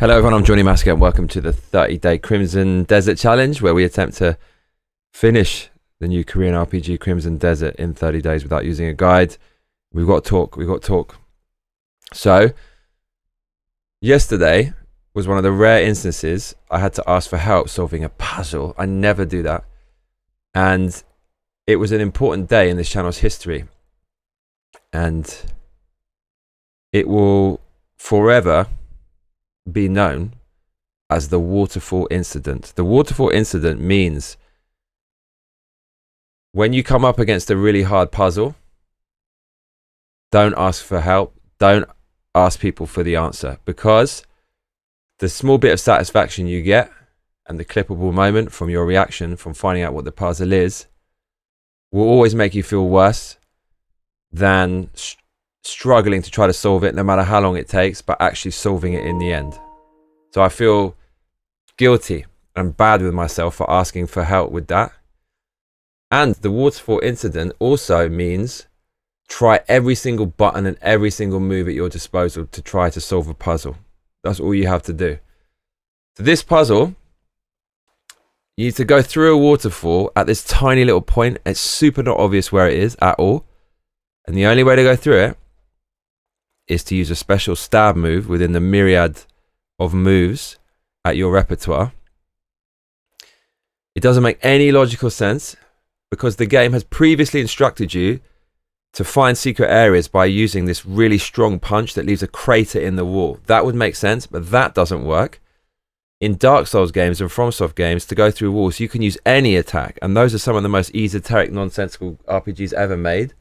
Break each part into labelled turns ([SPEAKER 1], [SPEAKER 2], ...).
[SPEAKER 1] Hello everyone, I'm Johnny Massacre and welcome to the 30-day Crimson Desert Challenge, where we attempt to finish the new Korean RPG Crimson Desert in 30 days without using a guide. We've got to talk. So, yesterday was one of the rare instances I had to ask for help solving a puzzle. I never do that. And it was an important day in this channel's history. And it will forever be known as the waterfall incident. The waterfall incident means when you come up against a really hard puzzle, don't ask for help, don't ask people for the answer, because the small bit of satisfaction you get and the clippable moment from your reaction from finding out what the puzzle is will always make you feel worse than struggling to try to solve it, no matter how long it takes, but actually solving it in the end. So I feel guilty and bad with myself for asking for help with that. And the waterfall incident also means try every single button and every single move at your disposal to try to solve a puzzle. That's all you have to do. So this puzzle, you need to go through a waterfall at this tiny little point. It's super not obvious where it is at all. And the only way to go through it is to use a special stab move within the myriad of moves at your repertoire. It doesn't make any logical sense because the game has previously instructed you to find secret areas by using this really strong punch that leaves a crater in the wall. That would make sense, but that doesn't work. In Dark Souls games and FromSoft games, to go through walls, you can use any attack, and those are some of the most esoteric, nonsensical RPGs ever made.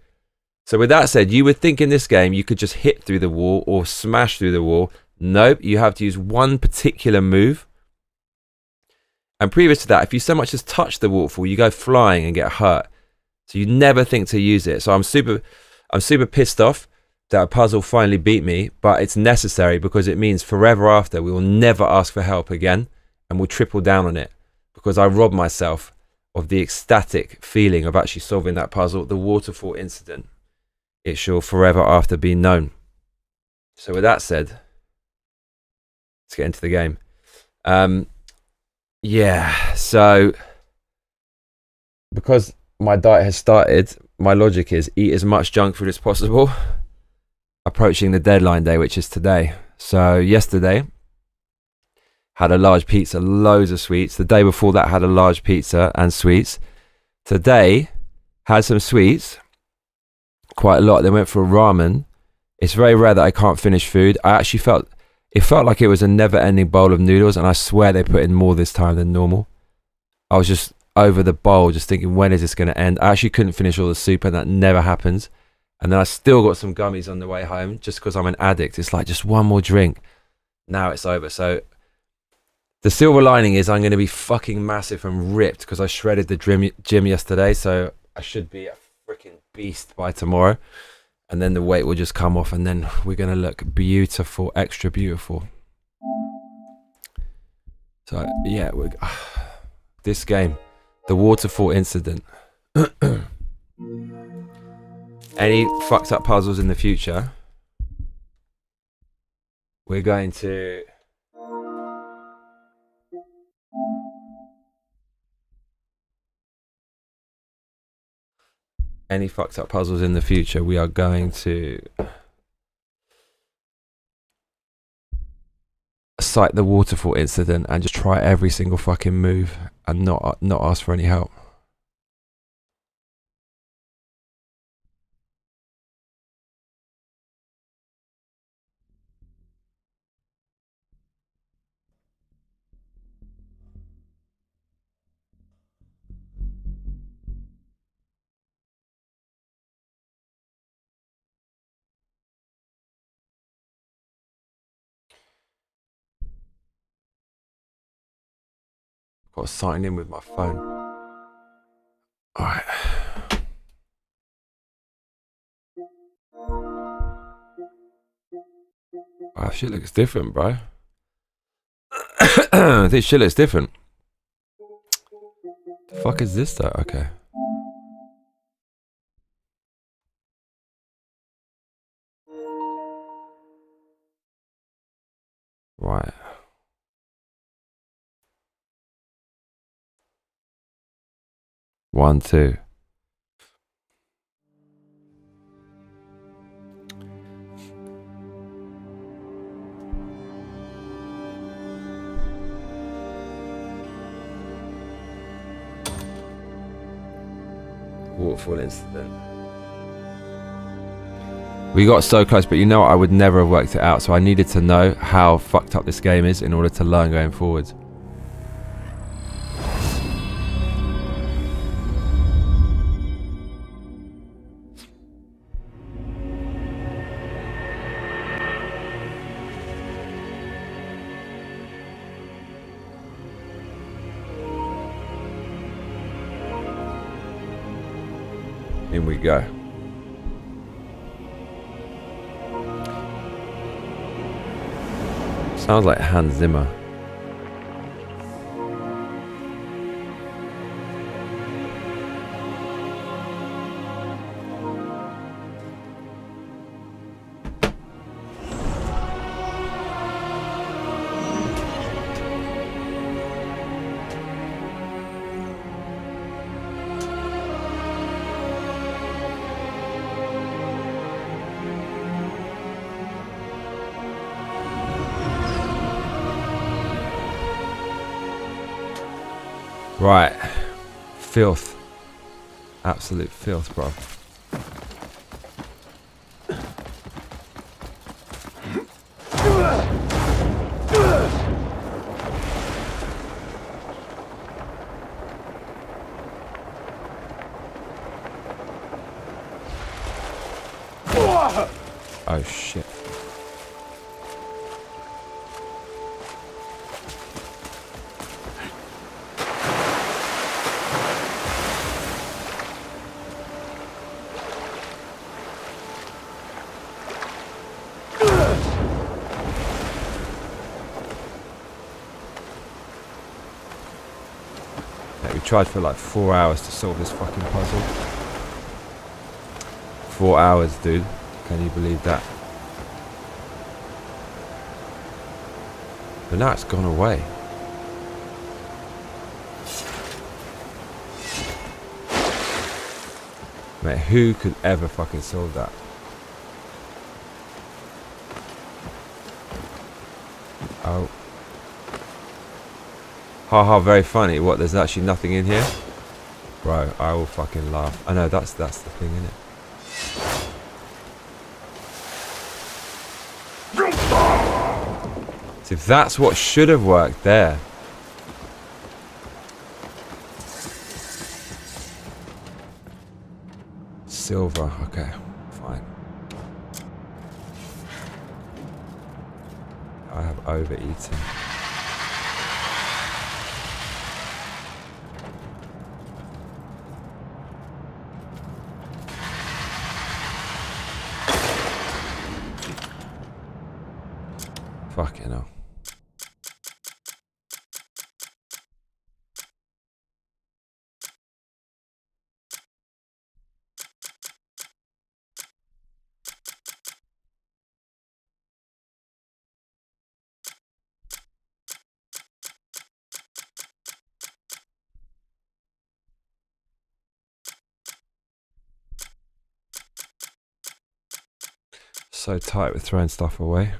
[SPEAKER 1] So with that said, you would think in this game you could just hit through the wall or smash through the wall. Nope, you have to use one particular move. And previous to that, if you so much as touch the waterfall, you go flying and get hurt. So you never think to use it. So I'm super pissed off that a puzzle finally beat me, but it's necessary because it means forever after we will never ask for help again, and we'll triple down on it because I robbed myself of the ecstatic feeling of actually solving that puzzle, the waterfall incident. It shall forever after be known. So with that said, let's get into the game. Yeah, so because my diet has started, my logic is eat as much junk food as possible, approaching the deadline day, which is today. So yesterday, had a large pizza, loads of sweets. The day before that, had a large pizza and sweets. Today, had some sweets, quite a lot. Then went for a ramen. It's very rare that I can't finish food. I actually felt like it was a never-ending bowl of noodles, and I swear they put in more this time than normal. I was just over the bowl, just thinking, when is this going to end? I actually couldn't finish all the soup, and that never happens. And then I still got some gummies on the way home, just because I'm an addict. It's like, just one more drink. Now it's over. So the silver lining is I'm going to be fucking massive and ripped because I shredded the gym yesterday, so I should be a freaking beast by tomorrow. And then the weight will just come off, and then we're going to look beautiful, extra beautiful. So, yeah, this game, the waterfall incident. Any fucked up puzzles in the future, we're going to... Any fucked up puzzles in the future, we are going to cite the waterfall incident and just try every single fucking move and not ask for any help. Got to sign in with my phone. Alright. Wow, shit looks different, bro. This shit looks different. The fuck is this though? Okay. Right. 1, 2. Waterfall incident. We got so close, but you know what? I would never have worked it out, so I needed to know how fucked up this game is in order to learn going forwards. In we go. Sounds like Hans Zimmer. Right, filth, absolute filth, bro. Oh shit. We tried for like 4 hours to solve this fucking puzzle. 4 hours, dude. Can you believe that? But now it's gone away. Mate, who could ever fucking solve that? Oh. Haha, very funny. What, there's actually nothing in here? Bro, I will fucking laugh. I know, that's the thing, innit? See, that's what should have worked there. Silver, okay, fine. I have overeaten. Fucking hell. So tight with throwing stuff away.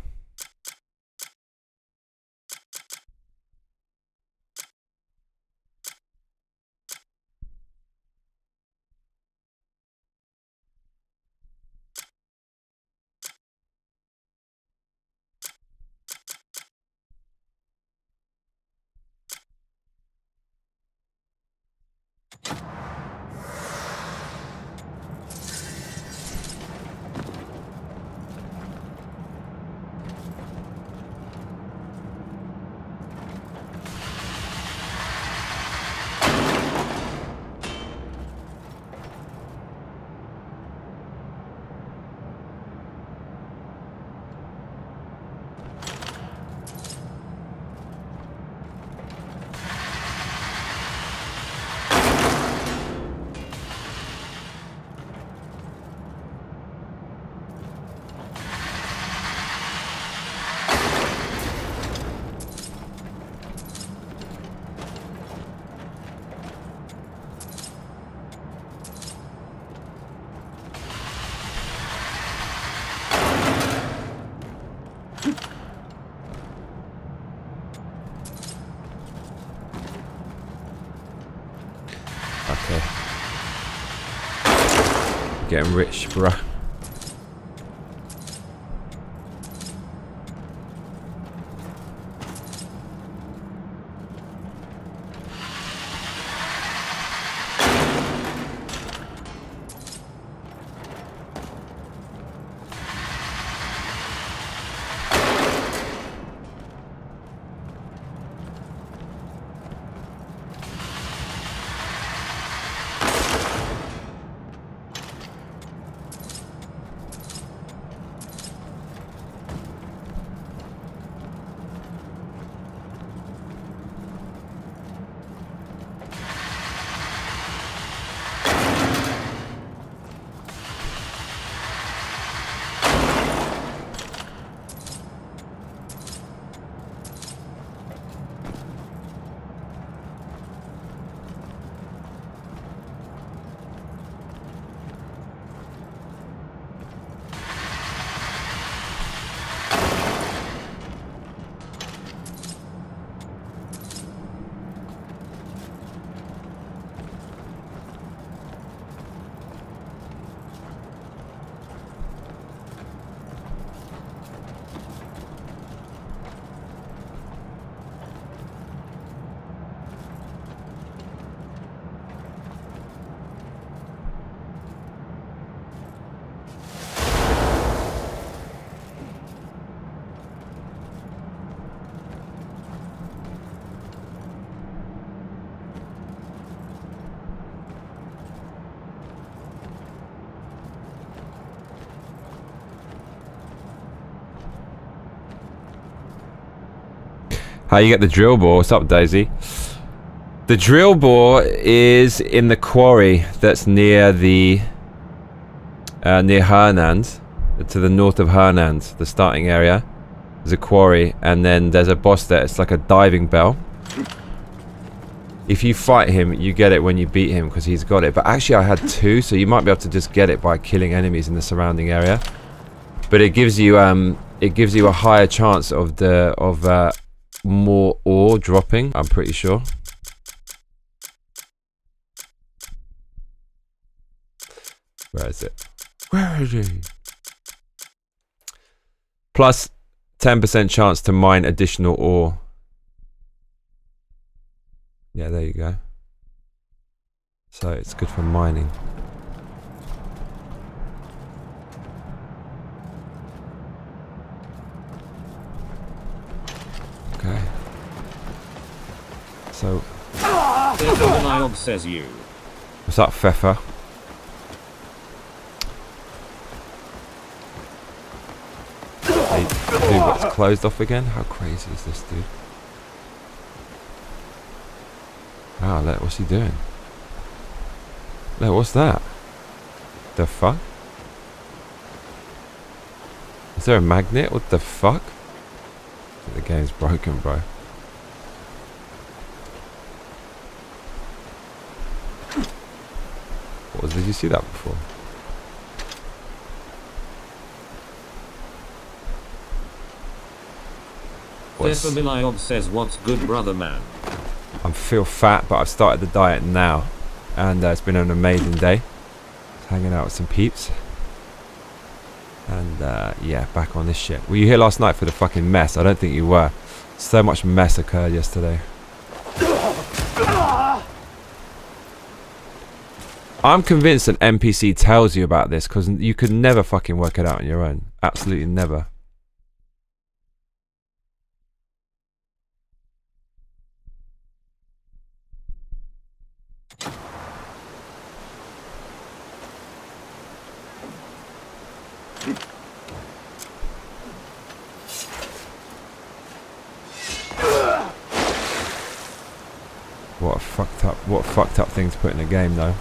[SPEAKER 1] Okay. Getting rich, bro. How you get the drill bore? What's up, Daisy? The drill bore is in the quarry that's near the near Hernand, to the north of Hernand, the starting area. There's a quarry, and then there's a boss there. It's like a diving bell. If you fight him, you get it when you beat him because he's got it. But actually, I had 2, so you might be able to just get it by killing enemies in the surrounding area. But it gives you a higher chance of more ore dropping, I'm pretty sure. Where is it? Where is he? Plus 10% chance to mine additional ore. Yeah, there you go. So it's good for mining. Okay. So.
[SPEAKER 2] Says you.
[SPEAKER 1] What's up, Pfeffer? Dude, what's closed off again? How crazy is this, dude? Wow, look, what's he doing? Look, what's that? The fuck? Is there a magnet? What the fuck? The game's broken, bro. What was? Did you see that before?
[SPEAKER 2] Defamilion says, "What's good, brother man?"
[SPEAKER 1] I feel fat, but I've started the diet now, and it's been an amazing day. Hanging out with some peeps. And yeah, back on this shit. Were you here last night for the fucking mess? I don't think you were. So much mess occurred yesterday. I'm convinced an NPC tells you about this because you could never fucking work it out on your own. Absolutely never. What a fucked up thing to put in a game, though.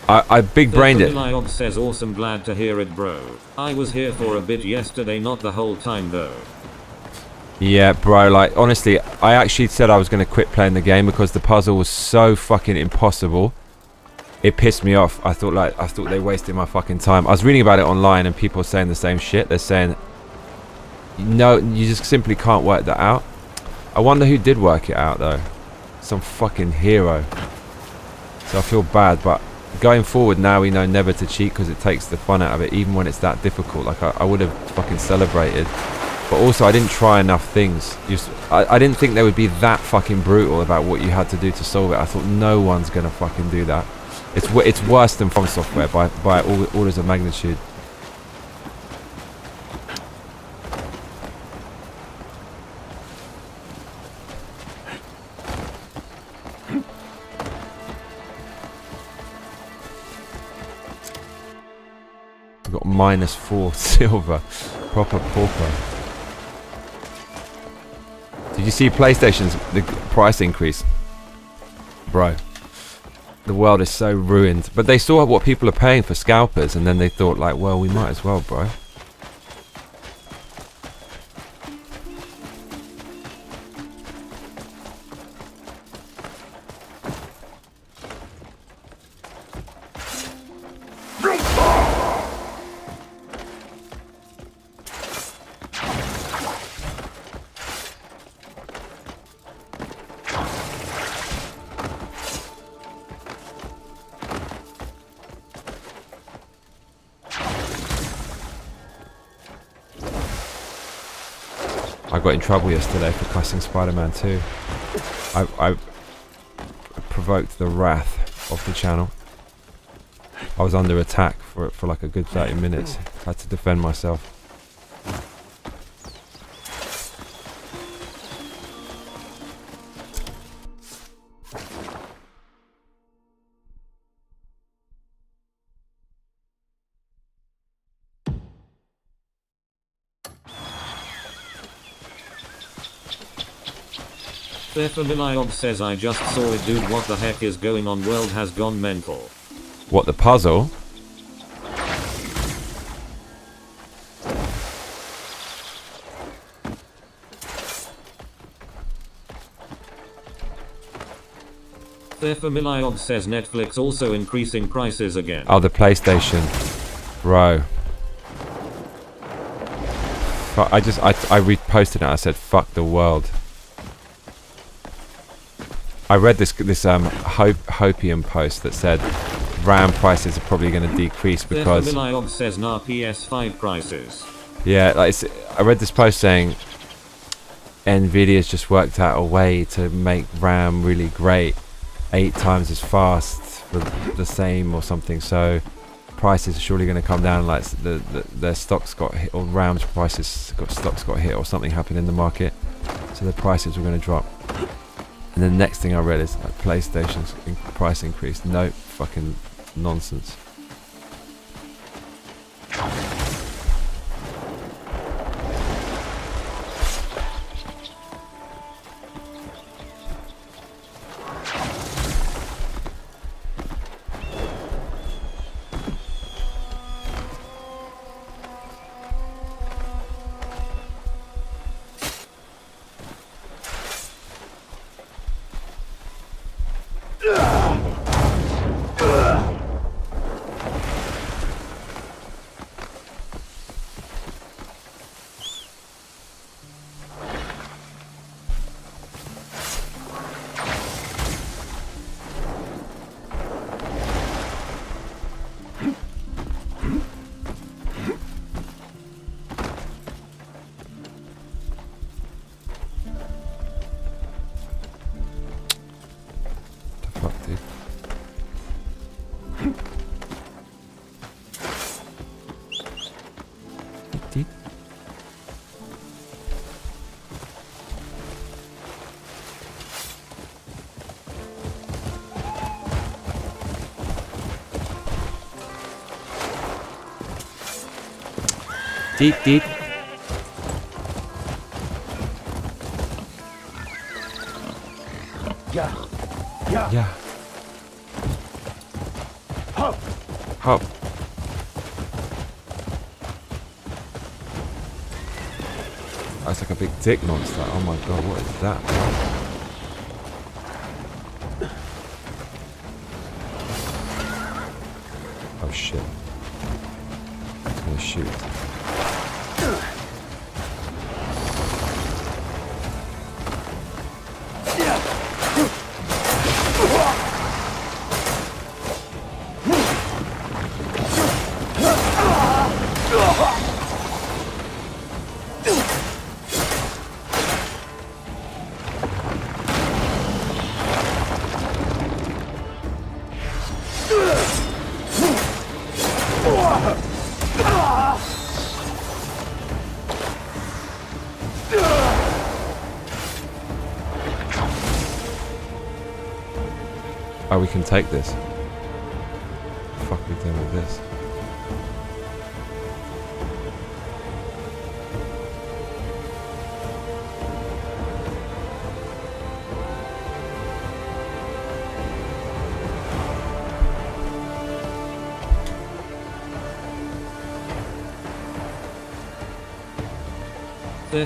[SPEAKER 1] I big brained it.
[SPEAKER 2] Lion says, "Awesome, glad to hear it, bro. I was here for a bit yesterday, not the whole time though."
[SPEAKER 1] Yeah, bro, like honestly, I actually said I was going to quit playing the game because the puzzle was so fucking impossible. It pissed me off. I thought they wasted my fucking time. I was reading about it online and people are saying the same shit. They're saying, no, you just simply can't work that out. I wonder who did work it out though. Some fucking hero. So I feel bad, but going forward now we know never to cheat because it takes the fun out of it, even when it's that difficult. Like I would have fucking celebrated. But also I didn't try enough things. I didn't think they would be that fucking brutal about what you had to do to solve it. I thought no one's going to fucking do that. It's worse than From Software by all orders of magnitude. We've got -4 silver. Proper pauper. Did you see PlayStation's the price increase? Bro. The world is so ruined. But they saw what people are paying for scalpers and then they thought like, well, we might as well, bro. I got in trouble yesterday for cussing Spider-Man 2. I provoked the wrath of the channel. I was under attack for like a good 30 minutes. I had to defend myself.
[SPEAKER 2] Familiob says I just saw it, dude. What the heck is going on? World has gone mental.
[SPEAKER 1] What, the puzzle?
[SPEAKER 2] Familiob says Netflix also increasing prices again.
[SPEAKER 1] Oh, the PlayStation. Bro. I reposted it. I said, fuck the world. I read this Hopium post that said RAM prices are probably going to decrease because...
[SPEAKER 2] Familiob says nah, PS5 prices.
[SPEAKER 1] Yeah, like I read this post saying Nvidia's just worked out a way to make RAM really great, 8 times as fast for the same or something. So prices are surely going to come down. Like their stocks got hit, or RAM's stocks got hit, or something happened in the market, so the prices were going to drop. And the next thing I read is like PlayStation's price increase. No fucking nonsense. Deep, deep.
[SPEAKER 3] Yeah. Yeah.
[SPEAKER 1] Yeah.
[SPEAKER 3] Hop.
[SPEAKER 1] Hop. That's like a big dick monster. Oh my god, what is that? Oh shit. It's gonna shoot. Oh, we can take this. Fuck, we done with this.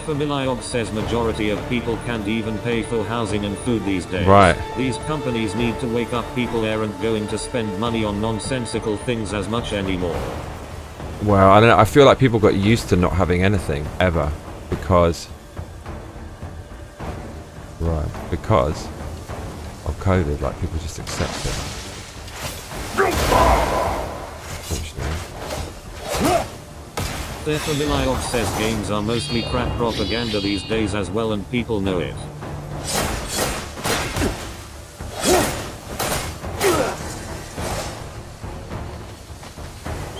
[SPEAKER 2] Familiog says majority of people can't even pay for housing and food these days.
[SPEAKER 1] Right.
[SPEAKER 2] These companies need to wake up. People aren't going to spend money on nonsensical things as much anymore.
[SPEAKER 1] Well, I don't know. I feel like people got used to not having anything ever because of COVID. Like people just accept it.
[SPEAKER 2] Familiog says games are mostly crap propaganda these days as well, and people know it.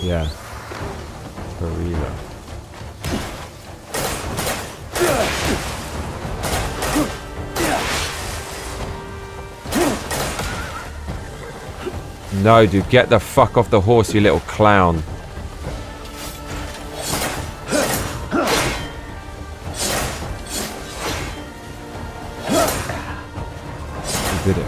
[SPEAKER 1] Yeah. For real. No, dude, get the fuck off the horse, you little clown. You did it.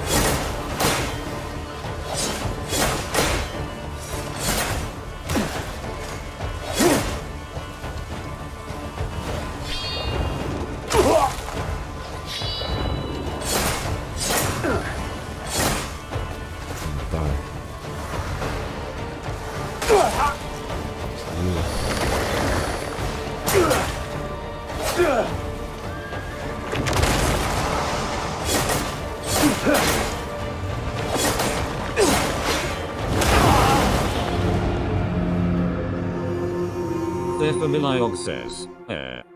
[SPEAKER 2] Familiog says,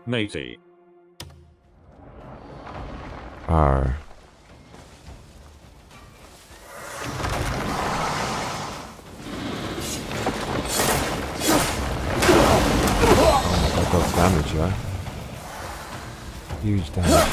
[SPEAKER 2] matey.
[SPEAKER 1] Arr. Oh, that does damage, yeah. Huge damage.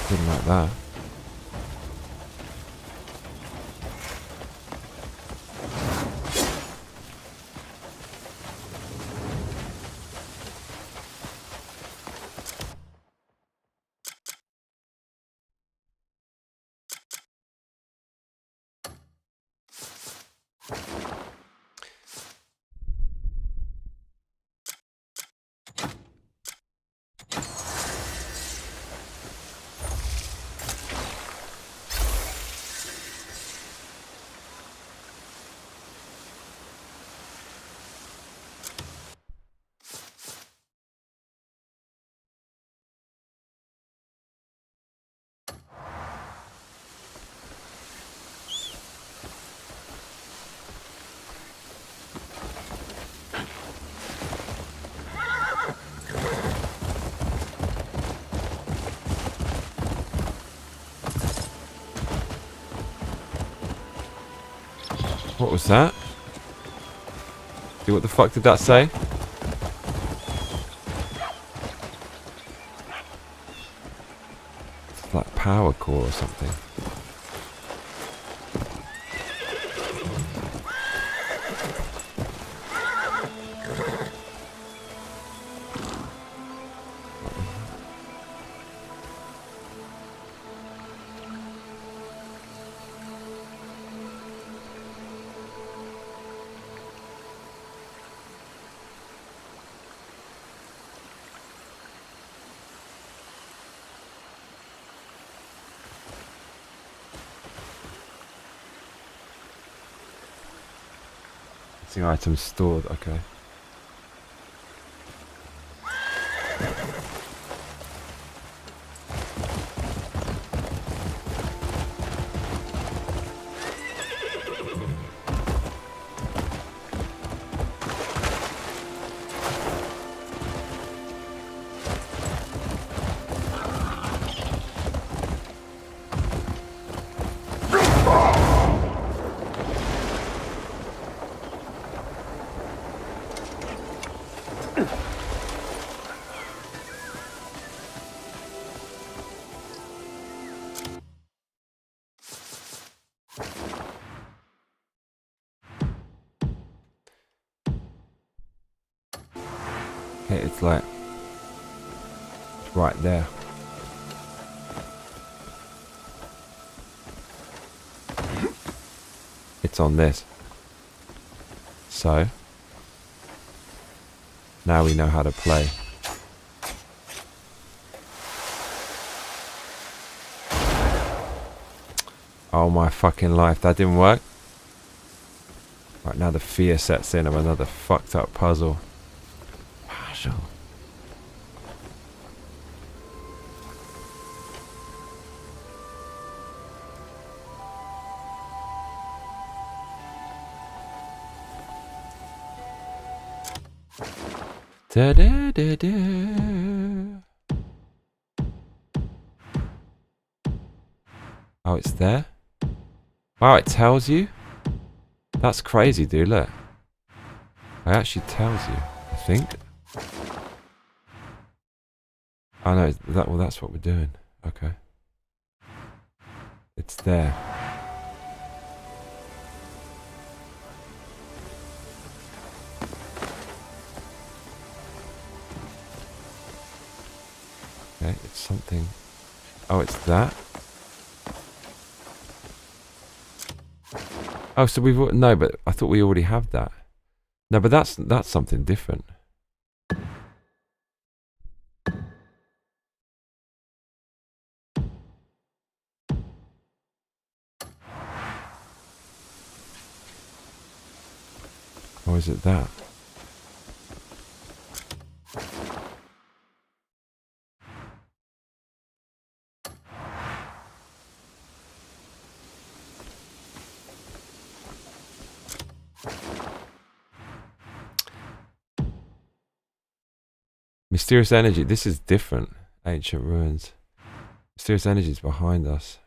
[SPEAKER 1] Didn't like that. What was that? See, what the fuck did that say? It's like power core or something. The items stored, okay. Okay, it's like it's right there. It's on this. So now we know how to play. Oh my fucking life, that didn't work. Right, now the fear sets in of another fucked up puzzle. Da da da da. Oh, it's there? Wow, it tells you? That's crazy, dude, look. It actually tells you, I think. Oh no, well that's what we're doing. Okay. It's there. Okay, it's something. Oh, it's that. Oh, so we've no, but I thought we already have that. No, but that's something different. Or is it that? Mysterious energy. This is different. Ancient ruins. Mysterious energy is behind us.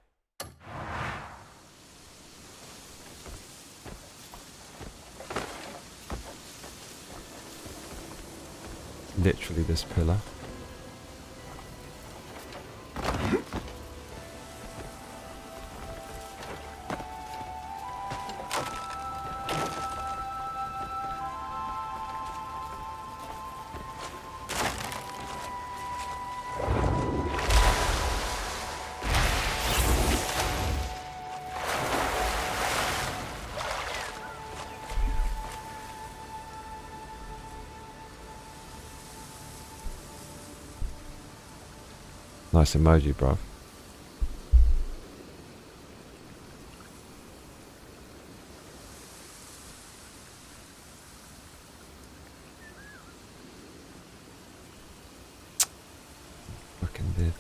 [SPEAKER 1] Literally this pillar. Nice emoji, bruv. Fucking did.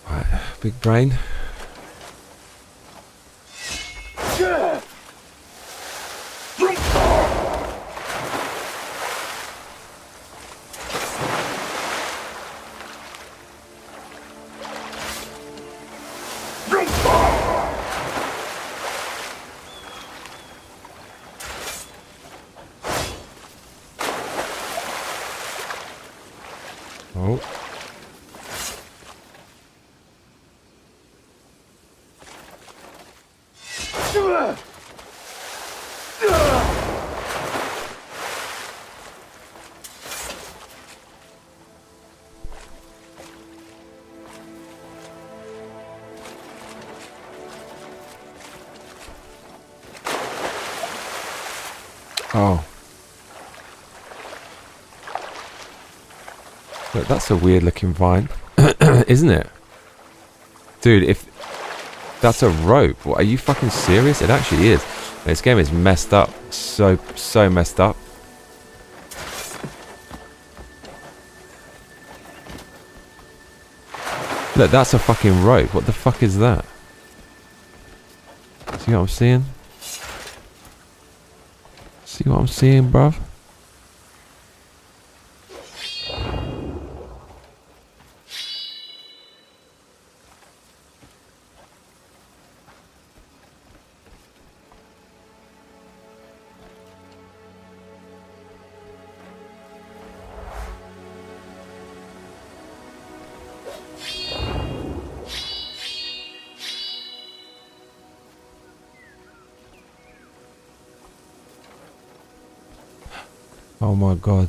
[SPEAKER 1] Right, big brain. Oh. Oh. Look, that's a weird looking vine. Isn't it? Dude, if that's a rope, what, are you fucking serious? It actually is. This game is messed up. So messed up. Look, that's a fucking rope. What the fuck is that? See what I'm seeing? See what I'm seeing, bruv? Oh my god.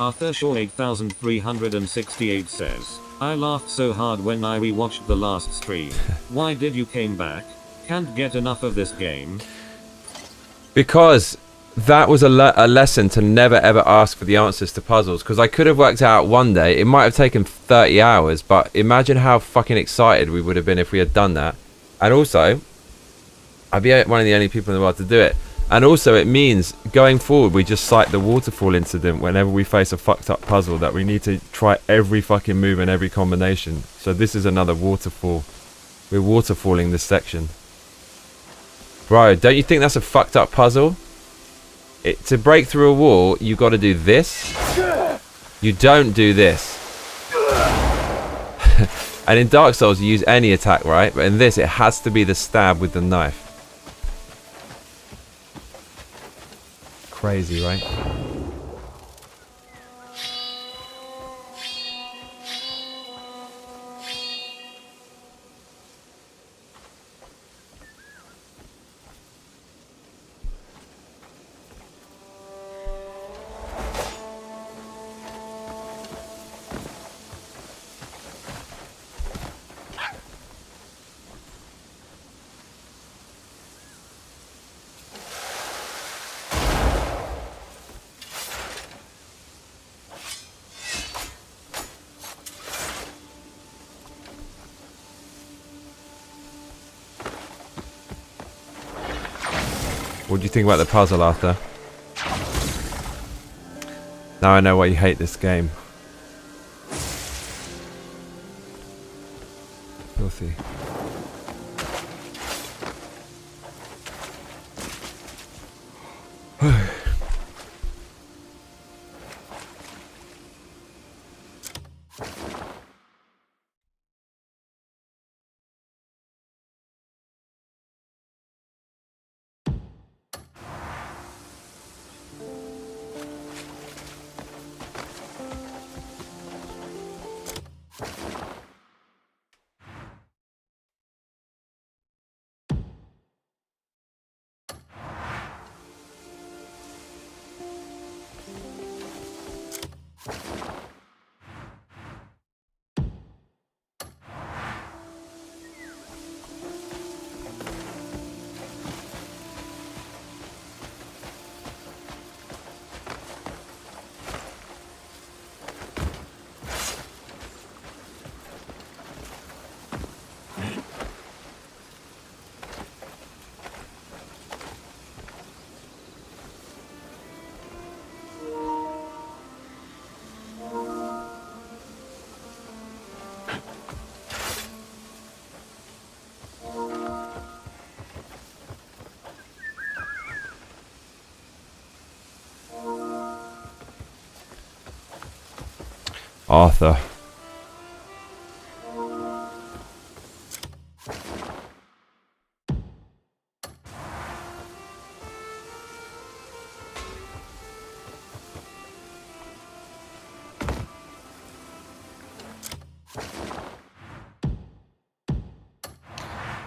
[SPEAKER 2] Arthur Shaw 8368 says, I laughed so hard when I rewatched the last stream. Why did you came back? Can't get enough of this game.
[SPEAKER 1] Because that was a lesson to never ever ask for the answers to puzzles. Because I could have worked out one day. It might have taken 30 hours. But imagine how fucking excited we would have been if we had done that. And also, I'd be one of the only people in the world to do it. And also it means going forward we just cite the waterfall incident whenever we face a fucked up puzzle, that we need to try every fucking move and every combination. So this is another waterfall. We're waterfalling this section. Bro, don't you think that's a fucked up puzzle? To break through a wall, you got to do this. You don't do this. And in Dark Souls you use any attack, right? But in this it has to be the stab with the knife. Crazy, right? What do you think about the puzzle, Arthur? Now I know why you hate this game. Filthy. Arthur.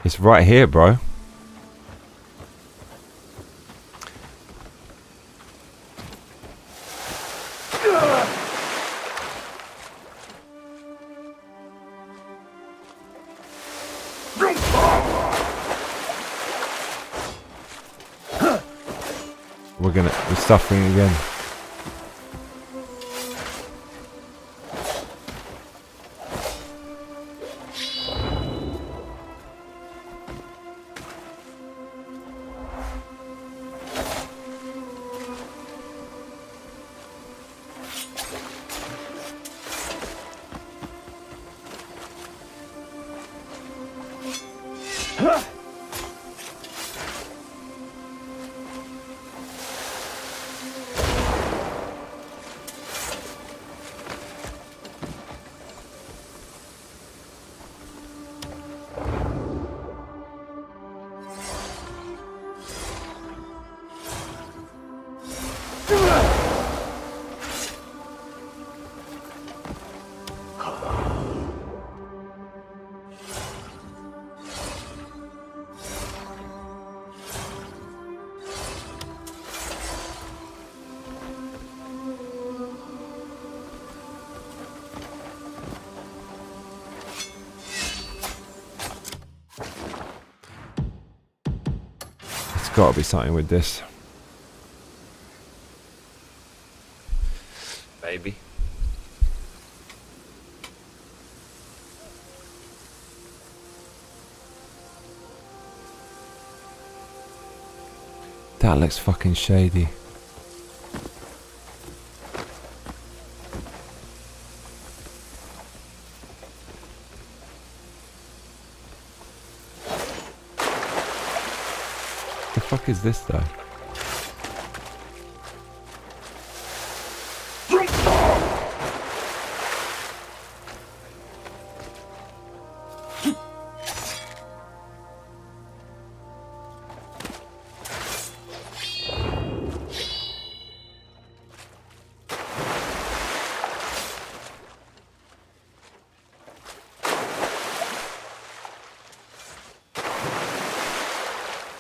[SPEAKER 1] It's right here, bro. We're suffering again. got to be something with this. Maybe. That looks fucking shady. The fuck is this though?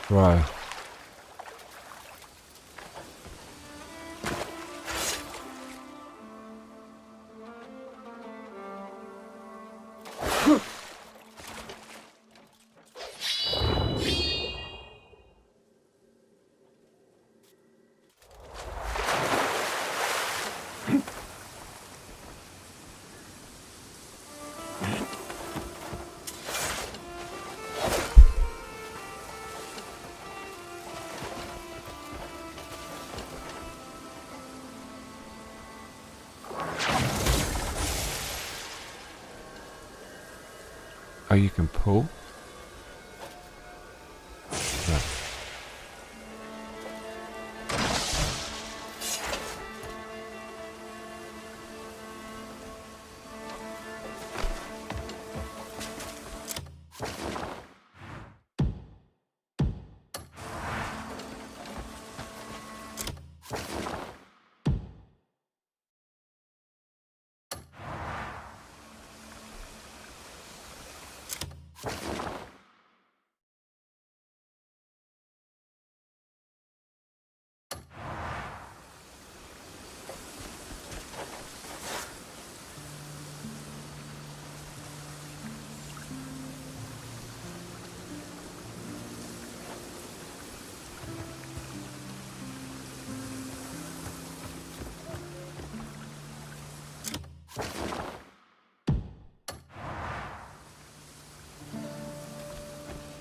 [SPEAKER 1] Right. Oh, you can pull? No.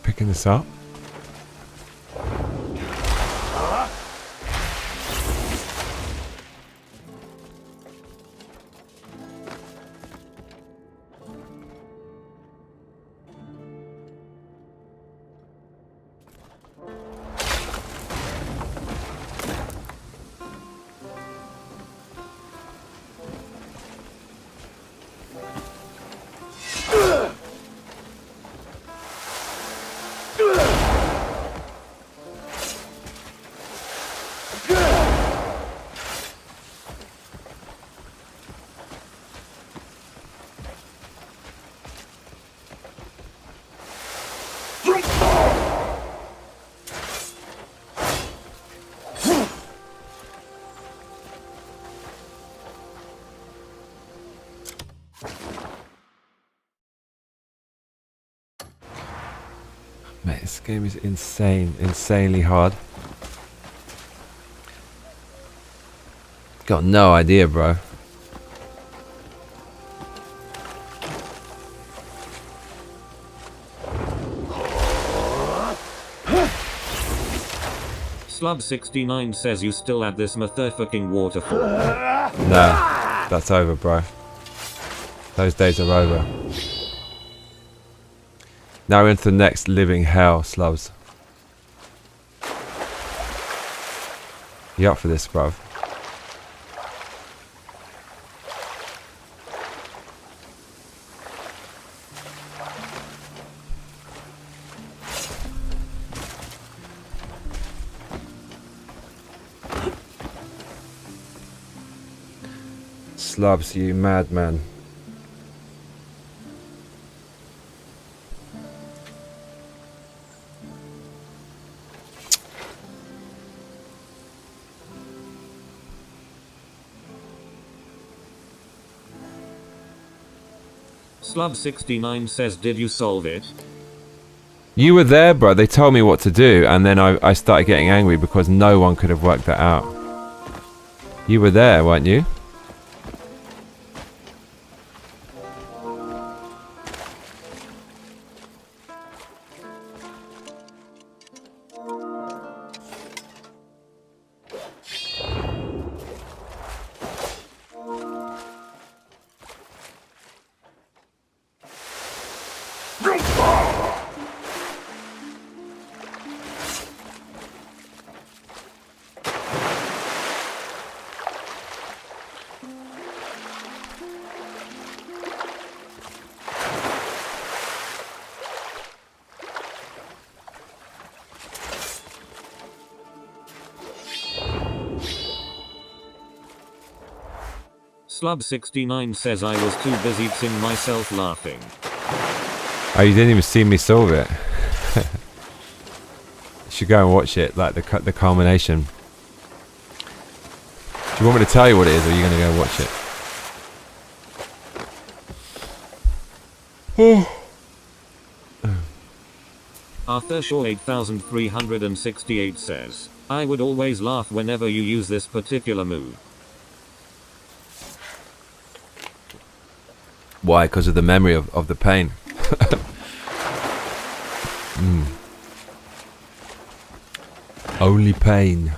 [SPEAKER 1] Picking this up. Mate, this game is insanely hard. Got no idea, bro.
[SPEAKER 2] Slub69 says you still at this motherfucking waterfall.
[SPEAKER 1] No, that's over, bro. Those days are over. Now we're into the next living hell, Slubs. You up for this, bruv? Slubs, you madman.
[SPEAKER 2] Slub69 says did you solve it?
[SPEAKER 1] You were there, bro. They told me what to do, and then I started getting angry because no one could have worked that out. You were there, weren't you?
[SPEAKER 2] Slub69 says I was too busy seeing myself laughing.
[SPEAKER 1] Oh, you didn't even see me solve it. You should go and watch it, like the culmination. Do you want me to tell you what it is, or are you going to go watch it?
[SPEAKER 2] Arthur Shaw 8368 says, I would always laugh whenever you use this particular move.
[SPEAKER 1] Why? Because of the memory of the pain. Only pain.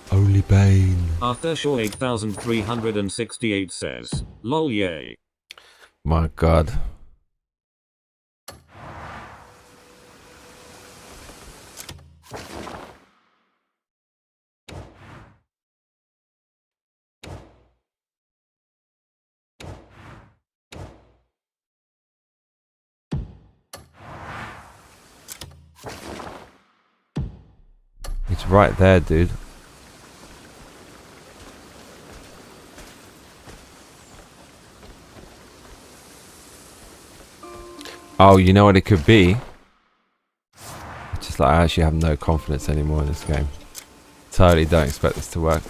[SPEAKER 1] Only pain.
[SPEAKER 2] Arthur Shaw 8368 says, lol yay.
[SPEAKER 1] My God. It's right there, dude. Oh, you know what it could be? It's just like I actually have no confidence anymore in this game. Totally don't expect this to work.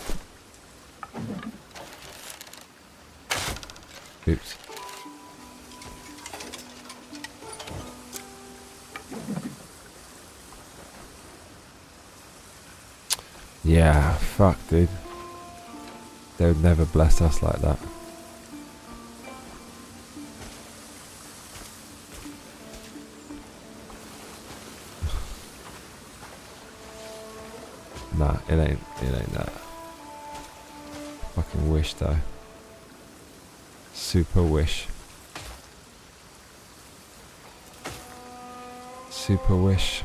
[SPEAKER 1] Oops. Yeah, fuck, dude. They would never bless us like that. Nah, it ain't that. Fucking wish though. Super wish. Super wish.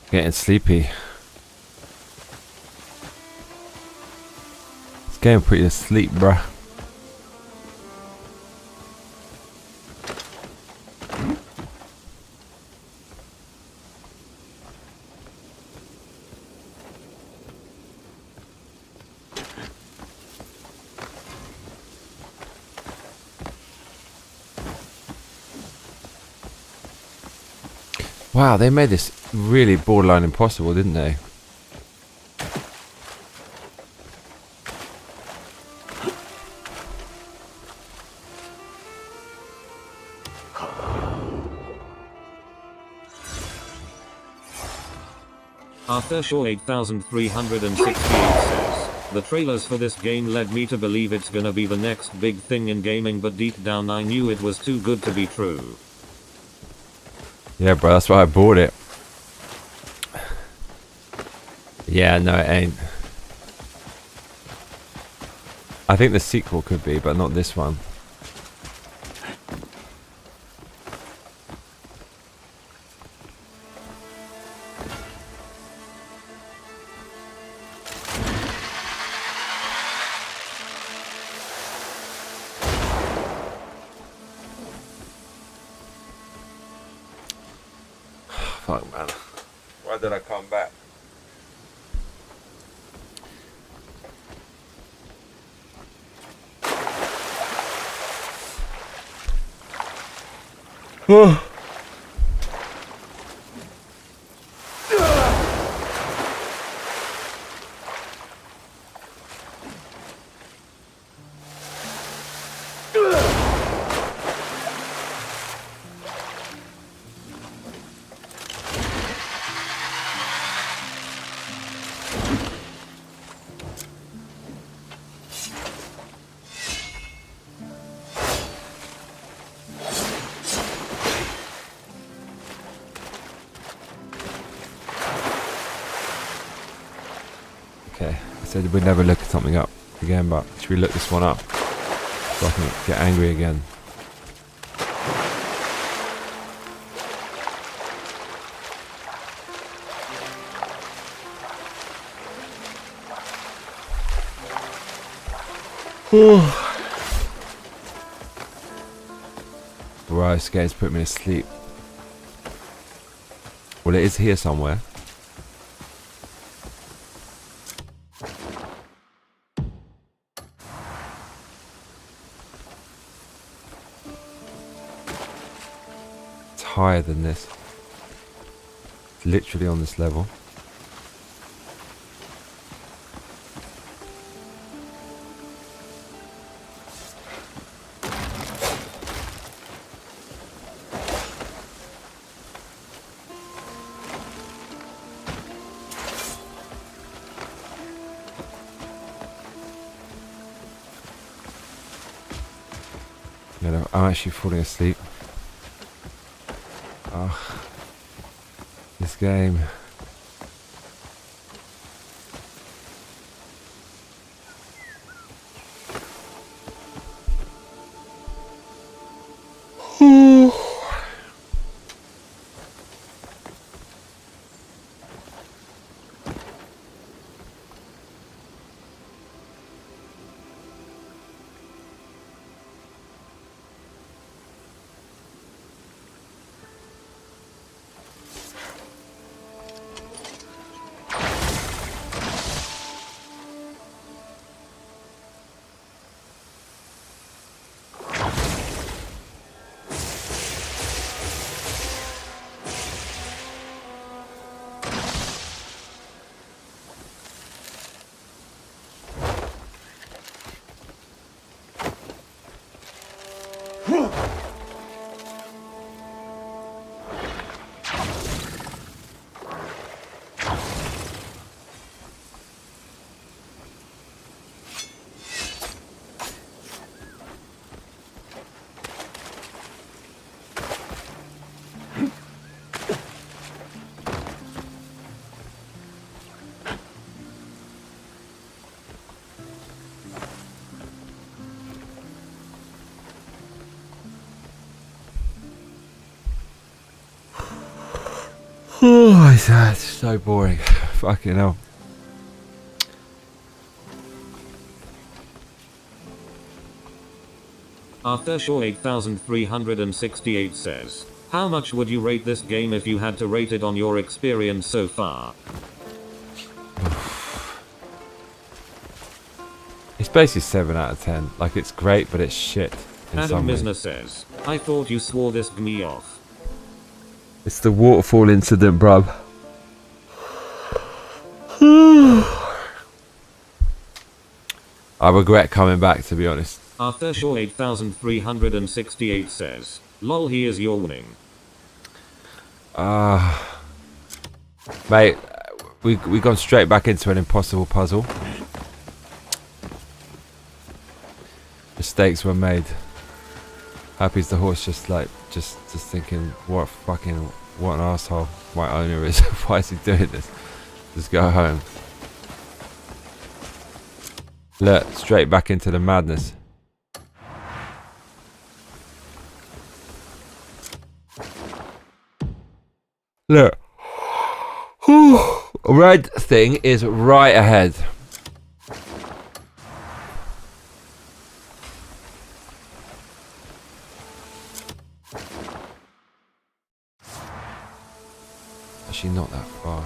[SPEAKER 1] Getting sleepy. It's getting pretty asleep, bruh. Wow, they made this really borderline impossible, didn't they?
[SPEAKER 2] Arthur Shaw 8368 says, the trailers for this game led me to believe it's gonna be the next big thing in gaming, but deep down I knew it was too good to be true.
[SPEAKER 1] Yeah, bro, that's why I bought it. Yeah, no, it ain't. I think the sequel could be, but not this one. Fuck, man. Why did I come back? Okay, I said we'd never look something up again, but should we look this one up so I can get angry again? Bro, this game's put me to sleep. Well, it is here somewhere. It's higher than this. It's literally on this level. You know, I'm actually falling asleep. Oh, this game. Oh, that's so boring. Fucking hell.
[SPEAKER 2] Arthur Shaw 8368 says, how much would you rate this game if you had to rate it on your experience so far?
[SPEAKER 1] It's basically 7 out of 10. Like, it's great, but it's shit.
[SPEAKER 2] Adam Misner says, I thought you swore this me off.
[SPEAKER 1] It's the waterfall incident, bruv. I regret coming back, to be honest.
[SPEAKER 2] Arthur Shaw 8368 says, lol, here's your winning.
[SPEAKER 1] Mate, we gone straight back into an impossible puzzle. Mistakes were made. Happy's the horse just thinking, what an asshole my owner is. Why is he doing this? Just go home. Look, straight back into the madness. Look. Red thing is right ahead. Actually not that far.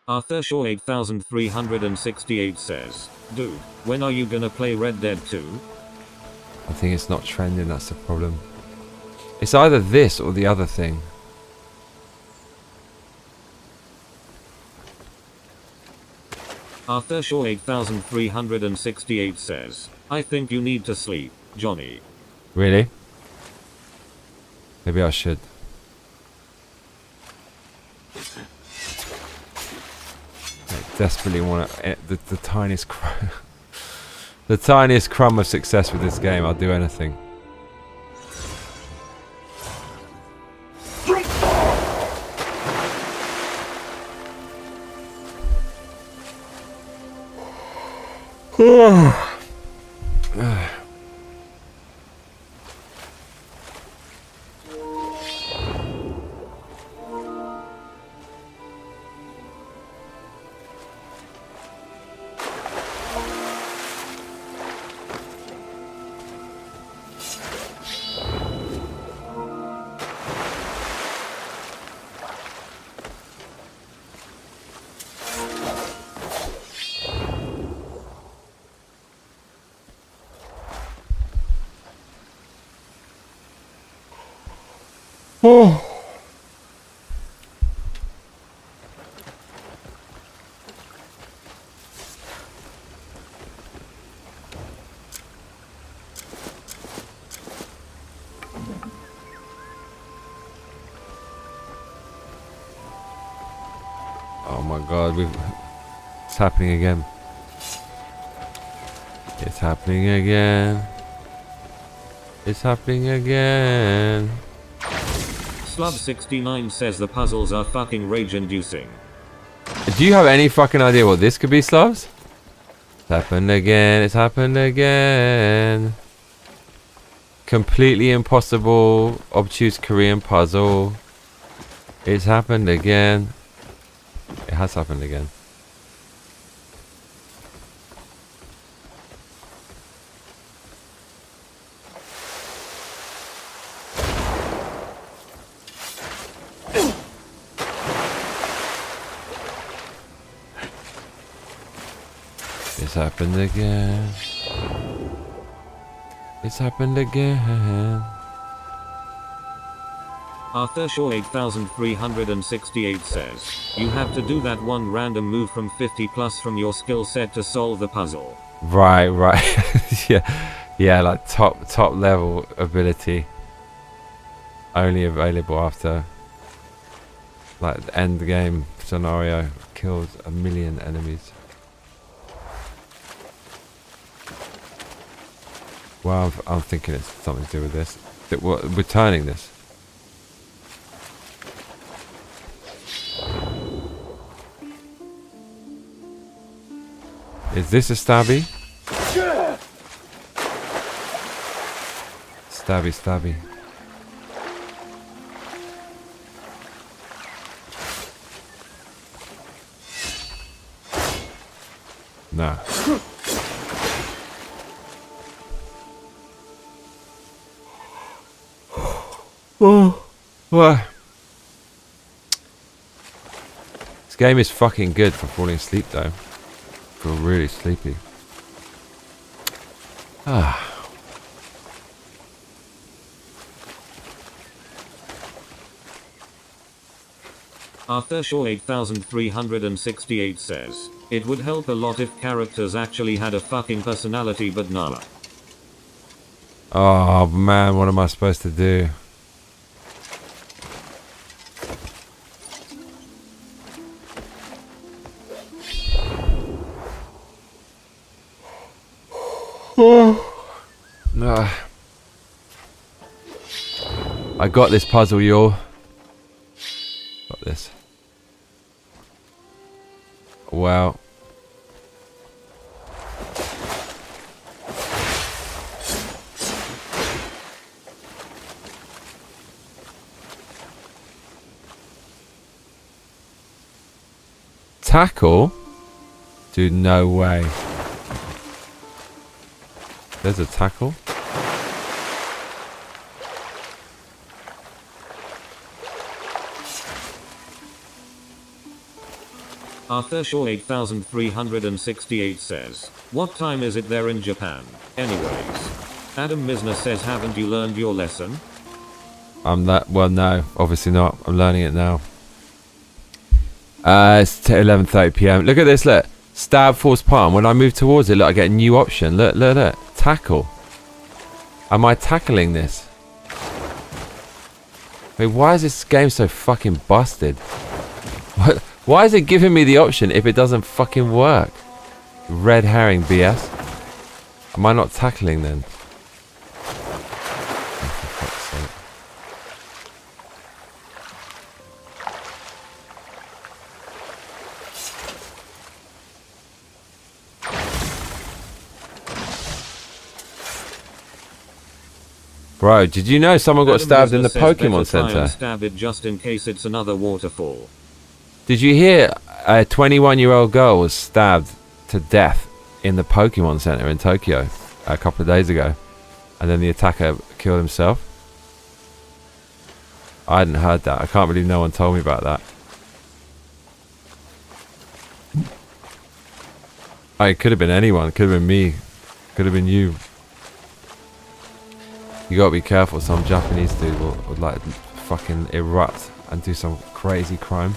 [SPEAKER 2] Arthur Shaw 8368 says, dude, when are you gonna play Red Dead 2?
[SPEAKER 1] I think it's not trending, that's the problem. It's either this or the other thing.
[SPEAKER 2] Arthur Shaw 8368 says, I think you need to sleep, Johnny.
[SPEAKER 1] Really? Maybe I should. I desperately want to, the tiniest the tiniest crumb of success with this game. I'll do anything. Oh my god, it's happening again. It's happening again. It's happening again.
[SPEAKER 2] Slub69 says the puzzles are fucking rage-inducing.
[SPEAKER 1] Do you have any fucking idea what this could be, Slubs? It's happened again. It's happened again. Completely impossible, obtuse Korean puzzle. It's happened again. It has happened again. It's happened again. It's happened again.
[SPEAKER 2] Arthur Shaw 8368 says, you have to do that one random move from 50 plus from your skill set to solve the puzzle.
[SPEAKER 1] Right. Yeah, like top level ability. Only available after like the end game scenario. Killed 1 million enemies. Well, I'm thinking it's something to do with this. That we're turning this. Is this a stabby? Stabby. Nah. Oh, well. This game is fucking good for falling asleep though. I feel really sleepy. Ah.
[SPEAKER 2] Arthur Shaw 8368 says, it would help a lot if characters actually had a fucking personality, but nah.
[SPEAKER 1] Oh man, what am I supposed to do? No. I got this puzzle, y'all. Got this. Wow. Tackle? Dude, no way. There's a tackle.
[SPEAKER 2] Arthur Shaw 8368 says, what time is it there in Japan? Anyways. Adam Misner says, haven't you learned your lesson?
[SPEAKER 1] Well, no, obviously not. I'm learning it now. It's 11:30 p.m. Look at this, look. Stab, force palm. When I move towards it, look, I get a new option. Look, look, look. Tackle. Am I tackling this? Wait, why is this game so fucking busted? What? Why is it giving me the option if it doesn't fucking work? Red herring BS. Am I not tackling then? Oh, for fuck's sake. Bro, did you know someone got stabbed in the Pokemon Center?
[SPEAKER 2] Stab it just in case it's another waterfall.
[SPEAKER 1] Did you hear a 21-year-old girl was stabbed to death in the Pokemon Center in Tokyo a couple of days ago, and then the attacker killed himself? I hadn't heard that. I can't believe no one told me about that. Oh, it could have been anyone. It could have been me. Could have been you. You gotta be careful. Some Japanese dude would like fucking erupt and do some crazy crime.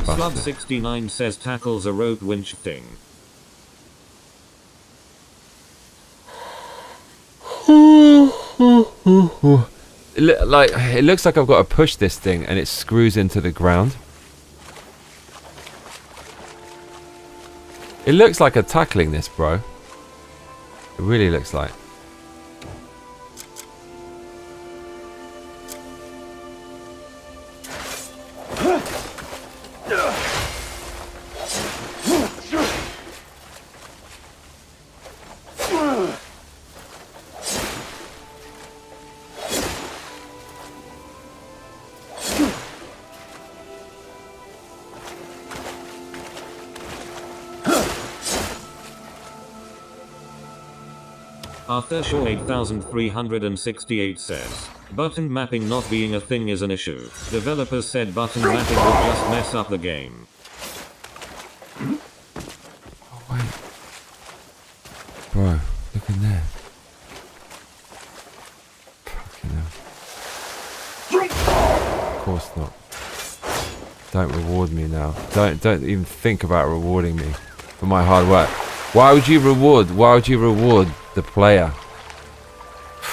[SPEAKER 2] Slub 69 says tackles a rope winch thing.
[SPEAKER 1] It looks like I've got to push this thing and it screws into the ground. It looks like a tackling this, bro. It really looks like.
[SPEAKER 2] Arthur Shaw 8368 says, button mapping not being a thing is an issue. Developers said button mapping would just mess up the game.
[SPEAKER 1] Oh, wait. Bro, look in there. Fucking hell. Of course not. Don't reward me now. Don't even think about rewarding me for my hard work. Why would you reward the player?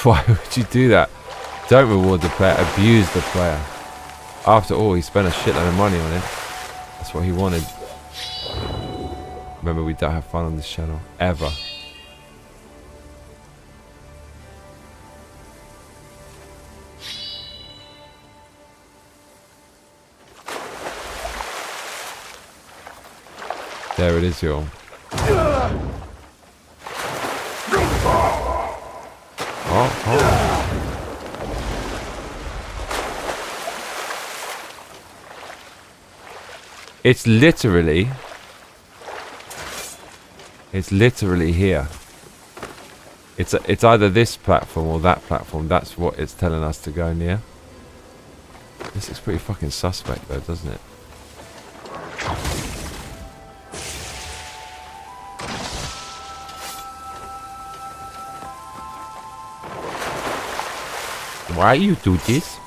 [SPEAKER 1] Why would you do that? Don't reward the player, abuse the player. After all, he spent a shitload of money on it. That's what he wanted. Remember, we don't have fun on this channel, ever. There it is, y'all. It's literally here. It's either this platform or that platform. That's what it's telling us to go near. This is pretty fucking suspect though, doesn't it? Why you do this?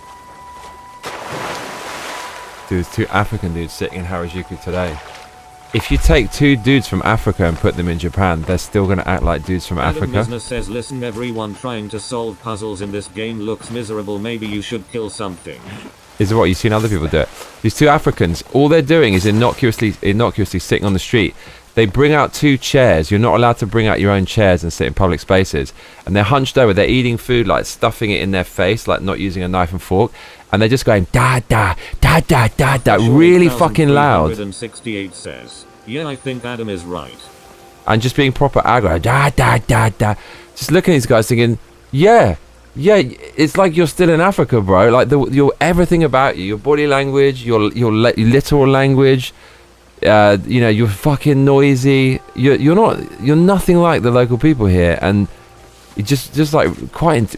[SPEAKER 1] There's two African dudes sitting in Harajuku today. If you take two dudes from Africa and put them in Japan, they're still going to act like dudes from Africa.
[SPEAKER 2] Business says, listen, everyone trying to solve puzzles in this game looks miserable. Maybe you should kill something.
[SPEAKER 1] Is what you've seen other people do it. These two Africans, all they're doing is innocuously sitting on the street. They bring out two chairs. You're not allowed to bring out your own chairs and sit in public spaces. And they're hunched over. They're eating food, like stuffing it in their face, like not using a knife and fork. And they're just going da da da da da da, really fucking loud.
[SPEAKER 2] 368 says, yeah, I think Adam is right.
[SPEAKER 1] And just being proper aggro, da da da da. Just looking at these guys thinking, yeah, it's like you're still in Africa, bro. Like your everything about you, your body language, your literal language. You know, you're fucking noisy. You're nothing like the local people here, and it's just like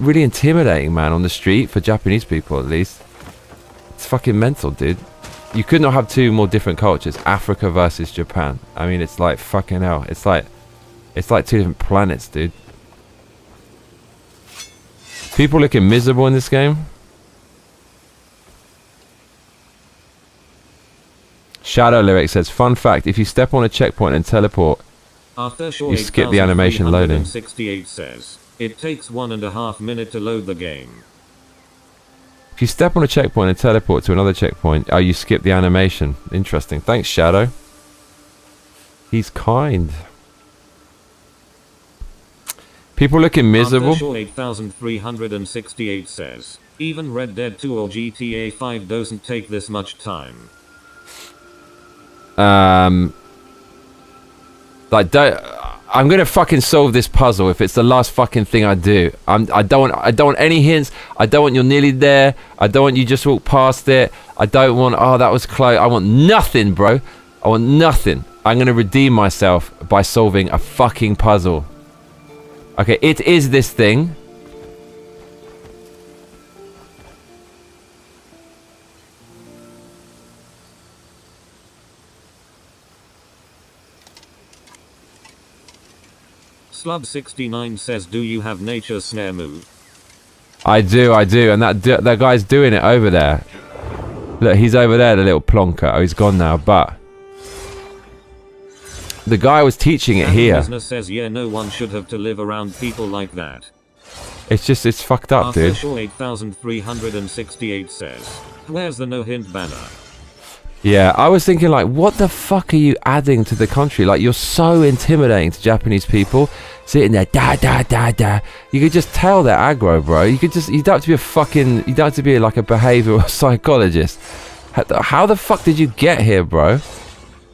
[SPEAKER 1] really intimidating, man, on the street for Japanese people at least. It's fucking mental, dude. You could not have two more different cultures, Africa versus Japan. I mean, it's like fucking hell. It's like two different planets, dude. People looking miserable in this game. Shadow Lyric says, fun fact, if you step on a checkpoint and teleport, you skip the animation loading.
[SPEAKER 2] 68 says, it takes 1.5 minutes to load the game.
[SPEAKER 1] If you step on a checkpoint and teleport to another checkpoint, you skip the animation. Interesting. Thanks, Shadow. He's kind. People looking miserable.
[SPEAKER 2] 8368 says, even Red Dead 2 or GTA 5 doesn't take this much time.
[SPEAKER 1] Like, I'm gonna fucking solve this puzzle if it's the last fucking thing I do. I don't want any hints. I don't want you're nearly there. I don't want you just walk past it. I don't want, oh, that was close. I want nothing, bro. I want nothing. I'm gonna redeem myself by solving a fucking puzzle. Okay, it is this thing.
[SPEAKER 2] Slub69 says, do you have nature's snare move?
[SPEAKER 1] I do, and that guy's doing it over there. Look, he's over there, the little plonker. Oh, he's gone now, but the guy was teaching it here.
[SPEAKER 2] Business says, yeah, no one should have to live around people like that.
[SPEAKER 1] It's fucked up, dude.
[SPEAKER 2] Official 8368 says, where's the no hint banner?
[SPEAKER 1] Yeah, I was thinking, like, what the fuck are you adding to the country? Like, you're so intimidating to Japanese people. Sitting there, da da da da. You could just tell they're aggro, bro. You don't have to be you don't have to be like a behavioral psychologist. How the fuck did you get here, bro?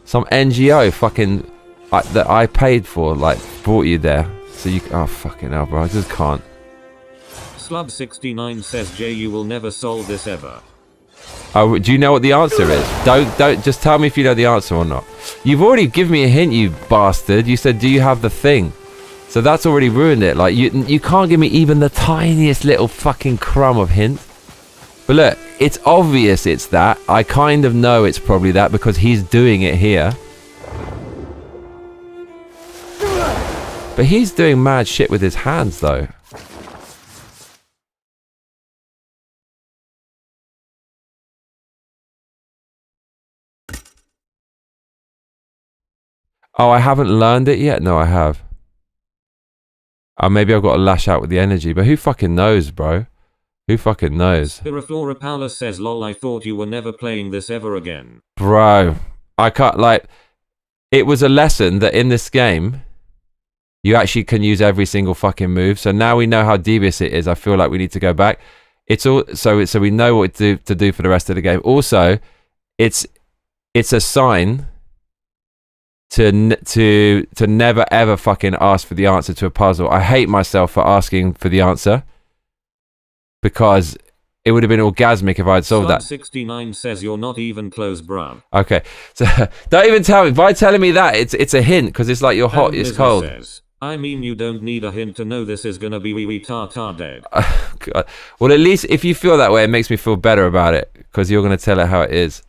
[SPEAKER 1] Some NGO fucking that I paid for, like, brought you there. So you, oh fucking hell, bro. I just can't.
[SPEAKER 2] Slub69 says, Jay, you will never solve this ever.
[SPEAKER 1] Oh, do you know what the answer is? Don't just tell me if you know the answer or not. You've already given me a hint, you bastard. You said, do you have the thing? So that's already ruined it. Like, you can't give me even the tiniest little fucking crumb of hint. But look, it's obvious it's that. I kind of know it's probably that because he's doing it here. But he's doing mad shit with his hands, though. Oh, I haven't learned it yet? No, I have. Oh, maybe I've got to lash out with the energy. But who fucking knows, bro? Who fucking knows?
[SPEAKER 2] Spiriflora Paulus says, lol, I thought you were never playing this ever again.
[SPEAKER 1] Bro, I can't, like, it was a lesson that in this game, you actually can use every single fucking move. So now we know how devious it is. I feel like we need to go back. It's all, so we know what to do for the rest of the game. Also, it's a sign to never ever fucking ask for the answer to a puzzle. I hate myself for asking for the answer because it would have been orgasmic if I had solved that.
[SPEAKER 2] 69 says you're not even close, bruv.
[SPEAKER 1] Okay, so don't even tell me. By telling me that, it's a hint because it's like you're hot, it's cold.
[SPEAKER 2] Says, I mean, you don't need a hint to know this is gonna be wee ta dead.
[SPEAKER 1] God. Well, at least if you feel that way, it makes me feel better about it because you're gonna tell it how it is.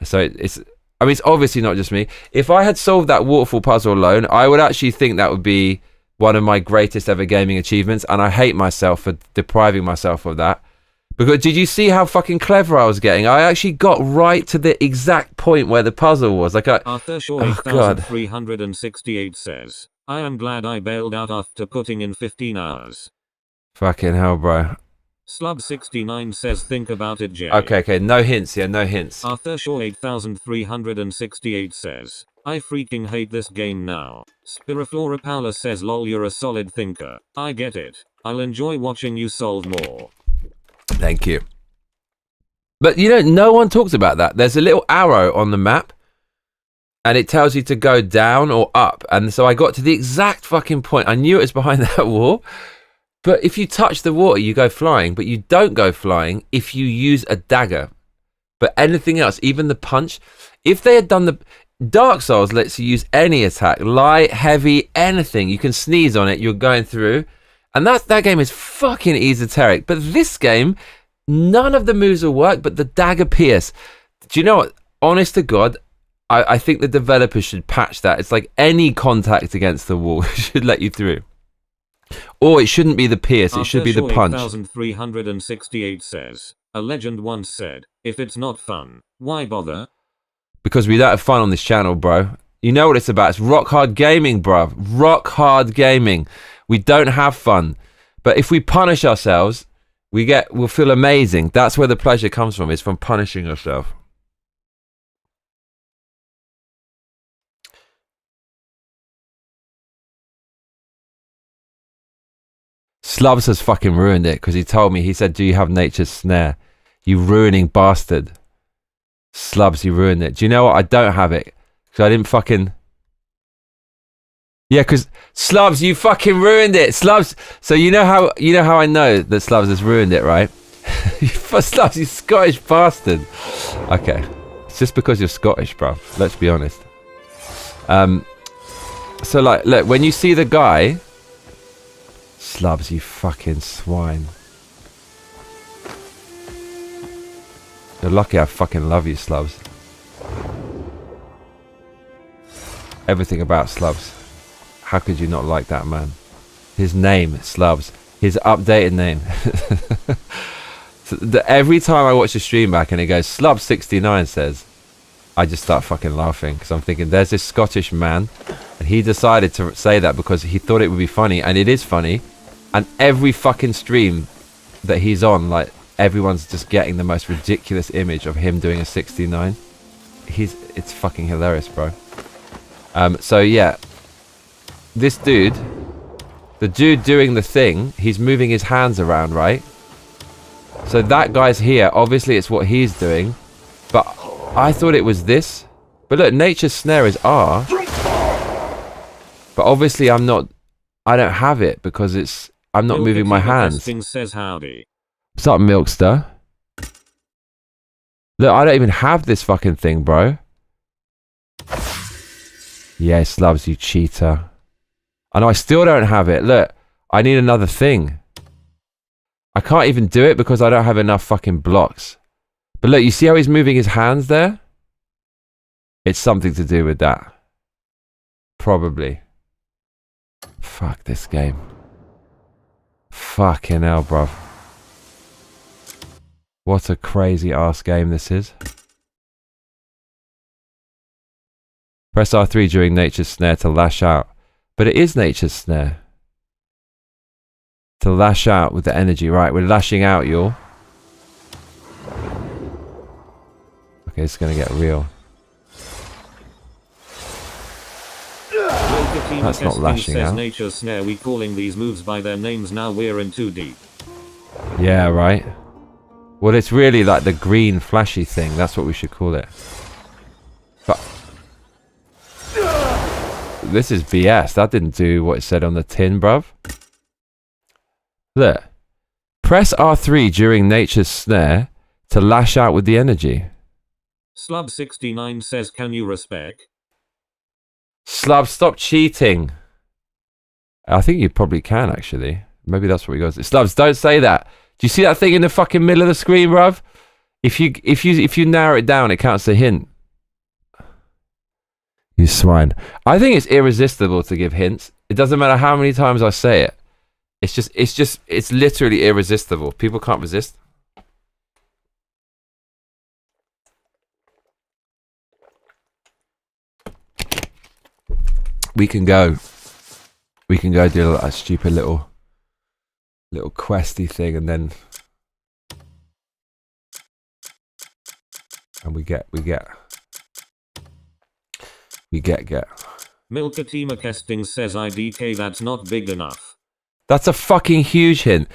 [SPEAKER 1] So it's. I mean, it's obviously not just me. If I had solved that waterfall puzzle alone, I would actually think that would be one of my greatest ever gaming achievements, and I hate myself for depriving myself of that. Because did you see how fucking clever I was getting? I actually got right to the exact point where the puzzle was. Like
[SPEAKER 2] Arthur Shaw 8368 says, I am glad I bailed out after putting in 15 hours.
[SPEAKER 1] Fucking hell, bro.
[SPEAKER 2] Slub69 says, think about it, Jay.
[SPEAKER 1] Okay, no hints here, no hints.
[SPEAKER 2] Arthur Shaw 8368 says, I freaking hate this game now. Spiriflora Paula says, lol, you're a solid thinker. I get it. I'll enjoy watching you solve more.
[SPEAKER 1] Thank you. But you know, no one talks about that. There's a little arrow on the map and it tells you to go down or up. And so I got to the exact fucking point. I knew it was behind that wall. But if you touch the water, you go flying. But you don't go flying if you use a dagger. But anything else, even the punch, if they had done the... Dark Souls lets you use any attack. Light, heavy, anything. You can sneeze on it, you're going through. And that game is fucking esoteric. But this game, none of the moves will work, but the dagger pierce. Do you know what? Honest to God, I think the developers should patch that. It's like any contact against the wall should let you through. Or it shouldn't be the pierce, it should be the punch.
[SPEAKER 2] 8368 says, a legend once said, if it's not fun, why bother?
[SPEAKER 1] Because we don't have fun on this channel, bro. You know what it's about. It's rock hard gaming, bro. Rock hard gaming. We don't have fun. But if we punish ourselves, we'll feel amazing. That's where the pleasure comes from. It's from punishing yourself. Slubs has fucking ruined it because he told me, he said, do you have nature's snare? You ruining bastard. Slubs, you ruined it. Do you know what? I don't have it because I didn't fucking... Yeah, because Slubs, you fucking ruined it. Slubs. So you know how I know that Slubs has ruined it, right? Slubs, you Scottish bastard. Okay. It's just because you're Scottish, bro. Let's be honest. So like, look, when you see the guy... Slubs, you fucking swine. You're lucky I fucking love you, Slubs. Everything about Slubs. How could you not like that man? His name, Slubs. His updated name. So every time I watch the stream back and it goes, Slub69 says, I just start fucking laughing because I'm thinking, there's this Scottish man and he decided to say that because he thought it would be funny, and it is funny. And every fucking stream that he's on, like, everyone's just getting the most ridiculous image of him doing a 69. It's fucking hilarious, bro. So yeah, this dude, the dude doing the thing, he's moving his hands around, right? So that guy's here. Obviously, it's what he's doing. But I thought it was this. But look, nature's snare is R. But obviously, I don't have it because I'm not moving my hands.
[SPEAKER 2] Says howdy.
[SPEAKER 1] What's up, Milkster? Look, I don't even have this fucking thing, bro. Yeah, Slubs, you cheater. I know I still don't have it. Look, I need another thing. I can't even do it because I don't have enough fucking blocks. But look, you see how he's moving his hands there? It's something to do with that. Probably. Fuck this game. Fucking hell, bro. What a crazy ass game this is. Press R3 during nature's snare to lash out. But it is nature's snare. To lash out with the energy. Right, we're lashing out, y'all. Okay, it's gonna get real. That's not lashing out.
[SPEAKER 2] Nature's snare, we calling these moves by their names now, we're in too deep.
[SPEAKER 1] Yeah, right. Well, it's really like the green flashy thing. That's what we should call it. But this is BS. That didn't do what it said on the tin, bruv. Look. Press R3 during nature's snare to lash out with the energy.
[SPEAKER 2] Slub69 says, can you respect?
[SPEAKER 1] Slub, stop cheating. I think you probably can, actually. Maybe that's what he goes. Slubs, don't say that. Do you see that thing in the fucking middle of the screen, bruv? If you narrow it down, it counts a hint. You swine. I think it's irresistible to give hints. It doesn't matter how many times I say it. It's literally irresistible. People can't resist. We can go do a stupid little questy thing, and then we get
[SPEAKER 2] Milkatima Kesting says IDK, that's not big enough.
[SPEAKER 1] That's a fucking huge hint.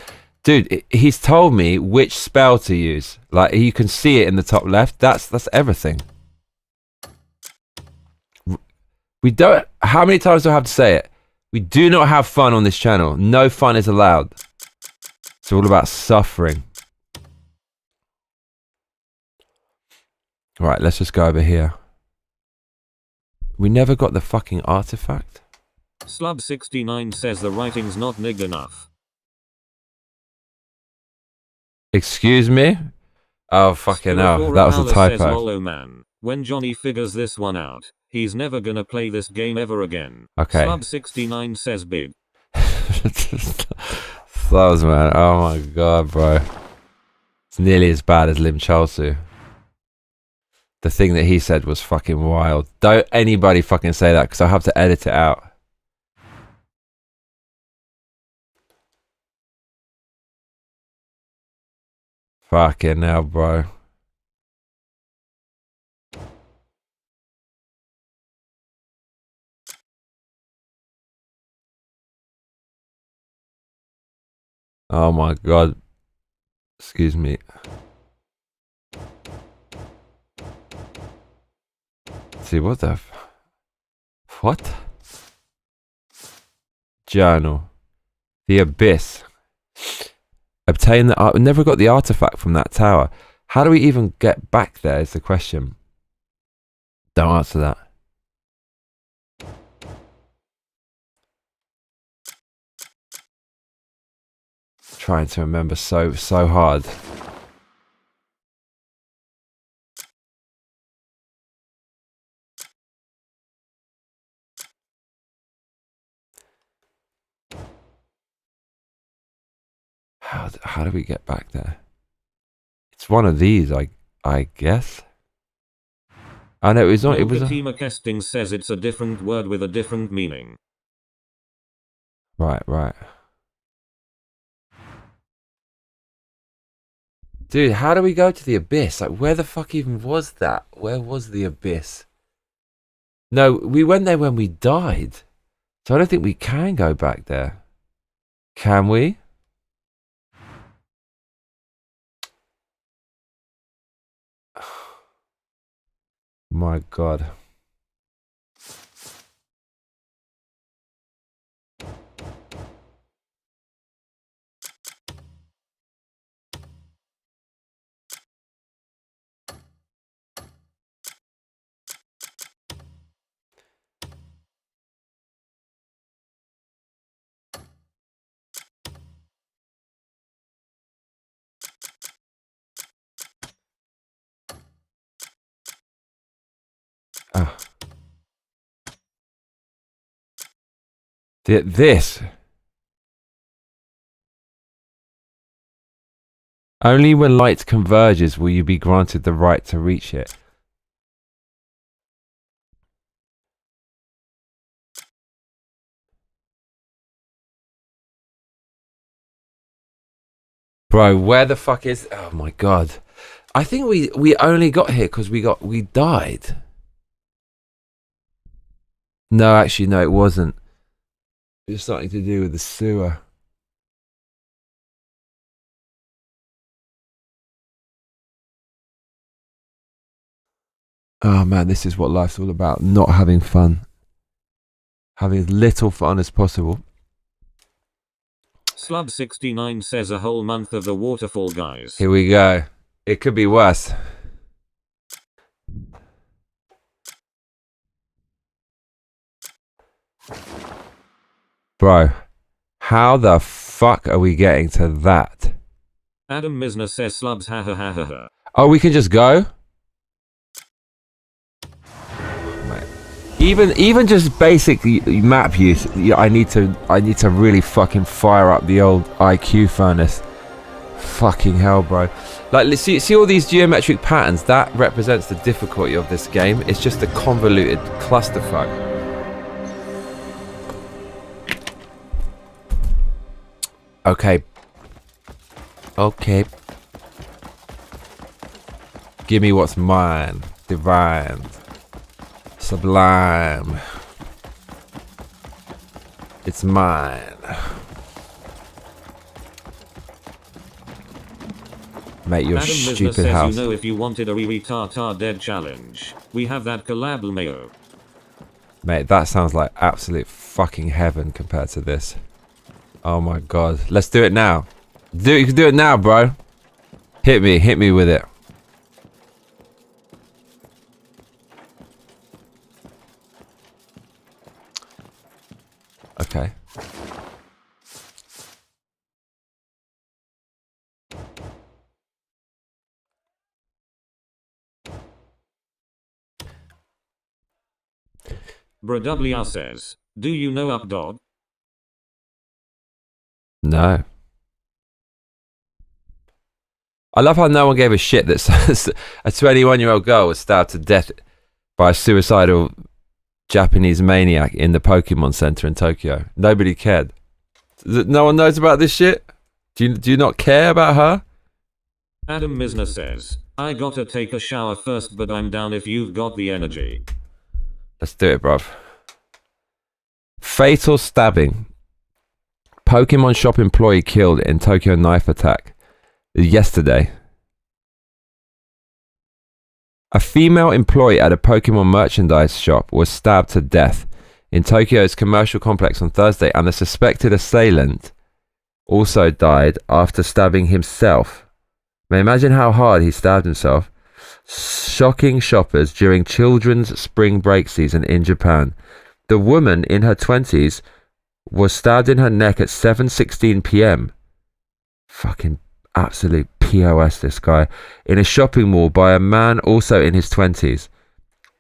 [SPEAKER 1] Dude, he's told me which spell to use. Like, you can see it in the top left. That's everything. We don't... How many times do I have to say it? We do not have fun on this channel. No fun is allowed. It's all about suffering. Right, let's just go over here. We never got the fucking artifact.
[SPEAKER 2] Slub69 says the writing's not nig enough.
[SPEAKER 1] Excuse me? Oh, fucking hell. That was a typo.
[SPEAKER 2] Says, Lolo man. When Johnny figures this one out, he's never gonna play this game ever again.
[SPEAKER 1] Okay.
[SPEAKER 2] Slub69 says big.
[SPEAKER 1] Slubs, man. Oh my god, bro. It's nearly as bad as Lim Chalsu. The thing that he said was fucking wild. Don't anybody fucking say that, because I'll have to edit it out. Fucking hell, bro. Oh my god. Excuse me. See, what the what? Journal. The Abyss. Obtain the art. Never got the artifact from that tower. How do we even get back there is the question. Don't answer that. Trying to remember so hard. How do we get back there? It's one of these, I guess. I know it was on. It was.
[SPEAKER 2] Milkatima Kesting says it's a different word with a different meaning.
[SPEAKER 1] Right. Dude, how do we go to the Abyss? Like, where the fuck even was that? Where was the Abyss? No, we went there when we died. So I don't think we can go back there. Can we? My god. This. Only when light converges will you be granted the right to reach it. Bro, where the fuck is... Oh my god. I think we only got here because we died. No, actually, no, it wasn't. It was something to do with the sewer. Oh man, this is what life's all about. Not having fun. Having as little fun as possible.
[SPEAKER 2] Slub69 says a whole month of the waterfall, guys.
[SPEAKER 1] Here we go. It could be worse. Bro, how the fuck are we getting to that?
[SPEAKER 2] Adam Misner says slubs ha ha ha ha ha.
[SPEAKER 1] Oh, we can just go? Even just basic map use, I need to really fucking fire up the old IQ furnace. Fucking hell, bro. Like, see all these geometric patterns? That represents the difficulty of this game. It's just a convoluted clusterfuck. Okay. Okay. Give me what's mine. Divine. Sublime. It's mine. Mate, your
[SPEAKER 2] Adam Misner
[SPEAKER 1] stupid
[SPEAKER 2] says,
[SPEAKER 1] house.
[SPEAKER 2] you know, if you wanted a re-tar dead challenge, we have that collab mayo.
[SPEAKER 1] Mate, that sounds like absolute fucking heaven compared to this. Oh my god. Let's do it now. You can do it now, bro. Hit me with it. Okay.
[SPEAKER 2] Bradwr says, do you know Up Dog?
[SPEAKER 1] No. I love how no one gave a shit that says a 21-year-old girl was stabbed to death by a suicidal Japanese maniac in the Pokemon Center in Tokyo. Nobody cared. No one knows about this shit? Do you not care about her?
[SPEAKER 2] Adam Misner says, I gotta take a shower first, but I'm down if you've got the energy.
[SPEAKER 1] Let's do it, bruv. Fatal stabbing. Pokemon shop employee killed in Tokyo knife attack. Yesterday. A female employee at a Pokemon merchandise shop was stabbed to death in Tokyo's commercial complex on Thursday, and the suspected assailant also died after stabbing himself. May imagine how hard he stabbed himself. Shocking shoppers during children's spring break season in Japan. The woman in her 20s was stabbed in her neck at 7:16 p.m. Fucking absolute POS, this guy. In a shopping mall by a man also in his 20s,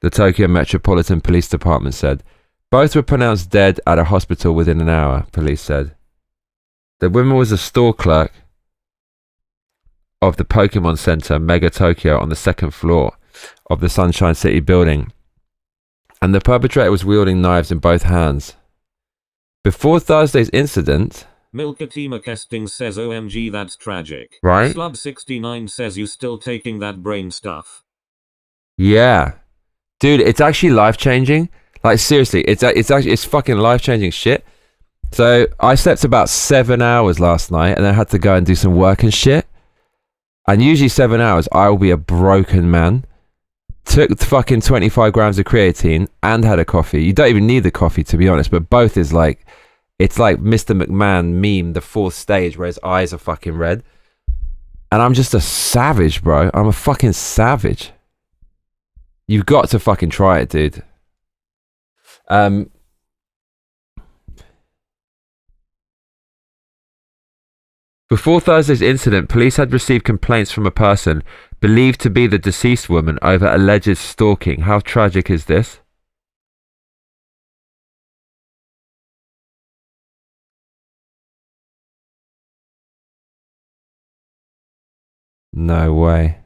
[SPEAKER 1] the Tokyo Metropolitan Police Department said. Both were pronounced dead at a hospital within an hour, police said. The woman was a store clerk of the Pokemon Center, Mega Tokyo, on the second floor of the Sunshine City building, and the perpetrator was wielding knives in both hands. Before Thursday's incident...
[SPEAKER 2] Milkatima Kesting says OMG, that's tragic.
[SPEAKER 1] Right?
[SPEAKER 2] Slub69 says you still taking that brain stuff.
[SPEAKER 1] Yeah. Dude, it's actually life-changing. Like, seriously, it's fucking life-changing shit. So, I slept about 7 hours last night, and I had to go and do some work and shit. And usually 7 hours, I will be a broken man. Took fucking 25 grams of creatine and had a coffee. You don't even need the coffee, to be honest, but both is like... It's like Mr. McMahon meme, the fourth stage, where his eyes are fucking red. And I'm just a savage, bro. I'm a fucking savage. You've got to fucking try it, dude. Before Thursday's incident, police had received complaints from a person believed to be the deceased woman over alleged stalking. How tragic is this? No way.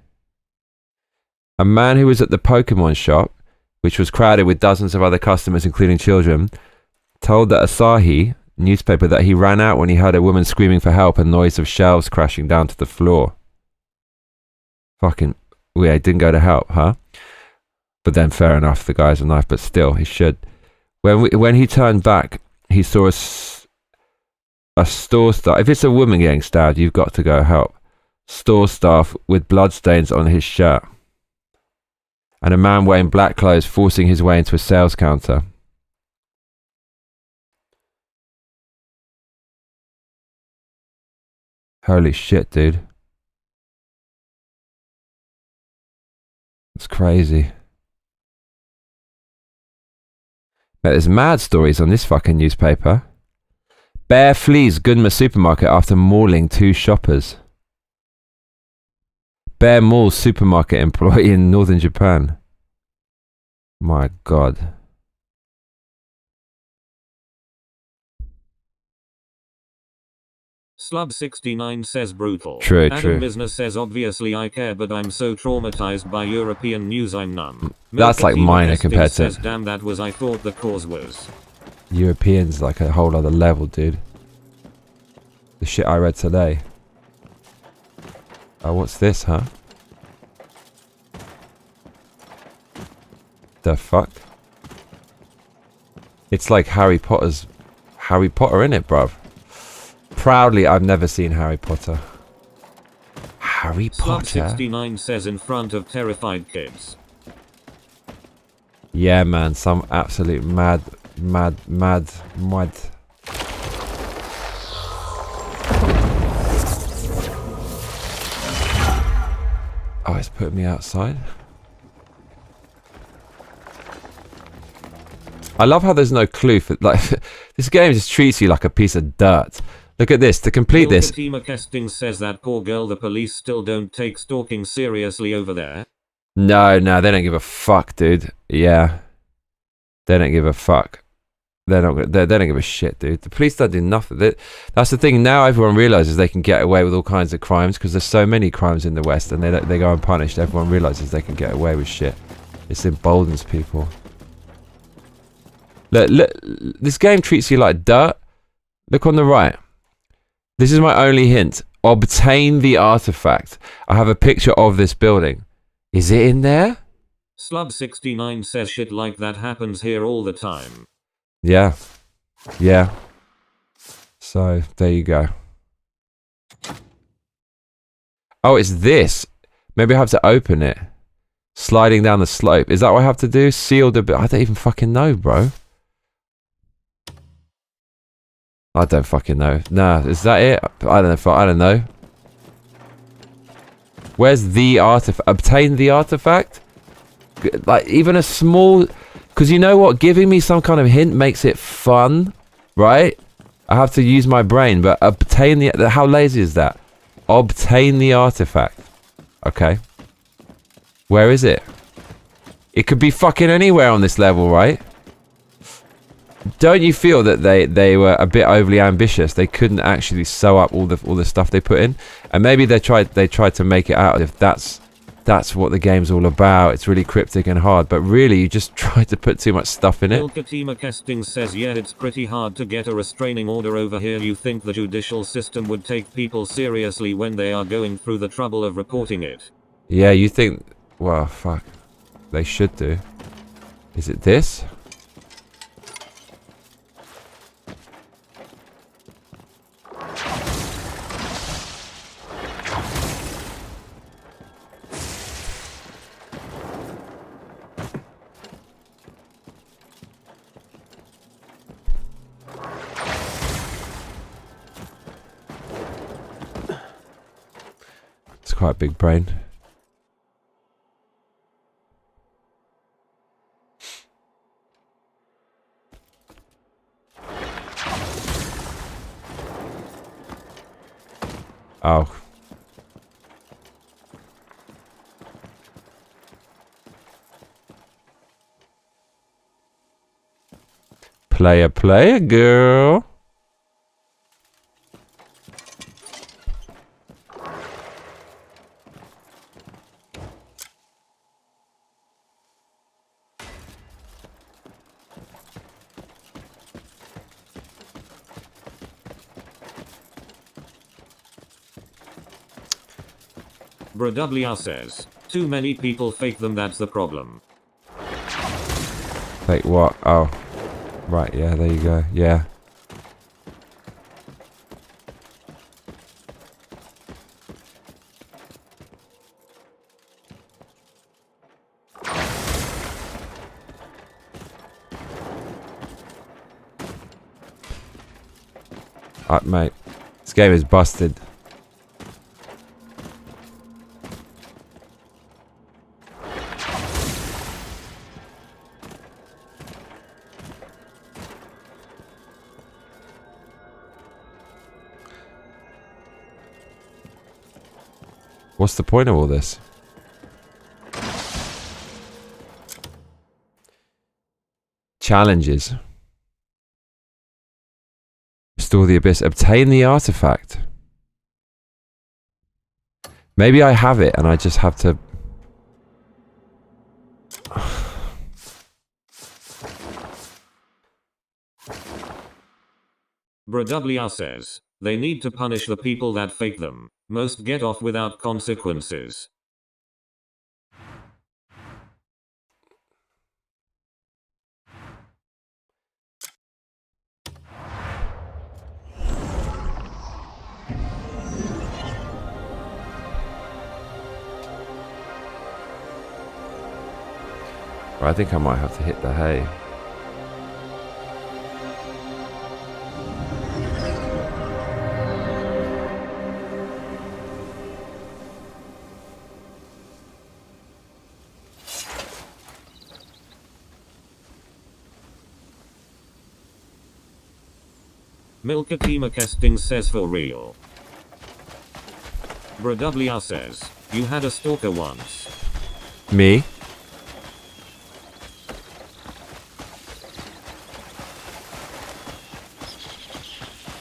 [SPEAKER 1] A man who was at the Pokemon shop, which was crowded with dozens of other customers, including children, told the Asahi newspaper that he ran out when he heard a woman screaming for help and noise of shelves crashing down to the floor. Fucking, yeah, he didn't go to help, huh? But then fair enough, the guy's a knife, but still, he should. When he turned back, he saw a store staff. If it's a woman getting stabbed, you've got to go help. Store staff with bloodstains on his shirt. And a man wearing black clothes forcing his way into a sales counter. Holy shit, dude. It's crazy. But there's mad stories on this fucking newspaper. Bear flees Gunma supermarket after mauling 2 shoppers. Bear mauls supermarket employee in northern Japan. My God.
[SPEAKER 2] Slub69 says brutal.
[SPEAKER 1] True,
[SPEAKER 2] Adam
[SPEAKER 1] true.
[SPEAKER 2] Business says obviously I care but I'm so traumatized by European news I'm numb.
[SPEAKER 1] That's like
[SPEAKER 2] Milkatima
[SPEAKER 1] minor
[SPEAKER 2] Testing
[SPEAKER 1] compared to
[SPEAKER 2] says damn that was I thought the cause was.
[SPEAKER 1] Europeans, like a whole other level, dude. The shit I read today. Oh, what's this, huh? The fuck? It's like Harry Potter, innit, bruv? Proudly, I've never seen Harry Potter. Harry Potter?
[SPEAKER 2] Slub69 says in front of terrified kids.
[SPEAKER 1] Yeah, man, some absolute mad. Oh, it's putting me outside. I love how there's no clue for, like, this game just treats you like a piece of dirt. Look at this, to complete this.
[SPEAKER 2] Milkatima Testing says that poor girl, the police still don't take stalking seriously over there.
[SPEAKER 1] No, they don't give a fuck, dude. Yeah. They don't give a fuck. They don't give a shit, dude. The police don't do nothing. That's the thing. Now everyone realizes they can get away with all kinds of crimes because there's so many crimes in the West and they go unpunished. Everyone realizes they can get away with shit. It emboldens people. Look, this game treats you like dirt. Look on the right. This is my only hint. Obtain the artifact. I have a picture of this building. Is it in there?
[SPEAKER 2] Slub69 says shit like that happens here all the time.
[SPEAKER 1] Yeah. Yeah. So, there you go. Oh, it's this. Maybe I have to open it. Sliding down the slope. Is that what I have to do? Seal the bit. I don't even fucking know, bro. I don't fucking know. Nah, is that it? I don't know. Where's the artifact? Obtain the artifact? Like, even a small... Because you know what? Giving me some kind of hint makes it fun, right? I have to use my brain, but obtain the... How lazy is that? Obtain the artifact. Okay. Where is it? It could be fucking anywhere on this level, right? Don't you feel that they were a bit overly ambitious? They couldn't actually sew up all the stuff they put in, and maybe they tried to make it out if that's what the game's all about. It's really cryptic and hard, but really you just tried to put too much stuff in it.
[SPEAKER 2] Milkatima Testing says yeah, it's pretty hard to get a restraining order over here. You think the judicial system would take people seriously when they are going through the trouble of reporting it?
[SPEAKER 1] Yeah, you think... Well, fuck. They should do. Is it this? It's quite a big brain. Oh. Player, girl.
[SPEAKER 2] Brodublia says, too many people fake them, that's the problem.
[SPEAKER 1] Fake what? Oh. Right, yeah, there you go. Yeah. Mate. This game is busted. What's the point of all this? Challenges. Restore the abyss. Obtain the artifact. Maybe I have it and I just have to...
[SPEAKER 2] Bradublia says, they need to punish the people that fake them. Most get off without consequences.
[SPEAKER 1] I think I might have to hit the hay.
[SPEAKER 2] Milkatima Kesting says for real. Bradublia says, you had a stalker once.
[SPEAKER 1] Me?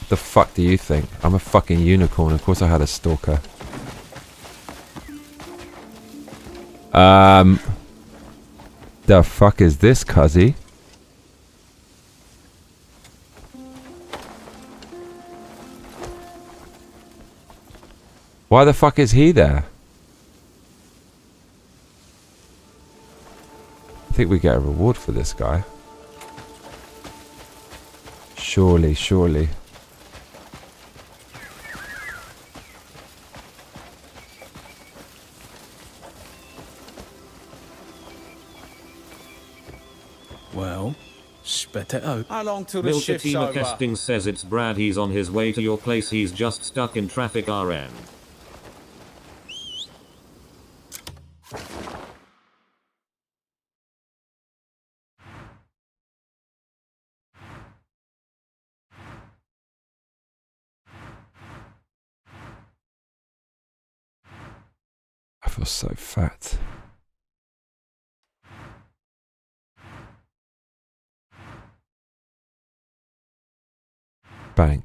[SPEAKER 1] The fuck do you think? I'm a fucking unicorn. Of course I had a stalker. The fuck is this, cuzzy? Why the fuck is he there? I think we get a reward for this guy. Surely, surely.
[SPEAKER 4] Well, spit it out. How long till the shift's
[SPEAKER 2] Milkatima
[SPEAKER 4] over?
[SPEAKER 2] Kesting says it's Brad, he's on his way to your place, he's just stuck in traffic RN.
[SPEAKER 1] I feel so fat. Bank.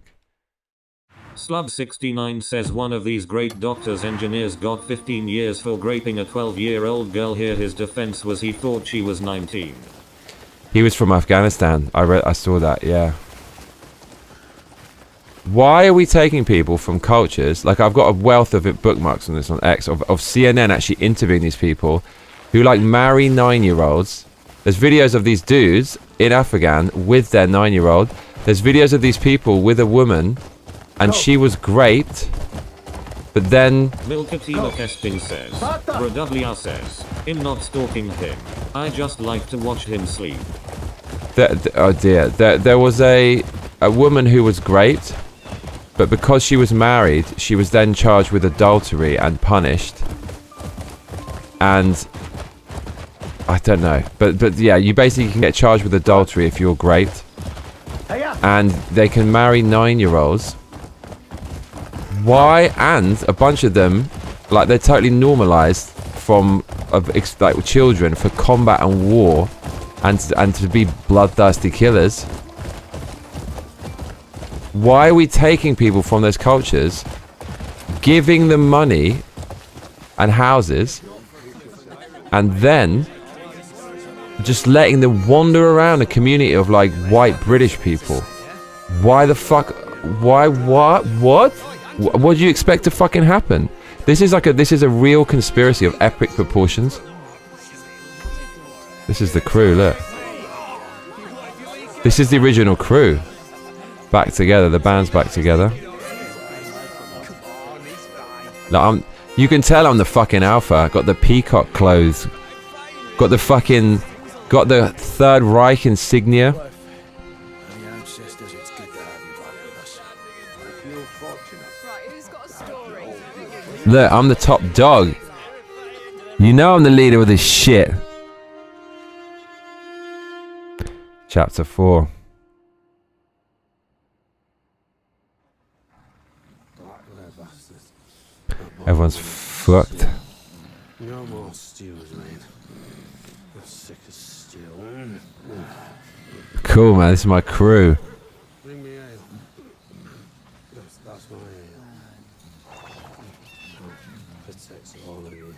[SPEAKER 2] Slub69 says one of these great doctors engineers got 15 years for raping a 12-year-old girl. Here his defense was he thought she was 19.
[SPEAKER 1] He was from Afghanistan. I saw that, yeah. Why are we taking people from cultures? Like, I've got a wealth of bookmarks on this on X of CNN actually interviewing these people who like marry 9-year-olds. There's videos of these dudes in Afghan with their 9-year-old. There's videos of these people with a woman, and she was great, but then...
[SPEAKER 2] Milkatima Kesting says, Bradublia says, I'm not stalking him. I just like to watch him sleep.
[SPEAKER 1] Oh dear. There was a woman who was great, but because she was married, she was then charged with adultery and punished. And... I don't know. But yeah, you basically can get charged with adultery if you're great. And they can marry 9-year-olds. Why? And a bunch of them, like, they're totally normalized from like children for combat and war, and to be bloodthirsty killers. Why are we taking people from those cultures, giving them money and houses, and then just letting them wander around a community of like white British people? Why the fuck? Why? What? What do you expect to fucking happen? This is a real conspiracy of epic proportions. This is the crew, look. This is the original crew. Back together, the band's back together. Like, you can tell I'm the fucking alpha. Got the peacock clothes. Got the Third Reich insignia. Look, I'm the top dog. You know I'm the leader of this shit. Chapter 4. Everyone's fucked.
[SPEAKER 3] No more stews, mate. I'm sick of stew.
[SPEAKER 1] Cool, man. This is my crew.
[SPEAKER 3] Bring me ale. That's my ale. Protects all of you.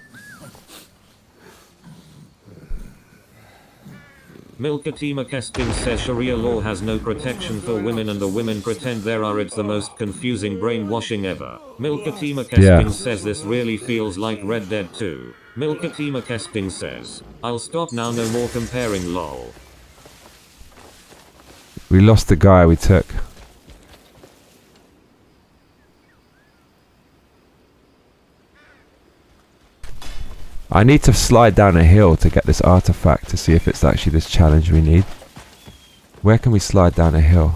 [SPEAKER 2] Milkatima Keskin says Sharia law has no protection for women and the women pretend there are. It's the most confusing brainwashing ever. Milkatima Keskin says this really feels like Red Dead 2. Milkatima Keskin says, I'll stop now, no more comparing lol.
[SPEAKER 1] We lost the guy we took. I need to slide down a hill to get this artifact to see if it's actually this challenge we need. Where can we slide down a hill?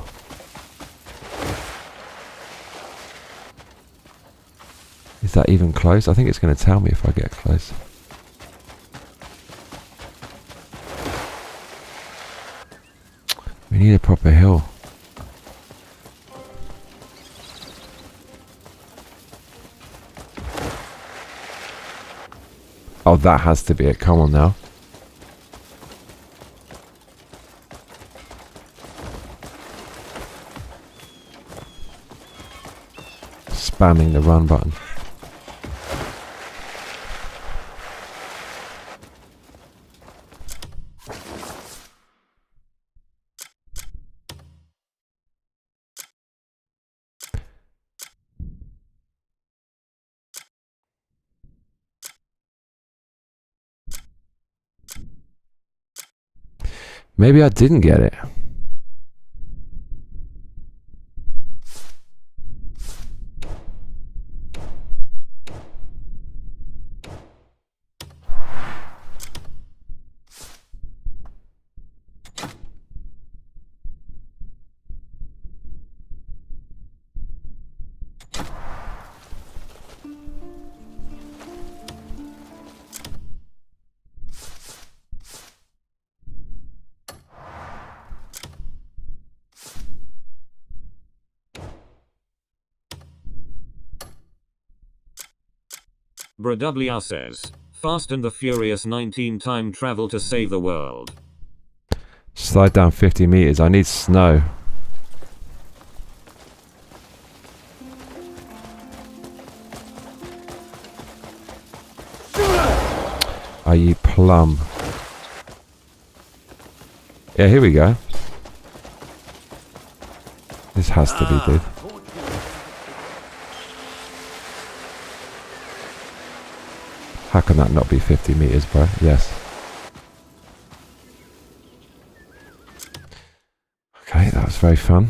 [SPEAKER 1] Is that even close? I think it's going to tell me if I get close. We need a proper hill. Oh, that has to be it. Come on now. Spamming the run button. Maybe I didn't get it.
[SPEAKER 2] Bradublia says, Fast and the Furious 19 time travel to save the world.
[SPEAKER 1] Slide down 50 meters. I need snow. Are you plum? Yeah, here we go. This has to be good. How can that not be 50 meters, bro? Yes. Okay, that was very fun.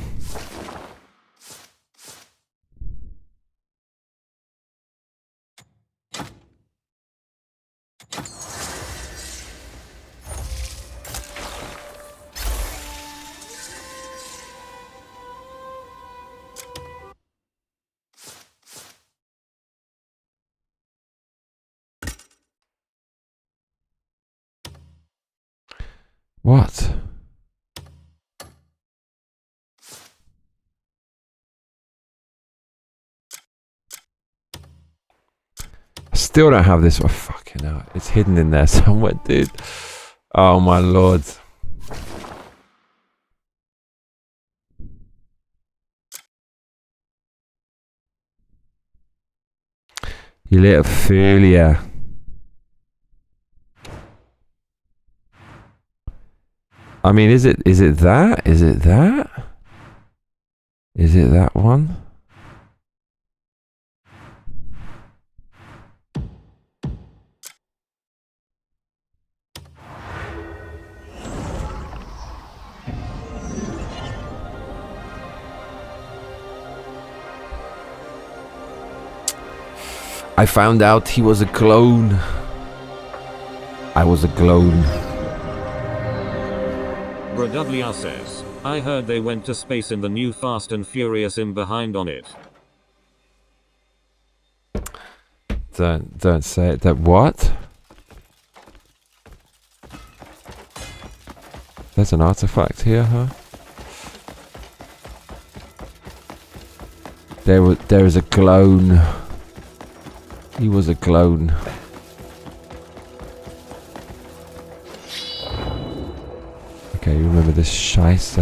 [SPEAKER 1] What? I still don't have this. Oh, fucking hell. It's hidden in there somewhere, dude. Oh, my lord. You little fool, yeah. I mean, is it that? Is it that? Is it that one? I found out he was a clone. I was a clone.
[SPEAKER 2] Bradublia says, I heard they went to space in the new Fast and Furious. I'm behind on it.
[SPEAKER 1] Don't say it. That what? There's an artifact here, huh? There is a clone. He was a clone. Okay, you remember this Scheisse.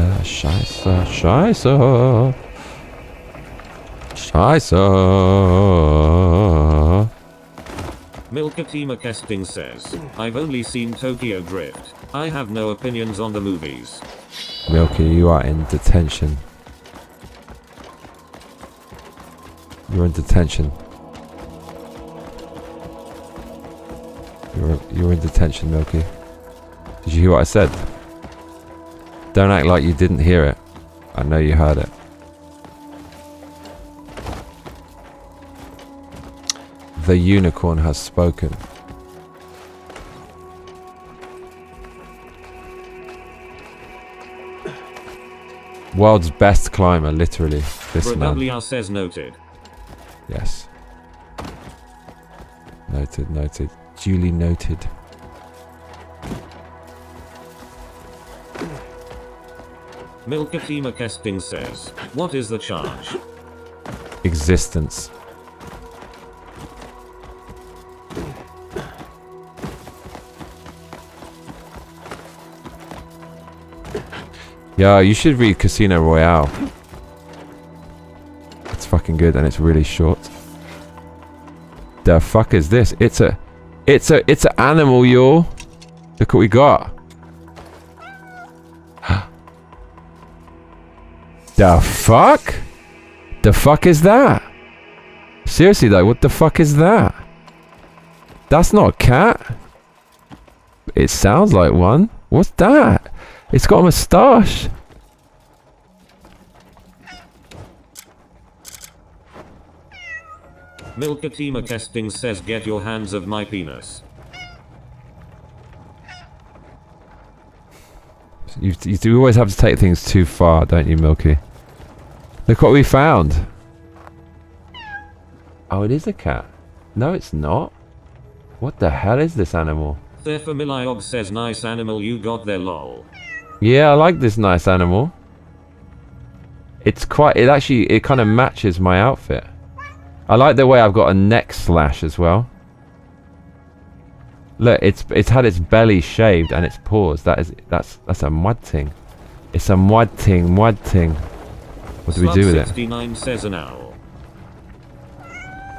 [SPEAKER 2] Milkatima Kesting says, I've only seen Tokyo Drift. I have no opinions on the movies.
[SPEAKER 1] Milky, you are in detention. You're in detention. You're in detention, Milky. Did you hear what I said? Don't act like you didn't hear it. I know you heard it. The unicorn has spoken. World's best climber, literally. This man.
[SPEAKER 2] WR says noted.
[SPEAKER 1] Yes. Noted. Duly noted.
[SPEAKER 2] Milkatima Kesting says, what is the charge?
[SPEAKER 1] Existence. Yeah, you should read Casino Royale. It's fucking good and it's really short. The fuck is this? It's an animal, yo. Look what we got. The fuck? The fuck is that? Seriously though, what the fuck is that? That's not a cat. It sounds like one. What's that? It's got a moustache.
[SPEAKER 2] Milkatima Kesting says get your hands of my penis.
[SPEAKER 1] You do always have to take things too far, don't you, Milky? Look what we found. Oh, it is a cat. No, it's not. What the hell is this animal?
[SPEAKER 2] Thefamiliob says nice animal you got there, lol.
[SPEAKER 1] Yeah, I like this nice animal. It kind of matches my outfit. I like the way I've got a neck slash as well. Look, it's had its belly shaved and its paws. That's a mud thing. It's a mud thing. What do we do with it?
[SPEAKER 2] 69 says an owl.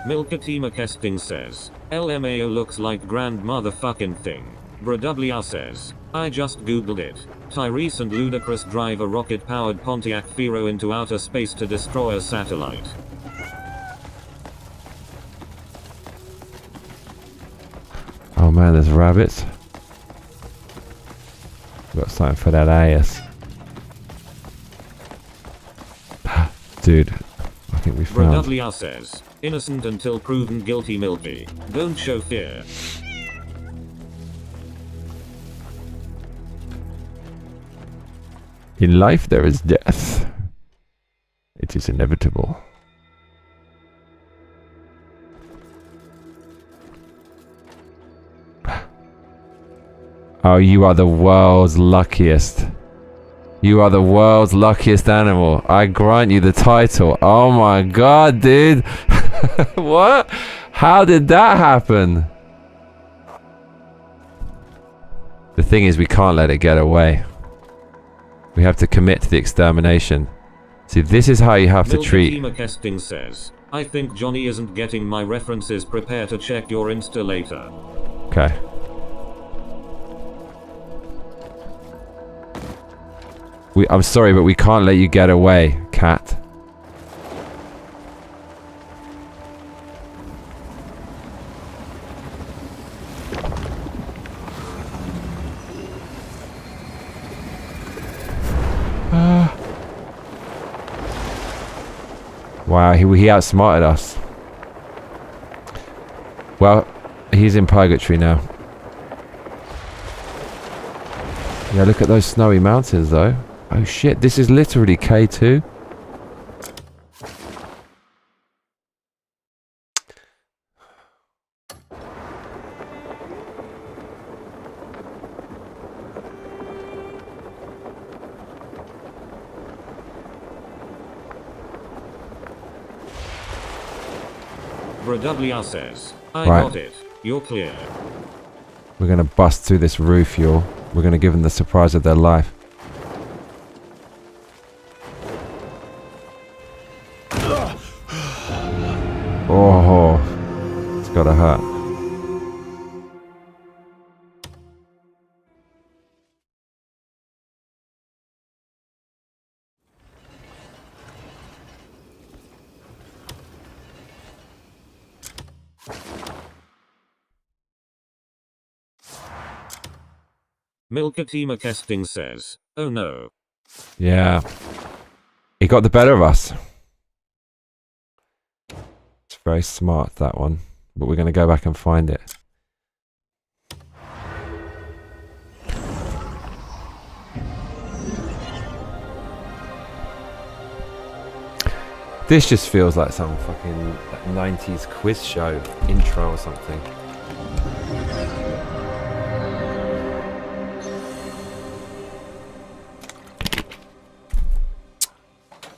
[SPEAKER 2] Milkatima Kesting says, LMAO looks like grand motherfucking thing. BrWR says, I just googled it. Tyrese and Ludacris drive a rocket-powered Pontiac Fiero into outer space to destroy a satellite.
[SPEAKER 1] Oh man, there's rabbits. Got something for that ass. Dude, I think we found...
[SPEAKER 2] BrWR says, innocent until proven guilty, Milky. Don't show fear.
[SPEAKER 1] In life there is death. It is inevitable. Oh, you are the world's luckiest. You are the world's luckiest animal. I grant you the title. Oh my god, dude. What? How did that happen? The thing is, we can't let it get away. We have to commit to the extermination. See, this is how you have to treat...
[SPEAKER 2] Milkatima Kesting says, I think Johnny isn't getting my references. Prepare to check your Insta later.
[SPEAKER 1] Okay. I'm sorry, but we can't let you get away, cat. Wow, he outsmarted us. Well, he's in purgatory now. Yeah, look at those snowy mountains, though. Oh shit, this is literally K2.
[SPEAKER 2] BrWR says, I
[SPEAKER 1] Right.
[SPEAKER 2] got it. You're clear.
[SPEAKER 1] We're going to bust through this roof, y'all. We're going to give them the surprise of their life. Oh, it's got to hurt.
[SPEAKER 2] Milkatima Kesting says, oh no.
[SPEAKER 1] Yeah. He got the better of us. It's very smart, that one. But we're going to go back and find it. This just feels like some fucking 90s quiz show intro or something.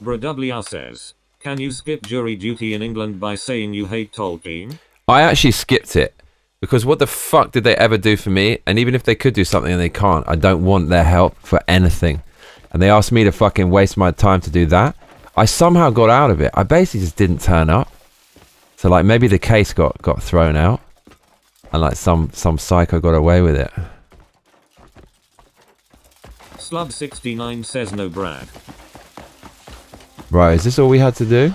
[SPEAKER 2] Bradublia says, can you skip jury duty in England by saying you hate Tolkien?
[SPEAKER 1] I actually skipped it. Because what the fuck did they ever do for me? And even if they could do something and they can't, I don't want their help for anything. And they asked me to fucking waste my time to do that. I somehow got out of it. I basically just didn't turn up. So like maybe the case got thrown out. And like some psycho got away with it.
[SPEAKER 2] Slub69 says no Brad.
[SPEAKER 1] Right, is this all we had to do?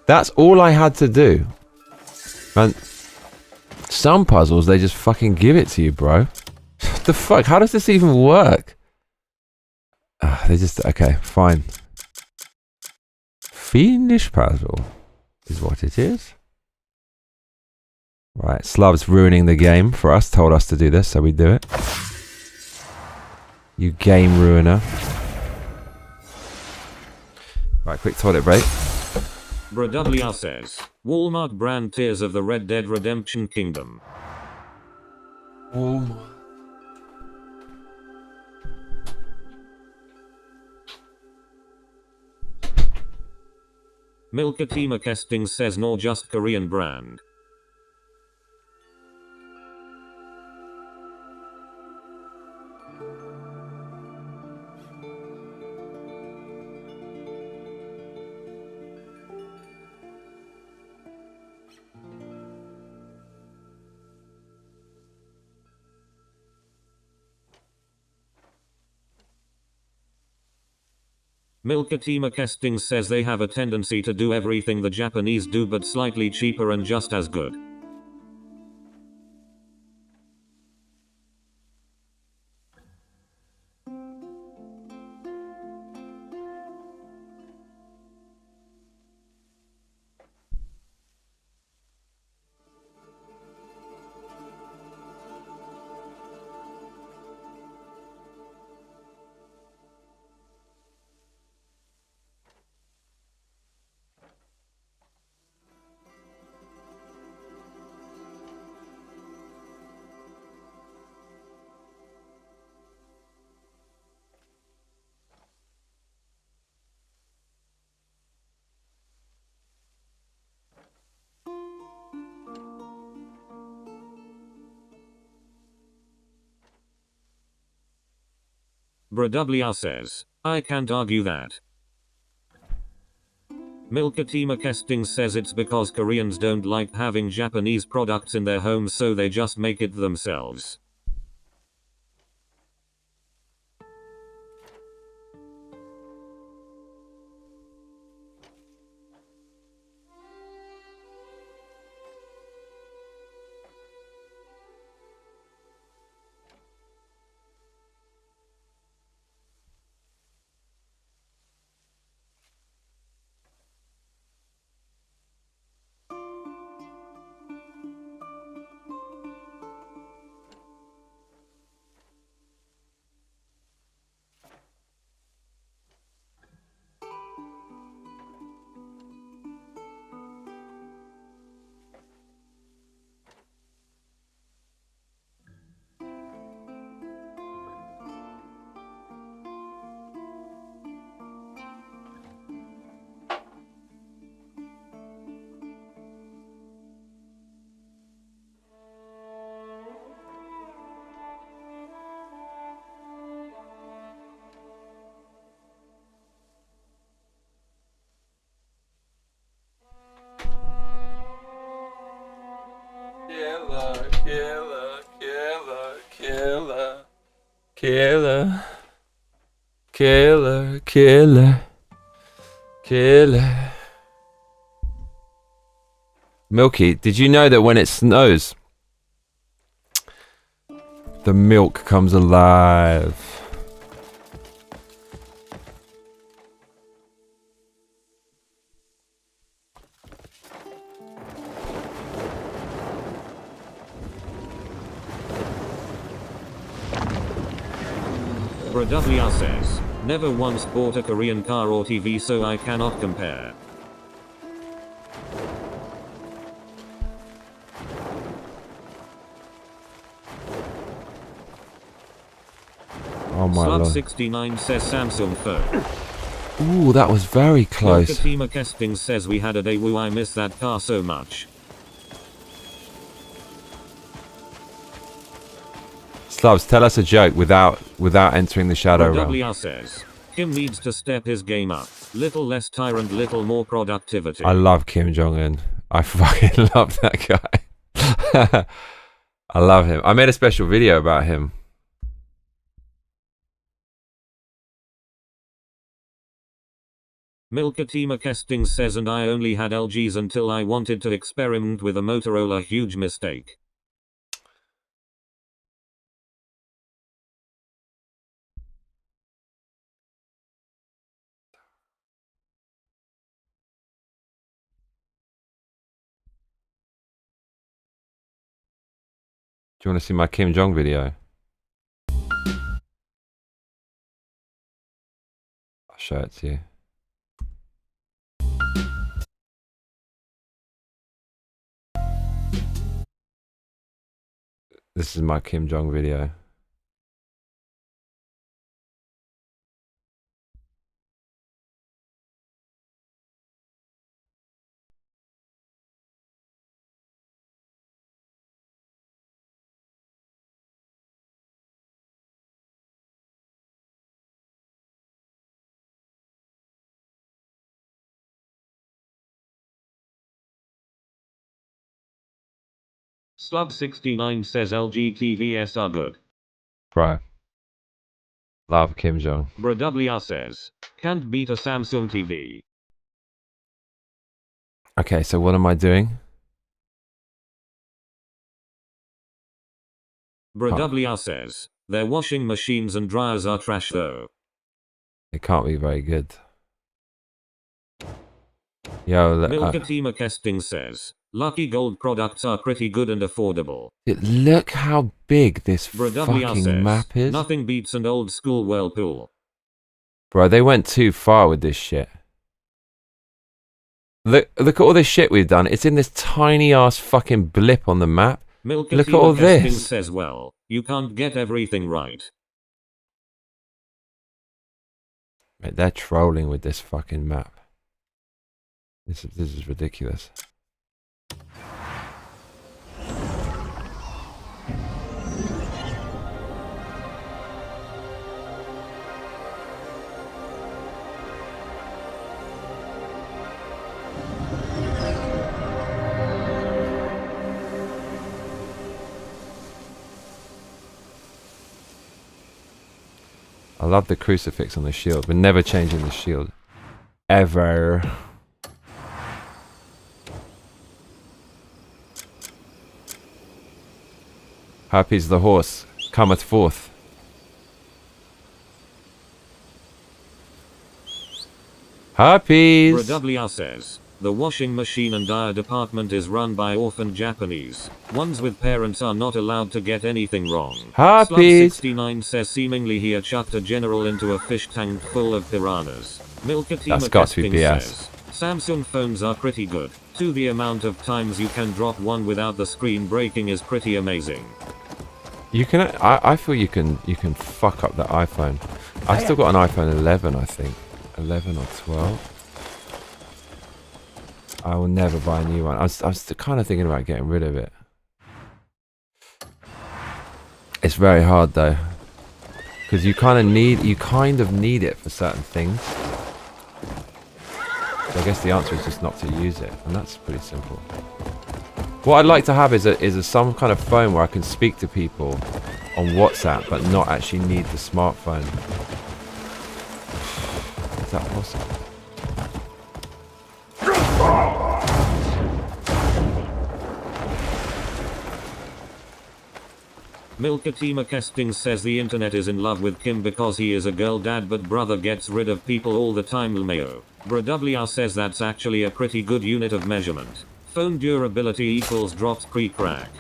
[SPEAKER 1] That's all I had to do. And some puzzles, they just fucking give it to you, bro. What the fuck? How does this even work? They just... Okay, fine. Fiendish puzzle is what it is. Right, Slav's ruining the game for us. Told us to do this, so we do it. You game ruiner. Right, quick toilet break.
[SPEAKER 2] Bradublia says, Walmart brand Tears of the Red Dead Redemption Kingdom. Milkatima Kesting says nor just Korean brand. Milkatima Kesting says they have a tendency to do everything the Japanese do but slightly cheaper and just as good. Bradublia says, I can't argue that. Milkatima Kesting says it's because Koreans don't like having Japanese products in their homes so they just make it themselves.
[SPEAKER 1] Killer. Killer. Killer. Killer. Milky, did you know that when it snows, the milk comes alive?
[SPEAKER 2] Brodwr says, never once bought a Korean car or TV, so I cannot compare.
[SPEAKER 1] Oh my lord.
[SPEAKER 2] Slub69 says Samsung phone.
[SPEAKER 1] Ooh, that was very close.
[SPEAKER 2] Fatima Kesting says we had a day woo, I miss that car so much.
[SPEAKER 1] Slubs, tell us a joke without entering the shadow realm.
[SPEAKER 2] Brodwr says, Kim needs to step his game up. Little less tyrant, little more productivity.
[SPEAKER 1] I love Kim Jong-un. I fucking love that guy. I love him. I made a special video about him.
[SPEAKER 2] Milkatima Kesting says, and I only had LGs until I wanted to experiment with a Motorola. Huge mistake.
[SPEAKER 1] Do you want to see my Kim Jong video? I'll show it to you. This is my Kim Jong video.
[SPEAKER 2] Slub69 says LG TVs are good.
[SPEAKER 1] Bro. Love Kim Jong.
[SPEAKER 2] Brodwr says, can't beat a Samsung TV.
[SPEAKER 1] Okay, so what am I doing?
[SPEAKER 2] Brodwr says, their washing machines and dryers are trash though.
[SPEAKER 1] It can't be very good. Yo,
[SPEAKER 2] Milkatima Kesting says, Lucky Gold products are pretty good and affordable.
[SPEAKER 1] look how big this
[SPEAKER 2] Brodwr
[SPEAKER 1] fucking
[SPEAKER 2] says,
[SPEAKER 1] map is.
[SPEAKER 2] nothing beats an old school whirlpool.
[SPEAKER 1] Bro, they went too far with this shit. Look at all this shit we've done. It's in this tiny ass fucking blip on the map. Look at all this.
[SPEAKER 2] Says, well, you can't get everything right.
[SPEAKER 1] Mate, they're trolling with this fucking map. This is ridiculous. I love the crucifix on the shield. We're never changing the shield. Ever. Happy's the horse, cometh forth. Harpies!
[SPEAKER 2] Brodwr says, the washing machine and dryer department is run by orphan Japanese. Ones with parents are not allowed to get anything wrong.
[SPEAKER 1] Harpies!
[SPEAKER 2] Slub69 says seemingly he had chucked a general into a fish tank full of piranhas.
[SPEAKER 1] That's got to be BS.
[SPEAKER 2] Says, Samsung phones are pretty good. To the amount of times you can drop one without the screen breaking is pretty amazing.
[SPEAKER 1] You can. I feel you can fuck up that iPhone. I've still got an iPhone 11, I think. 11 or 12. I will never buy a new one. I was kind of thinking about getting rid of it. It's very hard though, because you kind of need it for certain things. So I guess the answer is just not to use it, and that's pretty simple. What I'd like to have is some kind of phone where I can speak to people on WhatsApp, but not actually need the smartphone. Is that possible?
[SPEAKER 2] Milkatima Kesting says the internet is in love with Kim because he is a girl dad but brother gets rid of people all the time lmao. BrWR says that's actually a pretty good unit of measurement. Phone durability equals drops pre-crack.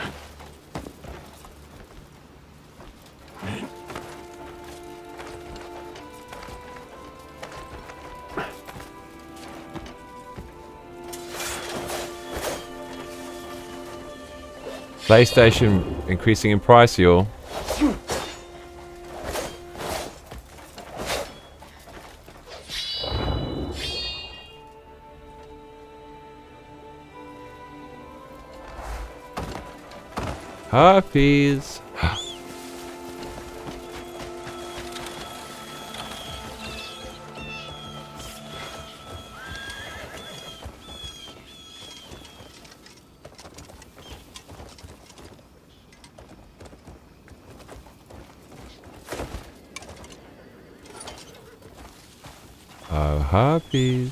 [SPEAKER 1] PlayStation increasing in price, y'all. Herpes. Oh, herpes.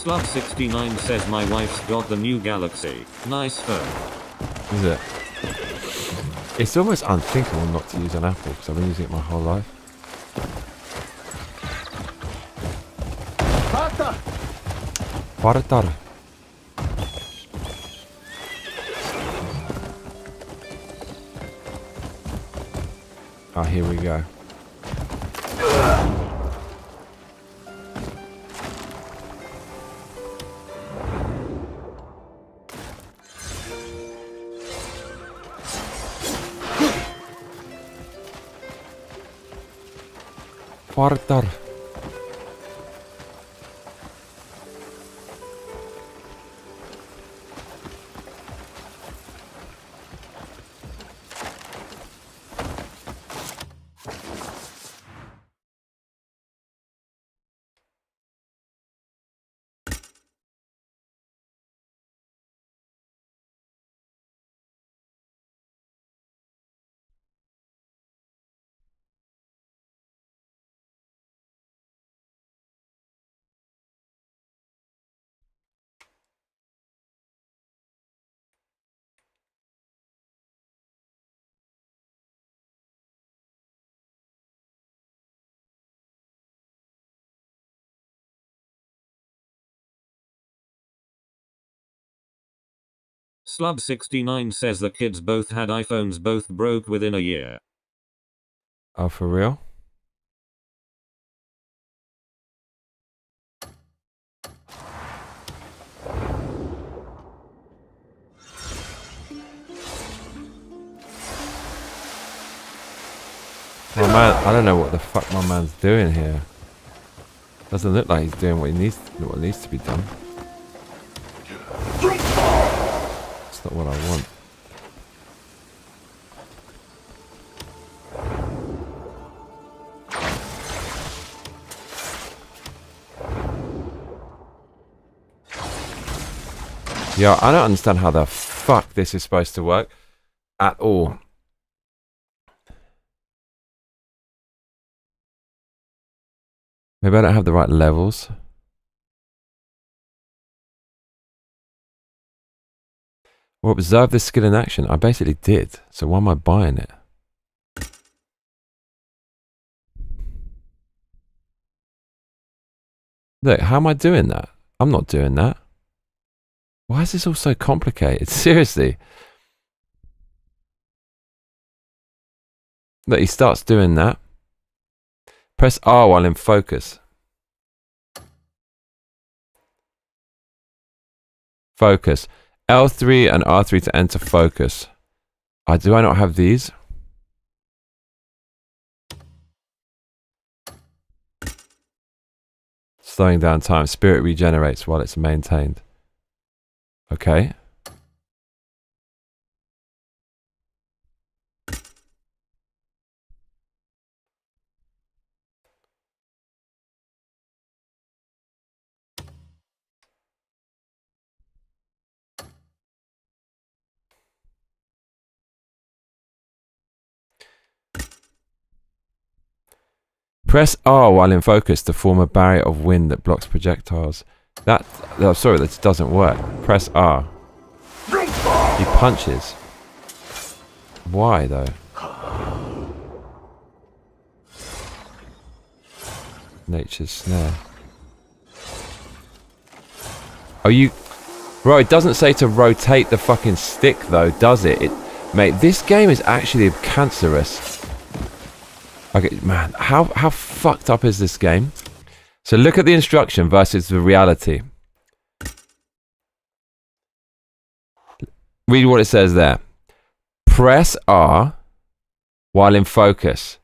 [SPEAKER 2] Slug69 says my wife's got the new Galaxy. Nice phone.
[SPEAKER 1] Is it? It's almost unthinkable not to use an Apple because I've been using it my whole life. Partar. Ah, here we go. Partar.
[SPEAKER 2] Slub69 says the kids both had iPhones, both broke within a year.
[SPEAKER 1] Oh, for real? My man, I don't know what the fuck my man's doing here. Doesn't look like he's doing what needs to be done. It's not what I want. Yeah, I don't understand how the fuck this is supposed to work at all. Maybe I don't have the right levels. Or observe this skill in action. I basically did. So why am I buying it? Look, how am I doing that? I'm not doing that. Why is this all so complicated? Seriously. Look, he starts doing that. Press R while in focus. Focus. L3 and R3 to enter focus. Do I not have these? Slowing down time. Spirit regenerates while it's maintained. Okay. Press R while in focus to form a barrier of wind that blocks projectiles. Sorry, that doesn't work. Press R. He punches. Why though? Nature's snare. Oh, bro, it doesn't say to rotate the fucking stick though, does it? Mate, this game is actually cancerous. Okay, man, how fucked up is this game? So look at the instruction versus the reality. Read what it says there. Press R while in focus.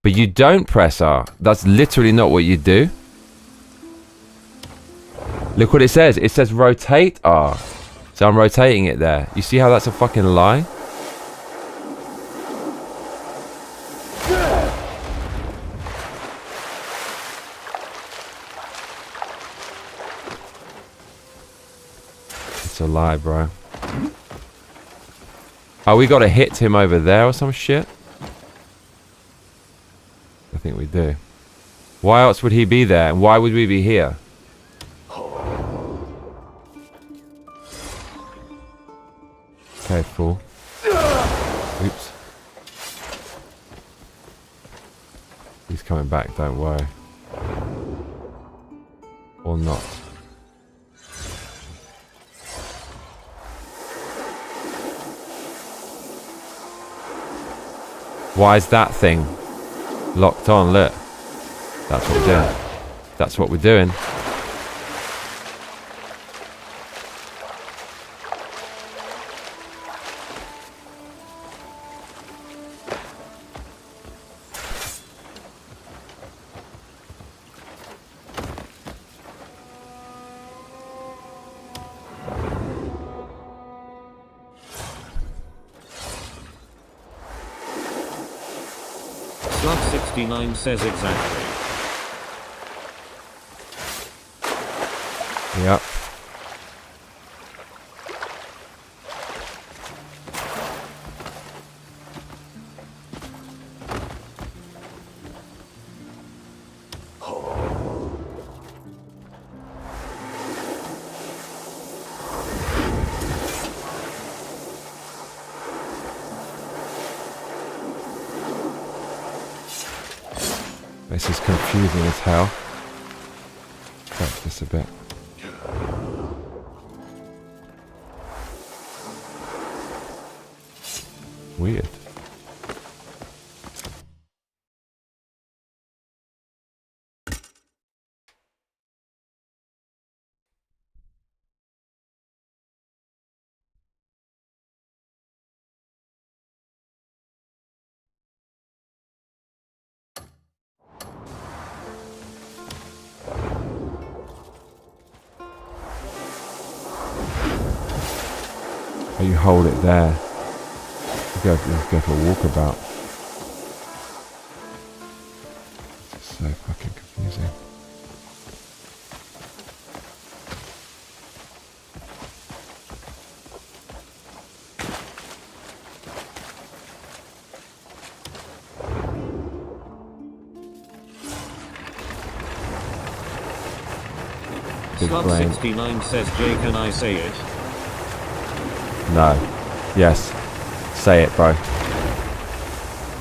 [SPEAKER 1] But you don't press R. That's literally not what you do. Look what it says. It says rotate R. So I'm rotating it there. You see how that's a fucking lie? It's a lie, bro. Oh, we gotta hit him over there or some shit? I think we do. Why else would he be there? And why would we be here? Okay, fool. Oops. He's coming back, don't worry. Or not. Why is that thing locked on? Look. That's what we're doing. That's what we're doing.
[SPEAKER 2] Slug69 says exactly.
[SPEAKER 1] Yep. This is confusing as hell. Correct this a bit. Weird. Oh, you hold it there. Let's go for a walkabout. So fucking confusing.
[SPEAKER 2] Slub 69 says, Jay, can I say it?
[SPEAKER 1] No. Yes. Say it, bro.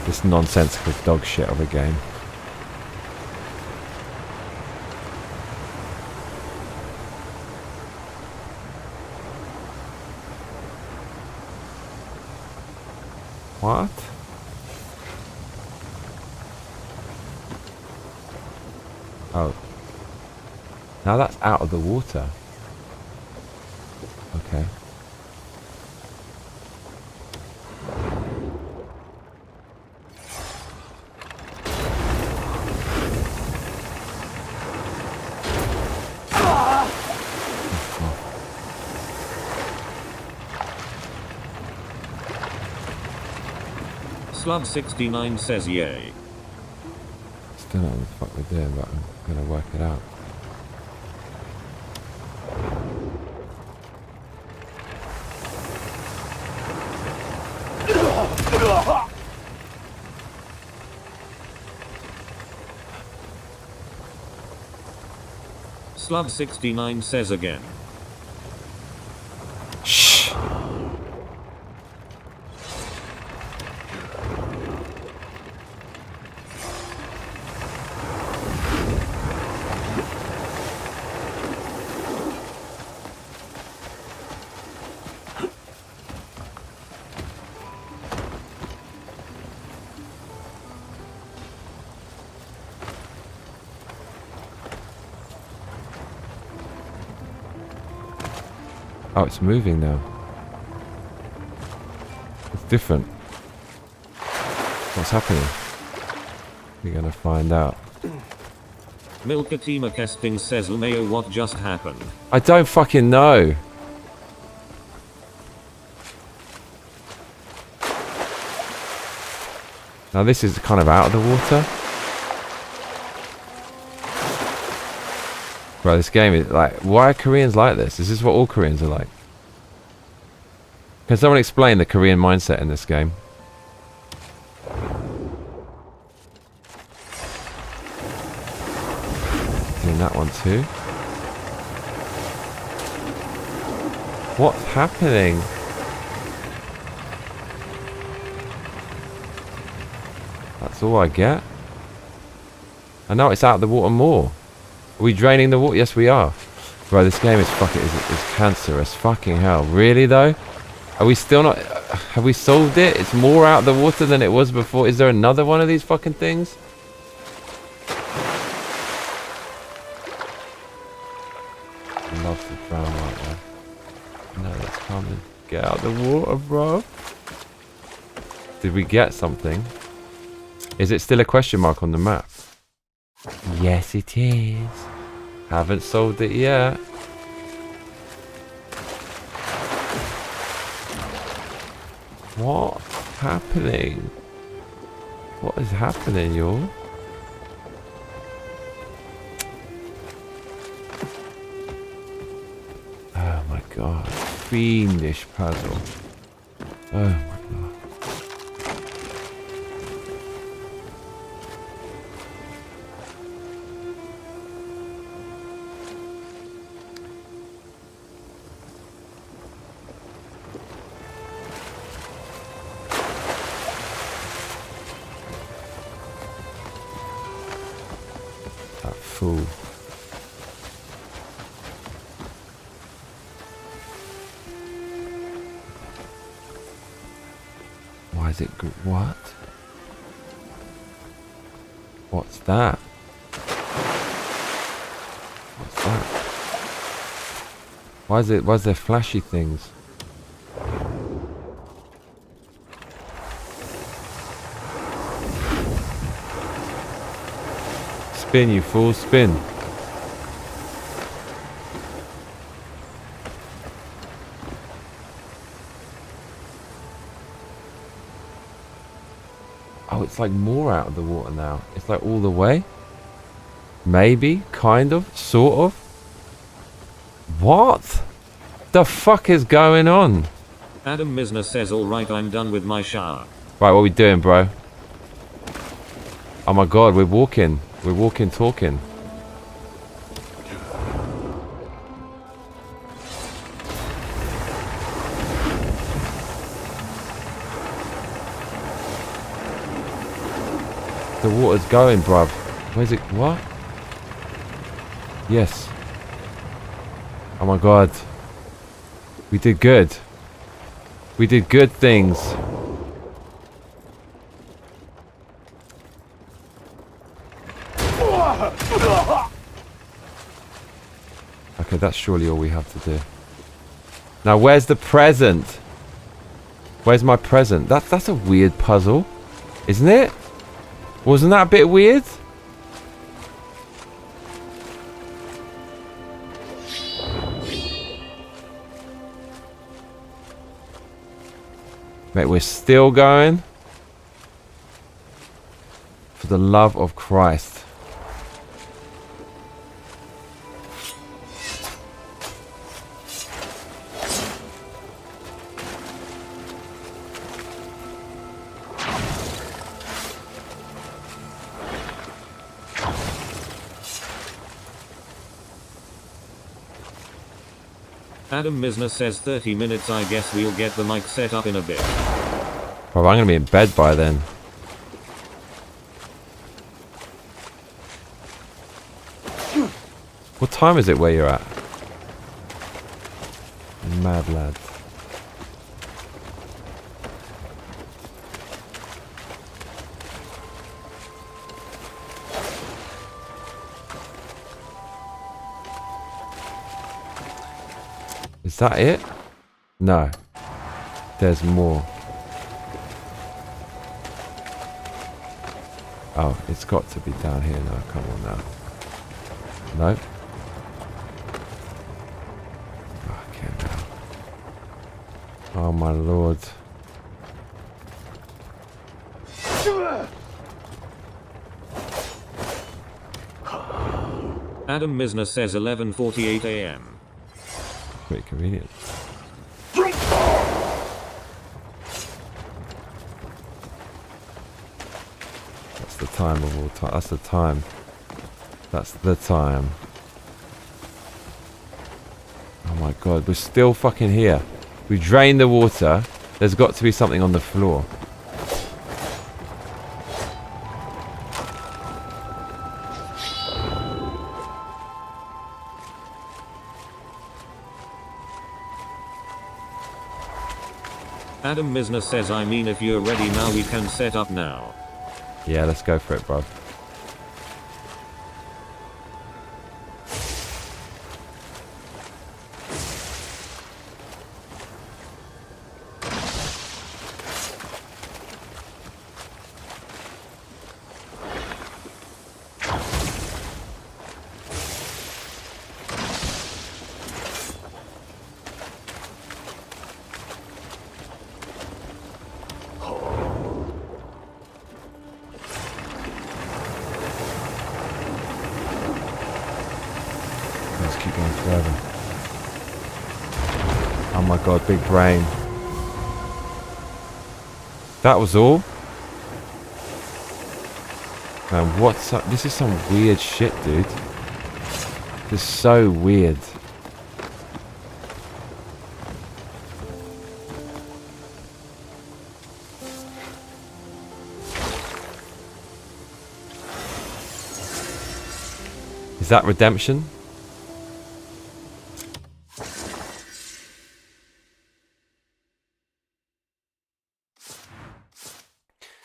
[SPEAKER 1] This nonsensical dog shit of a game. What? Oh. Now that's out of the water. Okay.
[SPEAKER 2] Slub 69 says, yay.
[SPEAKER 1] Still don't know what the fuck we're doing, but I'm gonna work it out.
[SPEAKER 2] Slub 69 says again.
[SPEAKER 1] Shh. Oh, it's moving now. It's different. What's happening? We're gonna find out.
[SPEAKER 2] Milkatima Kesting says, Mayo, what just happened?
[SPEAKER 1] I don't fucking know. Now this is kind of out of the water. Bro, this game is like, why are Koreans like this? Is this what all Koreans are like? Can someone explain the Korean mindset in this game? Doing that one too. What's happening? That's all I get. I know it's out of the water more. Are we draining the water? Yes, we are. Bro, this game is is cancerous. Fucking hell. Really, though? Are we still not... Have we solved it? It's more out of the water than it was before. Is there another one of these fucking things? I love the drown like that. No, that's coming. Get out the water, bro. Did we get something? Is it still a question mark on the map? Yes, it is. Haven't solved it yet. What's happening? What is happening, y'all? Oh my god. Fiendish puzzle. Oh my god. Fool. Why is it? What? What's that? What's that? Why is there flashy things? Spin, you fool, spin. Oh, it's like more out of the water now. It's like all the way. Maybe, kind of, sort of. What the fuck is going on?
[SPEAKER 2] Adam Misner says, alright, I'm done with my shower.
[SPEAKER 1] Right, what are we doing, bro? Oh my god, we're walking. We're walking, talking. The water's going, bruv. Where's it? What? Yes. Oh my god. We did good. We did good things. Okay, that's surely all we have to do. Now, where's the present? Where's my present? That's a weird puzzle, isn't it? Wasn't that a bit weird? Mate, we're still going. For the love of Christ.
[SPEAKER 2] Adam Misner says 30 minutes, I guess we'll get the mic set up in a bit.
[SPEAKER 1] Bro, I'm gonna be in bed by then. What time is it where you're at? Mad lad. Is that it? No. There's more. Oh, it's got to be down here now. Come on now. No. Fucking hell. Oh my lord.
[SPEAKER 2] Adam Misner says 11:48 a.m.
[SPEAKER 1] Pretty convenient. That's the time of all time. That's the time. That's the time. Oh my god, we're still fucking here. We drained the water. There's got to be something on the floor.
[SPEAKER 2] Adam Misner says, I mean, if you're ready now, we can set up now.
[SPEAKER 1] Yeah, let's go for it, bro. Let's keep going forever. Oh my god, big brain. That was all? Man, what's up? This is some weird shit, dude. This is so weird. Is that redemption?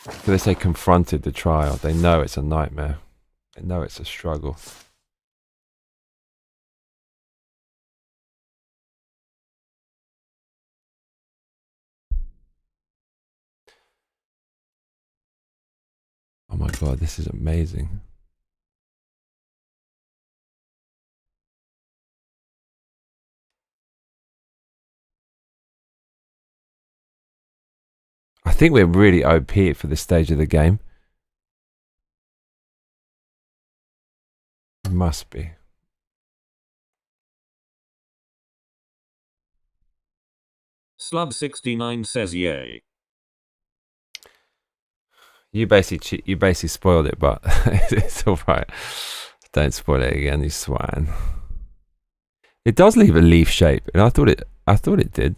[SPEAKER 1] So they say confronted the trial. They know it's a nightmare. They know it's a struggle. Oh my god, this is amazing. I think we're really OP for this stage of the game. Must be.
[SPEAKER 2] Slub69 says yay.
[SPEAKER 1] You basically spoiled it, but it's alright. Don't spoil it again, you swine. It does leave a leaf shape, and I thought it did.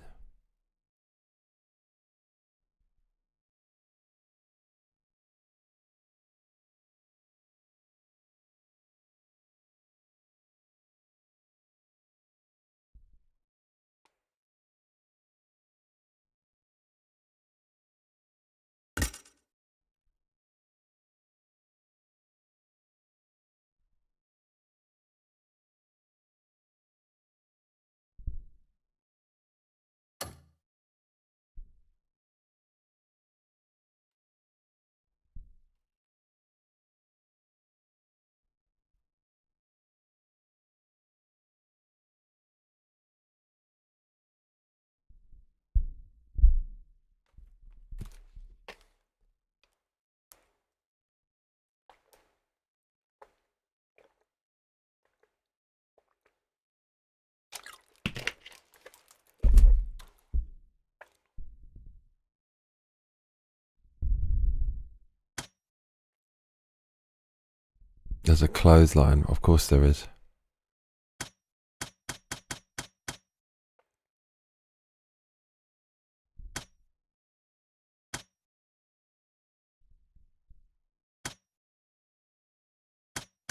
[SPEAKER 1] There's a clothesline. Of course there is.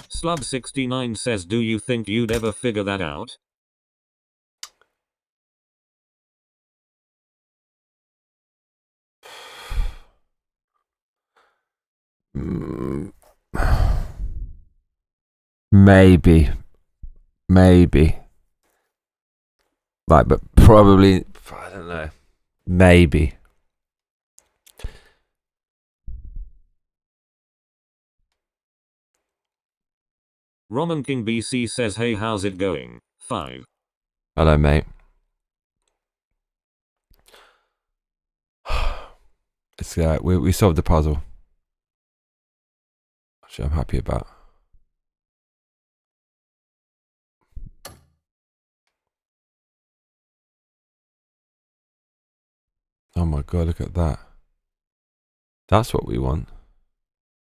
[SPEAKER 2] Slub69 says, do you think you'd ever figure that out?
[SPEAKER 1] Maybe. Like, but probably, I don't know. Maybe.
[SPEAKER 2] Roman King BC says, hey, how's it going? 5.
[SPEAKER 1] Hello, mate. It's we solved the puzzle. Which I'm happy about. Oh my god, look at that. That's what we want.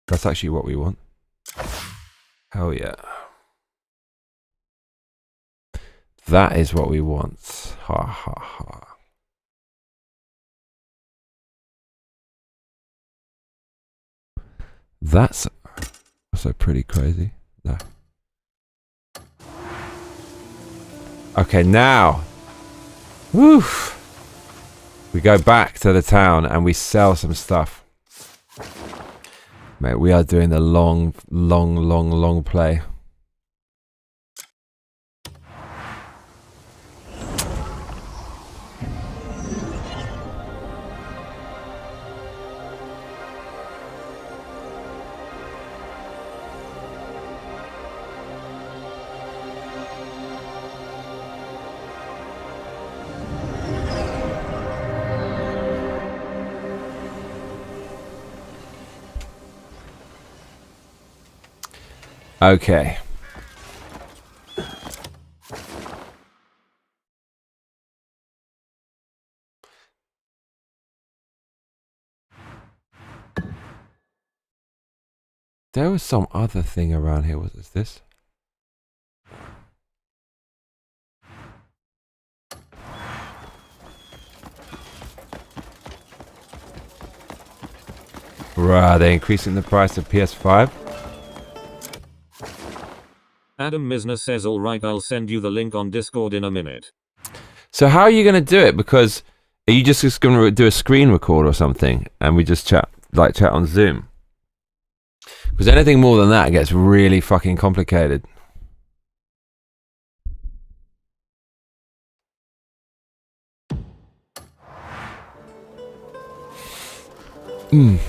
[SPEAKER 1] That's actually what we want. Hell yeah. That is what we want. Ha ha ha. That's also pretty crazy. No. Okay, now. Woof. We go back to the town and we sell some stuff. Mate, we are doing the long play. Okay. There was some other thing around here. What is this? Right, they're increasing the price of PS5.
[SPEAKER 2] Adam Misner says, alright, I'll send you the link on Discord in a minute.
[SPEAKER 1] So how are you going to do it? Because are you just going to do a screen record or something and we just chat like chat on Zoom. Because anything more than that gets really fucking complicated.
[SPEAKER 5] Could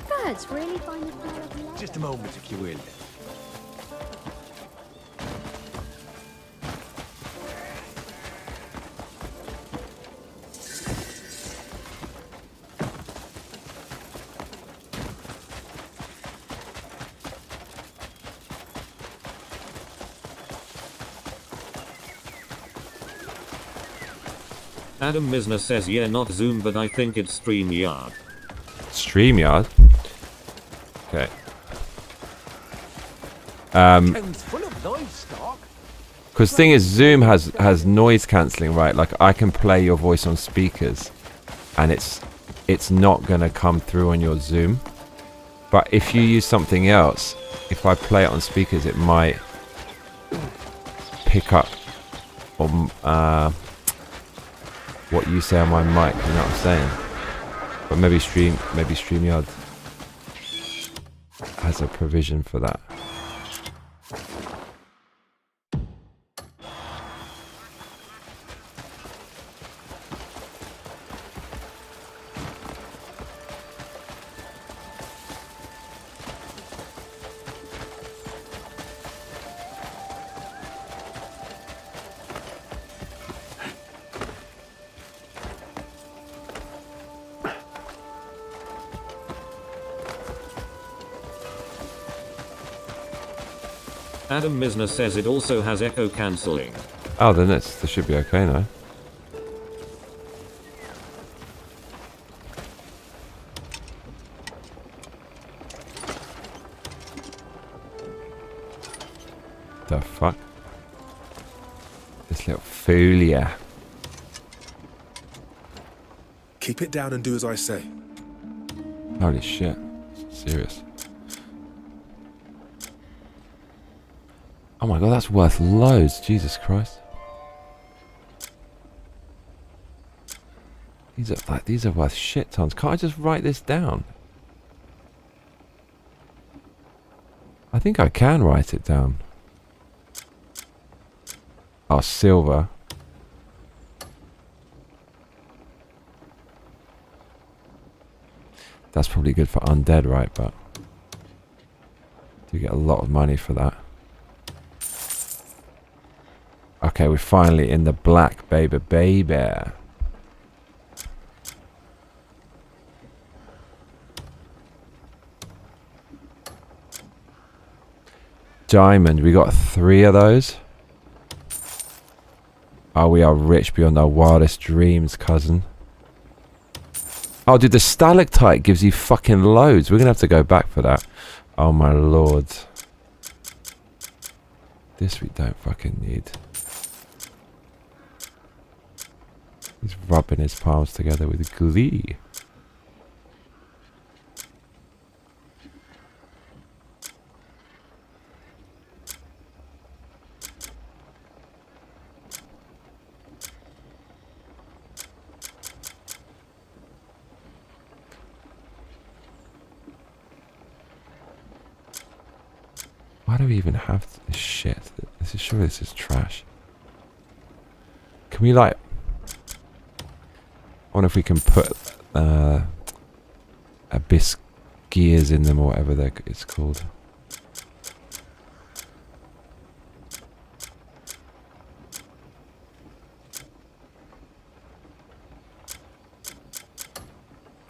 [SPEAKER 5] birds really find the smell of love?
[SPEAKER 3] Just a moment, if you will.
[SPEAKER 2] Adam Misner says yeah, not Zoom, but I think it's StreamYard.
[SPEAKER 1] StreamYard? Okay.
[SPEAKER 3] Town's full of livestock.
[SPEAKER 1] Because thing is, Zoom has noise cancelling, right? Like I can play your voice on speakers, and it's not gonna come through on your Zoom. But if you use something else, if I play it on speakers, it might pick up what you say on my mic. You know what I'm saying? But maybe StreamYard has a provision for that.
[SPEAKER 2] Adam Misner says it also has echo cancelling.
[SPEAKER 1] Oh, then this should be okay now. The fuck? This little foolia.
[SPEAKER 6] Keep it down and do as I say.
[SPEAKER 1] Holy shit. Serious. Oh my god, that's worth loads. Jesus Christ. These are worth shit tons. Can't I just write this down? I think I can write it down. Oh, silver. That's probably good for undead, right? But you get a lot of money for that. Okay, we're finally in the black, baby. Diamond, we got 3 of those. Oh, we are rich beyond our wildest dreams, cousin. Oh, dude, the stalactite gives you fucking loads. We're gonna have to go back for that. Oh, my lord. This we don't fucking need. He's rubbing his palms together with glee. Why do we even have this shit? Surely this is trash. Can we like... I wonder if we can put abyss gears in them or whatever it's called.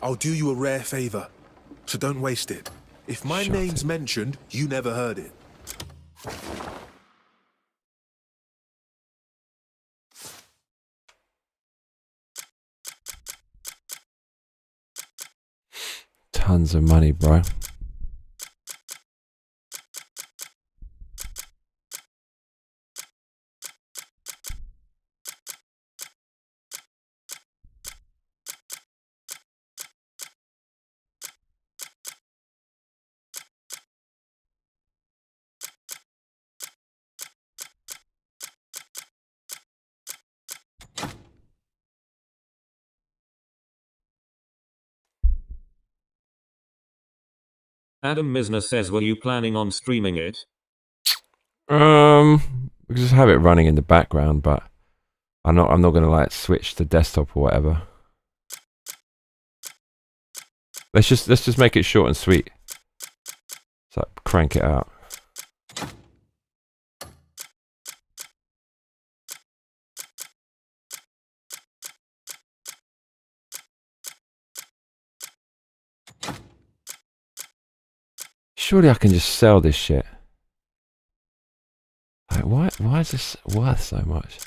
[SPEAKER 6] I'll do you a rare favor, so don't waste it. If my
[SPEAKER 1] Shut
[SPEAKER 6] name's
[SPEAKER 1] it.
[SPEAKER 6] mentioned, you never heard it.
[SPEAKER 1] Tons of money, bro.
[SPEAKER 2] Adam Misner says, were you planning on streaming it?
[SPEAKER 1] We can just have it running in the background, but I'm not gonna like switch to desktop or whatever. Let's just make it short and sweet. So crank it out. Surely I can just sell this shit. Like, why is this worth so much?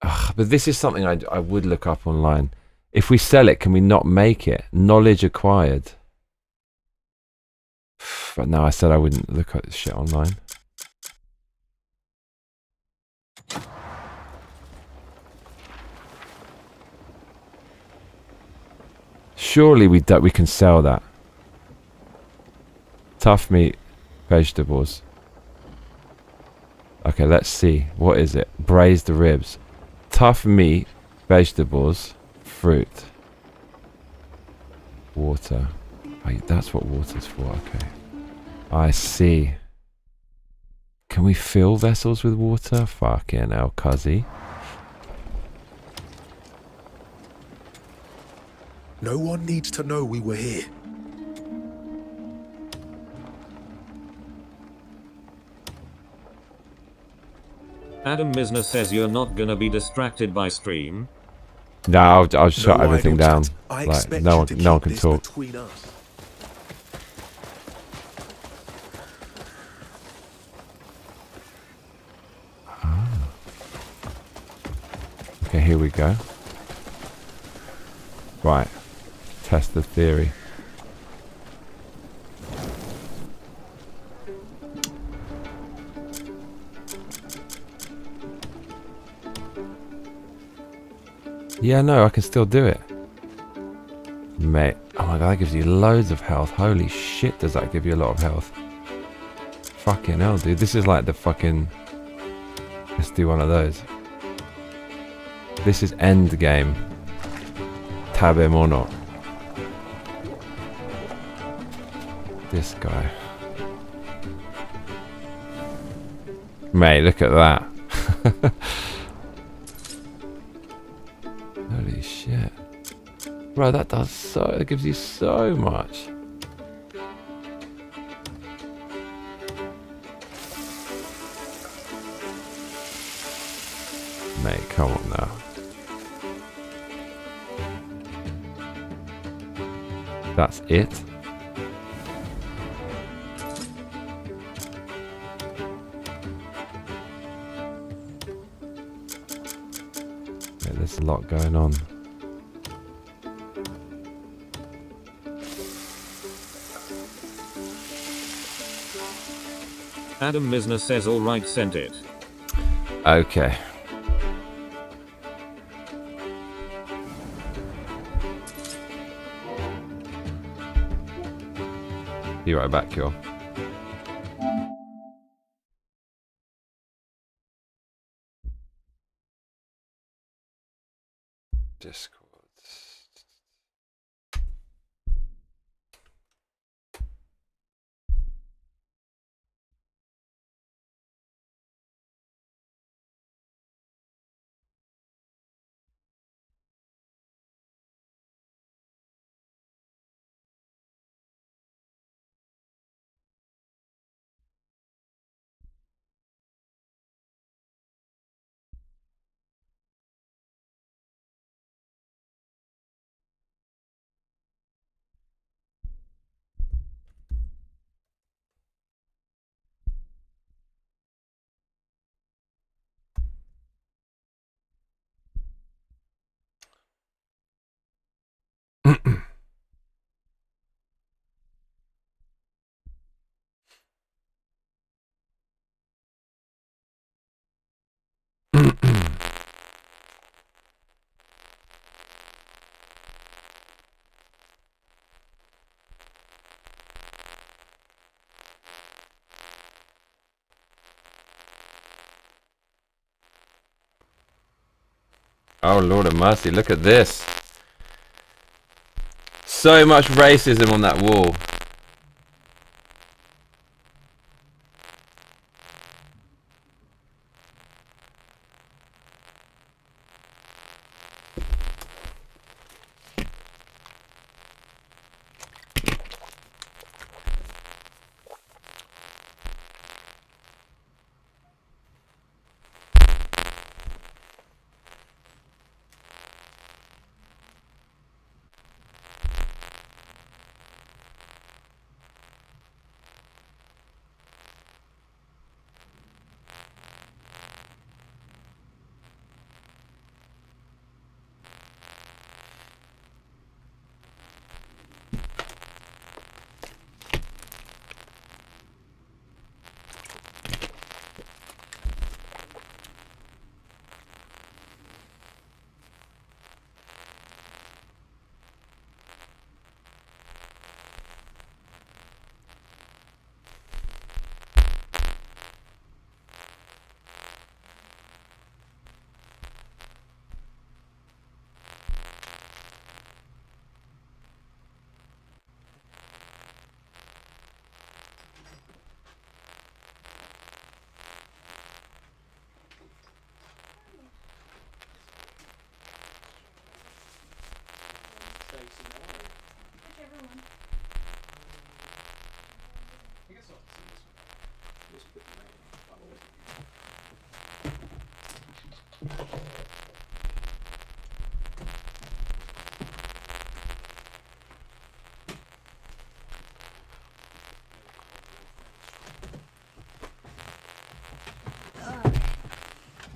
[SPEAKER 1] Ugh, but this is something I would look up online. If we sell it, can we not make it? Knowledge acquired. But no, I said I wouldn't look at this shit online. Surely we can sell that. Tough meat, vegetables. Okay, let's see. What is it? Braised ribs. Tough meat, vegetables, fruit. Water. Wait, that's what water's for. Okay. I see. Can we fill vessels with water? Fucking hell, cuzzy.
[SPEAKER 6] No one needs to know we were here.
[SPEAKER 2] Adam Misner says you're not gonna be distracted by stream.
[SPEAKER 1] No, I'll shut
[SPEAKER 6] No
[SPEAKER 1] everything
[SPEAKER 6] idle
[SPEAKER 1] down.
[SPEAKER 6] chat. I
[SPEAKER 1] Like
[SPEAKER 6] expect
[SPEAKER 1] no
[SPEAKER 6] you
[SPEAKER 1] one
[SPEAKER 6] to
[SPEAKER 1] can
[SPEAKER 6] keep this
[SPEAKER 1] talk.
[SPEAKER 6] between us.
[SPEAKER 1] Okay, here we go. Right. Test the theory. Yeah, no, I can still do it. Mate. Oh my god, that gives you loads of health. Holy shit, does that give you a lot of health. Fucking hell, dude. This is like the fucking... Let's do one of those. This is end game. Tab him or not. This guy. Mate, look at that. Holy shit. Bro, that does so... It gives you so much. Mate, come on now. That's it. Yeah, there's a lot going on.
[SPEAKER 2] Adam Misner says alright, sent it.
[SPEAKER 1] Okay. Be right back, y'all. Discord. Oh, Lord of mercy, look at this. So much racism on that wall.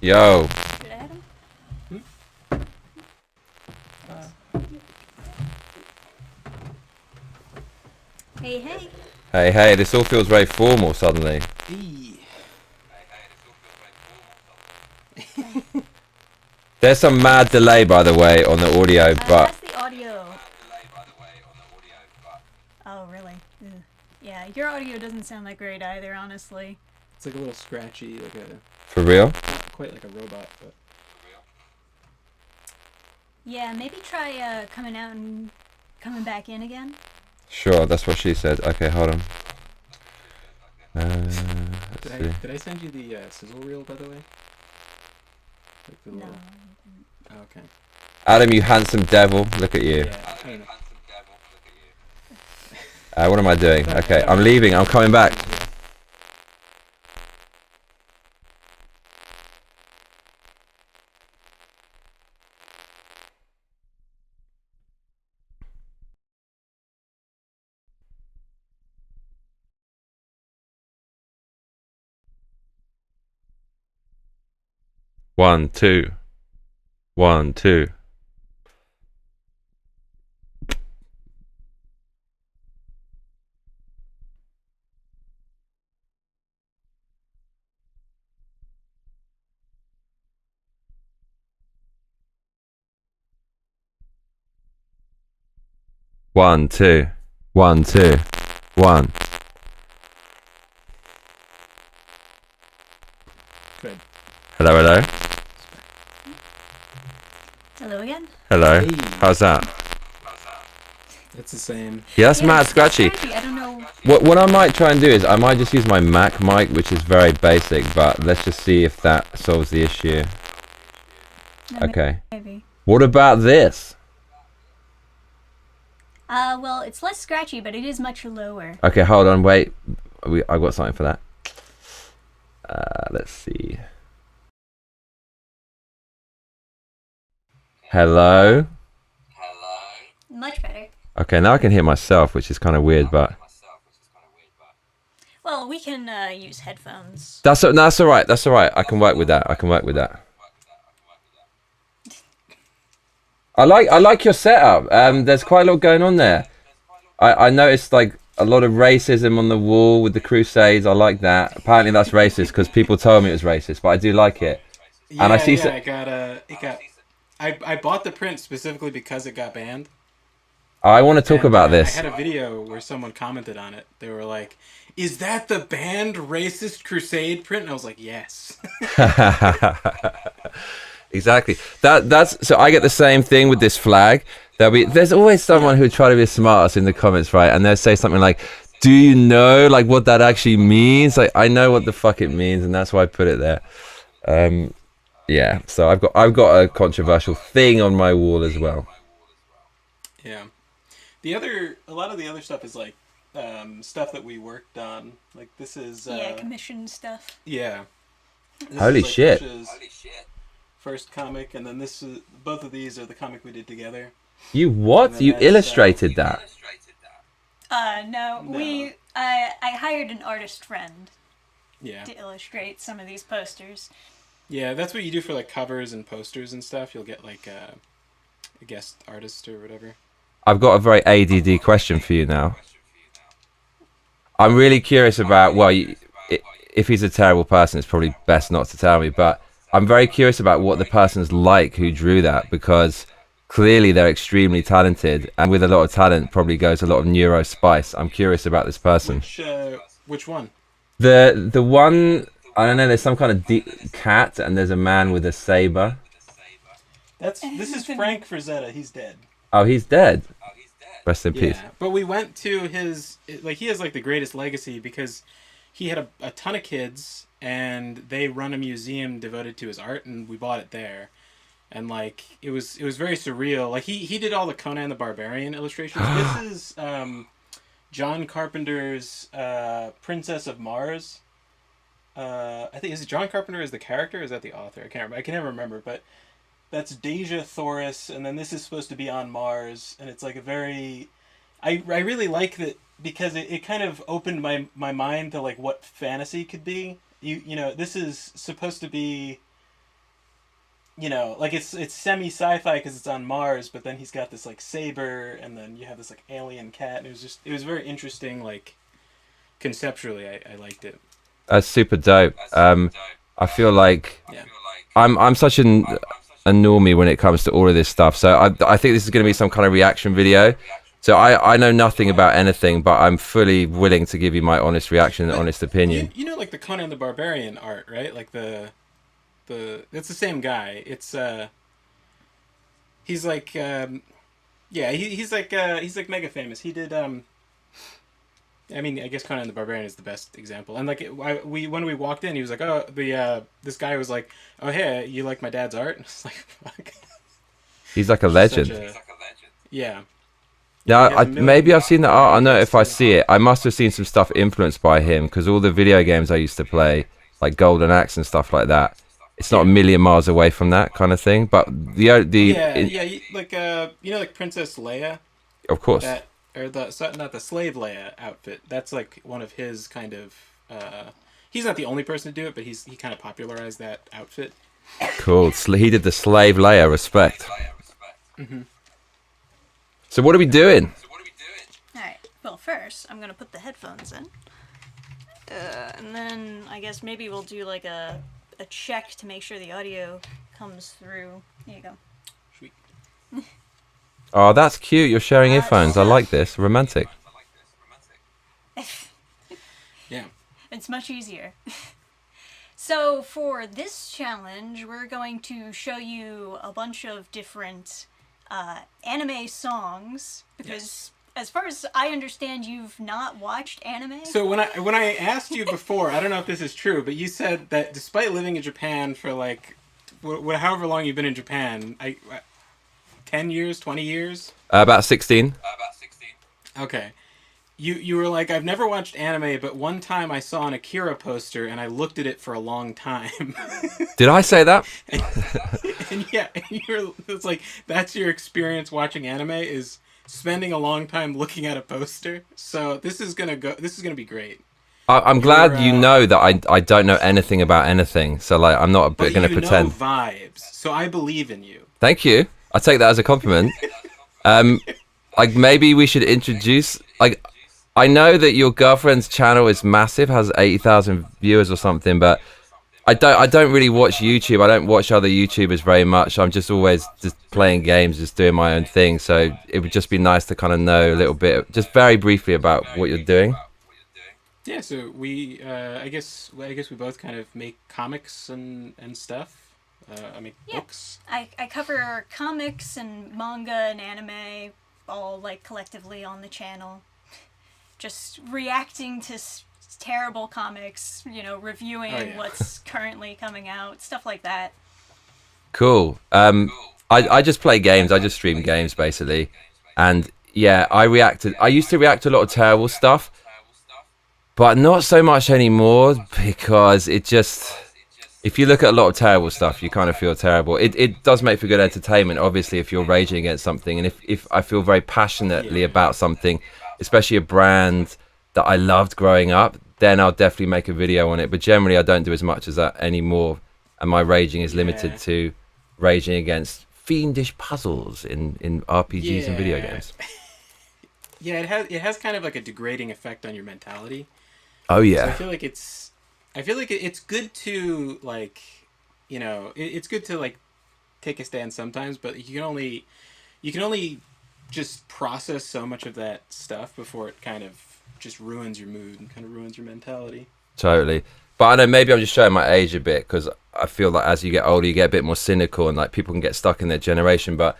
[SPEAKER 1] Yo.
[SPEAKER 5] Should I have him? Hey, hey.
[SPEAKER 1] Hey, hey, this all feels very formal suddenly. There's some mad delay, by the way, on the audio, but...
[SPEAKER 5] That's the audio. Oh, really? Ugh. Yeah, your audio doesn't sound that great either, honestly.
[SPEAKER 7] It's like a little scratchy, like a...
[SPEAKER 1] For real?
[SPEAKER 7] Not quite like a robot, but...
[SPEAKER 5] Yeah, maybe try coming out and coming back in again.
[SPEAKER 1] Sure, that's what she said. Okay, hold on. Let's see.
[SPEAKER 7] Did I send you the sizzle reel, by the way? Like the
[SPEAKER 5] No.
[SPEAKER 7] little... Oh, okay.
[SPEAKER 1] Adam, you handsome devil. Look at you.
[SPEAKER 7] Yeah, I don't know.
[SPEAKER 1] What am I doing? Okay, I'm leaving. I'm coming back. One, two. 1, 2. One, two, 1, 2, 1.
[SPEAKER 7] Good.
[SPEAKER 1] Hello, hello.
[SPEAKER 5] Hello again.
[SPEAKER 1] Hello.
[SPEAKER 7] Hey.
[SPEAKER 1] How's that?
[SPEAKER 7] It's the same.
[SPEAKER 1] Yeah, that's mad
[SPEAKER 5] it's
[SPEAKER 1] scratchy.
[SPEAKER 5] I don't know.
[SPEAKER 1] What I might try and do is I might just use my Mac mic, which is very basic, but let's just see if that solves the issue.
[SPEAKER 5] No,
[SPEAKER 1] Okay.
[SPEAKER 5] Maybe.
[SPEAKER 1] What about this?
[SPEAKER 5] Well, it's less scratchy, but it is much lower.
[SPEAKER 1] Okay, hold on, wait. I got something for that. Let's see. Hello?
[SPEAKER 5] Much better.
[SPEAKER 1] Okay, now I can hear myself, which is kind of weird, but...
[SPEAKER 5] Well, we can use headphones.
[SPEAKER 1] That's all right, that's all right. I can work with that, I can work with that. I like your setup. There's quite a lot going on there. I noticed like a lot of racism on the wall with the Crusades. I like that. Apparently that's racist because people told me it was racist, but I do like it.
[SPEAKER 7] Yeah,
[SPEAKER 1] and I see
[SPEAKER 7] I bought the print specifically because it got banned.
[SPEAKER 1] I want to talk about this.
[SPEAKER 7] I had a video where someone commented on it. They were like, "Is that the banned racist Crusade print?" And I was like, "Yes."
[SPEAKER 1] Exactly. That's so I get the same thing with this flag. There's always someone who try to be smart in the comments, right? And they'll say something like, "Do you know like what that actually means?" Like, I know what the fuck it means, and that's why I put it there. Yeah. So I've got a controversial thing on my wall as well.
[SPEAKER 7] Yeah. A lot of the other stuff is like stuff that we worked on. Like this is
[SPEAKER 5] commission stuff.
[SPEAKER 7] Yeah. This
[SPEAKER 1] Holy
[SPEAKER 7] is, like,
[SPEAKER 1] shit.
[SPEAKER 7] Bush's first comic, and then this is both of these are the comic we did together.
[SPEAKER 1] You what? You illustrated that?
[SPEAKER 5] No. I hired an artist friend.
[SPEAKER 7] Yeah.
[SPEAKER 5] To illustrate some of these posters.
[SPEAKER 7] Yeah, that's what you do for like covers and posters and stuff. You'll get like a guest artist or whatever.
[SPEAKER 1] I've got a very ADD question for you now. I'm really curious about, well, if he's a terrible person, it's probably best not to tell me, but I'm very curious about what the person's like who drew that, because clearly they're extremely talented, and with a lot of talent probably goes a lot of neuro spice. I'm curious about this person.
[SPEAKER 7] Which one?
[SPEAKER 1] The one, I don't know, there's some kind of cat, and there's a man with a saber.
[SPEAKER 7] This is Frank Frazetta. He's dead.
[SPEAKER 1] Oh, he's dead. Rest in peace.
[SPEAKER 7] But we went to his, like, he has like the greatest legacy because he had a ton of kids, and they run a museum devoted to his art, and we bought it there. And like it was very surreal. Like he did all the Conan the Barbarian illustrations. This is John Carpenter's Princess of Mars. I think is it John Carpenter as the character, or is that the author? I can never remember, but that's Deja Thoris, and then this is supposed to be on Mars, and it's like a very I really like that because it kind of opened my mind to like what fantasy could be. You know, this is supposed to be, you know, like it's semi sci-fi because it's on Mars, but then he's got this like saber, and then you have this like alien cat, and it was very interesting. Like conceptually, I liked it.
[SPEAKER 1] That's super dope. I feel like I'm such a normie when it comes to all of this stuff, so I think this is going to be some kind of reaction video. So I know nothing about anything, but I'm fully willing to give you my honest reaction and honest opinion.
[SPEAKER 7] You know, like the Conan the Barbarian art, right? Like it's the same guy. It's he's like he's like mega famous. He did I mean, I guess Conan the Barbarian is the best example. And like when we walked in, he was like, "Oh, this guy was like, oh hey, you like my dad's art?" And it's like, fuck.
[SPEAKER 1] He's like a legend.
[SPEAKER 7] Yeah.
[SPEAKER 1] Now, maybe I've seen the art. I know if I see it, I must have seen some stuff influenced by him, because all the video games I used to play, like Golden Axe and stuff like that, it's not a million miles away from that kind of thing. But like you know, like Princess Leia, of course,
[SPEAKER 7] not the slave Leia outfit. That's like one of his kind of. He's not the only person to do it, but he kind of popularized that outfit.
[SPEAKER 1] Cool. He did the slave Leia. Respect.
[SPEAKER 7] Mm-hmm.
[SPEAKER 1] So what are we doing?
[SPEAKER 5] Alright, well first, I'm gonna put the headphones in. And then I guess maybe we'll do like a check to make sure the audio comes through. There you go.
[SPEAKER 7] Sweet.
[SPEAKER 1] Oh, that's cute. You're sharing earphones. I like this. Romantic.
[SPEAKER 7] Yeah.
[SPEAKER 5] It's much easier. So for this challenge, we're going to show you a bunch of different anime songs, because as far as I understand, you've not watched anime.
[SPEAKER 7] So when I asked you before, I don't know if this is true, but you said that despite living in Japan for like however long you've been in Japan, 10 years, 20 years?
[SPEAKER 1] About 16.
[SPEAKER 7] Okay. You were like, I've never watched anime, but one time I saw an Akira poster and I looked at it for a long time.
[SPEAKER 1] Did I say that?
[SPEAKER 7] And it's like, that's your experience watching anime, is spending a long time looking at a poster. So this is gonna be great.
[SPEAKER 1] I'm glad you know that I don't know anything about anything. So like, I'm not a bit going to pretend.
[SPEAKER 7] Know vibes. So I believe in you.
[SPEAKER 1] Thank you. I take that as a compliment. Like maybe we should introduce, like, I know that your girlfriend's channel is massive, has 80,000 viewers or something, but I don't really watch YouTube. I don't watch other YouTubers very much. I'm just always just playing games, just doing my own thing. So it would just be nice to kind of know a little bit, just very briefly, about what you're doing.
[SPEAKER 7] Yeah, so we I guess we both kind of make comics and stuff. Books.
[SPEAKER 5] I cover comics and manga and anime, all like collectively on the channel. Just reacting to terrible comics, reviewing what's currently coming out, stuff like that.
[SPEAKER 1] Cool. I just play games. I just stream games basically, and yeah, I used to react to a lot of terrible stuff, but not so much anymore because it just. If you look at a lot of terrible stuff, you kind of feel terrible. It does make for good entertainment, obviously, if you're raging against something. And if I feel very passionately about something, especially a brand that I loved growing up, then I'll definitely make a video on it. But generally, I don't do as much as that anymore. And my raging is limited to raging against fiendish puzzles in RPGs and video games.
[SPEAKER 7] Yeah, it has kind of like a degrading effect on your mentality.
[SPEAKER 1] Oh, yeah.
[SPEAKER 7] So I feel like it's good to like, it's good to like take a stand sometimes, but you can only just process so much of that stuff before it kind of just ruins your mood and kind of ruins your mentality.
[SPEAKER 1] Totally. But I know maybe I'm just showing my age a bit because I feel like as you get older, you get a bit more cynical and like people can get stuck in their generation. But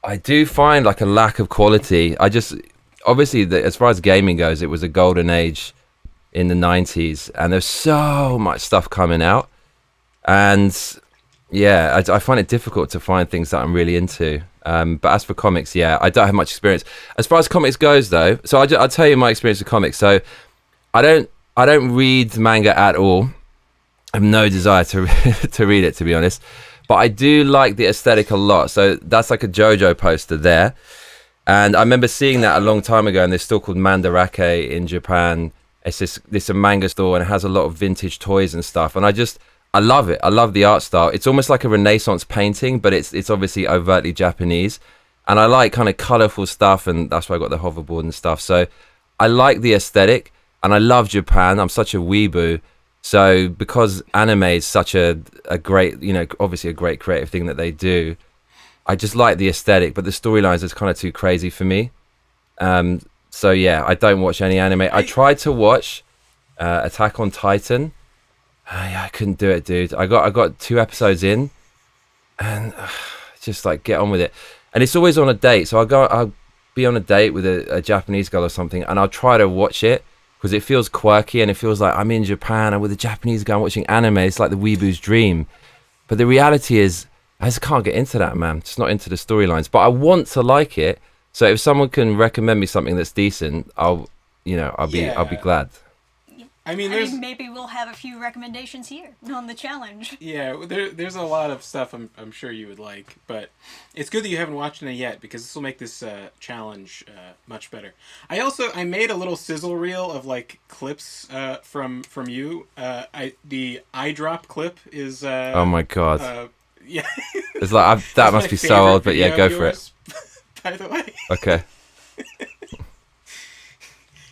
[SPEAKER 1] I do find like a lack of quality. Obviously, as far as gaming goes, it was a golden age in the 90s, and there's so much stuff coming out, and yeah, I find it difficult to find things that I'm really into. But as for comics, yeah, I don't have much experience. As far as comics goes, though, so I'll tell you my experience with comics. So I don't read manga at all. I have no desire to to read it, to be honest. But I do like the aesthetic a lot. So that's like a JoJo poster there, and I remember seeing that a long time ago. And they're still called Mandarake in Japan. It's this a manga store, and it has a lot of vintage toys and stuff. And I love it. I love the art style. It's almost like a Renaissance painting, but it's obviously overtly Japanese. And I like kind of colorful stuff, and that's why I got the hoverboard and stuff. So I like the aesthetic, and I love Japan. I'm such a weeboo. So because anime is such a great, obviously a great creative thing that they do, I just like the aesthetic, but the storylines is kind of too crazy for me. So yeah, I don't watch any anime. I tried to watch Attack on Titan. I couldn't do it, dude. I got 2 episodes in, and just like get on with it. And it's always on a date, so I'll be on a date with a Japanese girl or something, and I'll try to watch it because it feels quirky and it feels like I'm in Japan and with a Japanese guy watching anime. It's like the weeboo's dream. But the reality is, I just can't get into that, man. Just not into the storylines. But I want to like it. So if someone can recommend me something that's decent, I'll be glad.
[SPEAKER 5] I mean, maybe we'll have a few recommendations here on the challenge.
[SPEAKER 7] Yeah, there's a lot of stuff I'm sure you would like, but it's good that you haven't watched any yet because this will make this challenge much better. I made a little sizzle reel of like clips from you. The eye drop clip is.
[SPEAKER 1] Oh my god.
[SPEAKER 7] Yeah.
[SPEAKER 1] It's like that must be so old, but yeah, go for it.
[SPEAKER 7] By the way.
[SPEAKER 1] Okay.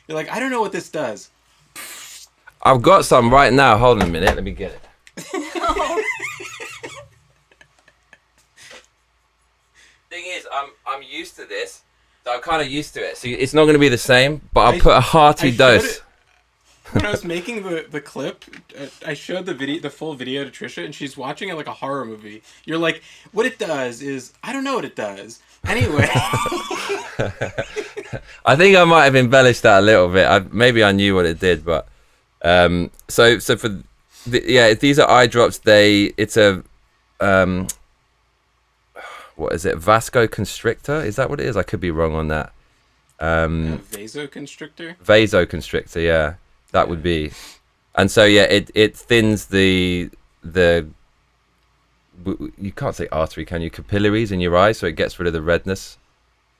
[SPEAKER 7] You're like, I don't know what this does.
[SPEAKER 1] I've got some right now. Hold on a minute. Let me get it. Thing is, I'm used to this. So I'm kind of used to it. So it's not going to be the same, but I'll put a hearty dose.
[SPEAKER 7] When I was making the clip, I showed the full video to Trisha, and she's watching it like a horror movie. You're like, what it does is, I don't know what it does. Anyway.
[SPEAKER 1] I think I might have embellished that a little bit. Maybe I knew what it did, but so for these are eye drops. It's a what is it? Vasoconstrictor? Is that what it is? I could be wrong on that.
[SPEAKER 7] Vasoconstrictor.
[SPEAKER 1] Vasoconstrictor, yeah, that would be. And so yeah, it thins the you can't say artery, can you? Capillaries in your eyes, so it gets rid of the redness,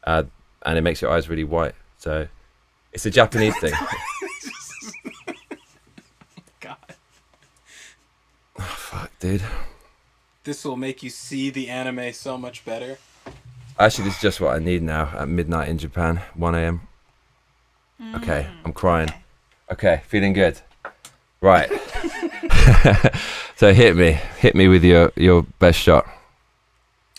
[SPEAKER 1] and it makes your eyes really white. So it's a Japanese thing.
[SPEAKER 7] God.
[SPEAKER 1] Oh, fuck, dude.
[SPEAKER 7] This will make you see the anime so much better.
[SPEAKER 1] Actually, this is just what I need now at midnight in Japan, 1 a.m. Okay, I'm crying. Okay, feeling good. Right. So hit me with your best shot.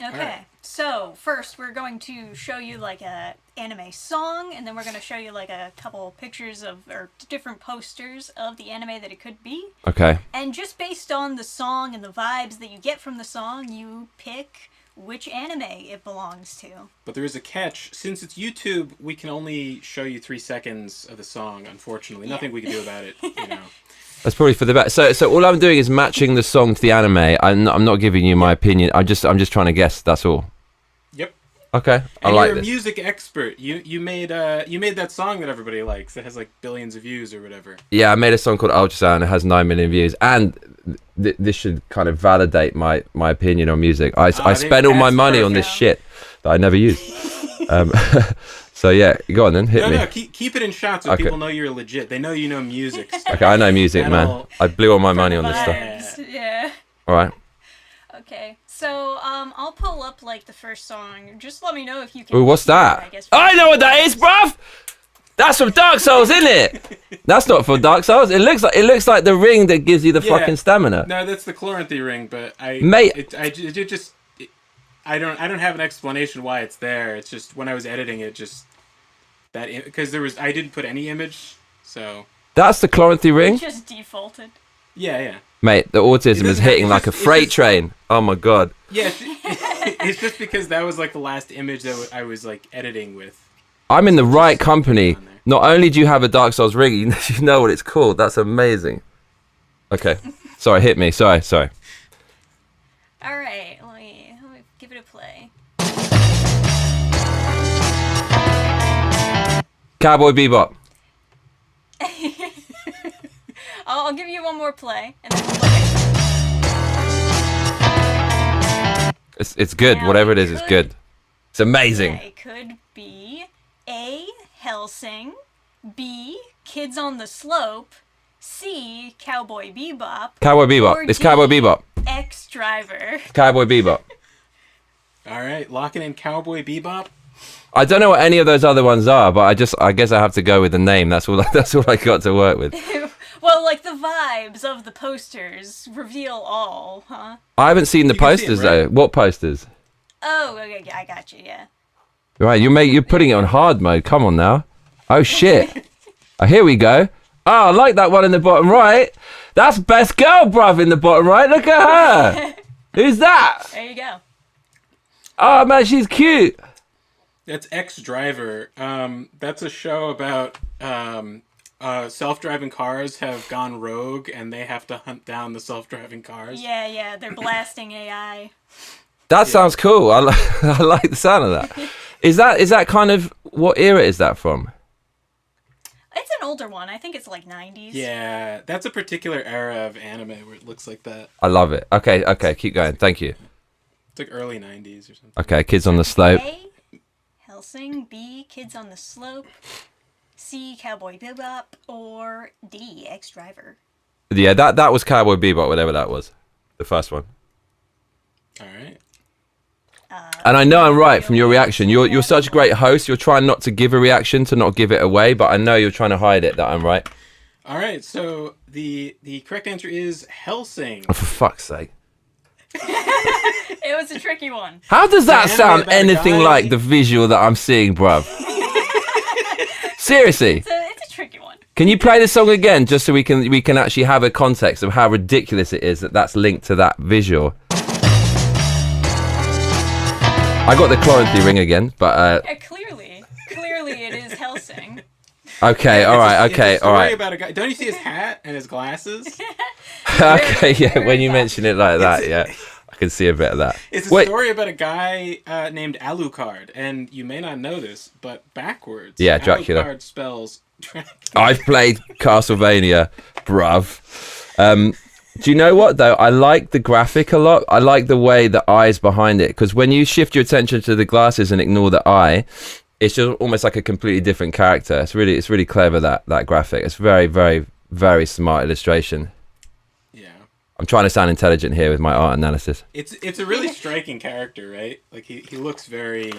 [SPEAKER 5] Okay, So first, we're going to show you like a anime song, and then we're going to show you like a couple pictures or different posters of the anime that it could be.
[SPEAKER 1] Okay.
[SPEAKER 5] And just based on the song and the vibes that you get from the song, you pick which anime it belongs to.
[SPEAKER 7] But there is a catch. Since it's YouTube, we can only show you 3 seconds of the song, unfortunately. Nothing we can do about it, you know.
[SPEAKER 1] That's probably for the best. So all I'm doing is matching the song to the anime. I'm not giving you my opinion. I'm just trying to guess. That's all.
[SPEAKER 7] Yep.
[SPEAKER 1] Okay. I
[SPEAKER 7] And
[SPEAKER 1] like
[SPEAKER 7] you're a
[SPEAKER 1] this.
[SPEAKER 7] music expert. You made that song that everybody likes that has like billions of views or whatever.
[SPEAKER 1] Yeah, I made a song called Ultrasound. It has 9 million views, and this should kind of validate my opinion on music. I spend all my money on this shit that I never use. So yeah, go on then, hit me.
[SPEAKER 7] No, keep it in shots so people know you're legit. They know you know music stuff.
[SPEAKER 1] Okay, I know music, man. I blew all my money on this stuff.
[SPEAKER 5] Vibes, yeah.
[SPEAKER 1] All right.
[SPEAKER 5] Okay, so I'll pull up like the first song. Just let me know if you can.
[SPEAKER 1] Ooh, what's
[SPEAKER 5] hear it,
[SPEAKER 1] that?
[SPEAKER 5] I guess,
[SPEAKER 1] I know what that is, bruv. That's from Dark Souls, isn't it? That's not from Dark Souls. It looks like the ring that gives you the fucking stamina.
[SPEAKER 7] No, that's the Chloranthy ring, but I don't have an explanation why it's there. It's just when I was editing it, just that because I didn't put any image, so
[SPEAKER 1] That's the Chloranthy ring?
[SPEAKER 5] It just defaulted.
[SPEAKER 7] yeah.
[SPEAKER 1] Mate, the autism is hitting like a freight train. Oh my god.
[SPEAKER 7] Yeah, it's just because that was like the last image that I was like editing with.
[SPEAKER 1] I'm in the right company. Not only do you have a Dark Souls ring, you know what it's called. That's amazing. Okay. Sorry, hit me. Sorry.
[SPEAKER 5] All right, let me give it a play.
[SPEAKER 1] Cowboy Bebop.
[SPEAKER 5] I'll give you one more play, and then we'll look at
[SPEAKER 1] It's good.
[SPEAKER 5] Now,
[SPEAKER 1] Whatever it
[SPEAKER 5] it
[SPEAKER 1] is, it's
[SPEAKER 5] could-
[SPEAKER 1] good. It's amazing.
[SPEAKER 5] Yeah, it could be A, Hellsing, B, Kids on the Slope, C, Cowboy Bebop,
[SPEAKER 1] Cowboy Bebop.
[SPEAKER 5] or
[SPEAKER 1] It's
[SPEAKER 5] D,
[SPEAKER 1] Cowboy Bebop.
[SPEAKER 5] X-Driver.
[SPEAKER 1] Cowboy Bebop.
[SPEAKER 7] All right, locking in Cowboy Bebop.
[SPEAKER 1] I don't know what any of those other ones are, but I guess I have to go with the name. That's all I got to work with.
[SPEAKER 5] Well, like the vibes of the posters reveal all, huh?
[SPEAKER 1] I haven't seen the
[SPEAKER 7] You can see 'em,
[SPEAKER 1] posters
[SPEAKER 7] right?
[SPEAKER 1] though. What posters?
[SPEAKER 5] Oh, okay, I got you, yeah.
[SPEAKER 1] Right, you're putting it on hard mode. Come on now. Oh shit. Oh, here we go. Oh, I like that one in the bottom right. That's best girl, bruv, in the bottom right. Look at her. Who's that?
[SPEAKER 5] There you go.
[SPEAKER 1] Oh man, she's cute.
[SPEAKER 7] That's X-Driver. That's a show about self-driving cars have gone rogue and they have to hunt down the self-driving cars.
[SPEAKER 5] Yeah, they're blasting AI.
[SPEAKER 1] That sounds cool. I like the sound of that. Is that kind of, what era is that from?
[SPEAKER 5] It's an older one. I think it's like 90s.
[SPEAKER 7] Yeah, that's a particular era of anime where it looks like that.
[SPEAKER 1] I love it. Okay, keep going. Thank you.
[SPEAKER 7] It's like early 90s or something.
[SPEAKER 1] Okay, Kids on the Slope.
[SPEAKER 5] A, Hellsing, B, Kids on the Slope, C, Cowboy Bebop, or D, X-Driver.
[SPEAKER 1] Yeah, that was Cowboy Bebop, whatever that was. The first one.
[SPEAKER 7] All right.
[SPEAKER 1] And I know I'm right from your reaction. You're such a great host. You're trying not to give a reaction, to not give it away, but I know you're trying to hide it that I'm right.
[SPEAKER 7] All right, so the correct answer is Hellsing.
[SPEAKER 1] Oh, for fuck's sake.
[SPEAKER 5] It was a tricky one.
[SPEAKER 1] How does that
[SPEAKER 7] anime
[SPEAKER 1] sound
[SPEAKER 7] about a
[SPEAKER 1] anything
[SPEAKER 7] guy-
[SPEAKER 1] like the visual that I'm seeing, bruv? Seriously.
[SPEAKER 5] It's a tricky one.
[SPEAKER 1] Can you play the song again just so we can actually have a context of how ridiculous it is that that's linked to that visual? I got the Chloranthy ring again, but
[SPEAKER 5] Yeah, clearly it is Hellsing.
[SPEAKER 1] okay, all right,
[SPEAKER 7] It's a story
[SPEAKER 1] all right.
[SPEAKER 7] about a guy. Don't you see his hat and his glasses?
[SPEAKER 1] Okay, yeah, when you mention it like that, yeah, I can see a bit of that.
[SPEAKER 7] It's a
[SPEAKER 1] Wait,
[SPEAKER 7] story about a guy named Alucard, and you may not know this, but backwards.
[SPEAKER 1] Yeah, Dracula.
[SPEAKER 7] Alucard spells Dracula.
[SPEAKER 1] I've played Castlevania, bruv. Do you know what though? I like the graphic a lot. I like the way the eye's behind it, because when you shift your attention to the glasses and ignore the eye, it's just almost like a completely different character. It's really clever, that graphic. It's very, very, very smart illustration.
[SPEAKER 7] Yeah.
[SPEAKER 1] I'm trying to sound intelligent here with my art analysis.
[SPEAKER 7] It's a really striking character, right? Like he looks very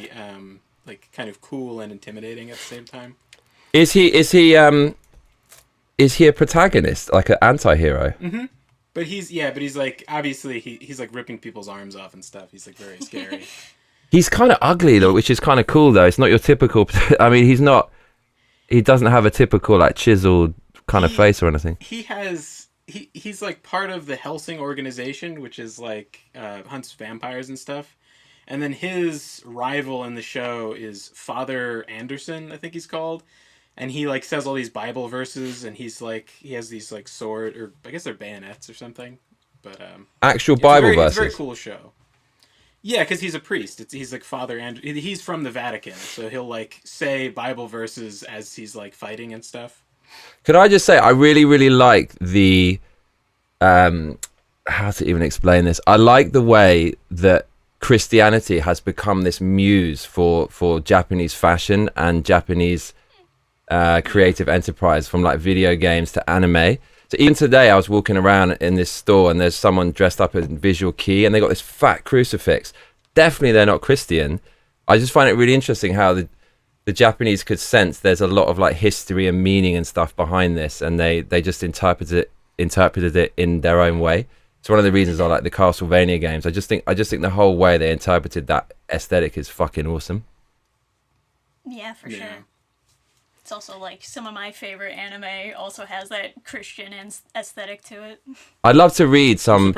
[SPEAKER 7] like kind of cool and intimidating at the same time.
[SPEAKER 1] Is he a protagonist, like an anti-hero?
[SPEAKER 7] Mm-hmm. But he's like obviously he's like ripping people's arms off and stuff. He's like very scary.
[SPEAKER 1] He's kind of ugly though, which is kind of cool though. It's not your typical. I mean, he's not. He doesn't have a typical like chiseled kind of face or anything.
[SPEAKER 7] He's like part of the Helsing organization, which is like hunts vampires and stuff. And then his rival in the show is Father Anderson, I think he's called. And he like says all these Bible verses, and he has these like sword, or I guess they're bayonets or something. But
[SPEAKER 1] actual Bible verses.
[SPEAKER 7] It's a very cool show. Yeah, because he's a priest. He's like Father Anderson. He's from the Vatican, so he'll like say Bible verses as he's like fighting and stuff.
[SPEAKER 1] Could I just say, I really, really like the, how to even explain this? I like the way that Christianity has become this muse for Japanese fashion and Japanese creative enterprise, from like video games to anime. So even today, I was walking around in this store and there's someone dressed up as Visual Kei and they got this fat crucifix. Definitely they're not Christian. I just find it really interesting how the Japanese could sense there's a lot of like history and meaning and stuff behind this, and they just interpreted it in their own way. It's one of the reasons I like the Castlevania games. I just think the whole way they interpreted that aesthetic is fucking awesome.
[SPEAKER 5] Yeah, for sure. It's also like some of my favorite anime also has that Christian aesthetic to it.
[SPEAKER 1] I'd love to read some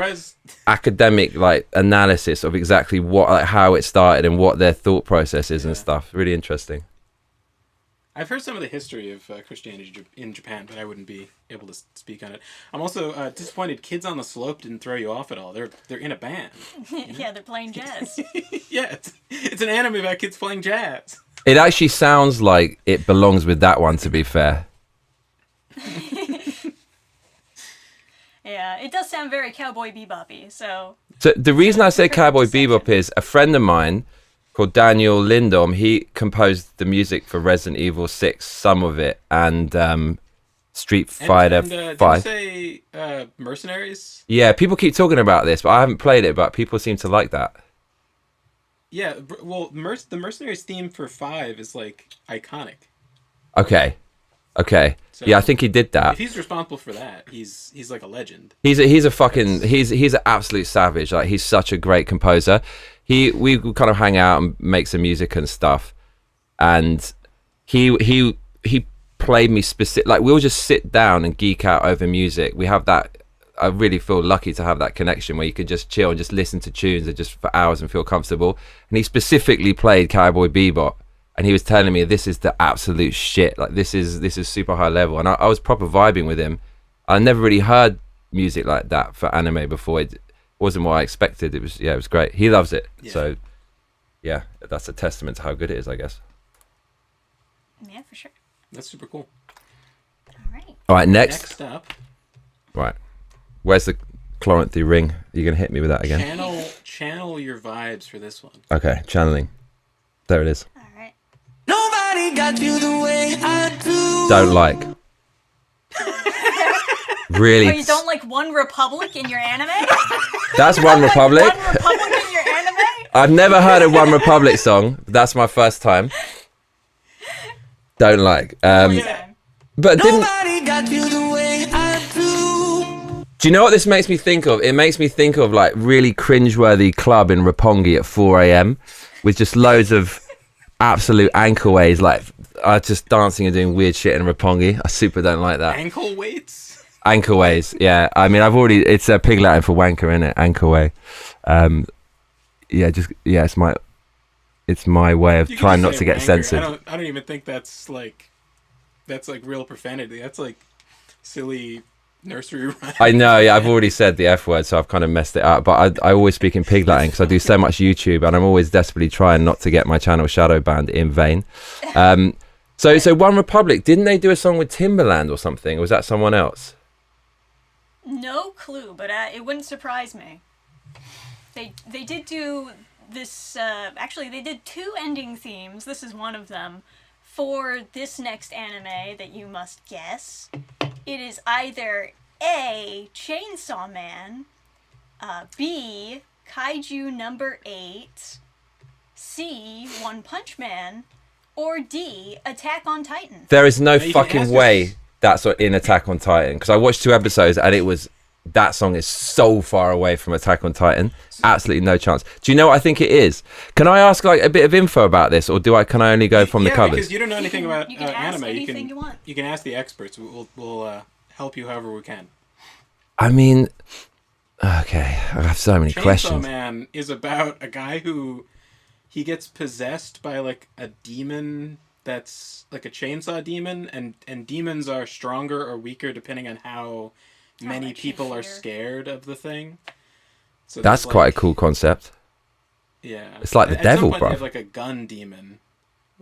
[SPEAKER 1] academic like analysis of exactly what, like, how it started and what their thought process is and stuff. Really interesting.
[SPEAKER 7] I've heard some of the history of Christianity in Japan, but I wouldn't be able to speak on it. I'm also disappointed Kids on the Slope didn't throw you off at all. They're in a band.
[SPEAKER 5] Yeah, they're playing jazz.
[SPEAKER 7] Yeah, it's an anime about kids playing jazz.
[SPEAKER 1] It actually sounds like it belongs with that one, to be fair.
[SPEAKER 5] Yeah, it does sound very Cowboy Bebop-y, so
[SPEAKER 1] the reason I say Cowboy Bebop is a friend of mine called Daniel Lindom. He composed the music for Resident Evil 6, some of it, and Street Fighter 5.
[SPEAKER 7] Did you say Mercenaries?
[SPEAKER 1] Yeah, people keep talking about this, but I haven't played it, but people seem to like that.
[SPEAKER 7] Yeah, well, the Mercenaries theme for 5 is like iconic.
[SPEAKER 1] Okay. So, yeah, I think he did that.
[SPEAKER 7] If he's responsible for that, he's like a legend.
[SPEAKER 1] He's an absolute savage. Like, he's such a great composer. We kind of hang out and make some music and stuff, and he played me specific. Like, we'll just sit down and geek out over music. We have that. I really feel lucky to have that connection where you could just chill and just listen to tunes and just for hours and feel comfortable. And he specifically played Cowboy Bebop, and he was telling me this is the absolute shit. Like, this is super high level, and I was proper vibing with him. I never really heard music like that for anime before. It wasn't what I expected. It was great. He loves it. Yeah. So yeah, that's a testament to how good it is, I guess.
[SPEAKER 5] Yeah, for sure.
[SPEAKER 7] That's super cool.
[SPEAKER 1] All right, next
[SPEAKER 7] up.
[SPEAKER 1] Right. Where's the Chloranthy ring? You're going to hit me with that again?
[SPEAKER 7] Channel your vibes for this one.
[SPEAKER 1] Okay, channeling. There it is.
[SPEAKER 5] All right.
[SPEAKER 8] Nobody got you the way I do.
[SPEAKER 1] Don't like. Really?
[SPEAKER 5] Oh, you don't like One Republic in your anime?
[SPEAKER 1] That's One Republic.
[SPEAKER 5] Like One Republic in your anime?
[SPEAKER 1] I've never heard a One Republic song. That's my first time. Don't like. But didn't.
[SPEAKER 8] Nobody got you the way I do.
[SPEAKER 1] Do you know what this makes me think of? It makes me think of like really cringeworthy club in Roppongi at 4 a.m. with just loads of absolute ankle ways, like just dancing and doing weird shit in Roppongi. I super don't like that.
[SPEAKER 7] Ankle weights?
[SPEAKER 1] Ankle ways, yeah. I mean, it's a pig Latin for wanker, isn't it? Ankle way. It's my way of trying not to get
[SPEAKER 7] wanker.
[SPEAKER 1] censored.
[SPEAKER 7] I don't even think that's like real profanity. That's like silly nursery rhyme.
[SPEAKER 1] I know, yeah, I've already said the F word, so I've kind of messed it up. But I always speak in pig Latin because I do so much YouTube, and I'm always desperately trying not to get my channel shadow banned in vain. So One Republic, didn't they do a song with Timbaland or something? Or was that someone else?
[SPEAKER 5] No clue, but it wouldn't surprise me. They did do this. Actually, they did 2 ending themes. This is one of them. For this next anime that you must guess, it is either A, Chainsaw Man, B, Kaiju number 8, C, One Punch Man, or D, Attack on Titan.
[SPEAKER 1] There is no fucking way that's in Attack on Titan, because I watched 2 episodes and it was that song is so far away from Attack on Titan. Absolutely no chance. Do you know what I think it is? Can I ask like a bit of info about this, or can I only go from the covers?
[SPEAKER 7] Because you don't know anything about
[SPEAKER 5] you can ask
[SPEAKER 7] anime.
[SPEAKER 5] anything you want.
[SPEAKER 7] You can ask the experts. We'll help you however we can.
[SPEAKER 1] I mean, okay, I have so many questions.
[SPEAKER 7] Chainsaw Man is about a guy who he gets possessed by like a demon that's like a chainsaw demon, and demons are stronger or weaker depending on how many people are scared of the thing. So
[SPEAKER 1] that's quite a cool concept.
[SPEAKER 7] Yeah,
[SPEAKER 1] it's like the devil, bro.
[SPEAKER 7] They have like a gun demon,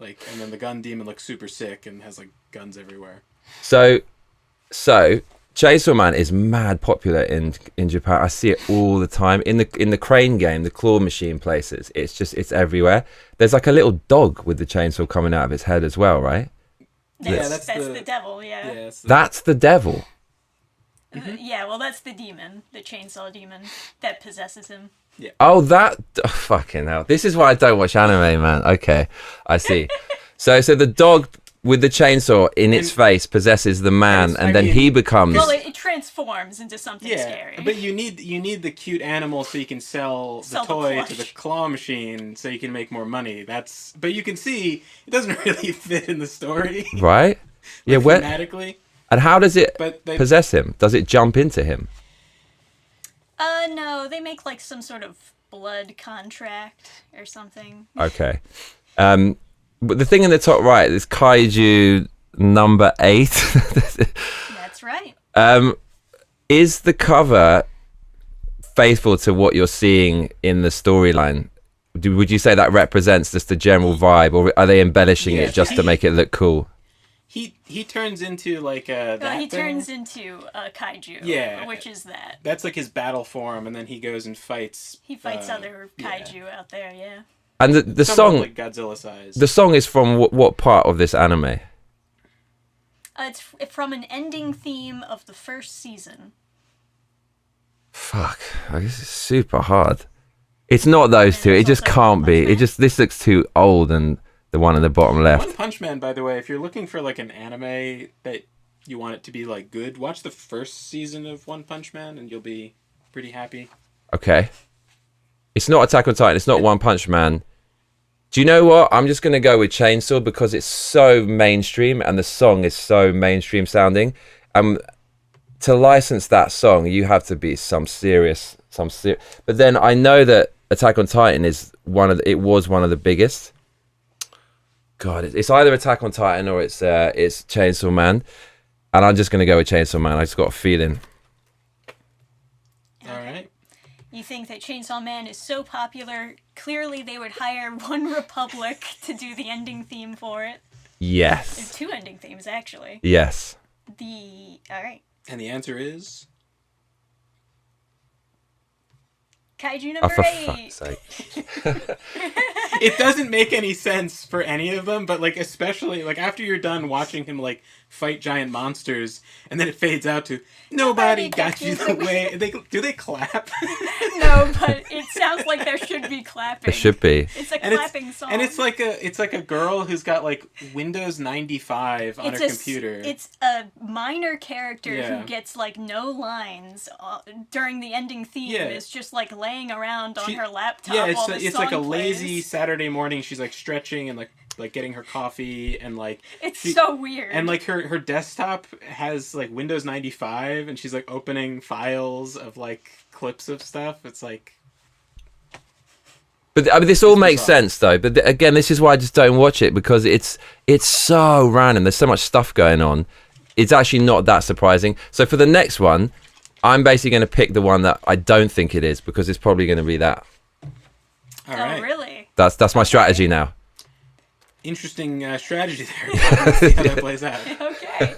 [SPEAKER 7] and then the gun demon looks super sick and has like guns everywhere.
[SPEAKER 1] So Chainsaw Man is mad popular in Japan. I see it all the time in the Crane game, the claw machine places. It's everywhere. There's like a little dog with the chainsaw coming out of its head as well, right?
[SPEAKER 5] That's the devil. Yeah.
[SPEAKER 1] That's the devil.
[SPEAKER 5] Yeah, well, that's the demon, the chainsaw demon that possesses him.
[SPEAKER 7] Yeah.
[SPEAKER 1] Oh, fucking hell. This is why I don't watch anime, man. Okay, I see. So the dog with the chainsaw in its face possesses the man, and then he becomes...
[SPEAKER 5] Well, it transforms into something scary.
[SPEAKER 7] But you need the cute animal so you can sell the toy to the claw machine so you can make more money. But you can see it doesn't really fit in the story.
[SPEAKER 1] Right? Yeah,
[SPEAKER 7] thematically.
[SPEAKER 1] And how does it possess him? Does it jump into him?
[SPEAKER 5] No, they make like some sort of blood contract or something.
[SPEAKER 1] Okay. But the thing in the top right is Kaiju number 8.
[SPEAKER 5] That's right.
[SPEAKER 1] Is the cover faithful to what you're seeing in the storyline? Would you say that represents just the general vibe, or are they embellishing it just to make it look cool?
[SPEAKER 7] He turns into like
[SPEAKER 5] turns into a kaiju.
[SPEAKER 7] Yeah,
[SPEAKER 5] which is that.
[SPEAKER 7] That's like his battle form, and then he goes and fights.
[SPEAKER 5] He fights other kaiju out there. Yeah.
[SPEAKER 1] And the song,
[SPEAKER 7] like Godzilla size.
[SPEAKER 1] The song is from what part of this anime?
[SPEAKER 5] It's from an ending theme of the first season.
[SPEAKER 1] Fuck, this is super hard. It's not those two. It just can't be. This looks too old, and the one at the bottom left.
[SPEAKER 7] One Punch Man, by the way, if you're looking for like an anime that you want it to be like good, watch the first season of One Punch Man and you'll be pretty happy.
[SPEAKER 1] Okay. It's not Attack on Titan. It's not One Punch Man. Do you know what? I'm just going to go with Chainsaw because it's so mainstream and the song is so mainstream sounding. To license that song, you have to be some serious. But then I know that Attack on Titan was one of the biggest. God, it's either Attack on Titan or it's Chainsaw Man, and I'm just gonna go with Chainsaw Man. I just got a feeling.
[SPEAKER 7] All right.
[SPEAKER 5] You think that Chainsaw Man is so popular? Clearly, they would hire One Republic to do the ending theme for it.
[SPEAKER 1] Yes.
[SPEAKER 5] There's 2 ending themes actually.
[SPEAKER 1] Yes.
[SPEAKER 5] All right.
[SPEAKER 7] And the answer is
[SPEAKER 5] Kaiju number 8.
[SPEAKER 1] Fuck's sake.
[SPEAKER 7] It doesn't make any sense for any of them, but like especially like after you're done watching him like fight giant monsters, and then it fades out to nobody got you the way. Do they clap?
[SPEAKER 5] No, but it sounds like there should be clapping.
[SPEAKER 1] There should be.
[SPEAKER 5] It's a clapping song.
[SPEAKER 7] And it's like a girl who's got like Windows 95 on her computer.
[SPEAKER 5] It's a minor character who gets like no lines during the ending theme.
[SPEAKER 7] Yeah.
[SPEAKER 5] Is just like laying around on her laptop.
[SPEAKER 7] Yeah,
[SPEAKER 5] while the
[SPEAKER 7] it's
[SPEAKER 5] song
[SPEAKER 7] like a
[SPEAKER 5] plays.
[SPEAKER 7] lazy Saturday morning. She's like stretching and like getting her coffee and like
[SPEAKER 5] it's so weird.
[SPEAKER 7] And like her desktop has like Windows 95 and she's like opening files of like clips of stuff. It's like.
[SPEAKER 1] But I mean, this all makes sense though. But again, this is why I just don't watch it, because it's so random. There's so much stuff going on. It's actually not that surprising. So for the next one, I'm basically going to pick the one that I don't think it is, because it's probably going to be that.
[SPEAKER 7] All right.
[SPEAKER 5] Oh, really?
[SPEAKER 1] That's my strategy now.
[SPEAKER 7] Interesting strategy there. Let's see how that plays out.
[SPEAKER 5] Okay.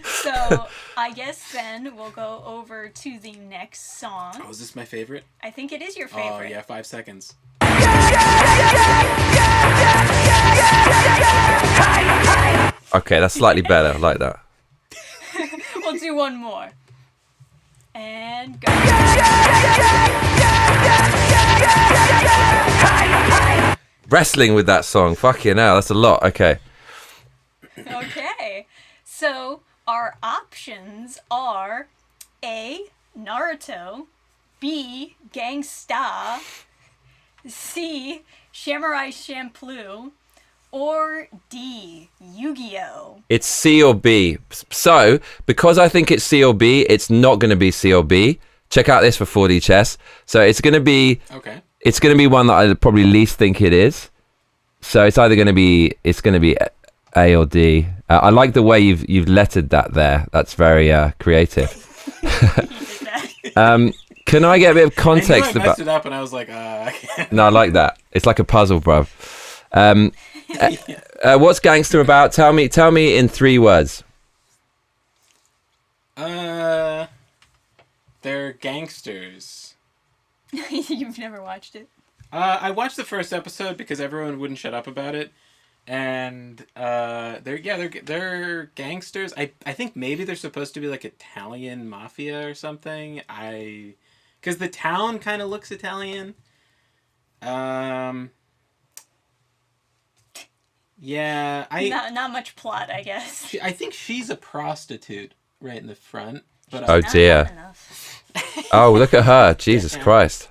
[SPEAKER 5] So I guess then we'll go over to the next song.
[SPEAKER 7] Oh, is this my favorite?
[SPEAKER 5] I think it is your favorite.
[SPEAKER 7] Oh, yeah, 5 seconds.
[SPEAKER 1] Okay, that's slightly better. I like that.
[SPEAKER 5] We'll do one more. And go.
[SPEAKER 1] Wrestling with that song. Fucking hell, that's a lot. Okay.
[SPEAKER 5] Okay. So our options are A, Naruto, B. Gangsta, C. Samurai Champloo, or D. Yu-Gi-Oh?
[SPEAKER 1] It's C or B. So, because I think it's C or B, it's not going to be C or B. Check out this for 4D chess. So it's going to be It's going to be one that I probably least think it is. So it's either going to be A or D. I like the way you've lettered that there. That's very creative. Can I get a bit of context
[SPEAKER 7] I
[SPEAKER 1] about?
[SPEAKER 7] messed it up, and I was like, I can't.
[SPEAKER 1] No, I like that. It's like a puzzle, bro. What's Gangster about? Tell me in 3 words.
[SPEAKER 7] They're gangsters.
[SPEAKER 5] You've never watched it?
[SPEAKER 7] I watched the first episode because everyone wouldn't shut up about it, and they're gangsters. I think maybe they're supposed to be like Italian mafia or something. Because the town kind of looks Italian. Yeah,
[SPEAKER 5] not much plot, I guess.
[SPEAKER 7] I think she's a prostitute right in the front. But
[SPEAKER 1] Oh dear. Oh, look at her. Jesus Christ.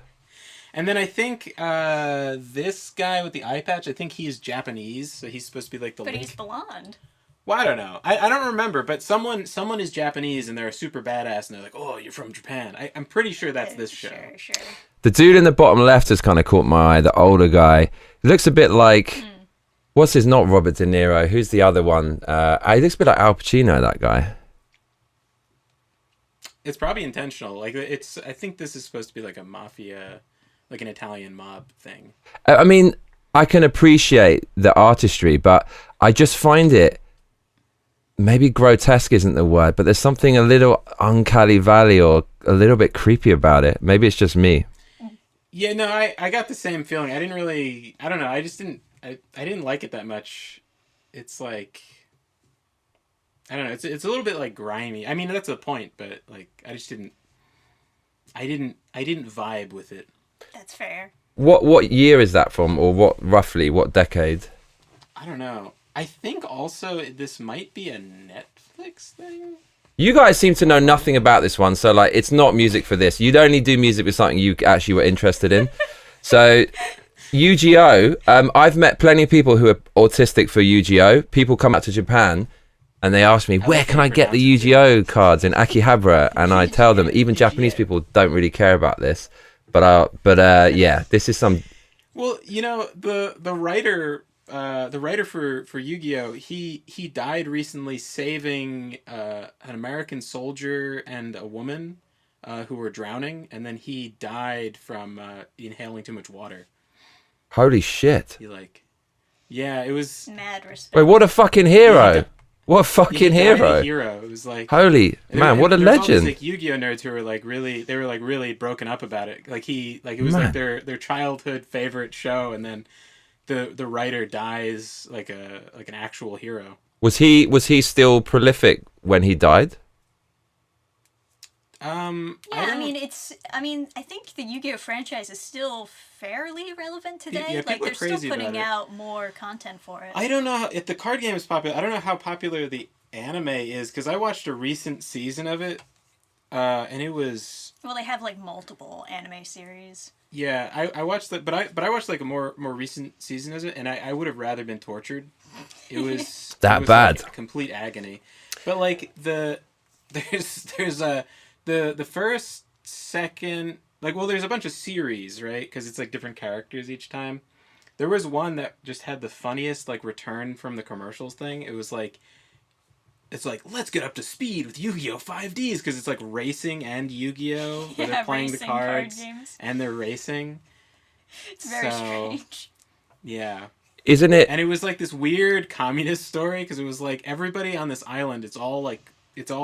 [SPEAKER 7] And then I think this guy with the eye patch, I think he's Japanese, so he's supposed to be like the
[SPEAKER 5] But
[SPEAKER 7] Link.
[SPEAKER 5] he's blonde.
[SPEAKER 7] Well, I don't know. I don't remember, but someone is Japanese and they're super badass and they're like, oh, you're from Japan. I'm pretty sure that's this show.
[SPEAKER 5] Sure.
[SPEAKER 1] The dude in the bottom left has kind of caught my eye. The older guy. He looks a bit like... What's his... Not Robert De Niro. Who's the other one? He looks a bit like Al Pacino, that guy.
[SPEAKER 7] It's probably intentional. Like I think this is supposed to be like a mafia, like an Italian mob thing.
[SPEAKER 1] I mean, I can appreciate the artistry, but I just find it... Maybe grotesque isn't the word, but there's something a little uncanny valley or a little bit creepy about it. Maybe it's just me.
[SPEAKER 7] Yeah, no, I got the same feeling. I don't know. I didn't like it that much. It's like, I don't know. It's a little bit like grimy. I mean, that's the point, but like, I didn't vibe with it.
[SPEAKER 5] That's fair.
[SPEAKER 1] What year is that from, or what decade?
[SPEAKER 7] I don't know. I think also this might be a Netflix thing.
[SPEAKER 1] You guys seem to know nothing about this one, so like it's not music for this. You'd only do music with something you actually were interested in. So Yu-Gi-Oh! I've met plenty of people who are autistic for Yu-Gi-Oh! People come out to Japan and they ask me, where can I get the Yu-Gi-Oh! Cards in Akihabara? And I tell them, even Japanese people don't really care about this. But yeah, this is some...
[SPEAKER 7] Well, you know, the writer for Yu-Gi-Oh! He died recently saving an American soldier and a woman who were drowning, and then he died from inhaling too much water.
[SPEAKER 1] Holy shit.
[SPEAKER 7] Yeah, it was...
[SPEAKER 5] Mad respect.
[SPEAKER 1] Wait, what a fucking hero. What a fucking hero.
[SPEAKER 7] It was like...
[SPEAKER 1] Holy, man, what a legend.
[SPEAKER 7] All these, like, Yu-Gi-Oh! Nerds who were like really broken up about it. It was like their childhood favorite show, and then the writer dies like an actual hero.
[SPEAKER 1] Was he still prolific when he died?
[SPEAKER 5] I think the Yu-Gi-Oh! Franchise is still fairly relevant today.
[SPEAKER 7] Yeah,
[SPEAKER 5] like they're still putting
[SPEAKER 7] out
[SPEAKER 5] out more content for it.
[SPEAKER 7] I don't know if the card game is popular. I don't know how popular the anime is, because I watched a recent season of it, and it was...
[SPEAKER 5] Well, they have like multiple anime series.
[SPEAKER 7] Yeah, I watched that, but I watched like a more recent season of it, and I would have rather been tortured. It was
[SPEAKER 1] that bad,
[SPEAKER 7] like, complete agony. But like the first, second, like, well, there's a bunch of series, right? Because it's like different characters each time. There was one that just had the funniest like return from the commercials thing. It was like, it's like, let's get up to speed with Yu-Gi-Oh! 5Ds, because it's like racing and Yu-Gi-Oh! Where they're playing the cards and they're racing.
[SPEAKER 5] It's very strange.
[SPEAKER 7] Yeah.
[SPEAKER 1] Isn't it?
[SPEAKER 7] And it was like this weird communist story, because it was like everybody on this island, it's all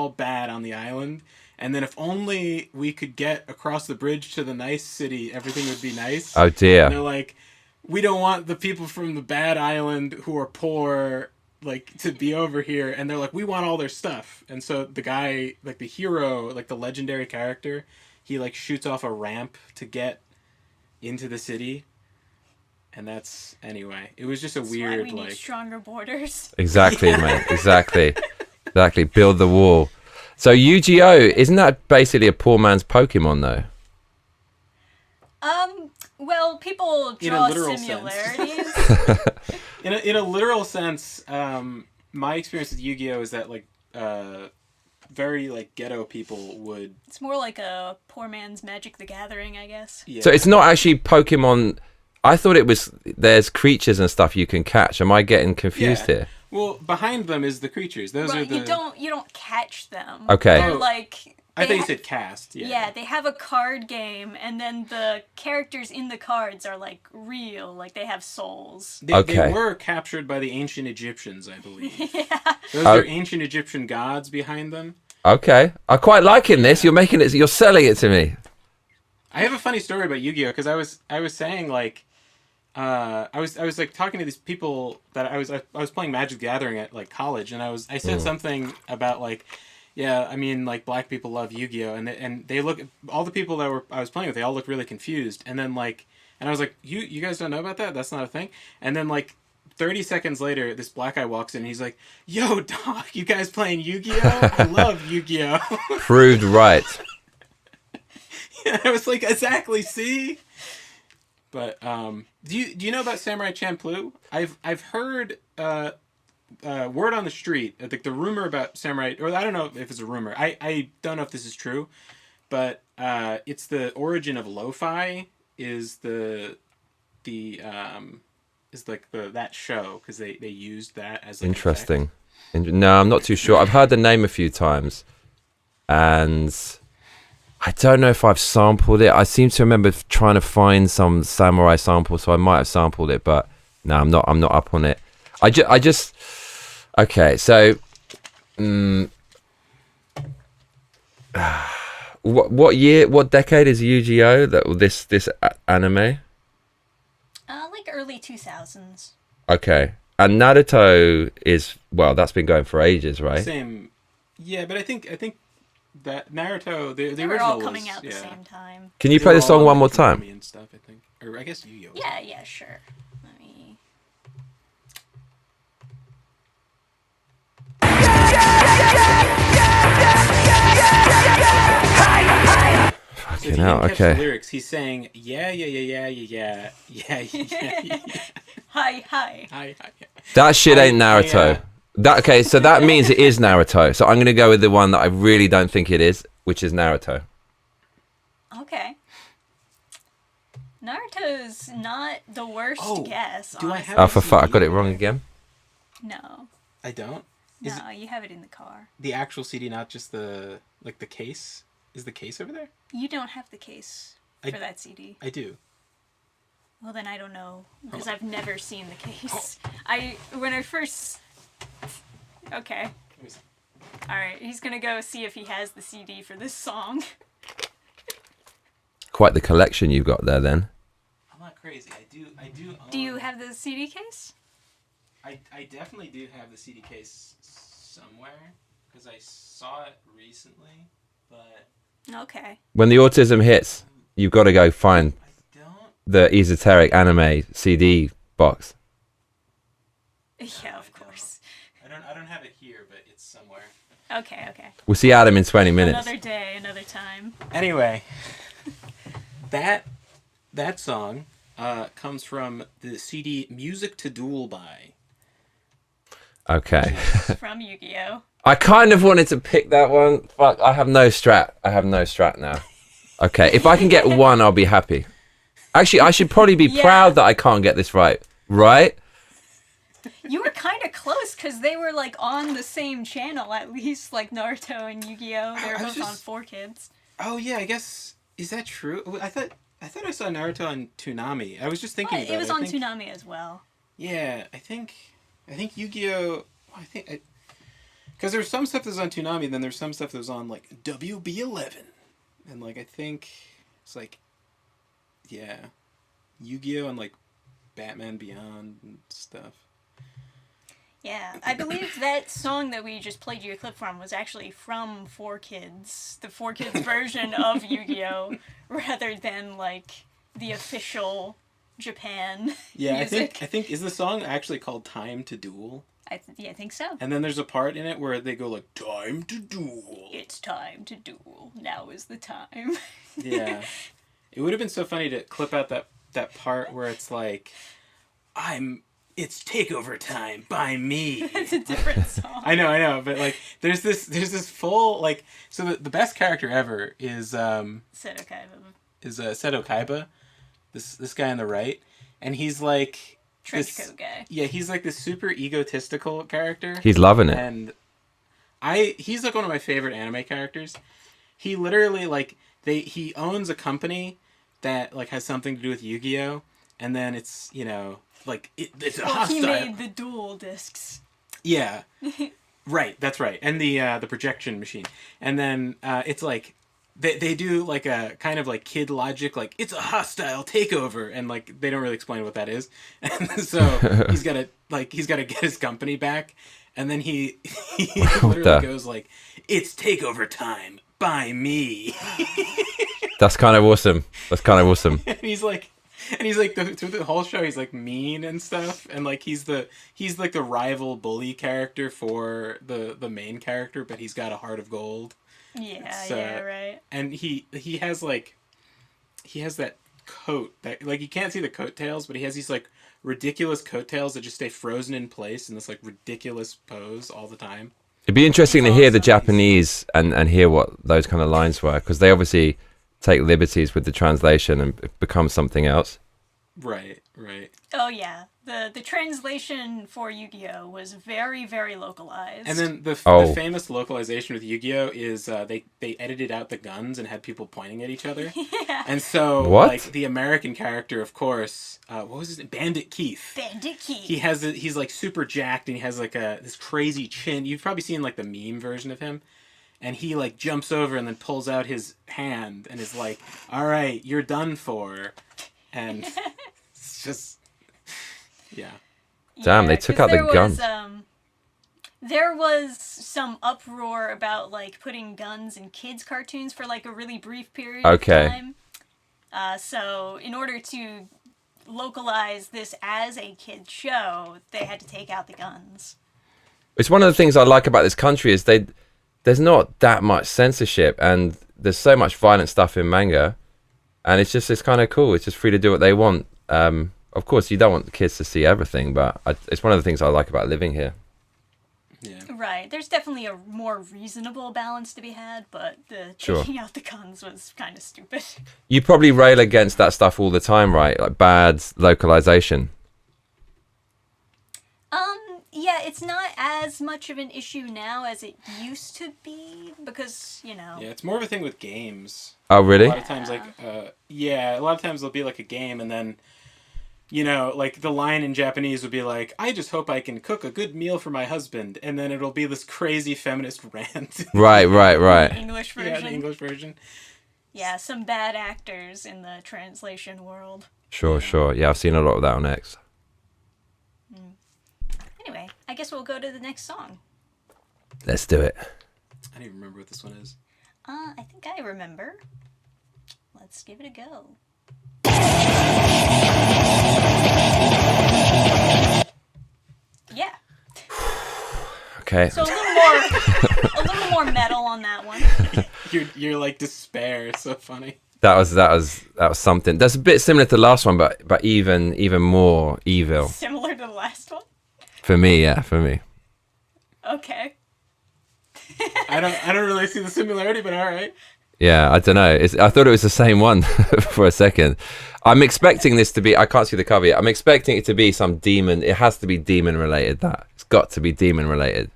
[SPEAKER 7] bad on the island. And then if only we could get across the bridge to the nice city, everything would be nice.
[SPEAKER 1] Oh dear.
[SPEAKER 7] And they're like, we don't want the people from the bad island who are poor, like, to be over here. And they're like, we want all their stuff. And so the guy, like the hero, like the legendary character, he like shoots off a ramp to get into the city. And that's, anyway, it was just a weird,
[SPEAKER 5] why we need stronger borders.
[SPEAKER 1] Exactly, mate. Exactly. Build the wall. So Yu-Gi-Oh! Isn't that basically a poor man's Pokemon though?
[SPEAKER 5] Well, people
[SPEAKER 7] In a
[SPEAKER 5] draw
[SPEAKER 7] literal
[SPEAKER 5] similarities.
[SPEAKER 7] In a literal sense, my experience with Yu-Gi-Oh is that like very like ghetto people would.
[SPEAKER 5] It's more like a poor man's Magic the Gathering, I guess.
[SPEAKER 7] Yeah.
[SPEAKER 1] So it's not actually Pokemon. I thought it was. There's creatures and stuff you can catch. Am I getting confused here?
[SPEAKER 7] Well, behind them is the creatures. Those are
[SPEAKER 5] Right,
[SPEAKER 7] the.
[SPEAKER 5] you don't catch them.
[SPEAKER 1] Okay.
[SPEAKER 5] They're
[SPEAKER 7] Oh.
[SPEAKER 5] like.
[SPEAKER 7] I
[SPEAKER 5] they
[SPEAKER 7] thought you said cast. Yeah.
[SPEAKER 5] Yeah, they have a card game, and then the characters in the cards are like real, like they have souls.
[SPEAKER 7] They
[SPEAKER 1] Okay.
[SPEAKER 7] were captured by the ancient Egyptians, I believe.
[SPEAKER 5] Yeah.
[SPEAKER 7] Those are ancient Egyptian gods behind them.
[SPEAKER 1] Okay. I quite liking this. You're making it. You're selling it to me.
[SPEAKER 7] I have a funny story about Yu-Gi-Oh because I was saying like I was like talking to these people that I was playing Magic the Gathering at like college, and I said something about like, yeah, I mean like black people love Yu-Gi-Oh, and they look, all the people that I was playing with, they all looked really confused, and then like, and I was like, you guys don't know about that? That's not a thing. And then like 30 seconds later, this black guy walks in and he's like, yo, dog, you guys playing Yu-Gi-Oh? I love Yu-Gi-Oh.
[SPEAKER 1] Proved right.
[SPEAKER 7] Yeah, I was like, exactly, see? But do you know about Samurai Champloo? I've heard word on the street, like the rumor about Samurai, or I don't know if it's a rumor. I don't know if this is true, but it's the origin of lo-fi is is like that show because they used that as like
[SPEAKER 1] Interesting. No, I'm not too sure. I've heard the name a few times, and I don't know if I've sampled it. I seem to remember trying to find some samurai sample, so I might have sampled it, but no, I'm not up on it. I just okay. So, what year, what decade is Yu-Gi-Oh? This anime?
[SPEAKER 5] Like early 2000s.
[SPEAKER 1] Okay, and Naruto is, well, that's been going for ages, right?
[SPEAKER 7] Same, yeah. But I think that Naruto, the
[SPEAKER 5] They were
[SPEAKER 7] original
[SPEAKER 5] all coming
[SPEAKER 7] was,
[SPEAKER 5] out the
[SPEAKER 7] yeah.
[SPEAKER 5] same time.
[SPEAKER 1] Can you
[SPEAKER 7] They
[SPEAKER 1] play
[SPEAKER 7] were
[SPEAKER 1] the song
[SPEAKER 7] all
[SPEAKER 1] one
[SPEAKER 7] on,
[SPEAKER 1] more
[SPEAKER 7] like,
[SPEAKER 1] time?
[SPEAKER 7] Konami and stuff, I think, or I guess Yu-Gi-Oh.
[SPEAKER 5] Yeah, sure. Let me.
[SPEAKER 7] So if
[SPEAKER 1] Fucking
[SPEAKER 7] you
[SPEAKER 1] hell,
[SPEAKER 7] didn't catch
[SPEAKER 1] okay.
[SPEAKER 7] the lyrics, he's saying yeah.
[SPEAKER 5] Hi.
[SPEAKER 7] Hi.
[SPEAKER 1] That shit ain't
[SPEAKER 7] I,
[SPEAKER 1] Naruto. Okay, so that means it is Naruto. So I'm gonna go with the one that I really don't think it is, which is Naruto.
[SPEAKER 5] Okay. Naruto's not the worst
[SPEAKER 7] Oh,
[SPEAKER 5] guess.
[SPEAKER 7] do I
[SPEAKER 5] honestly.
[SPEAKER 7] have
[SPEAKER 1] Oh,
[SPEAKER 7] a
[SPEAKER 1] for fuck, I
[SPEAKER 7] CD?
[SPEAKER 1] got it wrong again.
[SPEAKER 5] No.
[SPEAKER 7] I don't. Is
[SPEAKER 5] No, you have it in the car.
[SPEAKER 7] the actual CD, not just the case? Is the case over there?
[SPEAKER 5] You don't have the case
[SPEAKER 7] I-
[SPEAKER 5] for that CD.
[SPEAKER 7] I do.
[SPEAKER 5] Well, then I don't know because
[SPEAKER 7] Oh.
[SPEAKER 5] I've never seen the case. When I first. Okay.
[SPEAKER 7] Let me see.
[SPEAKER 5] All right. He's gonna go see if he has the CD for this song.
[SPEAKER 1] Quite the collection you've got there, then.
[SPEAKER 7] I'm not crazy. I do.
[SPEAKER 5] Do you have the CD case?
[SPEAKER 7] I definitely do have the CD case somewhere because I saw it recently, but
[SPEAKER 5] Okay.
[SPEAKER 1] When the autism hits, you've got to go find
[SPEAKER 7] I don't.
[SPEAKER 1] the esoteric anime CD box.
[SPEAKER 5] Yeah, of course.
[SPEAKER 7] I don't have it here, but it's somewhere.
[SPEAKER 5] Okay.
[SPEAKER 1] We'll see Adam in 20 minutes.
[SPEAKER 5] Another day, another time.
[SPEAKER 7] Anyway, that song comes from the CD "Music to Duel By."
[SPEAKER 1] Okay.
[SPEAKER 5] From Yu-Gi-Oh!
[SPEAKER 1] I kind of wanted to pick that one. Fuck, I have no strat now. Okay, if I can get one, I'll be happy. Actually, I should probably be
[SPEAKER 5] Yeah.
[SPEAKER 1] proud that I can't get this right. Right?
[SPEAKER 5] You were kind of close because they were like on the same channel at least, like Naruto and Yu-Gi-Oh! They were
[SPEAKER 7] I was
[SPEAKER 5] both on
[SPEAKER 7] just-
[SPEAKER 5] 4Kids.
[SPEAKER 7] Oh yeah, I guess, is that true? I thought I saw Naruto on Toonami. I was just thinking about it.
[SPEAKER 5] It was
[SPEAKER 7] I
[SPEAKER 5] on
[SPEAKER 7] think,
[SPEAKER 5] Toonami as well.
[SPEAKER 7] Yeah, I think Yu-Gi-Oh! Because there's some stuff that's on Toonami, and then there's some stuff that was on like WB11, and like I think it's like, yeah, Yu-Gi-Oh! And like Batman Beyond and stuff.
[SPEAKER 5] Yeah, I believe that song that we just played you a clip from was actually from 4Kids, the 4Kids version of Yu-Gi-Oh! Rather than like the official Japan
[SPEAKER 7] Yeah,
[SPEAKER 5] music.
[SPEAKER 7] I think is the song actually called "Time to Duel"?
[SPEAKER 5] I think so.
[SPEAKER 7] And then there's a part in it where they go like, "Time to duel."
[SPEAKER 5] It's time to duel. Now is the time.
[SPEAKER 7] Yeah. It would have been so funny to clip out that part where it's like, it's takeover time by me.
[SPEAKER 5] It's a different song.
[SPEAKER 7] I know, but like there's this full like, so the best character ever is
[SPEAKER 5] Seto Kaiba.
[SPEAKER 7] Seto Kaiba, this guy on the right, and he's like
[SPEAKER 5] Trenchcoat guy.
[SPEAKER 7] Yeah, he's like this super egotistical character.
[SPEAKER 1] He's loving it.
[SPEAKER 7] And he's like one of my favorite anime characters. He literally like he owns a company that like has something to do with Yu-Gi-Oh, and then it's, you know, like it's a hostile.
[SPEAKER 5] He made the dual discs.
[SPEAKER 7] Yeah. Right, that's right. And the projection machine. And then it's like they do like a kind of like kid logic, like it's a hostile takeover, and like they don't really explain what that is. And so he's got to get his company back, and then he literally goes like, "It's takeover time by me."
[SPEAKER 1] That's kind of awesome.
[SPEAKER 7] And he's like through the whole show he's like mean and stuff, and like he's like the rival bully character for the main character, but he's got a heart of gold.
[SPEAKER 5] Yeah, right.
[SPEAKER 7] And he has that coat that like you can't see the coattails, but he has these like ridiculous coattails that just stay frozen in place in this like ridiculous pose all the time.
[SPEAKER 1] It'd be interesting to hear the Japanese and hear what those kind of lines were, because they obviously take liberties with the translation and it becomes something else.
[SPEAKER 7] Right.
[SPEAKER 5] Oh yeah, the translation for Yu-Gi-Oh was very, very localized.
[SPEAKER 7] And then the famous localization with Yu-Gi-Oh is they edited out the guns and had people pointing at each other.
[SPEAKER 5] Yeah.
[SPEAKER 7] And so like the American character, of course, what was his name? Bandit Keith. He's like super jacked and he has like this crazy chin. You've probably seen like the meme version of him. And he like jumps over and then pulls out his hand and is like, "All right, you're done for." And it's just, yeah.
[SPEAKER 1] Damn, they took out the guns.
[SPEAKER 5] There was some uproar about like putting guns in kids' cartoons for like a really brief period of time. So in order to localize this as a kid's show, they had to take out the guns.
[SPEAKER 1] It's one of the things I like about this country is there's not that much censorship, and there's so much violent stuff in manga, and it's kind of cool. It's just free to do what they want. Of course, you don't want the kids to see everything, but it's one of the things I like about living here.
[SPEAKER 7] Yeah.
[SPEAKER 5] Right. There's definitely a more reasonable balance to be had, but taking out the guns was kind of stupid.
[SPEAKER 1] You probably rail against that stuff all the time, right? Like bad localization.
[SPEAKER 5] Yeah, it's not as much of an issue now as it used to be, because, you know...
[SPEAKER 7] Yeah, it's more of a thing with games.
[SPEAKER 1] Oh, really?
[SPEAKER 7] A lot of times, a lot of times there'll be, like, a game, and then, you know, like, the line in Japanese would be like, "I just hope I can cook a good meal for my husband," and then it'll be this crazy feminist rant.
[SPEAKER 1] Right.
[SPEAKER 5] English version.
[SPEAKER 7] Yeah, the English version.
[SPEAKER 5] Yeah, some bad actors in the translation world.
[SPEAKER 1] Sure. Yeah, I've seen a lot of that on X.
[SPEAKER 5] Anyway, I guess we'll go to the next song.
[SPEAKER 1] Let's do it.
[SPEAKER 7] I don't even remember what this one is.
[SPEAKER 5] I think I remember. Let's give it a go. Yeah.
[SPEAKER 1] Okay.
[SPEAKER 5] So a little more metal on that one.
[SPEAKER 7] You're like despair. It's so funny.
[SPEAKER 1] That was something. That's a bit similar to the last one, but even more evil.
[SPEAKER 5] Similar to the last one?
[SPEAKER 1] For me, yeah, for me.
[SPEAKER 5] Okay.
[SPEAKER 7] I don't really see the similarity, but all right.
[SPEAKER 1] Yeah, I don't know. I thought it was the same one for a second. I'm expecting this to be... I can't see the cover yet. I'm expecting it to be some demon... It has to be demon related. It's got to be demon related.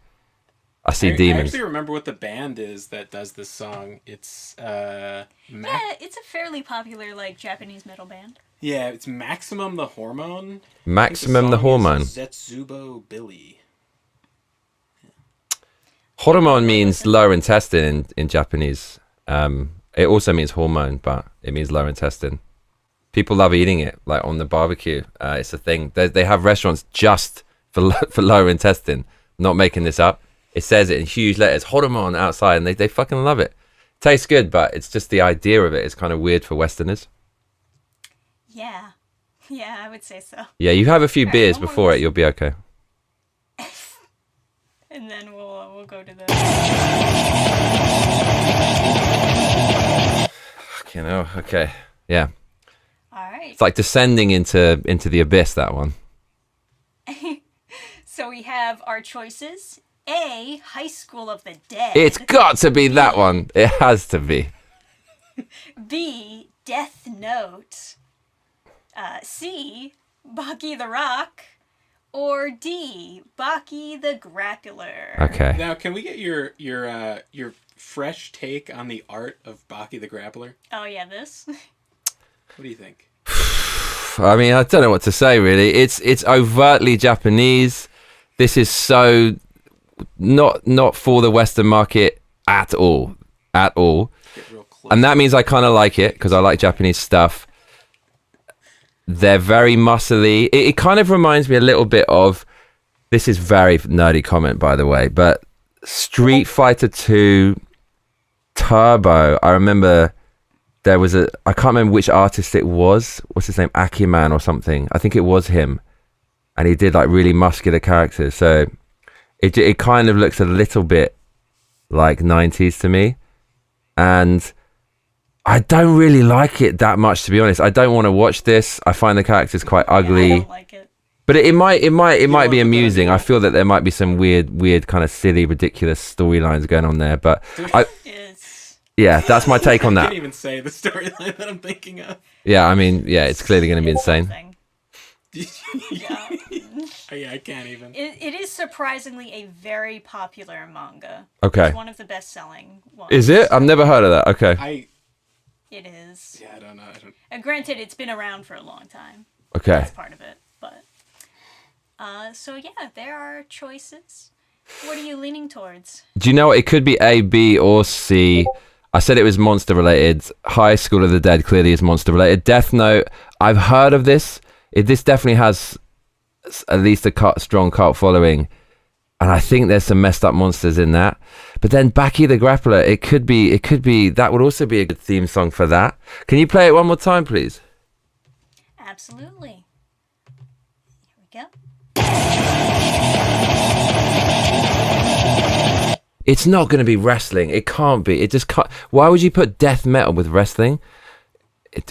[SPEAKER 1] I see demons.
[SPEAKER 7] I actually remember what the band is that does this song. It's...
[SPEAKER 5] yeah, it's a fairly popular, like, Japanese metal band.
[SPEAKER 7] Yeah, it's Maximum the Hormone.
[SPEAKER 1] Maximum the Hormone.
[SPEAKER 7] Zetsubo Billy.
[SPEAKER 1] Hormone means lower intestine in Japanese. It also means hormone, but it means lower intestine. People love eating it, like on the barbecue. It's a thing. They have restaurants just for lower intestine. I'm not making this up. It says it in huge letters, hormone, outside, and they fucking love it. Tastes good, but it's just the idea of it is kind of weird for Westerners.
[SPEAKER 5] Yeah, I would say so.
[SPEAKER 1] Yeah, you have a few beers before it, you'll be okay.
[SPEAKER 5] And then we'll go to the.
[SPEAKER 1] You know, okay, yeah.
[SPEAKER 5] All right.
[SPEAKER 1] It's like descending into the abyss. That one.
[SPEAKER 5] So we have our choices. A, High School of the Dead.
[SPEAKER 1] It's got to be that one. It has to be.
[SPEAKER 5] B, Death Note. C, Baki the Rock. Or D, Baki the Grappler.
[SPEAKER 1] Okay.
[SPEAKER 7] Now, can we get your fresh take on the art of Baki the Grappler?
[SPEAKER 5] Oh yeah, this.
[SPEAKER 7] What do you think?
[SPEAKER 1] I mean, I don't know what to say really. It's overtly Japanese. This is so not for the Western market at all.
[SPEAKER 7] Get real close.
[SPEAKER 1] And that means I kind of like it because I like Japanese stuff. They're very muscly. It kind of reminds me a little bit of, this is very nerdy comment by the way, but Street Fighter 2 Turbo. I remember there was I can't remember which artist it was. What's his name? Akiman or something. I think it was him. And he did like really muscular characters. So it kind of looks a little bit like 90s to me. And I don't really like it that much, to be honest. I don't want to watch this. I find the characters quite ugly.
[SPEAKER 5] Yeah, I don't like it.
[SPEAKER 1] But it might be
[SPEAKER 7] want
[SPEAKER 1] amusing.
[SPEAKER 7] the-
[SPEAKER 1] I feel that there might be some weird kind of silly, ridiculous storylines going on there. But yeah, that's my take on
[SPEAKER 7] I
[SPEAKER 1] that.
[SPEAKER 7] can't even say the storyline that I'm thinking of.
[SPEAKER 1] Yeah, I mean, yeah, it's clearly going to be insane.
[SPEAKER 5] Thing. Yeah.
[SPEAKER 7] Yeah, I can't even.
[SPEAKER 5] It is surprisingly a very popular manga.
[SPEAKER 1] Okay.
[SPEAKER 5] It's one of the best-selling ones.
[SPEAKER 1] Is it? I've never heard of that. Okay.
[SPEAKER 5] It is.
[SPEAKER 7] Yeah, I don't know.
[SPEAKER 5] Granted, it's been around for a long time.
[SPEAKER 1] Okay.
[SPEAKER 5] That's part of it. But so yeah, there are choices. What are you leaning towards?
[SPEAKER 1] Do you know what? It could be A, B, or C. I said it was monster related. High School of the Dead clearly is monster related. Death Note, I've heard of this. This definitely has at least a strong cult following. And I think there's some messed up monsters in that. But then Baki the Grappler, it could be, that would also be a good theme song for that. Can you play it one more time, please?
[SPEAKER 5] Absolutely. Here we go.
[SPEAKER 1] It's not going to be wrestling. It can't be. It just can't. Why would you put death metal with wrestling?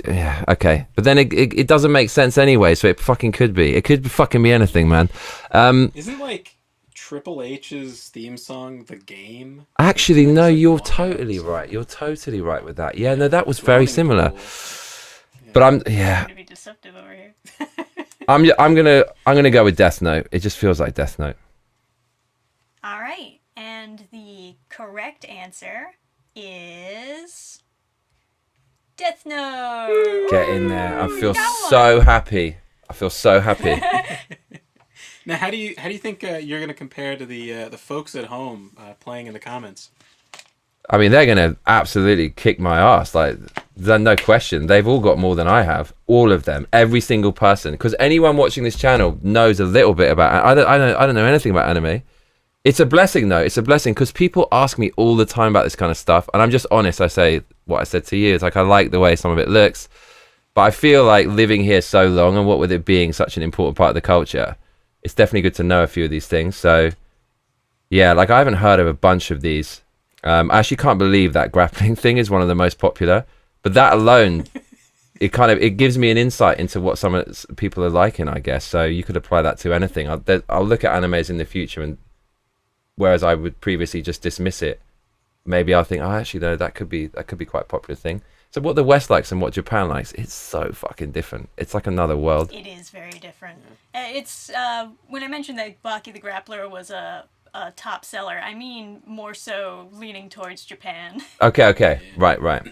[SPEAKER 1] Yeah, okay. But then it doesn't make sense anyway, so it fucking could be. It could fucking be anything, man.
[SPEAKER 7] Isn't like Triple H's theme song The Game?
[SPEAKER 1] Actually, no, you're totally right. You're totally right with that. Yeah, no, that was very similar.
[SPEAKER 7] Cool.
[SPEAKER 1] But I'm
[SPEAKER 5] Gonna be deceptive over here.
[SPEAKER 1] I'm gonna go with Death Note. It just feels like Death Note.
[SPEAKER 5] All right, and the correct answer is Death Note.
[SPEAKER 1] Get in there. I feel
[SPEAKER 5] got
[SPEAKER 1] so happy. I feel so happy.
[SPEAKER 7] Now, how do you think you're gonna compare to the folks at home playing in the comments?
[SPEAKER 1] I mean, they're gonna absolutely kick my ass. Like, there's no question. They've all got more than I have. All of them, every single person. Because anyone watching this channel knows a little bit about. I don't know anything about anime. It's a blessing, though. It's a blessing because people ask me all the time about this kind of stuff, and I'm just honest. I say what I said to you. It's like I like the way some of it looks, but I feel like living here so long, and what with it being such an important part of the culture, it's definitely good to know a few of these things. So, yeah, like I haven't heard of a bunch of these. I actually can't believe that grappling thing is one of the most popular. But that alone, it gives me an insight into what some of people are liking, I guess. So you could apply that to anything. I'll look at animes in the future, and whereas I would previously just dismiss it, maybe I'll think, oh, actually, no, that could be quite a popular thing. So what the West likes and what Japan likes, it's so fucking different. It's like another world.
[SPEAKER 5] It is very different. It's when I mentioned that Baki the Grappler was a top seller, I mean more so leaning towards Japan.
[SPEAKER 1] Okay. Right.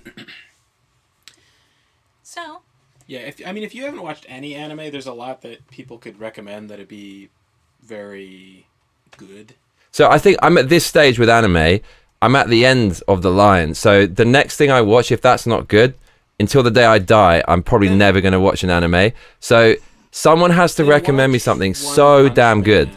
[SPEAKER 5] So.
[SPEAKER 7] Yeah, if you haven't watched any anime, there's a lot that people could recommend that'd be very good.
[SPEAKER 1] So I think I'm at this stage with anime, I'm at the end of the line. So the next thing I watch, if that's not good, until the day I die, I'm probably never going to watch an anime. So someone has to recommend me something so damn good.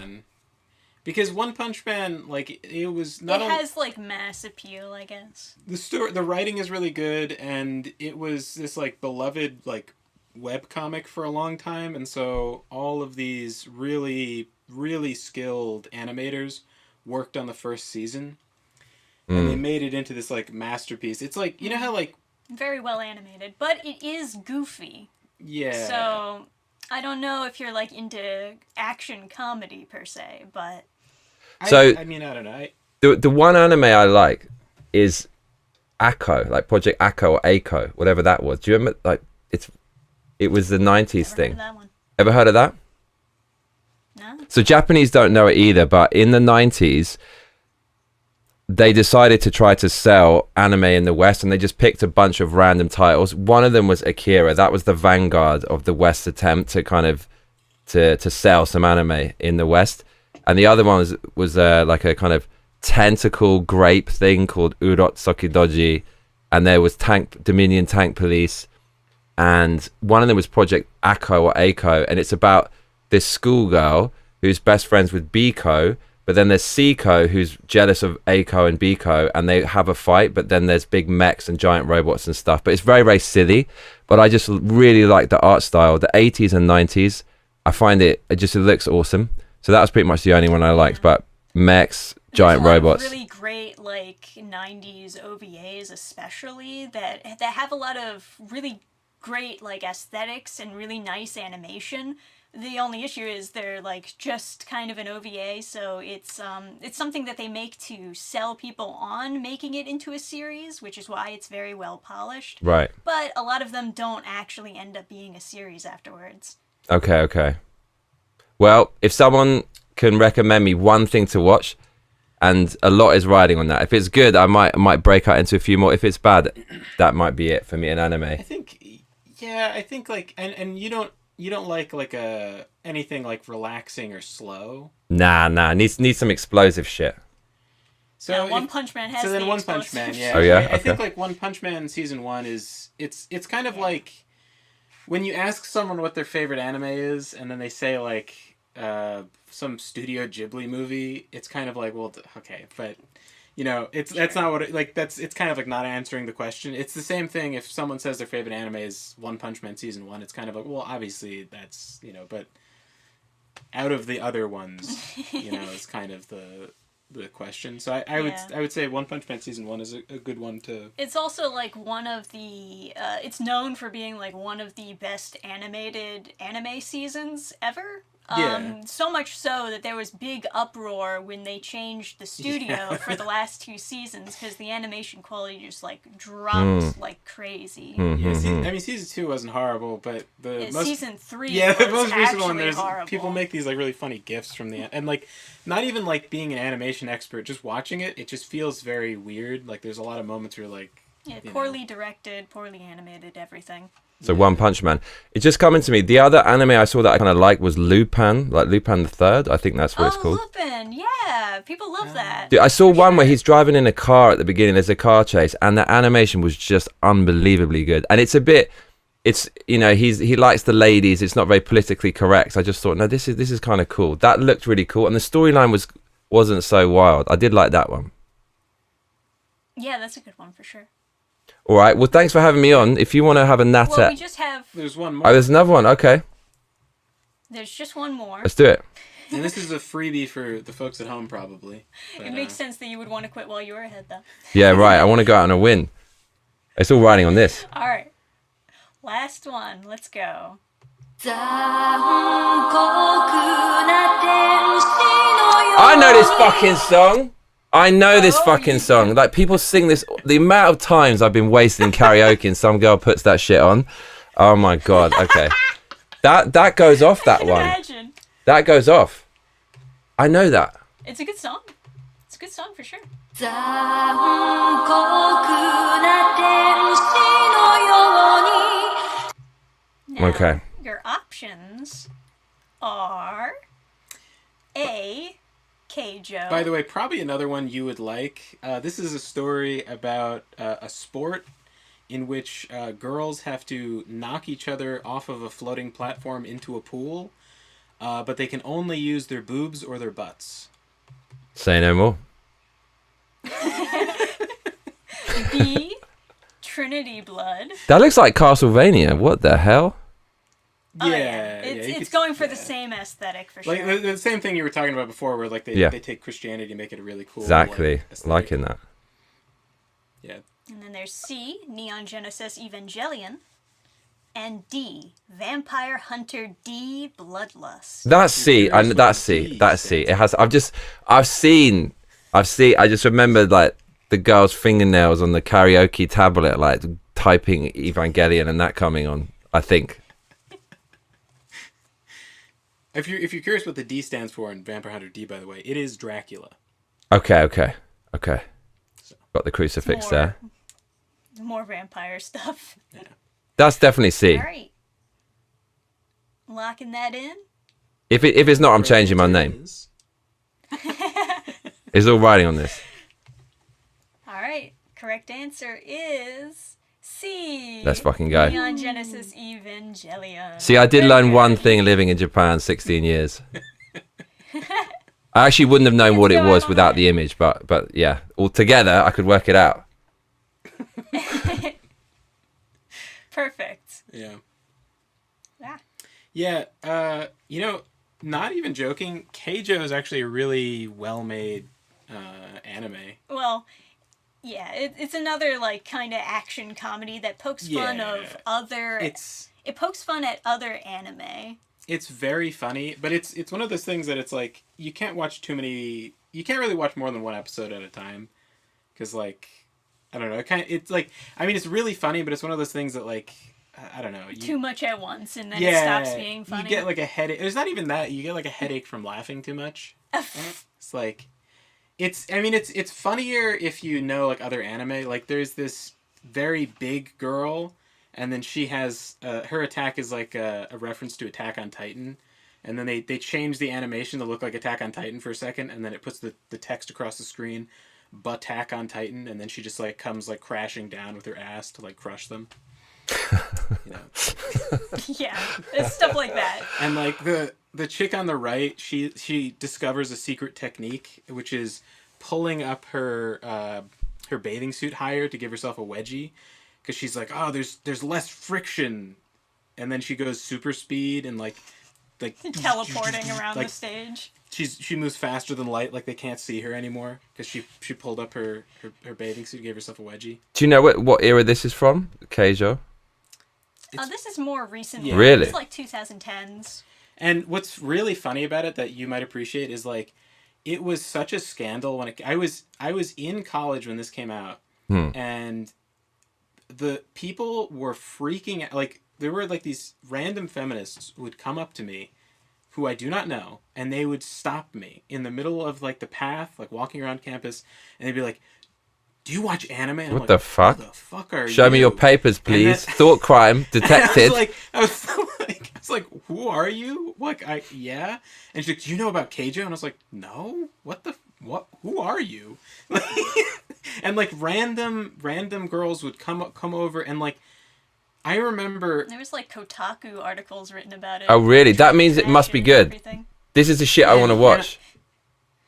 [SPEAKER 7] Because One Punch Man, like, it was not
[SPEAKER 5] It has, like, mass appeal, I guess.
[SPEAKER 7] the writing is really good, and it was this, like, beloved, like, webcomic for a long time, and so all of these really, really skilled animators worked on the first season, and they made it into this like masterpiece. It's like, you know how like
[SPEAKER 5] very well animated, but it is goofy.
[SPEAKER 7] Yeah.
[SPEAKER 5] So I don't know if you're like into action comedy per se, but
[SPEAKER 7] I mean, I don't know.
[SPEAKER 1] The one anime I like is Akko, like Project Akko or Ako, whatever that was. Do you remember? Like it was the 90s thing.
[SPEAKER 5] Heard of that one.
[SPEAKER 1] Ever heard of that?
[SPEAKER 5] No.
[SPEAKER 1] So Japanese don't know it either, but in the 90s, they decided to try to sell anime in the West, and they just picked a bunch of random titles. One of them was Akira. That was the vanguard of the West's attempt to kind of to sell some anime in the West. And the other one was like a kind of tentacle grape thing called Urot Sokidoji, and there was Dominion Tank Police, and one of them was Project Akko or Ako, and it's about this schoolgirl who's best friends with Biko, but then there's Seiko who's jealous of Ako and Biko, and they have a fight, but then there's big mechs and giant robots and stuff. But it's very, very silly, but I just really like the art style. The 80s and 90s, I find it looks awesome. So that was pretty much the only one I liked, but mechs, giant robots.
[SPEAKER 5] Really great like 90s OVAs especially that have a lot of really great like aesthetics and really nice animation. The only issue is they're like just kind of an OVA, so it's something that they make to sell people on making it into a series, which is why it's very well polished.
[SPEAKER 1] Right.
[SPEAKER 5] But a lot of them don't actually end up being a series afterwards.
[SPEAKER 1] Okay. Well, if someone can recommend me one thing to watch, and a lot is riding on that. If it's good, I might break out into a few more. If it's bad, that might be it for me in anime.
[SPEAKER 7] I think like, and you don't like anything like relaxing or slow.
[SPEAKER 1] Nah. Need some explosive shit.
[SPEAKER 5] So One Punch Man has.
[SPEAKER 7] So then One Punch Man, yeah.
[SPEAKER 1] Oh yeah.
[SPEAKER 7] I think like One Punch Man season 1 is it's kind of like when you ask someone what their favorite anime is, and then they say like some Studio Ghibli movie. It's kind of like, well, okay, but you know, that's not what it's kind of like not answering the question. It's the same thing if someone says their favorite anime is One Punch Man season 1. It's kind of like, well, obviously that's, you know, but out of the other ones, you know, is kind of the question. So I would say One Punch Man season 1 is a good one to.
[SPEAKER 5] It's also like one of the it's known for being like one of the best animated anime seasons ever. So much so that there was big uproar when they changed the studio for the last 2 seasons because the animation quality just like dropped like crazy.
[SPEAKER 7] Yeah, I mean season 2 wasn't horrible, but
[SPEAKER 5] season 3
[SPEAKER 7] the
[SPEAKER 5] was
[SPEAKER 7] most recent one.
[SPEAKER 5] actually horrible.
[SPEAKER 7] People make these like really funny gifs from the and like not even like being an animation expert, just watching it just feels very weird. Like there's a lot of moments where like
[SPEAKER 5] poorly directed, poorly animated, everything.
[SPEAKER 1] So One Punch Man. It's just coming to me. The other anime I saw that I kind of liked was Lupin, like Lupin the Third. I think that's what it's called.
[SPEAKER 5] Lupin, yeah, people love that.
[SPEAKER 1] Dude, I saw one where he's driving in a car at the beginning. There's a car chase, and the animation was just unbelievably good. And it's you know, he likes the ladies. It's not very politically correct. I just thought, no, this is kind of cool. That looked really cool, and the storyline wasn't so wild. I did like that one.
[SPEAKER 5] Yeah, that's a good one for sure.
[SPEAKER 1] All right. Well, thanks for having me on. If you want to have a natter...
[SPEAKER 5] Well, we just have...
[SPEAKER 7] There's one more.
[SPEAKER 1] Oh, there's another one. Okay.
[SPEAKER 5] There's just one more.
[SPEAKER 1] Let's do it.
[SPEAKER 7] And this is a freebie for the folks at home, probably. But,
[SPEAKER 5] it makes sense that you would want to quit while you were ahead, though.
[SPEAKER 1] Yeah, right. I want to go out on a win. It's all riding on this.
[SPEAKER 5] All right. Last one. Let's go.
[SPEAKER 1] I know this fucking song. I know this fucking song. Like, people sing this. The amount of times I've been wasting karaoke and some girl puts that shit on. Oh my god. Okay. That goes off, that one.
[SPEAKER 5] Imagine.
[SPEAKER 1] That goes off. I know that.
[SPEAKER 5] It's a good song. It's a good song for sure. Now,
[SPEAKER 1] Okay.
[SPEAKER 5] Your options are A. Keijo.
[SPEAKER 7] By the way, probably another one you would like. This is a story about a sport in which girls have to knock each other off of a floating platform into a pool, but they can only use their boobs or their butts.
[SPEAKER 1] Say no more.
[SPEAKER 5] B. Trinity Blood.
[SPEAKER 1] That looks like Castlevania. What the hell?
[SPEAKER 5] Oh,
[SPEAKER 7] Yeah,
[SPEAKER 5] It's going for the same aesthetic for
[SPEAKER 7] like
[SPEAKER 5] sure.
[SPEAKER 7] the same thing you were talking about before, where like they take Christianity and make it a really cool.
[SPEAKER 1] Exactly.
[SPEAKER 7] Like, aesthetic.
[SPEAKER 1] Liking that.
[SPEAKER 7] Yeah.
[SPEAKER 5] And then there's C, Neon Genesis Evangelion. And D, Vampire Hunter D, Bloodlust.
[SPEAKER 1] That's C.
[SPEAKER 7] curious what
[SPEAKER 1] That's
[SPEAKER 7] the
[SPEAKER 1] C.
[SPEAKER 7] D
[SPEAKER 1] That's C.
[SPEAKER 7] stands
[SPEAKER 1] It has. I just remembered like the girl's fingernails on the karaoke tablet, like typing Evangelion and that coming on. I think.
[SPEAKER 7] If you're curious what the D stands for in Vampire Hunter D, by the way, it is Dracula.
[SPEAKER 1] Okay. Got the crucifix there.
[SPEAKER 5] More vampire stuff.
[SPEAKER 7] Yeah.
[SPEAKER 1] That's definitely C.
[SPEAKER 5] All right. Locking that in.
[SPEAKER 1] If it's not, I'm changing my name. It's all riding on this.
[SPEAKER 5] All right. Correct answer is C.
[SPEAKER 1] Let's fucking go.
[SPEAKER 5] Neon Genesis Evangelion.
[SPEAKER 1] See, I did learn one thing living in Japan 16 years. I actually wouldn't have known what it was without the image, but yeah, altogether I could work it out.
[SPEAKER 5] Perfect.
[SPEAKER 7] Yeah.
[SPEAKER 5] Yeah.
[SPEAKER 7] Yeah. Not even joking. Keijo is actually a really well-made anime.
[SPEAKER 5] Well, yeah, it's another like kind of action comedy that pokes fun of other. It pokes fun at other anime.
[SPEAKER 7] It's very funny, but it's one of those things that it's like you can't watch too many. You can't really watch more than one episode at a time, because like I don't know. It's like I mean it's really funny, but it's one of those things that like I don't know.
[SPEAKER 5] Too much at once, and then it stops being funny.
[SPEAKER 7] You get like a headache. There's not even that. You get like a headache from laughing too much. It's like it's funnier if you know like other anime. Like there's this very big girl. And then she has her attack is like a reference to Attack on Titan, and then they change the animation to look like Attack on Titan for a second, and then it puts the text across the screen, "Attack on Titan," and then she just like comes like crashing down with her ass to like crush them.
[SPEAKER 5] Yeah, it's stuff like that.
[SPEAKER 7] And like the chick on the right, she discovers a secret technique, which is pulling up her bathing suit higher to give herself a wedgie. Because she's like, oh, there's less friction, and then she goes super speed and like
[SPEAKER 5] teleporting around the stage.
[SPEAKER 7] She moves faster than light, like they can't see her anymore because she pulled up her bathing suit, gave herself a wedgie.
[SPEAKER 1] Do you know what era this is from, Keijo?
[SPEAKER 5] This is more recent.
[SPEAKER 7] Yeah.
[SPEAKER 1] Really?
[SPEAKER 5] It's like 2010s.
[SPEAKER 7] And what's really funny about it that you might appreciate is like, it was such a scandal when I was in college when this came out, and the people were freaking out. Like there were like these random feminists who would come up to me who I do not know, and they would stop me in the middle of like the path, like walking around campus, and they'd be like, do you watch anime? And
[SPEAKER 1] What the fuck?
[SPEAKER 7] What the fuck are you?
[SPEAKER 1] Show me your papers, please. Thought crime detected.
[SPEAKER 7] I was like, who are you? Like, yeah. And she's like, do you know about Keijo? And I was like, no. What? Who are you? And like random girls would come over, and like I remember
[SPEAKER 5] there was like Kotaku articles written about it.
[SPEAKER 1] Oh really? That means it must be good. This is the shit I want to watch.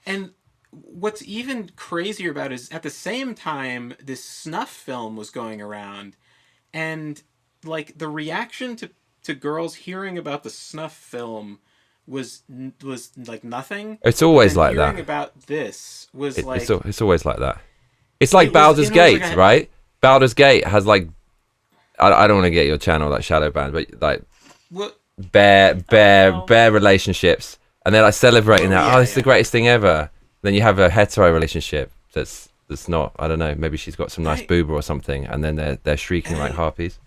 [SPEAKER 7] And what's even crazier about it is at the same time this snuff film was going around, and like the reaction to girls hearing about the snuff film was like nothing.
[SPEAKER 1] It's always like
[SPEAKER 7] hearing
[SPEAKER 1] that.
[SPEAKER 7] About this was
[SPEAKER 1] it's always like that. It's like Baldur's Gate, right? Baldur's Gate has like I don't want to get your channel like shadow banned, but like bare relationships, and they're like celebrating that. Oh, this is the greatest thing ever. Then you have a hetero relationship that's not. I don't know. Maybe she's got some nice boob or something, and then they're shrieking like harpies.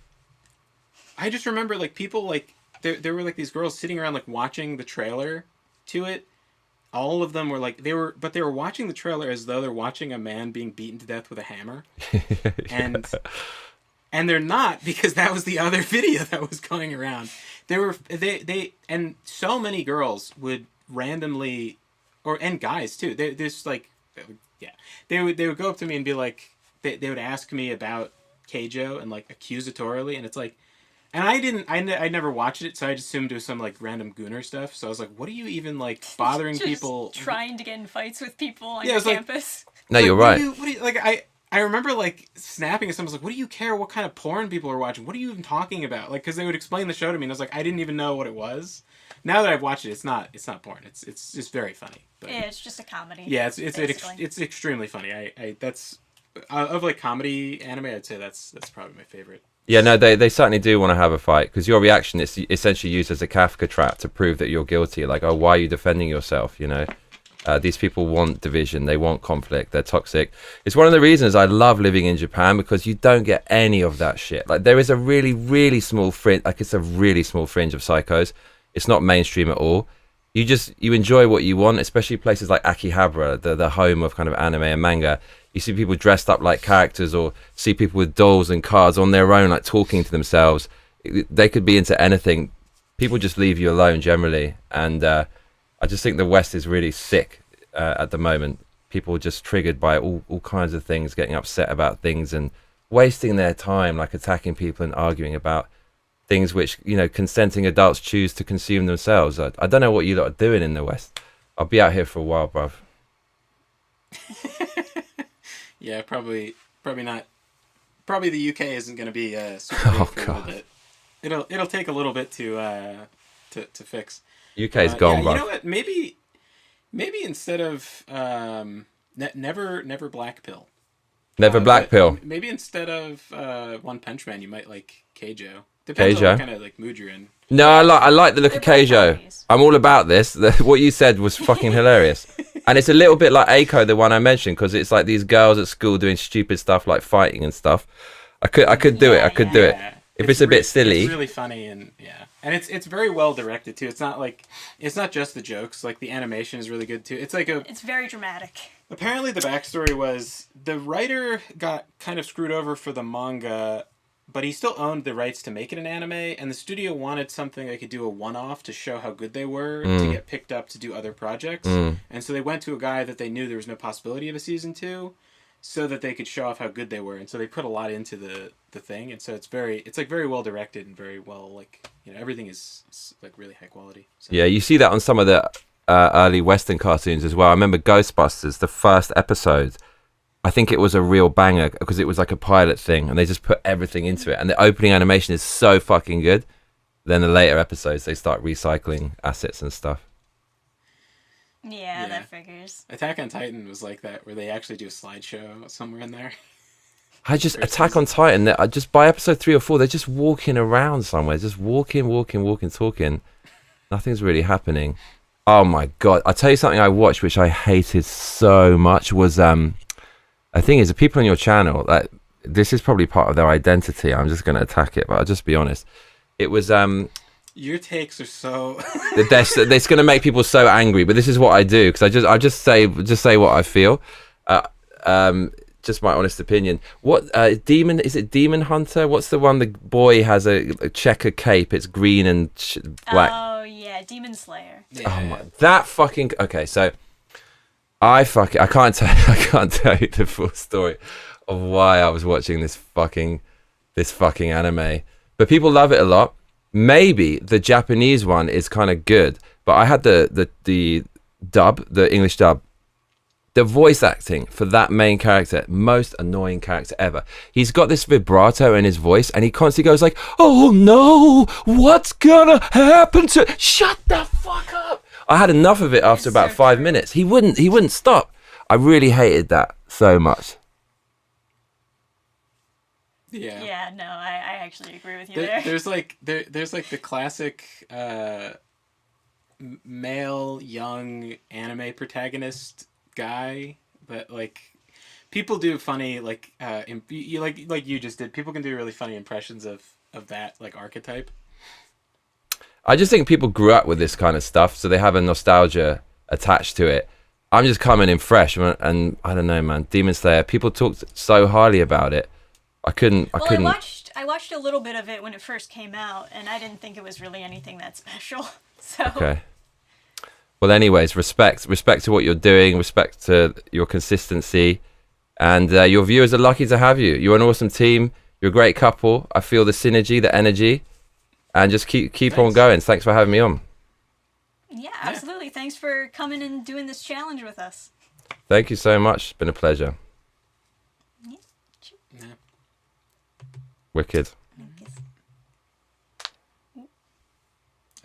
[SPEAKER 7] I just remember like people like there were like these girls sitting around like watching the trailer to it. All of them were like they were watching the trailer as though they're watching a man being beaten to death with a hammer. And they're not, because that was the other video that was going around. They and so many girls would randomly, and guys too. They would go up to me and be like, they would ask me about Keijo and like accusatorily, and it's like, and I never watched it, so I just assumed it was some like random gooner stuff. So I was like, what are you even like bothering
[SPEAKER 5] just
[SPEAKER 7] people?
[SPEAKER 5] Trying to get in fights with people on your campus.
[SPEAKER 1] No, you're right.
[SPEAKER 7] What do you, like I remember like snapping at someone, like, "What do you care? What kind of porn people are watching? What are you even talking about?" Like, because they would explain the show to me, and I was like, I didn't even know what it was. Now that I've watched it, it's not porn. It's just very funny. But,
[SPEAKER 5] Yeah, it's just a comedy.
[SPEAKER 7] yeah, it's
[SPEAKER 5] basically.
[SPEAKER 7] it's extremely funny. I that's of like comedy anime, I'd say that's probably my favorite.
[SPEAKER 1] Yeah, no, they certainly do want to have a fight, because your reaction is essentially used as a Kafka trap to prove that you're guilty. Like, oh, why are you defending yourself? You know, these people want division, they want conflict, they're toxic. It's one of the reasons I love living in Japan, because you don't get any of that shit. Like, there is a really, really small fringe. Like, it's a really small fringe of psychos. It's not mainstream at all. You enjoy what you want, especially places like Akihabara, the home of kind of anime and manga. You see people dressed up like characters, or see people with dolls and cards on their own, like talking to themselves. They could be into anything. People just leave you alone generally. And I just think the West is really sick at the moment. People are just triggered by all kinds of things, getting upset about things and wasting their time, like attacking people and arguing about things which, you know, consenting adults choose to consume themselves. I don't know what you lot are doing in the West. I'll be out here for a while, bruv.
[SPEAKER 7] Yeah, probably not. Probably the UK isn't going to be super good for a little bit. It'll take a little bit to fix.
[SPEAKER 1] UK's gone, bruv.
[SPEAKER 7] You know what? Maybe instead of never black pill.
[SPEAKER 1] Never black pill.
[SPEAKER 7] Maybe instead of One Punch Man, you might like Keijo. Depends on what kind of like mood you're in.
[SPEAKER 1] No, I like the look of Keijo. I'm all about this. What you said was fucking hilarious. And it's a little bit like Eiko, the one I mentioned, because it's like these girls at school doing stupid stuff like fighting and stuff. I could do it. I could do it. If it's a bit silly.
[SPEAKER 7] It's really funny, and it's very well directed too. It's not just the jokes. Like, the animation is really good too. It's
[SPEAKER 5] very dramatic.
[SPEAKER 7] Apparently the backstory was the writer got kind of screwed over for the manga, but he still owned the rights to make it an anime, and the studio wanted something they could do a one-off to show how good they were to get picked up to do other projects. And so they went to a guy that they knew there was no possibility of a season 2, so that they could show off how good they were. And so they put a lot into the thing, and so it's like very well directed and very well, like, you know, everything is like really high quality. So.
[SPEAKER 1] Yeah, you see that on some of the early Western cartoons as well. I remember Ghostbusters, the first episode. I think it was a real banger because it was like a pilot thing, and they just put everything into it. And the opening animation is so fucking good. Then the later episodes, they start recycling assets and stuff.
[SPEAKER 5] Yeah, that figures.
[SPEAKER 7] Attack on Titan was like that, where they actually do a slideshow somewhere in there.
[SPEAKER 1] Attack on Titan, just by episode 3 or 4, they're just walking around somewhere, just walking, talking. Nothing's really happening. Oh my god! I'll tell you something I watched which I hated so much was I think is the people on your channel, that this is probably part of their identity. I'm just going to attack it, but I'll just be honest. It was
[SPEAKER 7] your takes are so
[SPEAKER 1] it's going to make people so angry, but this is what I do, because I just say what I feel. Just my honest opinion. What Demon, is it Demon Hunter? What's the one the boy has a checker cape, it's green and black?
[SPEAKER 5] Oh yeah, Demon Slayer.
[SPEAKER 7] Yeah.
[SPEAKER 1] Oh my, that fucking okay, so I can't tell you the full story of why I was watching this fucking anime, but people love it a lot. Maybe the Japanese one is kind of good, but I had the dub, the English dub. The voice acting for that main character, most annoying character ever. He's got this vibrato in his voice, and he constantly goes like, "Oh no, what's gonna happen to?" Shut the fuck up! I had enough of it after about 5 minutes. He wouldn't stop. I really hated that so much.
[SPEAKER 7] Yeah.
[SPEAKER 5] Yeah, no, I actually agree with you there.
[SPEAKER 7] There's like the classic male young anime protagonist guy that like people do funny like like you just did. People can do really funny impressions of that like archetype.
[SPEAKER 1] I just think people grew up with this kind of stuff, so they have a nostalgia attached to it. I'm just coming in fresh, and I don't know, man. Demon Slayer, people talked so highly about it. I couldn't.
[SPEAKER 5] I watched a little bit of it when it first came out, and I didn't think it was really anything that special. So.
[SPEAKER 1] Okay. Well, anyways, respect to what you're doing, respect to your consistency, and your viewers are lucky to have you. You're an awesome team. You're a great couple. I feel the synergy, the energy, and just keep on going. Thanks for having me on.
[SPEAKER 5] Yeah, absolutely. Thanks for coming and doing this challenge with us.
[SPEAKER 1] Thank you so much. It's been a pleasure.
[SPEAKER 5] Yeah.
[SPEAKER 1] Wicked.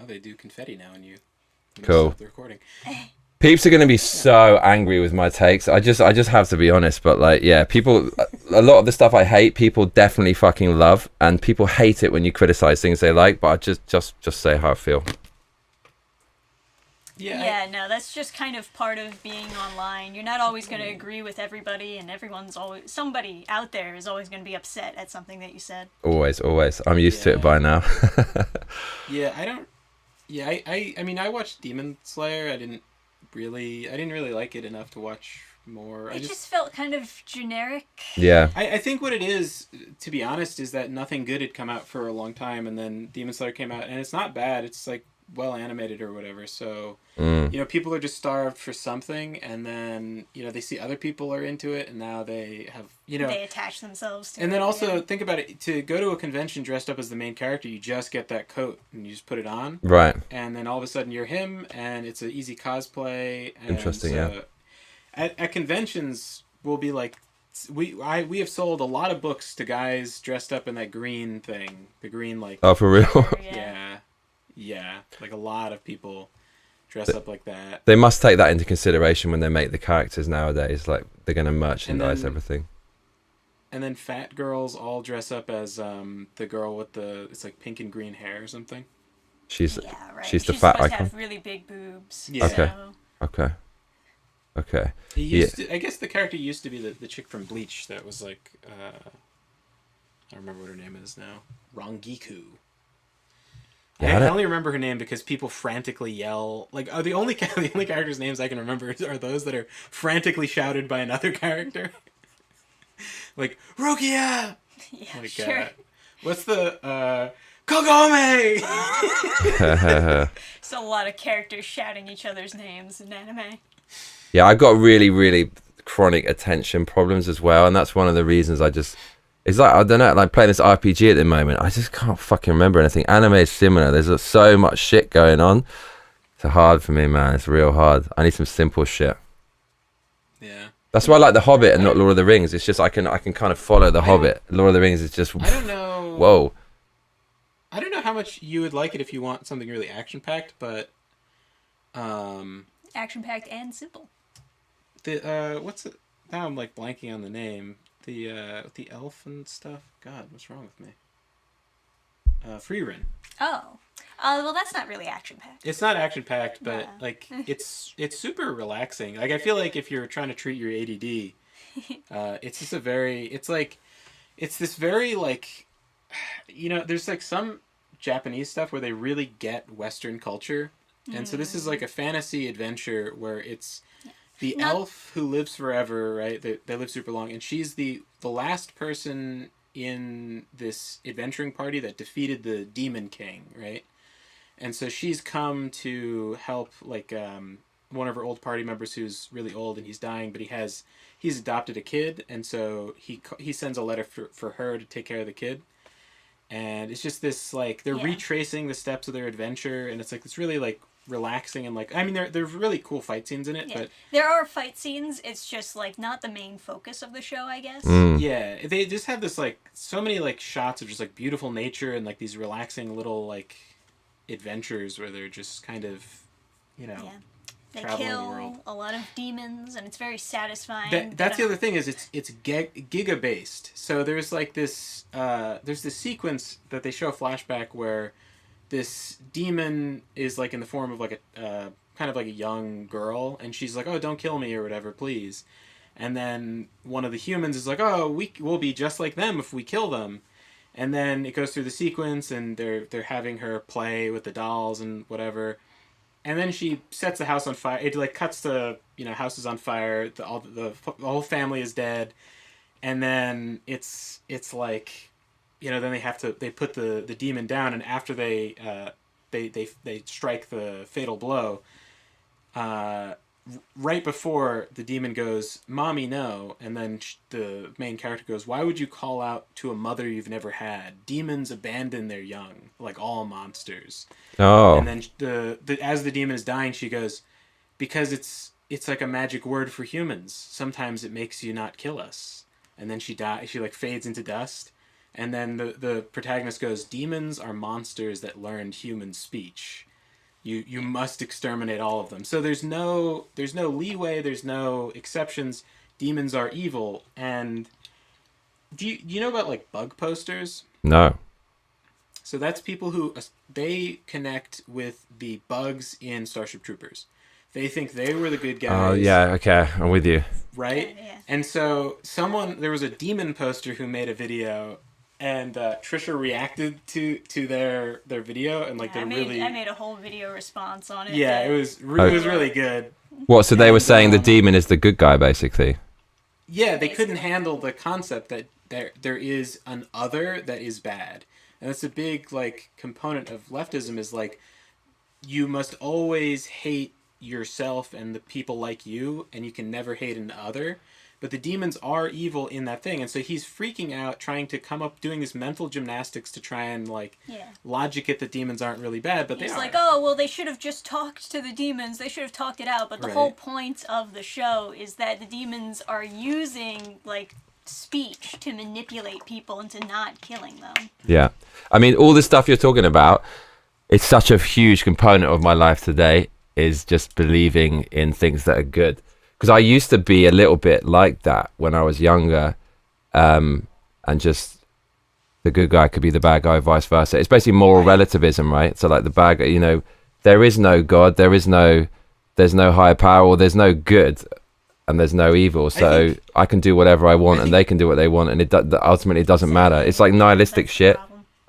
[SPEAKER 7] Oh, they do confetti now when you
[SPEAKER 1] Cool.
[SPEAKER 7] stop the recording.
[SPEAKER 1] Peeps are going to be so angry with my takes. I just have to be honest, but like, yeah, people, a lot of the stuff I hate, people definitely fucking love, and people hate it when you criticize things they like, but I just say how I feel.
[SPEAKER 5] Yeah, no, that's just kind of part of being online. You're not always going to agree with everybody, and somebody out there is always going to be upset at something that you said.
[SPEAKER 1] Always. I'm used to it by now.
[SPEAKER 7] I mean, I watched Demon Slayer. I didn't really like it enough to watch more.
[SPEAKER 5] It just felt kind of generic.
[SPEAKER 1] Yeah.
[SPEAKER 7] I think what it is, to be honest, is that nothing good had come out for a long time, and then Demon Slayer came out, and it's not bad. It's like well animated or whatever. So people are just starved for something, and then they see other people are into it, and now they have
[SPEAKER 5] they attach themselves to it.
[SPEAKER 7] And then also think about it: to go to a convention dressed up as the main character, you just get that coat and you just put it on,
[SPEAKER 1] right?
[SPEAKER 7] And then all of a sudden you're him, and it's an easy cosplay. And
[SPEAKER 1] interesting, yeah.
[SPEAKER 7] At conventions, we'll be like, we have sold a lot of books to guys dressed up in that green thing, the green like.
[SPEAKER 1] Oh, for real?
[SPEAKER 7] Yeah, like a lot of people dress up like that.
[SPEAKER 1] They must take that into consideration when they make the characters nowadays. Like they're going to merchandise everything.
[SPEAKER 7] And then fat girls all dress up as the girl with it's like pink and green hair or something.
[SPEAKER 1] She's the fat
[SPEAKER 5] supposed
[SPEAKER 1] icon.
[SPEAKER 5] to have really big boobs.
[SPEAKER 7] Yeah.
[SPEAKER 5] So.
[SPEAKER 1] Okay.
[SPEAKER 7] I guess the character used to be the chick from Bleach that was like I don't remember what her name is now. Rangiku.
[SPEAKER 1] Yeah,
[SPEAKER 7] I only remember her name because people frantically yell. Like, the only characters' names I can remember are those that are frantically shouted by another character. Like, Rukia!
[SPEAKER 5] Yeah,
[SPEAKER 7] like,
[SPEAKER 5] sure.
[SPEAKER 7] What's the, Kagome!
[SPEAKER 5] So a lot of characters shouting each other's names in anime.
[SPEAKER 1] Yeah, I got really, really chronic attention problems as well, and that's one of the reasons it's like, I don't know, like playing this RPG at the moment, I just can't fucking remember anything. Anime is similar. There's so much shit going on. It's hard for me, man. It's real hard. I need some simple shit.
[SPEAKER 7] Yeah.
[SPEAKER 1] That's why I like The Hobbit and not Lord of the Rings. It's just I can kind of follow The Hobbit. Lord of the Rings is just...
[SPEAKER 7] I don't know...
[SPEAKER 1] Whoa.
[SPEAKER 7] I don't know how much you would like it if you want something really action-packed, but...
[SPEAKER 5] Action-packed and simple.
[SPEAKER 7] What's it? Now I'm like blanking on the name. The elf and stuff. God, what's wrong with me? Freerun.
[SPEAKER 5] Oh. Well, that's not really action-packed.
[SPEAKER 7] It's not action-packed, but like it's super relaxing. Like I feel like if you're trying to treat your ADD, it's just it's this very like, there's like some Japanese stuff where they really get Western culture, and so this is like a fantasy adventure where it's the elf who lives forever, right? They live super long, and she's the last person in this adventuring party that defeated the Demon King, right? And so she's come to help like one of her old party members who's really old and he's dying, but he's adopted a kid, and so he sends a letter for her to take care of the kid. And it's just this like they're retracing the steps of their adventure, and it's like it's really like relaxing and like I mean there's really cool fight scenes in it, but
[SPEAKER 5] there are fight scenes. It's just like not the main focus of the show, I guess.
[SPEAKER 7] Yeah, they just have this like so many like shots of just like beautiful nature and like these relaxing little like adventures where they're just kind of
[SPEAKER 5] They
[SPEAKER 7] traveling
[SPEAKER 5] kill
[SPEAKER 7] the world.
[SPEAKER 5] a lot of demons, and it's very satisfying.
[SPEAKER 7] That's the other thing is it's giga based. So there's like this there's this sequence that they show a flashback where this demon is like in the form of like a kind of like a young girl, and she's like, "Oh, don't kill me or whatever, please." And then one of the humans is like, "Oh, we'll be just like them if we kill them." And then it goes through the sequence, and they're having her play with the dolls and whatever. And then she sets the house on fire. It like cuts to house is on fire. The whole family is dead, and then it's like, then they put the demon down, and after they strike the fatal blow, right before the demon goes, "Mommy, no," and then the main character goes, "Why would you call out to a mother you've never had? Demons abandon their young, like all monsters."
[SPEAKER 1] Oh.
[SPEAKER 7] And then as the demon is dying, she goes, "Because it's like a magic word for humans. Sometimes it makes you not kill us." And then she dies. She like fades into dust. And then the protagonist goes, demons are monsters that learned human speech. You must exterminate all of them. So there's no leeway, there's no exceptions. Demons are evil. And do you know about like bug posters?
[SPEAKER 1] No.
[SPEAKER 7] So that's people who they connect with the bugs in Starship Troopers. They think they were the good guys.
[SPEAKER 1] Oh, yeah, okay, I'm with you.
[SPEAKER 7] Right?
[SPEAKER 5] Yeah.
[SPEAKER 7] And so there was a demon poster who made a video, and Trisha reacted to their video, and like
[SPEAKER 5] I
[SPEAKER 7] I
[SPEAKER 5] made a whole video response on it.
[SPEAKER 7] Yeah, it was really good.
[SPEAKER 1] What, so they were saying the
[SPEAKER 7] And,
[SPEAKER 1] demon is the good guy, basically?
[SPEAKER 7] Yeah, they couldn't handle the concept that there is an other that is bad. And that's a big like component of leftism is like you must always hate yourself and the people like you, and you can never hate an other. But the demons are evil in that thing, and so he's freaking out, trying to come up, doing this mental gymnastics to try and like logic it that demons aren't really bad, but
[SPEAKER 5] He's
[SPEAKER 7] they are.
[SPEAKER 5] like, oh, well, they should have just talked to the demons. They should have talked it out. But the whole point of the show is that the demons are using like speech to manipulate people into not killing them.
[SPEAKER 1] Yeah. I mean, all the stuff you're talking about, it's such a huge component of my life today, is just believing in things that are good. Because I used to be a little bit like that when I was younger, and just the good guy could be the bad guy, vice versa. It's basically moral relativism, right? So like the bad guy, you know, there is no God, there's no higher power, or there's no good, and there's no evil. So I can do whatever I want, and they can do what they want, and it ultimately doesn't matter. It's like nihilistic shit.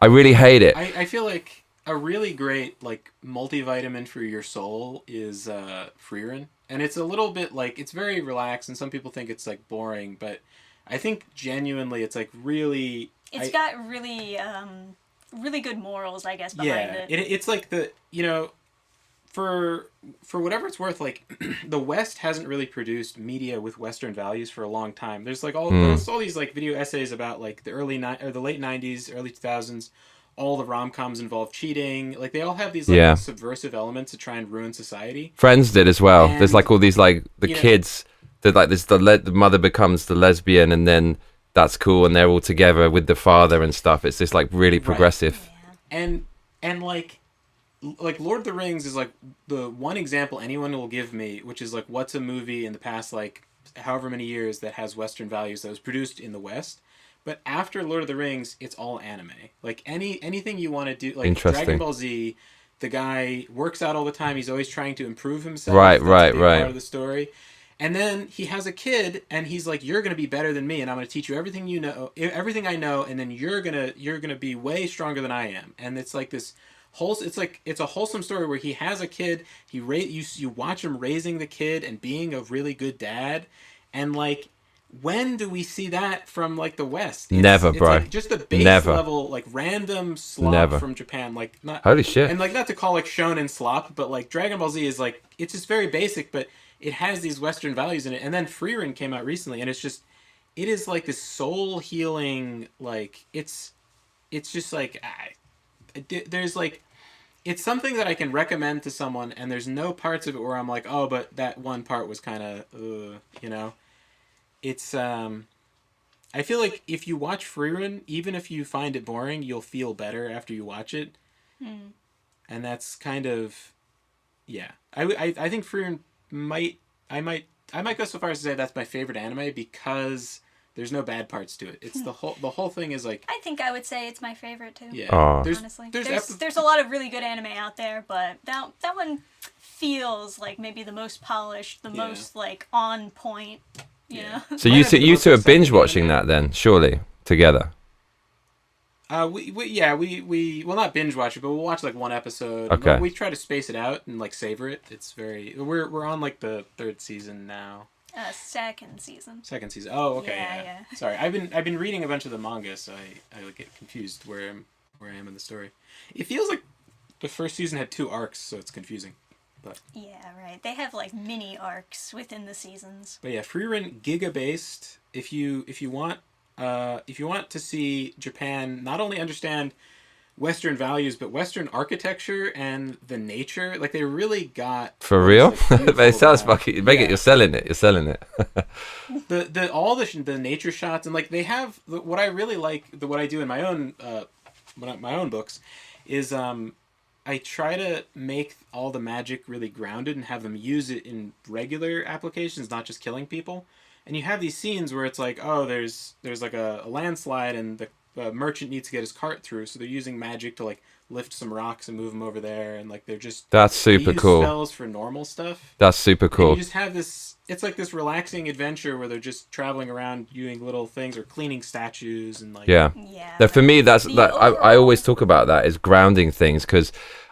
[SPEAKER 1] I really hate it.
[SPEAKER 7] I feel like a really great like multivitamin for your soul is Freerin. And it's a little bit like, it's very relaxed, and some people think it's like boring, but I think genuinely it's like really...
[SPEAKER 5] It's got really, really good morals, I guess, behind it.
[SPEAKER 7] It's like the, you know, for whatever it's worth, like the West hasn't really produced media with Western values for a long time. There's like all these like video essays about like the the late 90s, early 2000s. All the rom-coms involve cheating. Like they all have these like subversive elements to try and ruin society.
[SPEAKER 1] Friends did as well.
[SPEAKER 7] And,
[SPEAKER 1] there's like all these like the kids that like this the mother becomes the lesbian, and then that's cool, and they're all together with the father and stuff. It's just like really progressive.
[SPEAKER 7] Yeah. And like Lord of the Rings is like the one example anyone will give me, which is like what's a movie in the past like however many years that has Western values that was produced in the West. But after Lord of the Rings, it's all anime. Like anything you want to do, like Dragon Ball Z, the guy works out all the time. He's always trying to improve himself.
[SPEAKER 1] Right.
[SPEAKER 7] Part of the story. And then he has a kid, and he's like, "You're gonna be better than me, and I'm gonna teach you everything you know, everything I know, and then you're gonna be way stronger than I am." And it's like this it's a wholesome story where he has a kid. You watch him raising the kid and being a really good dad, and like. When do we see that from like the West?
[SPEAKER 1] Never, bro.
[SPEAKER 7] Like just the base level, like random slop from Japan, like not
[SPEAKER 1] holy shit.
[SPEAKER 7] And like not to call like shonen slop, but like Dragon Ball Z is like it's just very basic, but it has these Western values in it. And then Freerin came out recently, and it is like this soul healing, like it's just like there's like it's something that I can recommend to someone, and there's no parts of it where I'm like, oh, but that one part was kind of you know. It's I feel like if you watch Freerin, even if you find it boring, you'll feel better after you watch it. And that's kind of I think Freerin I might go so far as to say that's my favorite anime because there's no bad parts to it. It's the whole thing is like
[SPEAKER 5] I think I would say it's my favorite too.
[SPEAKER 7] Yeah.
[SPEAKER 5] Honestly. There's a lot of really good anime out there, but that one feels like maybe the most polished, the most like on point. Yeah.
[SPEAKER 1] So you two are binge watching that then, surely, together.
[SPEAKER 7] We well not binge watch it, but we'll watch like one episode.
[SPEAKER 1] Okay.
[SPEAKER 7] We try to space it out and like savor it. It's we're on like the third season now.
[SPEAKER 5] Second season.
[SPEAKER 7] Second season. Oh, okay.
[SPEAKER 5] Yeah.
[SPEAKER 7] Sorry, I've been reading a bunch of the manga, so I get confused where I am in the story. It feels like the first season had 2 arcs, so it's confusing. But
[SPEAKER 5] yeah, right. They have like mini arcs within the seasons.
[SPEAKER 7] But yeah, Freerin Giga based. If you want to see Japan not only understand Western values, but Western architecture and the nature, like they really got
[SPEAKER 1] For real?
[SPEAKER 7] like,
[SPEAKER 1] But it sounds
[SPEAKER 7] about
[SPEAKER 1] fucking. Make it. You're selling it. You're selling it.
[SPEAKER 7] the nature shots, and like they have what I really like, what I do in my own books is I try to make all the magic really grounded and have them use it in regular applications, not just killing people. And you have these scenes where it's like, oh, there's like a landslide and the merchant needs to get his cart through, so they're using magic to like lift some rocks and move them over there, and like they're just
[SPEAKER 1] That's super
[SPEAKER 7] they use
[SPEAKER 1] cool.
[SPEAKER 7] spells for normal stuff.
[SPEAKER 1] That's super
[SPEAKER 7] And
[SPEAKER 1] cool.
[SPEAKER 7] you just have this. It's like this relaxing adventure where they're just traveling around doing little things or cleaning statues and like
[SPEAKER 1] Yeah.
[SPEAKER 5] Yeah.
[SPEAKER 1] Now, for me, that's
[SPEAKER 5] The
[SPEAKER 1] that. I always talk about that as grounding things because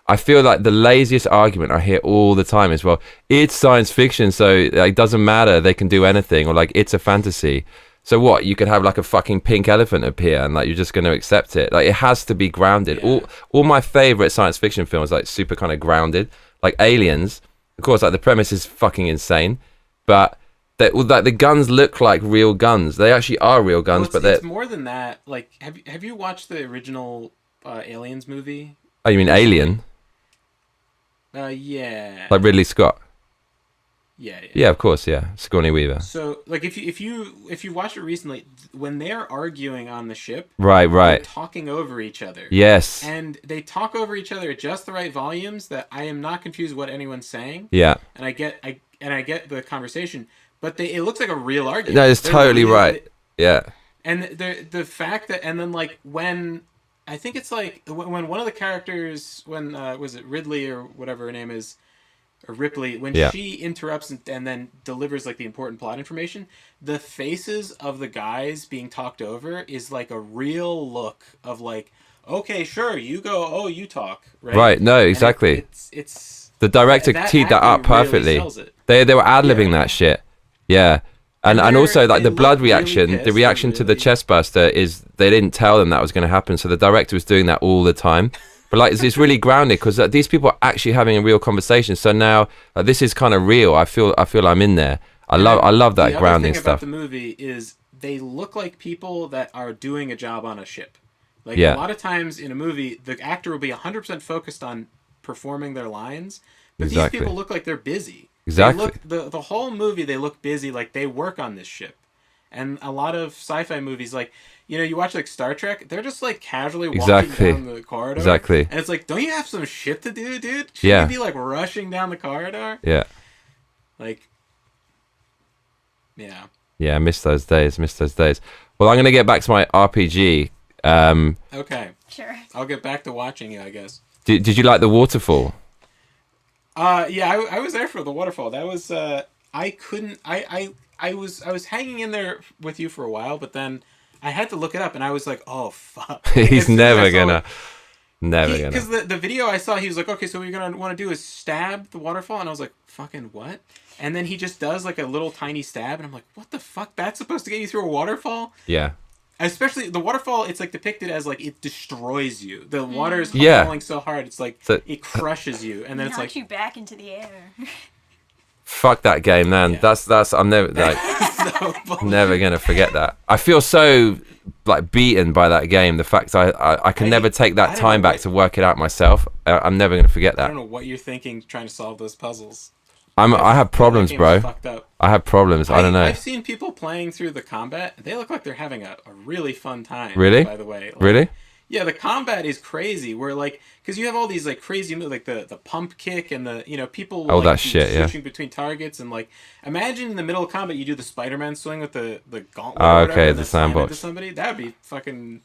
[SPEAKER 1] I feel like the laziest argument I hear all the time is, well, it's science fiction, so it doesn't matter. They can do anything, or like it's a fantasy. So what? You could have like a fucking pink elephant appear, and like you're just going to accept it. Like it has to be grounded.
[SPEAKER 7] Yeah.
[SPEAKER 1] All my favorite science fiction films like super kind of grounded, like Aliens. Of course, like the premise is fucking insane, but like the guns look like real guns. They actually are real guns,
[SPEAKER 7] well,
[SPEAKER 1] but
[SPEAKER 7] it's more than that. Like, have you watched the original Aliens movie?
[SPEAKER 1] oh, you mean Alien?
[SPEAKER 7] Yeah.
[SPEAKER 1] Like Ridley Scott?
[SPEAKER 7] Yeah.
[SPEAKER 1] Yeah, of course, yeah. Sigourney Weaver.
[SPEAKER 7] So, like, if you watched it recently, when they're arguing on the ship,
[SPEAKER 1] Right.
[SPEAKER 7] they're talking over each other.
[SPEAKER 1] Yes.
[SPEAKER 7] And they talk over each other at just the right volumes that I am not confused what anyone's saying.
[SPEAKER 1] Yeah.
[SPEAKER 7] And I get the conversation, but it looks like a real argument.
[SPEAKER 1] No, it's
[SPEAKER 7] They're
[SPEAKER 1] totally
[SPEAKER 7] really-
[SPEAKER 1] right. Yeah.
[SPEAKER 7] And the fact that, and then like when I think it's like when one of the characters, when was it Ridley or whatever her name is, or Ripley, when
[SPEAKER 1] Yeah.
[SPEAKER 7] she interrupts and then delivers like the important plot information, the faces of the guys being talked over is like a real look of like, okay, sure, you go, oh, you talk, right?
[SPEAKER 1] Right, no,
[SPEAKER 7] And
[SPEAKER 1] exactly.
[SPEAKER 7] it's
[SPEAKER 1] The director
[SPEAKER 7] that
[SPEAKER 1] teed that up
[SPEAKER 7] actor really
[SPEAKER 1] perfectly.
[SPEAKER 7] sells it.
[SPEAKER 1] They were ad-libbing
[SPEAKER 7] Yeah.
[SPEAKER 1] that shit. Yeah. And
[SPEAKER 7] And
[SPEAKER 1] also like
[SPEAKER 7] they
[SPEAKER 1] the blood
[SPEAKER 7] look really
[SPEAKER 1] reaction,
[SPEAKER 7] pissed,
[SPEAKER 1] the reaction to the
[SPEAKER 7] really-
[SPEAKER 1] chest burster is they didn't tell them that was going to happen. So the director was doing that all the time. But like it's really grounded because these people are actually having a real conversation. So now this is kind of real. I feel I'm in there. I love that
[SPEAKER 7] the
[SPEAKER 1] grounding
[SPEAKER 7] other thing about
[SPEAKER 1] stuff.
[SPEAKER 7] the movie is they look like people that are doing a job on a ship. Like
[SPEAKER 1] Yeah.
[SPEAKER 7] a lot of times in a movie, the actor will be 100% focused on performing their lines, but
[SPEAKER 1] Exactly.
[SPEAKER 7] these people look like they're busy.
[SPEAKER 1] Exactly.
[SPEAKER 7] They look, the whole movie they look busy, like they work on this ship. And a lot of sci-fi movies, like you watch like Star Trek, they're just like casually walking
[SPEAKER 1] Exactly.
[SPEAKER 7] down the corridor.
[SPEAKER 1] Exactly.
[SPEAKER 7] And it's like, don't you have some shit to do, dude? Should
[SPEAKER 1] Yeah.
[SPEAKER 7] you be like rushing down the corridor?
[SPEAKER 1] Yeah.
[SPEAKER 7] Like, yeah.
[SPEAKER 1] Yeah, I miss those days. Well, I'm going to get back to my RPG.
[SPEAKER 7] Okay.
[SPEAKER 5] Sure.
[SPEAKER 7] I'll get back to watching you, I guess.
[SPEAKER 1] Did you like the waterfall?
[SPEAKER 7] Yeah, I was there for the waterfall. That was I was hanging in there with you for a while, but then I had to look it up, and I was like, oh fuck. Like,
[SPEAKER 1] He's
[SPEAKER 7] as soon as I
[SPEAKER 1] never
[SPEAKER 7] saw
[SPEAKER 1] gonna.
[SPEAKER 7] it-
[SPEAKER 1] Never gonna.
[SPEAKER 7] Because the video I saw, he was like, okay, so what you're gonna want to do is stab the waterfall, and I was like, fucking what? And then he just does like a little tiny stab, and I'm like, what the fuck? That's supposed to get you through a waterfall?
[SPEAKER 1] Yeah.
[SPEAKER 7] Especially the waterfall, it's like depicted as like it destroys you. The water is
[SPEAKER 1] Yeah.
[SPEAKER 7] falling so hard, it's like
[SPEAKER 1] So-
[SPEAKER 7] it crushes you, and then it's
[SPEAKER 5] Knock
[SPEAKER 7] like
[SPEAKER 5] you back into the air.
[SPEAKER 1] Fuck that game, man.
[SPEAKER 7] Yeah.
[SPEAKER 1] That's I'm never like
[SPEAKER 7] so bullshit.
[SPEAKER 1] never gonna forget that. I feel so like beaten by that game. The fact I can never take
[SPEAKER 7] I
[SPEAKER 1] that
[SPEAKER 7] don't
[SPEAKER 1] time
[SPEAKER 7] know
[SPEAKER 1] back
[SPEAKER 7] what-
[SPEAKER 1] to work it out myself. I'm never gonna forget
[SPEAKER 7] I
[SPEAKER 1] that.
[SPEAKER 7] don't know what you're thinking trying to solve those puzzles.
[SPEAKER 1] I have problems,
[SPEAKER 7] That game's
[SPEAKER 1] bro.
[SPEAKER 7] fucked up.
[SPEAKER 1] I have problems. I don't know.
[SPEAKER 7] I've seen people playing through the combat. They look like they're having a really fun time.
[SPEAKER 1] Really?
[SPEAKER 7] By the way. Like,
[SPEAKER 1] Really?
[SPEAKER 7] Yeah, the combat is crazy. Where like, because you have all these like crazy moves, like the pump kick and the people.
[SPEAKER 1] Oh,
[SPEAKER 7] like,
[SPEAKER 1] that
[SPEAKER 7] be
[SPEAKER 1] shit, yeah.
[SPEAKER 7] Switching between targets and like, imagine in the middle of combat you do the Spider-Man swing with the gauntlet.
[SPEAKER 1] Oh,
[SPEAKER 7] or whatever,
[SPEAKER 1] okay,
[SPEAKER 7] and
[SPEAKER 1] the
[SPEAKER 7] then slam
[SPEAKER 1] sandbox.
[SPEAKER 7] into somebody. That'd be fucking.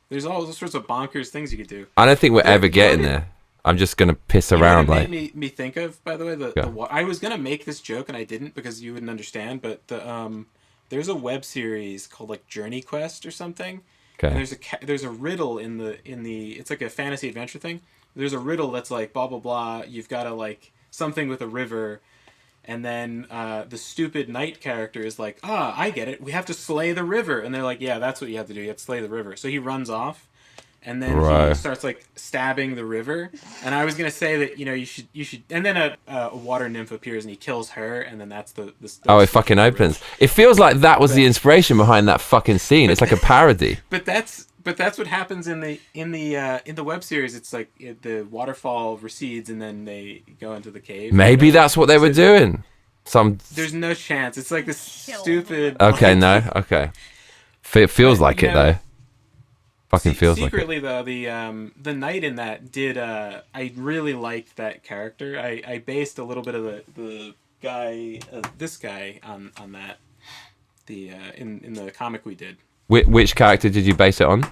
[SPEAKER 7] There's all sorts of bonkers things you could do.
[SPEAKER 1] I don't think we're ever
[SPEAKER 7] you know
[SPEAKER 1] getting
[SPEAKER 7] what it-
[SPEAKER 1] there. I'm just gonna piss
[SPEAKER 7] You know
[SPEAKER 1] around
[SPEAKER 7] what
[SPEAKER 1] like.
[SPEAKER 7] it made me think of, by the way,
[SPEAKER 1] Yeah.
[SPEAKER 7] I was gonna make this joke and I didn't because you wouldn't understand. But there's a web series called like Journey Quest or something. And
[SPEAKER 1] Okay.
[SPEAKER 7] there's a riddle in the it's like a fantasy adventure thing. There's a riddle that's like blah blah blah. You've got to like something with a river, and then the stupid knight character is like, I get it. We have to slay the river, and they're like, yeah, that's what you have to do. You have to slay the river. So he runs off. and then
[SPEAKER 1] Right.
[SPEAKER 7] he starts like stabbing the river. And I was gonna say that you should, and then a water nymph appears and he kills her, and then that's the
[SPEAKER 1] Oh, it fucking opens. It feels like that was the inspiration behind that fucking scene. It's like a parody.
[SPEAKER 7] But that's what happens in the web series. It's like the waterfall recedes and then they go into the cave.
[SPEAKER 1] Maybe that's what they were doing.
[SPEAKER 7] There's no chance. It's like this stupid.
[SPEAKER 1] Okay, no, okay. It feels like it though. Fucking feels like it.
[SPEAKER 7] Secretly though, the knight in that did. I really liked that character. I based a little bit of the guy, this guy on that. In the comic we did.
[SPEAKER 1] Which character did you base it on?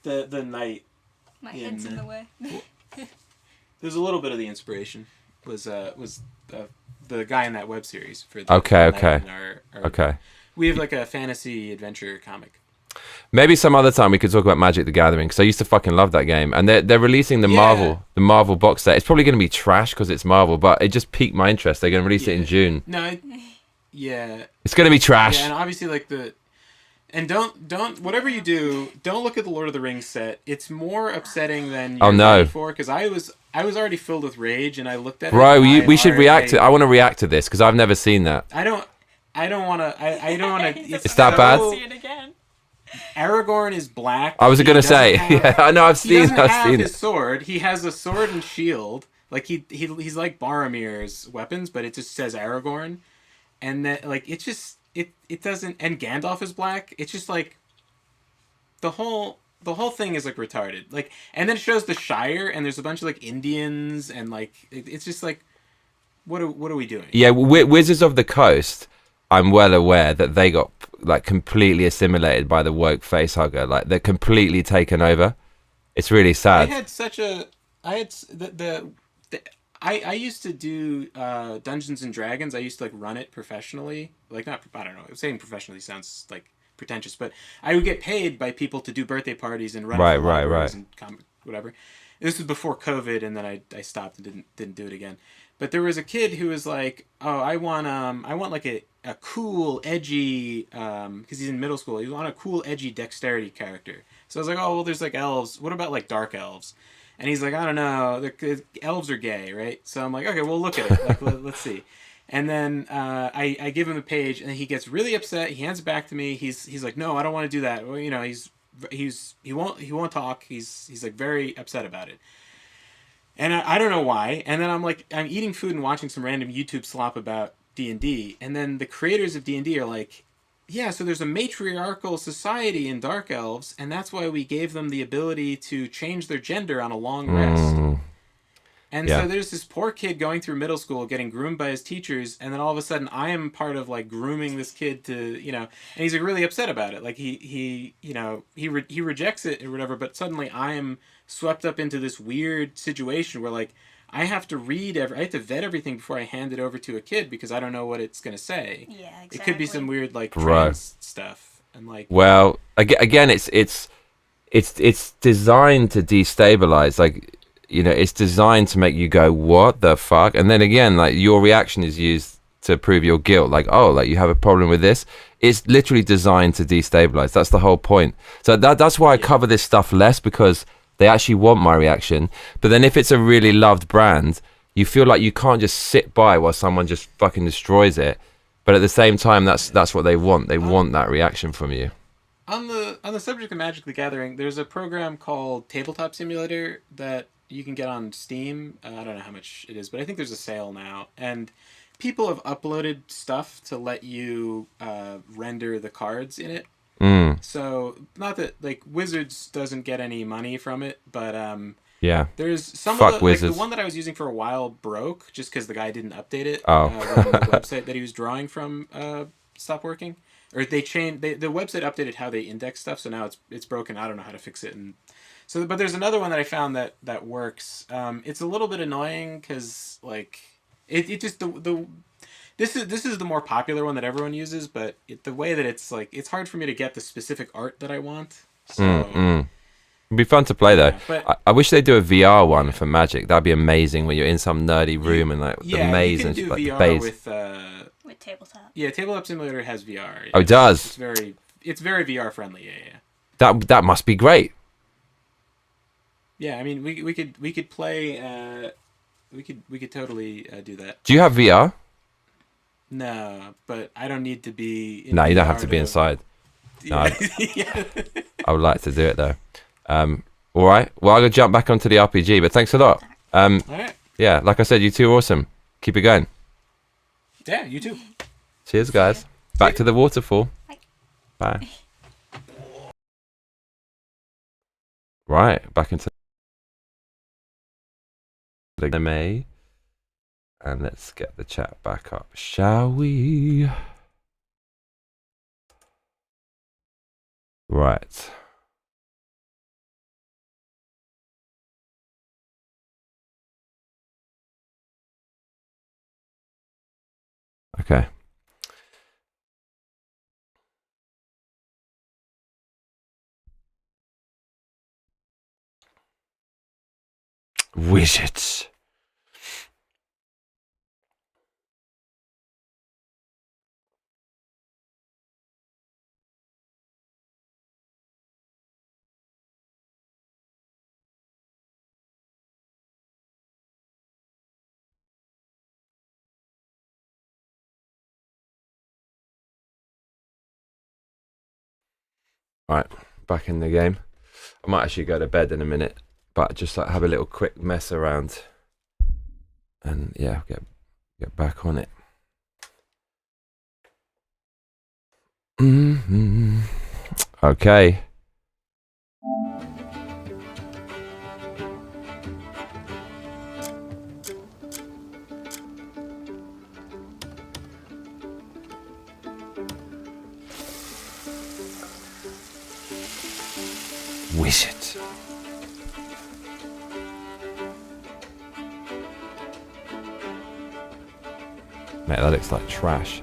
[SPEAKER 7] The knight.
[SPEAKER 5] My head's in the way.
[SPEAKER 7] There's a little bit of the inspiration was the guy in that web series for
[SPEAKER 1] Okay.
[SPEAKER 7] We have like a fantasy adventure comic.
[SPEAKER 1] Maybe some other time we could talk about Magic the Gathering, because I used to fucking love that game, and they're releasing the Marvel box set. It's probably going to be trash because it's Marvel, but it just piqued my interest. They're going to release it in June.
[SPEAKER 7] No,
[SPEAKER 1] it's going to be trash.
[SPEAKER 7] Yeah, and obviously like don't whatever you do, don't look at the Lord of the Rings set. It's more upsetting than you're ready for, because I was already filled with rage and I looked at
[SPEAKER 1] Bro, we should react to. I want to react to this because I've never seen that.
[SPEAKER 7] I don't want to.
[SPEAKER 1] It's that bad.
[SPEAKER 5] See it again.
[SPEAKER 7] Aragorn is black.
[SPEAKER 1] I was gonna say, yeah, I know. I've seen
[SPEAKER 7] his sword. He has a sword and shield. Like he's like Boromir's weapons, but it just says Aragorn, and that like it doesn't. And Gandalf is black. It's just like the whole thing is like retarded. Like, and then it shows the Shire, and there's a bunch of like Indians, and like it's just like, what are we doing?
[SPEAKER 1] Yeah, Wizards of the Coast. I'm well aware that they got like completely assimilated by the woke facehugger. Like they're completely taken over. It's really sad.
[SPEAKER 7] I used to do Dungeons and Dragons. I used to like run it professionally. Like I don't know. Saying professionally sounds like pretentious, but I would get paid by people to do birthday parties and run
[SPEAKER 1] right.
[SPEAKER 7] and whatever. This was before COVID, and then I stopped and didn't do it again. But there was a kid who was like, "Oh, I want like a cool, edgy, because he's in middle school. You want a cool, edgy dexterity character." So I was like, "Oh, well, there's like elves. What about like dark elves?" And he's like, "I don't know. Elves are gay, right?" So I'm like, "Okay, well, look at it. Like, let's see." And then I give him the page, and he gets really upset. He hands it back to me. He's like, "No, I don't want to do that." Well, you know, he won't talk. He's like very upset about it. And I don't know why. And then I'm eating food and watching some random YouTube slop about D&D. And then the creators of D&D are like, yeah, so there's a matriarchal society in Dark Elves, and that's why we gave them the ability to change their gender on a long rest. And so there's this poor kid going through middle school getting groomed by his teachers, and then all of a sudden I am part of like grooming this kid to, you know, and he's like really upset about it. Like he rejects it or whatever, but suddenly I am swept up into this weird situation where like I have to I have to vet everything before I hand it over to a kid because I don't know what it's going to say.
[SPEAKER 5] Yeah, exactly.
[SPEAKER 7] It could be some weird like trans stuff and like.
[SPEAKER 1] Well, again, it's designed to destabilize. Like, you know, it's designed to make you go, what the fuck? And then again, like your reaction is used to prove your guilt. Like, oh, like you have a problem with this. It's literally designed to destabilize. That's the whole point. So that's why I cover this stuff less, because they actually want my reaction. But then if it's a really loved brand, you feel like you can't just sit by while someone just fucking destroys it. But at the same time, that's what they want. They want that reaction from you.
[SPEAKER 7] On the subject of Magic the Gathering, there's a program called Tabletop Simulator that you can get on Steam. I don't know how much it is, but I think there's a sale now. And people have uploaded stuff to let you render the cards in it. So not that like Wizards doesn't get any money from it, but there's some of the, like, the one that I was using for a while broke just because the guy didn't update it. When the website that he was drawing from stopped working, or the website updated how they index stuff, so now it's broken. I don't know how to fix it, and so but there's another one that I found that works. It's a little bit annoying because like it just This is the more popular one that everyone uses, but the way that it's like, it's hard for me to get the specific art that I want. So,
[SPEAKER 1] It'd be fun to play though.
[SPEAKER 7] But
[SPEAKER 1] I wish they'd do a VR one for Magic. That'd be amazing when you're in some nerdy room and like the maze and
[SPEAKER 7] do
[SPEAKER 1] like
[SPEAKER 7] VR
[SPEAKER 1] the base.
[SPEAKER 5] With tabletop.
[SPEAKER 7] Yeah, Tabletop Simulator has VR.
[SPEAKER 1] Oh, it does.
[SPEAKER 7] It's very VR friendly. Yeah.
[SPEAKER 1] That must be great.
[SPEAKER 7] Yeah, I mean, we could play. We could totally do that.
[SPEAKER 1] Do you have VR?
[SPEAKER 7] No, but I don't need to be.
[SPEAKER 1] No, you don't have to be inside. No,
[SPEAKER 7] Yeah.
[SPEAKER 1] I would like to do it though. All right. Well, I'm gonna jump back onto the RPG, but thanks a lot.
[SPEAKER 7] All right.
[SPEAKER 1] Yeah, like I said, you two are awesome. Keep it going.
[SPEAKER 7] Yeah, you too.
[SPEAKER 1] Cheers, guys. Back to the waterfall. Bye. Right, back into the anime. And let's get the chat back up, shall we? Right. Okay. Wizards. Right, back in the game. I might actually go to bed in a minute, but just like have a little quick mess around, and yeah, get back on it. Okay. Wizard. Mate, that looks like trash.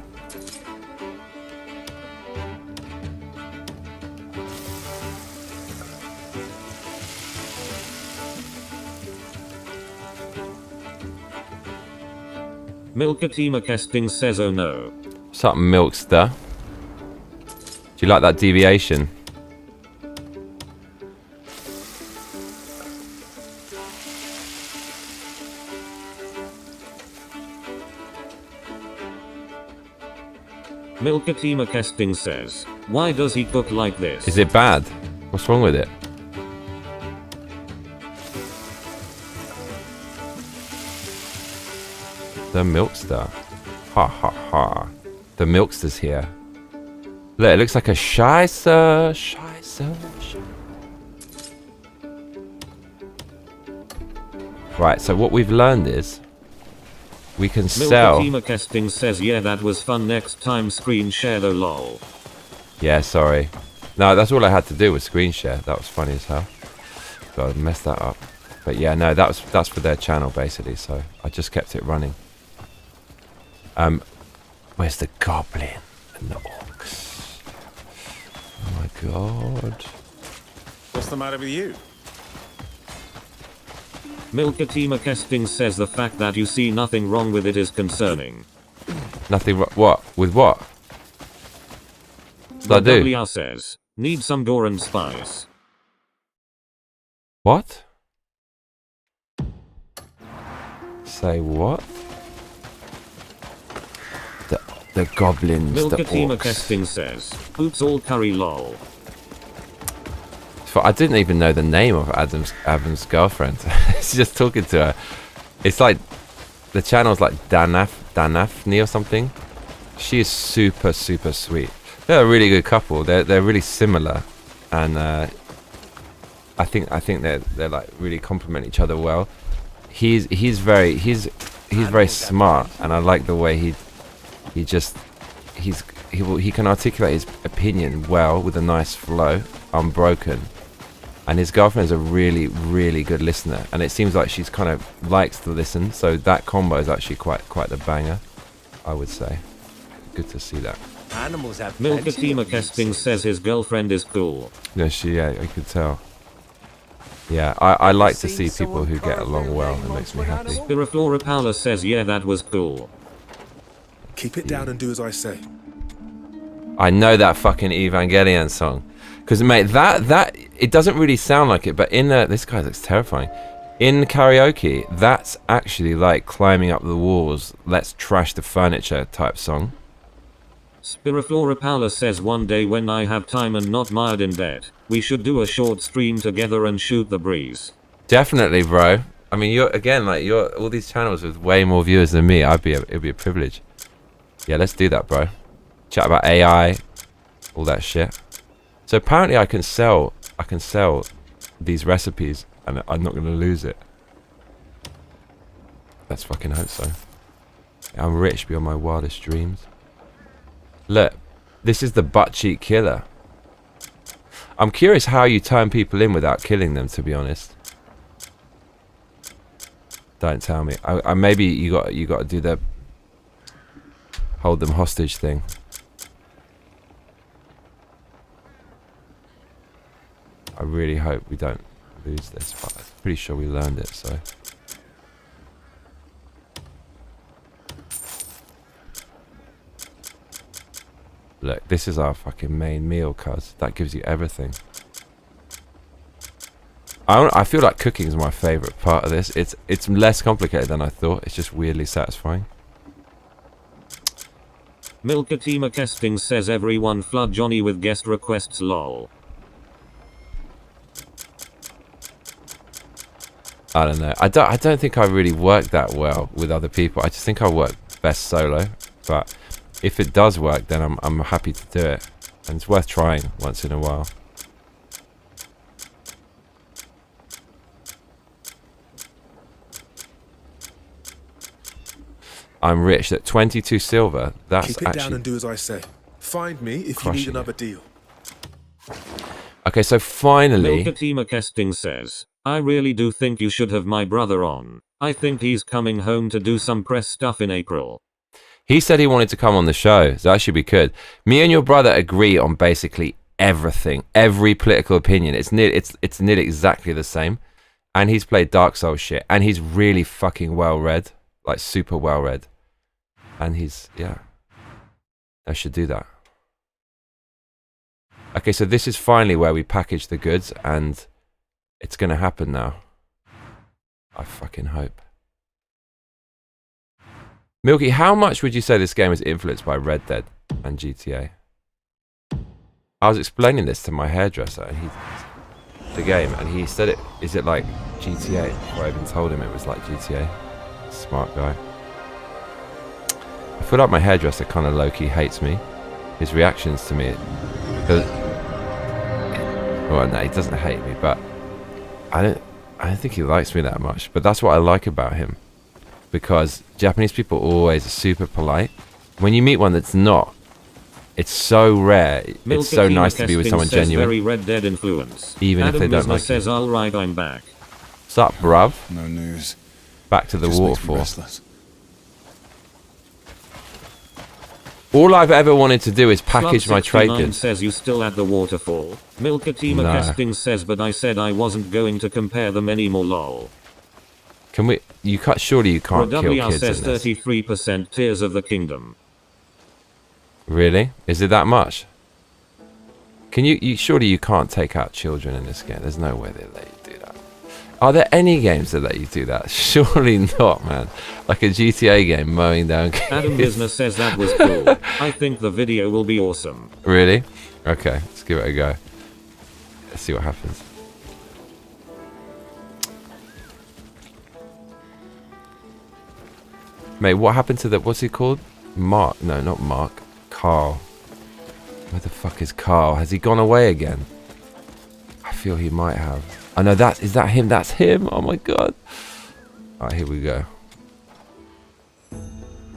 [SPEAKER 2] Milkatima Casting says, oh no.
[SPEAKER 1] What's up, Milkster? Do you like that deviation?
[SPEAKER 2] Milkatima Casting says, why does he cook like this?
[SPEAKER 1] Is it bad? What's wrong with it? The Milkster. Ha ha ha. The Milkster's here. Look, it looks like a Scheisse. Right, so what we've learned is we can sell.
[SPEAKER 2] Milkatima Casting says, yeah, that was fun. Next time screen share though, lol.
[SPEAKER 1] Yeah, sorry. No, that's all I had to do was screen share. That was funny as hell. So I messed that up. But yeah, no, that's for their channel basically, so I just kept it running. Where's the goblin and the orcs? Oh my god.
[SPEAKER 3] What's the matter with you?
[SPEAKER 2] Milkatima Casting says, the fact that you see nothing wrong with it is concerning.
[SPEAKER 1] Nothing what? With what? What did I do?
[SPEAKER 2] WR says, need some gore and spice.
[SPEAKER 1] What? Say what? The goblins, the
[SPEAKER 2] Milkatima
[SPEAKER 1] orcs.
[SPEAKER 2] Casting says, oops, all curry lol.
[SPEAKER 1] I didn't even know the name of Adam's girlfriend. She's just talking to her. It's like the channel's like Danafni or something. She is super sweet. They're a really good couple. They're really similar, and I think they're like really complement each other well. He's very smart, and I like the way he can articulate his opinion well with a nice flow, unbroken. And his girlfriend is a really good listener, and it seems like she's kind of likes to listen. So that combo is actually quite the banger, I would say. Good to see that.
[SPEAKER 3] Animals have
[SPEAKER 2] Milkatima Casting says his girlfriend is cool.
[SPEAKER 1] Yeah, I could tell. Yeah, I like to see people who get along well. It makes me happy.
[SPEAKER 2] Spiriflora Paula says, yeah, that was cool.
[SPEAKER 6] Keep it down and do as I say.
[SPEAKER 1] I know that fucking Evangelion song, because mate, that it doesn't really sound like it, but in this guy looks terrifying. In karaoke, that's actually like climbing up the walls, let's trash the furniture type song.
[SPEAKER 2] Spiriflora Paula says one day when I have time and not mired in debt, we should do a short stream together and shoot the breeze.
[SPEAKER 1] Definitely, bro. I mean, you're all these channels with way more viewers than me. It'd be a privilege. Yeah, let's do that, bro. Chat about AI, all that shit. So apparently I can sell these recipes and I'm not going to lose it. Let's fucking hope so. I'm rich beyond my wildest dreams. Look, this is the butt cheek killer. I'm curious how you turn people in without killing them, to be honest. Don't tell me. I maybe you got to do the hold them hostage thing. I really hope we don't lose this, but I'm pretty sure we learned it, so. Look, this is our fucking main meal, cuz. That gives you everything. I feel like cooking is my favourite part of this. It's less complicated than I thought. It's just weirdly satisfying.
[SPEAKER 2] Milkatima Kesting says everyone flood Johnny with guest requests lol.
[SPEAKER 1] I don't know. I don't think I really work that well with other people. I just think I work best solo. But if it does work, then I'm happy to do it. And it's worth trying once in a while. I'm rich. At 22 silver, that's
[SPEAKER 6] Keep it
[SPEAKER 1] actually...
[SPEAKER 6] down and do as I say. Find me if you need another deal.
[SPEAKER 1] Okay, so finally...
[SPEAKER 2] Milkatima Kesting says, I really do think you should have my brother on. I think he's coming home to do some press stuff in April.
[SPEAKER 1] He said he wanted to come on the show, so that should be good. Me and your brother agree on basically everything. Every political opinion. It's nearly exactly the same. And he's played Dark Souls shit. And he's really fucking well read. Like, super well read. And he's, yeah. I should do that. Okay, so this is finally where we package the goods, and it's going to happen now. I fucking hope. Milky, how much would you say this game is influenced by Red Dead and GTA? I was explaining this to my hairdresser, and the game, and he said it, is it like GTA? Before I even told him it was like GTA. Smart guy. I feel like my hairdresser kind of low-key hates me. His reactions to me... Well, no, he doesn't hate me, but I don't think he likes me that much. But that's what I like about him. Because Japanese people always are super polite. When you meet one that's not, it's so rare. It's so nice to be with someone genuine.
[SPEAKER 2] Very Red Dead influence.
[SPEAKER 1] Even if they don't like
[SPEAKER 2] says,
[SPEAKER 1] you.
[SPEAKER 2] all right, I'm back.
[SPEAKER 1] What's up, bruv?
[SPEAKER 9] No news.
[SPEAKER 1] Back to the
[SPEAKER 9] Just makes me
[SPEAKER 1] waterfall.
[SPEAKER 9] restless.
[SPEAKER 1] All I've ever wanted to do is package my trade goods.
[SPEAKER 2] Says you still at the waterfall. Milkatima Kesting says, but I said I wasn't going to compare them anymore lol.
[SPEAKER 1] Can we... surely you can't kill
[SPEAKER 2] WR
[SPEAKER 1] kids
[SPEAKER 2] says
[SPEAKER 1] in this.
[SPEAKER 2] 33% Tears of the Kingdom.
[SPEAKER 1] Really? Is it that much? Can you surely you can't take out children in this game. There's no way they let you do that. Are there any games that let you do that? Surely not, man. Like a GTA game, mowing down kids.
[SPEAKER 2] Adam Business says that was cool. I think the video will be awesome.
[SPEAKER 1] Really? Okay, let's give it a go. Let's see what happens. Mate, what happened to the... What's he called? Mark. No, not Mark. Carl. Where the fuck is Carl? Has he gone away again? I feel he might have. I know that... Is that him? That's him? Oh my god. Alright, here we go.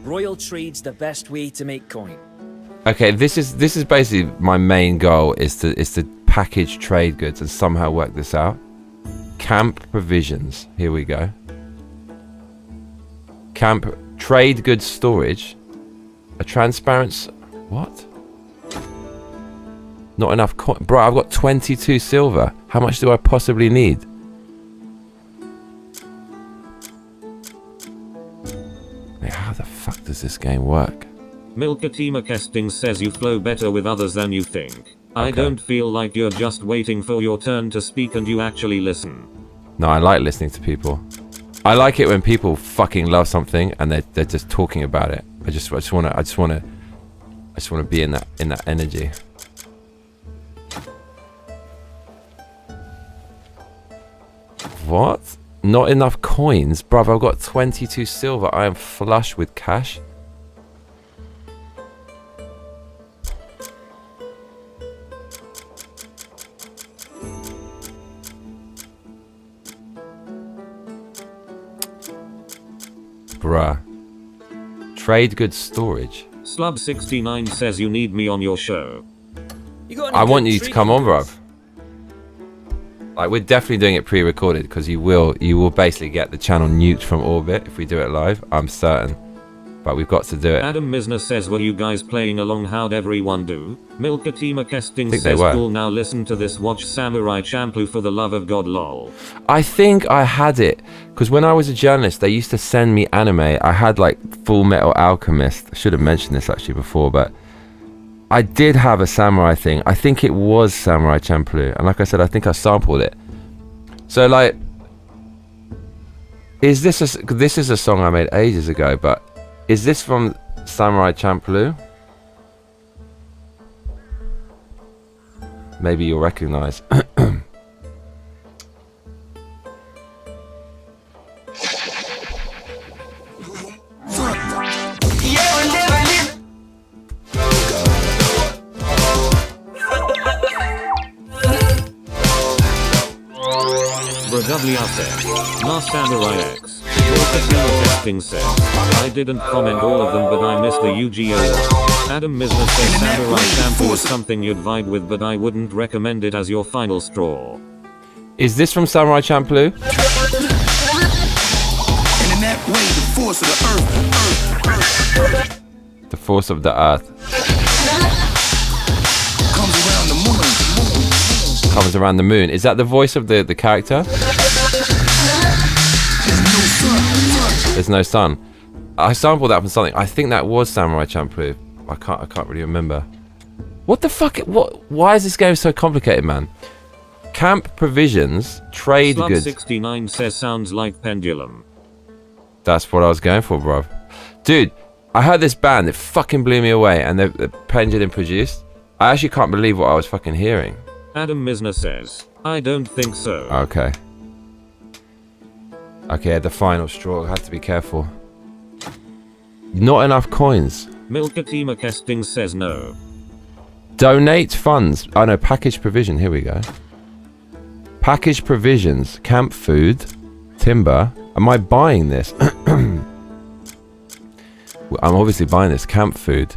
[SPEAKER 10] Royal trade's the best way to make coin.
[SPEAKER 1] Okay, this is basically my main goal is to package trade goods and somehow work this out. Camp provisions. Here we go. Camp trade goods storage. A transparent... What? Not enough coin. Bro, I've got 22 silver. How much do I possibly need? Wait, how the fuck does this game work?
[SPEAKER 2] Milkatima Kesting says you flow better with others than you think. I
[SPEAKER 1] Okay.
[SPEAKER 2] don't feel like you're just waiting for your turn to speak and you actually listen.
[SPEAKER 1] No, I like listening to people. I like it when people fucking love something and they're just talking about it. I just want to be in that energy. What? Not enough coins? Bruv, I've got 22 silver. I am flush with cash. Bruh. Trade goods storage.
[SPEAKER 2] Slub69 says you need me on your show.
[SPEAKER 1] I want you to come on, bruv. Like, we're definitely doing it pre-recorded because you will basically get the channel nuked from orbit if we do it live. I'm certain, but we've got to do it.
[SPEAKER 2] Adam Misner says, were you guys playing along? How'd everyone do? Milkatima Kesting
[SPEAKER 1] Think they
[SPEAKER 2] says,
[SPEAKER 1] were.
[SPEAKER 2] cool, now listen to this, watch Samurai Champloo for the love of God, lol.
[SPEAKER 1] I think I had it because when I was a journalist, they used to send me anime. I had like Full Metal Alchemist. I should have mentioned this actually before, but I did have a samurai thing. I think it was Samurai Champloo, and like I said, I think I sampled it. So like, this is a song I made ages ago, but is this from Samurai Champloo? Maybe you'll recognize.
[SPEAKER 2] WR says, Last Samurai X. Milkatima Testing says, I didn't comment all of them, but I missed the Yu-Gi-Oh! one. Adam Misner says Samurai Champloo is something you'd vibe with, but I wouldn't recommend it as your final straw.
[SPEAKER 1] Is this from Samurai Champloo?
[SPEAKER 8] And in that way, the force of the earth
[SPEAKER 1] The force of the earth
[SPEAKER 8] comes around the moon.
[SPEAKER 1] comes around the moon. Is that the voice of the character? There's no sun. I sampled that from something. I think that was Samurai Champloo. I can't really remember. What the fuck? Why is this game so complicated, man? Camp provisions, trade goods.
[SPEAKER 2] 69 says sounds like Pendulum.
[SPEAKER 1] That's what I was going for, bro. Dude, I heard this band. It fucking blew me away, and the Pendulum produced. I actually can't believe what I was fucking hearing.
[SPEAKER 2] Adam Misner says, I don't think so.
[SPEAKER 1] Okay. Okay, the final straw. I have to be careful. Not enough coins.
[SPEAKER 2] Milkatima Kesting says no.
[SPEAKER 1] Donate funds. Oh no, package provision. Here we go. Package provisions. Camp food. Timber. Am I buying this? I'm obviously buying this. Camp food.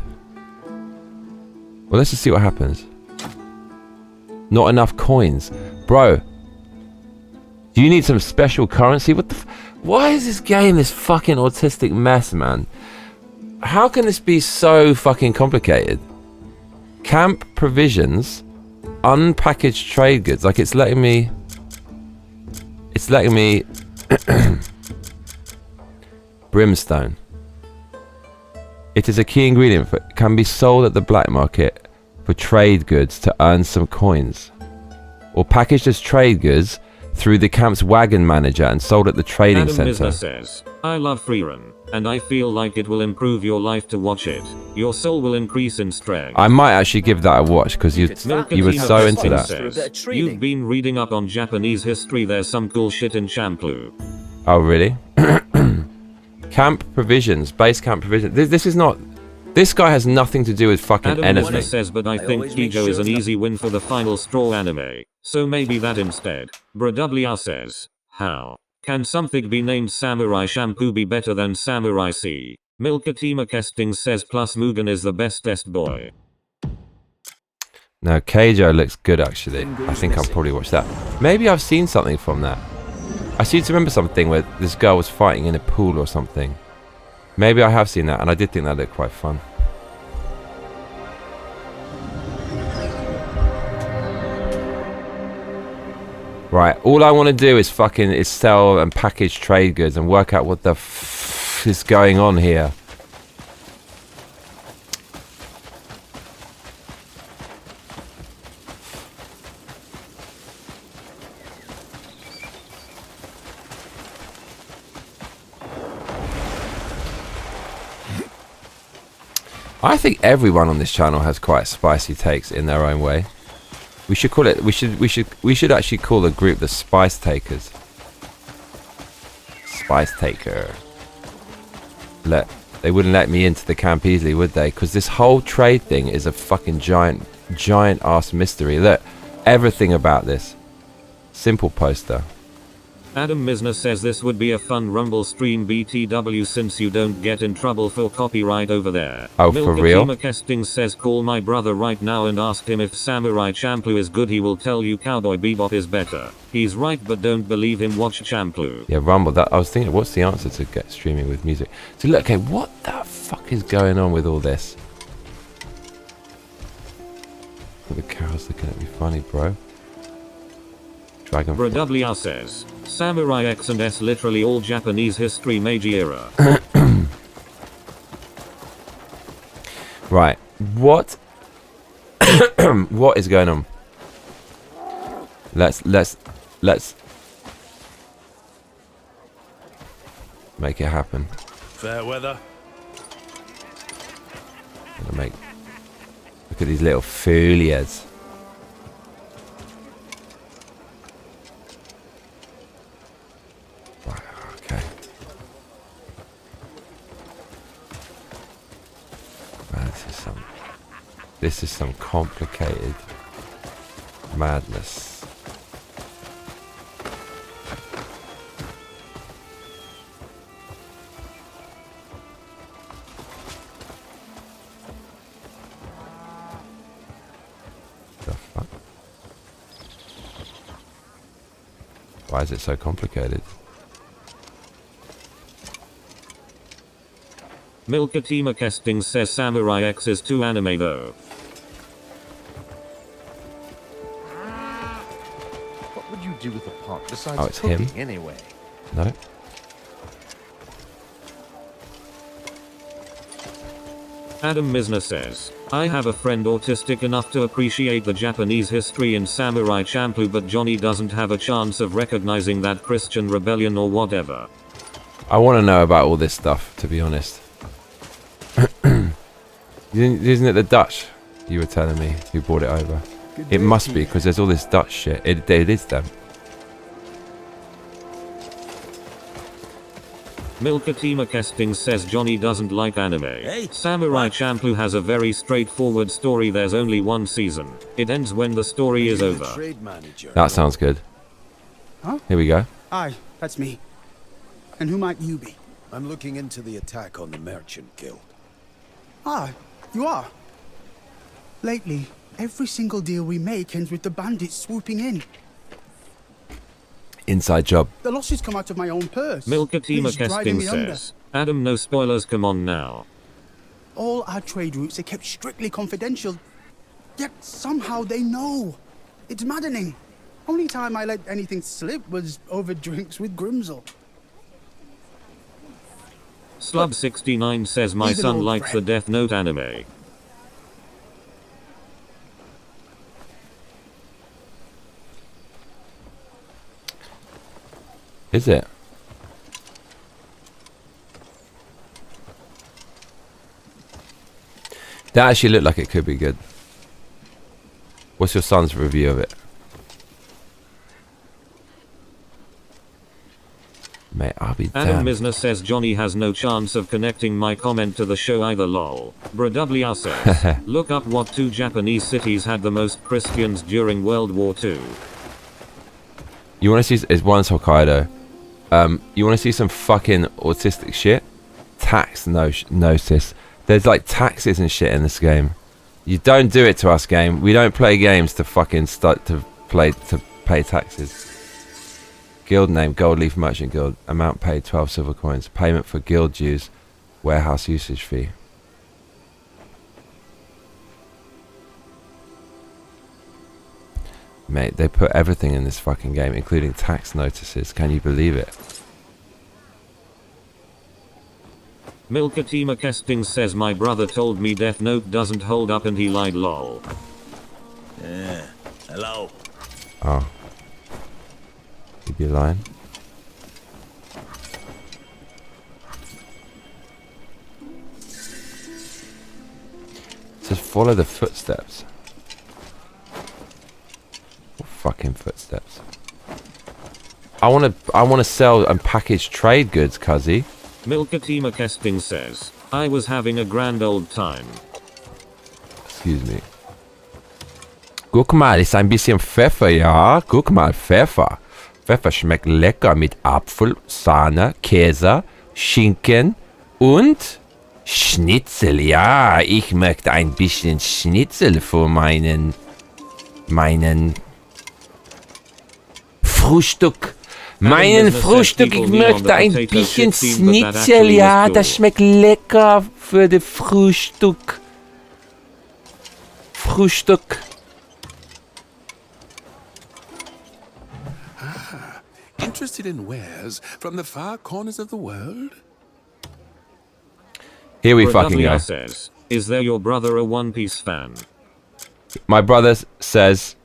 [SPEAKER 1] Well, let's just see what happens. Not enough coins. Bro. Do you need some special currency? What the why is this game this fucking autistic mess, man? How can this be so fucking complicated? Camp provisions, unpackaged trade goods. Like it's letting me brimstone. It is a key ingredient for can be sold at the black market for trade goods to earn some coins, or packaged as trade goods through the camp's wagon manager and sold at the trading
[SPEAKER 2] Adam
[SPEAKER 1] center.
[SPEAKER 2] Misner says, I love freerun, and I feel like it will improve your life to watch it. Your soul will increase in strength.
[SPEAKER 1] I might actually give that a watch because you were so into that.
[SPEAKER 2] Says, you've been reading up on Japanese history. There's some cool shit in Champloo.
[SPEAKER 1] Oh really? Camp provisions, base camp provisions. This is not. This guy has nothing to do with fucking
[SPEAKER 2] Adam
[SPEAKER 1] anything.
[SPEAKER 2] Misner says, but I think Kijo is an easy win for the final straw anime. So maybe that instead. WR says, how can something be named Samurai Shampoo be better than Samurai C? Milkatima Kesting says plus Mugen is the bestest boy.
[SPEAKER 1] No, Keijo looks good actually. I think I'll probably watch that. Maybe I've seen something from that. I seem to remember something where this girl was fighting in a pool or something. Maybe I have seen that, and I did think that looked quite fun. Right, all I want to do is sell and package trade goods and work out what the f is going on here. I think everyone on this channel has quite spicy takes in their own way. We should call it. We should actually call the group the Spice Takers. Spice Taker. They wouldn't let me into the camp easily, would they? Because this whole trade thing is a fucking giant ass mystery. Look, everything about this. Simple poster.
[SPEAKER 2] Adam Misner says this would be a fun Rumble stream BTW since you don't get in trouble for copyright over there.
[SPEAKER 1] Oh, for real?
[SPEAKER 2] Casting says call my brother right now and ask him if Samurai Champloo is good. He will tell you Cowboy Bebop is better. He's right, but don't believe him. Watch Champloo.
[SPEAKER 1] Yeah, Rumble. I was thinking, what's the answer to get streaming with music? So look, okay, what the fuck is going on with all this? The cow's looking at me funny, bro. Dragon.
[SPEAKER 2] WR says Samurai X and S literally all Japanese history Meiji era.
[SPEAKER 1] Right. What? What is going on? Let's make it happen.
[SPEAKER 3] Fair weather.
[SPEAKER 1] Look at these little folias. Right, okay. Man, this is some complicated madness. Why is it so complicated?
[SPEAKER 2] Milkatima Kesting says Samurai X is too anime though.
[SPEAKER 9] What would you do with the pot besides
[SPEAKER 1] Oh, it's
[SPEAKER 9] cooking
[SPEAKER 1] him?
[SPEAKER 9] anyway?
[SPEAKER 1] No?
[SPEAKER 2] Adam Misner says, I have a friend autistic enough to appreciate the Japanese history in Samurai Champloo, but Johnny doesn't have a chance of recognizing that Christian rebellion or whatever.
[SPEAKER 1] I want to know about all this stuff, to be honest. Isn't it the Dutch you were telling me who brought it over? It must be, because there's all this Dutch shit. It is them.
[SPEAKER 2] Milkatima Kesting says Johnny doesn't like anime.
[SPEAKER 4] Hey,
[SPEAKER 2] Samurai Champloo has a very straightforward story. There's only one season. It ends when the story is over.
[SPEAKER 3] Trade manager.
[SPEAKER 1] That sounds good.
[SPEAKER 11] Huh?
[SPEAKER 1] Here we go.
[SPEAKER 11] Aye, that's me. And who might you be?
[SPEAKER 3] I'm looking into the attack on the Merchant Guild.
[SPEAKER 11] Ah, you are. Lately, every single deal we make ends with the bandits swooping in.
[SPEAKER 1] Inside job.
[SPEAKER 11] The losses come out of my own purse.
[SPEAKER 2] Milkatima
[SPEAKER 11] Who's driving
[SPEAKER 2] Kesting
[SPEAKER 11] me under?
[SPEAKER 2] says, Adam, no spoilers, come on now.
[SPEAKER 11] All our trade routes are kept strictly confidential. Yet somehow they know. It's maddening. Only time I let anything slip was over drinks with Grimsel.
[SPEAKER 2] Slub69 says my
[SPEAKER 11] He's an
[SPEAKER 2] son
[SPEAKER 11] old
[SPEAKER 2] likes the
[SPEAKER 11] friend.
[SPEAKER 2] Death Note anime.
[SPEAKER 1] Is it? That actually looked like it could be good. What's your son's review of it? Mate, I'll be
[SPEAKER 2] Adam
[SPEAKER 1] damned.
[SPEAKER 2] Misner says Johnny has no chance of connecting my comment to the show either, lol. WR says, look up what two Japanese cities had the most Christians during World War II.
[SPEAKER 1] You want to see? It's one's Hokkaido. You want to see some fucking autistic shit? Tax notice. There's like taxes and shit in this game. You don't do it to us, game. We don't play games to fucking pay taxes. Guild name, Gold Leaf Merchant Guild. Amount paid, 12 silver coins. Payment for guild dues. Warehouse usage fee. Mate, they put everything in this fucking game, including tax notices. Can you believe it?
[SPEAKER 2] Milkatima Kesting says my brother told me Death Note doesn't hold up and he lied, lol.
[SPEAKER 4] Yeah. Hello.
[SPEAKER 1] Oh. You'd be lying. Follow the footsteps. What fucking footsteps? I wanna sell and package trade goods, cuzzy.
[SPEAKER 2] Milkatima Kesting says, I was having a grand old time.
[SPEAKER 1] Excuse me. Guck mal, ist ein bisschen Pfeffer, ja? Guck mal, Pfeffer. Pfeffer schmeckt lecker mit Apfel, Sahne, Käse, Schinken und Schnitzel. Ja, ich möchte ein bisschen Schnitzel für meinen Frühstück. Meinen Frühstück, ich möchte ein bisschen Schnitzel, ja, das schmeckt lecker für das Frühstück. Frühstück.
[SPEAKER 12] Interested in wares from the far corners of the world?
[SPEAKER 1] Here we fucking go.
[SPEAKER 2] Says, is there your brother a One Piece fan?
[SPEAKER 1] My brother says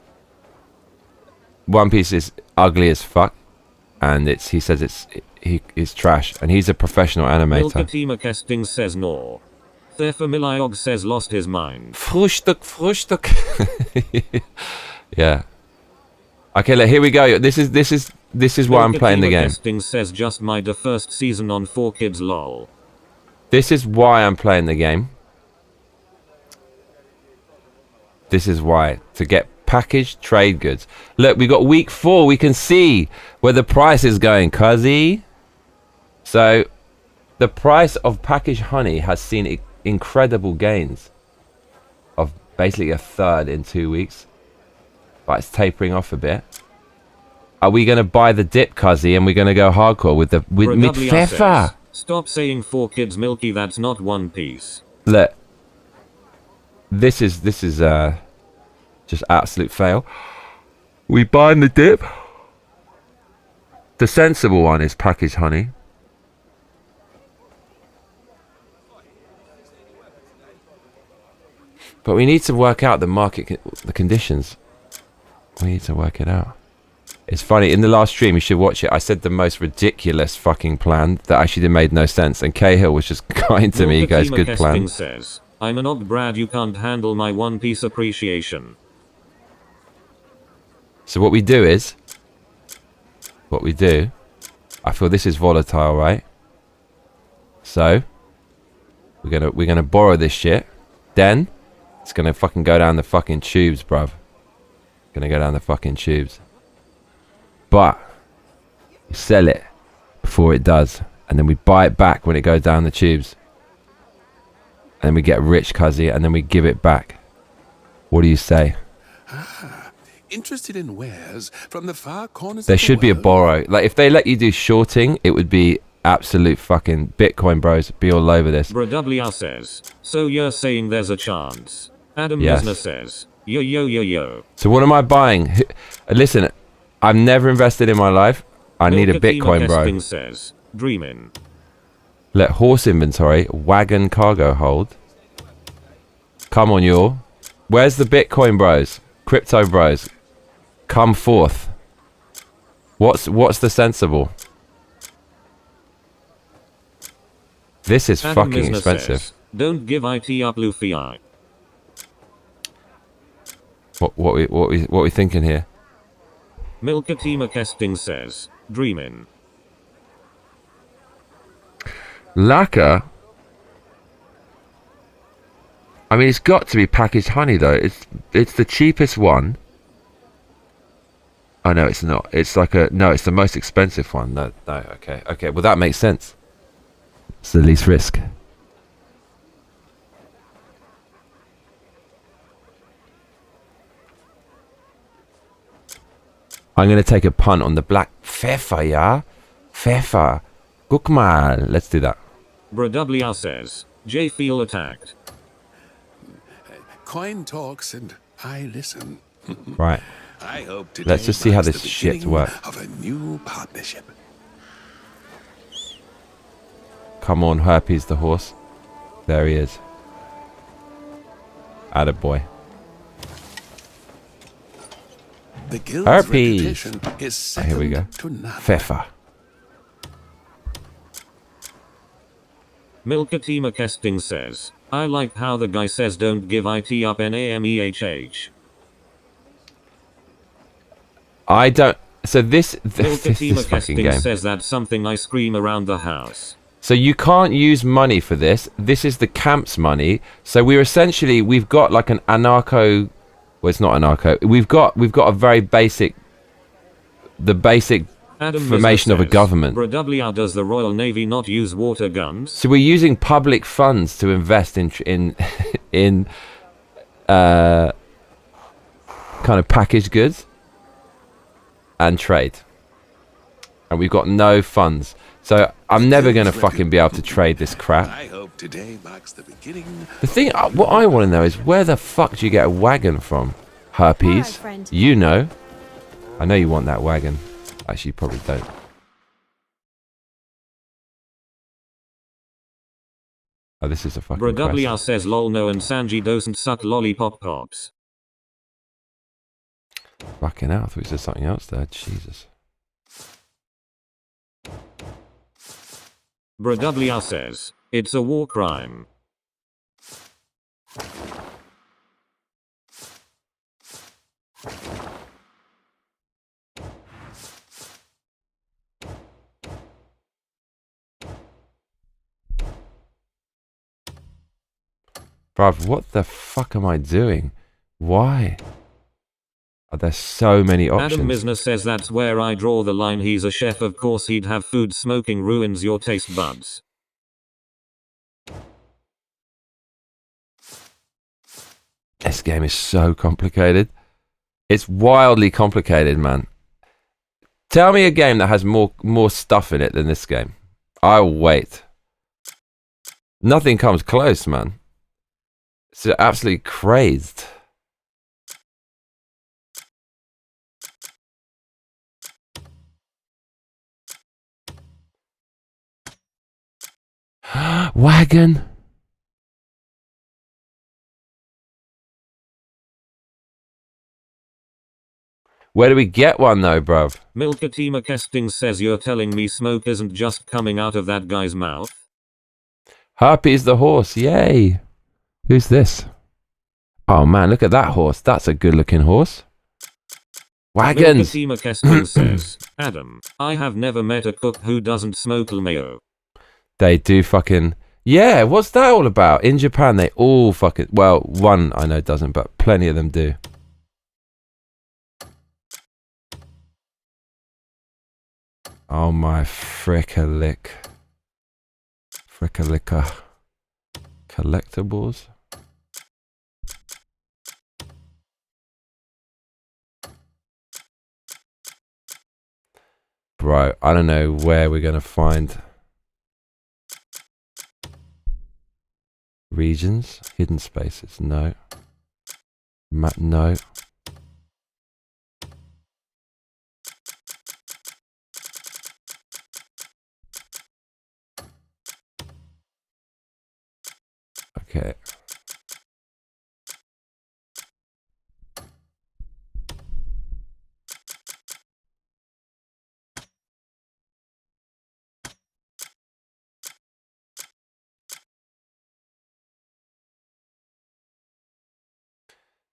[SPEAKER 1] One Piece is ugly as fuck, and he says it's trash, and he's a professional animator.
[SPEAKER 2] Milkatima Kesting says no. Thefamiliog says lost his mind.
[SPEAKER 1] Frühstück. Yeah. Okay, look, here we go. This is why I'm playing the game.
[SPEAKER 2] Kesting says just my first season on 4Kids lol.
[SPEAKER 1] This is why I'm playing the game. This is why. To get packaged trade goods. Look, we got week 4. We can see where the price is going, cuzzy. So, the price of packaged honey has seen incredible gains of basically a third in 2 weeks. But it's tapering off a bit. Are we going to buy the dip, cuzzy, and we're going to go hardcore with pfeffer?
[SPEAKER 2] Stop saying 4Kids Milky, that's not One Piece.
[SPEAKER 1] Look, this is just absolute fail. We buying the dip. The sensible one is packaged honey. But we need to work out the market, the conditions. We need to work it out. It's funny, in the last stream, you should watch it, I said the most ridiculous fucking plan that actually made no sense, and Cahill was just kind to me. He goes, good plan.
[SPEAKER 2] Says, I'm an odd Brad, you can't handle my One Piece appreciation.
[SPEAKER 1] So what we do, I feel this is volatile, right? So we're gonna borrow this shit, then it's gonna fucking go down the fucking tubes, bruv. Gonna go down the fucking tubes. But we sell it before it does, and then we buy it back when it goes down the tubes, and then we get rich, cuzzy, and then we give it back. What do you say?
[SPEAKER 12] Interested in wares from the far corners.
[SPEAKER 1] There should be a borrow. Like if they let you do shorting, it would be absolute fucking Bitcoin bros be all over this.
[SPEAKER 2] BroWR says, so you're saying there's a chance. Adam
[SPEAKER 1] Yes.
[SPEAKER 2] Lisner says, yo.
[SPEAKER 1] So what am I buying? Listen, I've never invested in my life. I need a Bitcoin, bro.
[SPEAKER 2] Says, dreaming.
[SPEAKER 1] Let horse inventory, wagon cargo hold. Come on, y'all. Where's the Bitcoin bros? Crypto bros. Come forth. What's the sensible? This is
[SPEAKER 2] Adam
[SPEAKER 1] fucking
[SPEAKER 2] Misner
[SPEAKER 1] expensive.
[SPEAKER 2] Says, don't give IT up, Luffy.
[SPEAKER 1] What we thinking here?
[SPEAKER 2] Milkatima Kesting says, dreamin'.
[SPEAKER 1] Lacquer. I mean, it's got to be packaged honey though. It's the cheapest one. Oh no, it's not. It's like it's the most expensive one. No. Okay. Well, that makes sense. It's the least risk. I'm going to take a punt on the black pfeffer, yeah? Pfeffer. Guck mal. Let's do that.
[SPEAKER 2] BroWR says, J feel attacked.
[SPEAKER 12] Coin talks and I listen.
[SPEAKER 1] Right.
[SPEAKER 12] I hope today
[SPEAKER 1] Let's just see how
[SPEAKER 12] marks
[SPEAKER 1] this
[SPEAKER 12] the
[SPEAKER 1] shit
[SPEAKER 12] beginning
[SPEAKER 1] works.
[SPEAKER 12] of a new partnership.
[SPEAKER 1] Come on, Herpes the horse. There he is. Attaboy.
[SPEAKER 12] The guild's
[SPEAKER 1] Herpes.
[SPEAKER 12] reputation is
[SPEAKER 1] Here we go.
[SPEAKER 12] second to none.
[SPEAKER 1] Pfeffer.
[SPEAKER 2] Milkatima Kesting says, I like how the guy says don't give it up NAMEHH.
[SPEAKER 1] I don't. So this
[SPEAKER 2] Milkatima
[SPEAKER 1] fucking
[SPEAKER 2] Kesting
[SPEAKER 1] game.
[SPEAKER 2] says that's something I scream around the house.
[SPEAKER 1] So you can't use money for this. This is the camp's money. So we've got like an anarcho. Well, it's not anarcho. We've got a very basic, the basic formation of a government.
[SPEAKER 2] Bradw, does the Royal Navy not use water guns?
[SPEAKER 1] So we're using public funds to invest in kind of packaged goods and trade, and we've got no funds. So I'm never gonna fucking be able to trade this crap.
[SPEAKER 12] I hope today marks the beginning.
[SPEAKER 1] The thing, what I want to know is where the fuck do you get a wagon from, Herpes? You know. I know you want that wagon. Actually, you probably don't. Oh, this is a fucking
[SPEAKER 2] Bradw
[SPEAKER 1] quest.
[SPEAKER 2] says lol no and Sanji doesn't suck lollipop pops.
[SPEAKER 1] Fucking hell, I thought you said something else there. Jesus.
[SPEAKER 2] Bradw says, it's a war crime.
[SPEAKER 1] Bruv, what the fuck am I doing? Why? Are there so many options?
[SPEAKER 2] Adam Misner says that's where I draw the line. He's a chef, of course he'd have food. Smoking ruins your taste buds.
[SPEAKER 1] This game is so complicated. It's wildly complicated, man. Tell me a game that has more stuff in it than this game. I'll wait. Nothing comes close, man. It's absolutely crazed. Wagon. Where do we get one though, bruv?
[SPEAKER 2] Milkatima Kesting says you're telling me smoke isn't just coming out of that guy's mouth?
[SPEAKER 1] Harpy's the horse, yay! Who's this? Oh man, look at that horse. That's a good looking horse. Wagons!
[SPEAKER 2] Milkatima Kesting says, Adam, I have never met a cook who doesn't smoke mayo.
[SPEAKER 1] They do fucking... Yeah, what's that all about? In Japan, they all fucking... Well, one I know doesn't, but plenty of them do. Oh my frickalick. Frickalika. Collectibles? Bro, I don't know where we're gonna find... Regions? Hidden spaces? No. No. Okay.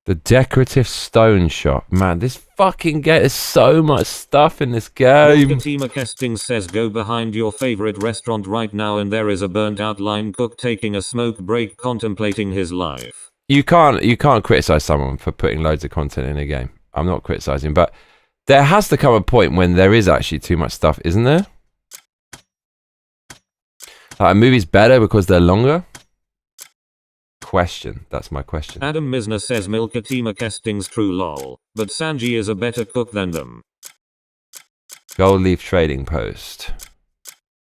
[SPEAKER 1] The decorative stone shop. Man, this fucking game, there's so much stuff in this game.
[SPEAKER 2] Milkatima Kesting says go behind your favorite restaurant right now and there is a burnt out line cook taking a smoke break contemplating his life.
[SPEAKER 1] You can't criticize someone for putting loads of content in a game. I'm not criticizing, but there has to come a point when there is actually too much stuff, isn't there? Are movies better because they're longer? Question. That's my question.
[SPEAKER 2] Adam Misner says Milkatima Kesting's true lol, but Sanji is a better cook than them.
[SPEAKER 1] Gold Leaf Trading Post.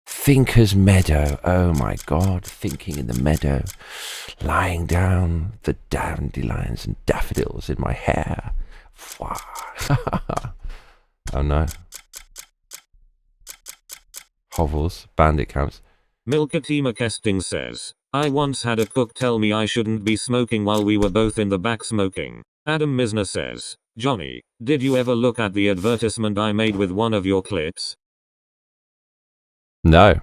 [SPEAKER 1] Thinker's Meadow. Oh my god, thinking in the meadow. Lying down, the dandelions and daffodils in my hair. Oh no. Hovels, bandit camps.
[SPEAKER 2] Milkatima Kesting says, I once had a cook tell me I shouldn't be smoking while we were both in the back smoking. Adam Misner says, Johnny, did you ever look at the advertisement I made with one of your clips?
[SPEAKER 1] No.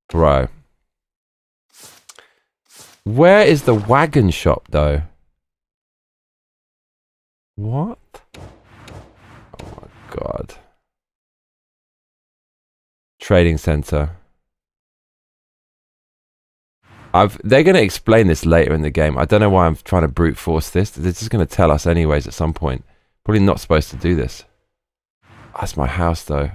[SPEAKER 1] Bro. Where is the wagon shop, though? What? Oh my god. Trading center. They're going to explain this later in the game. I don't know why I'm trying to brute force this. They're just going to tell us anyways at some point. Probably not supposed to do this. That's my house, though.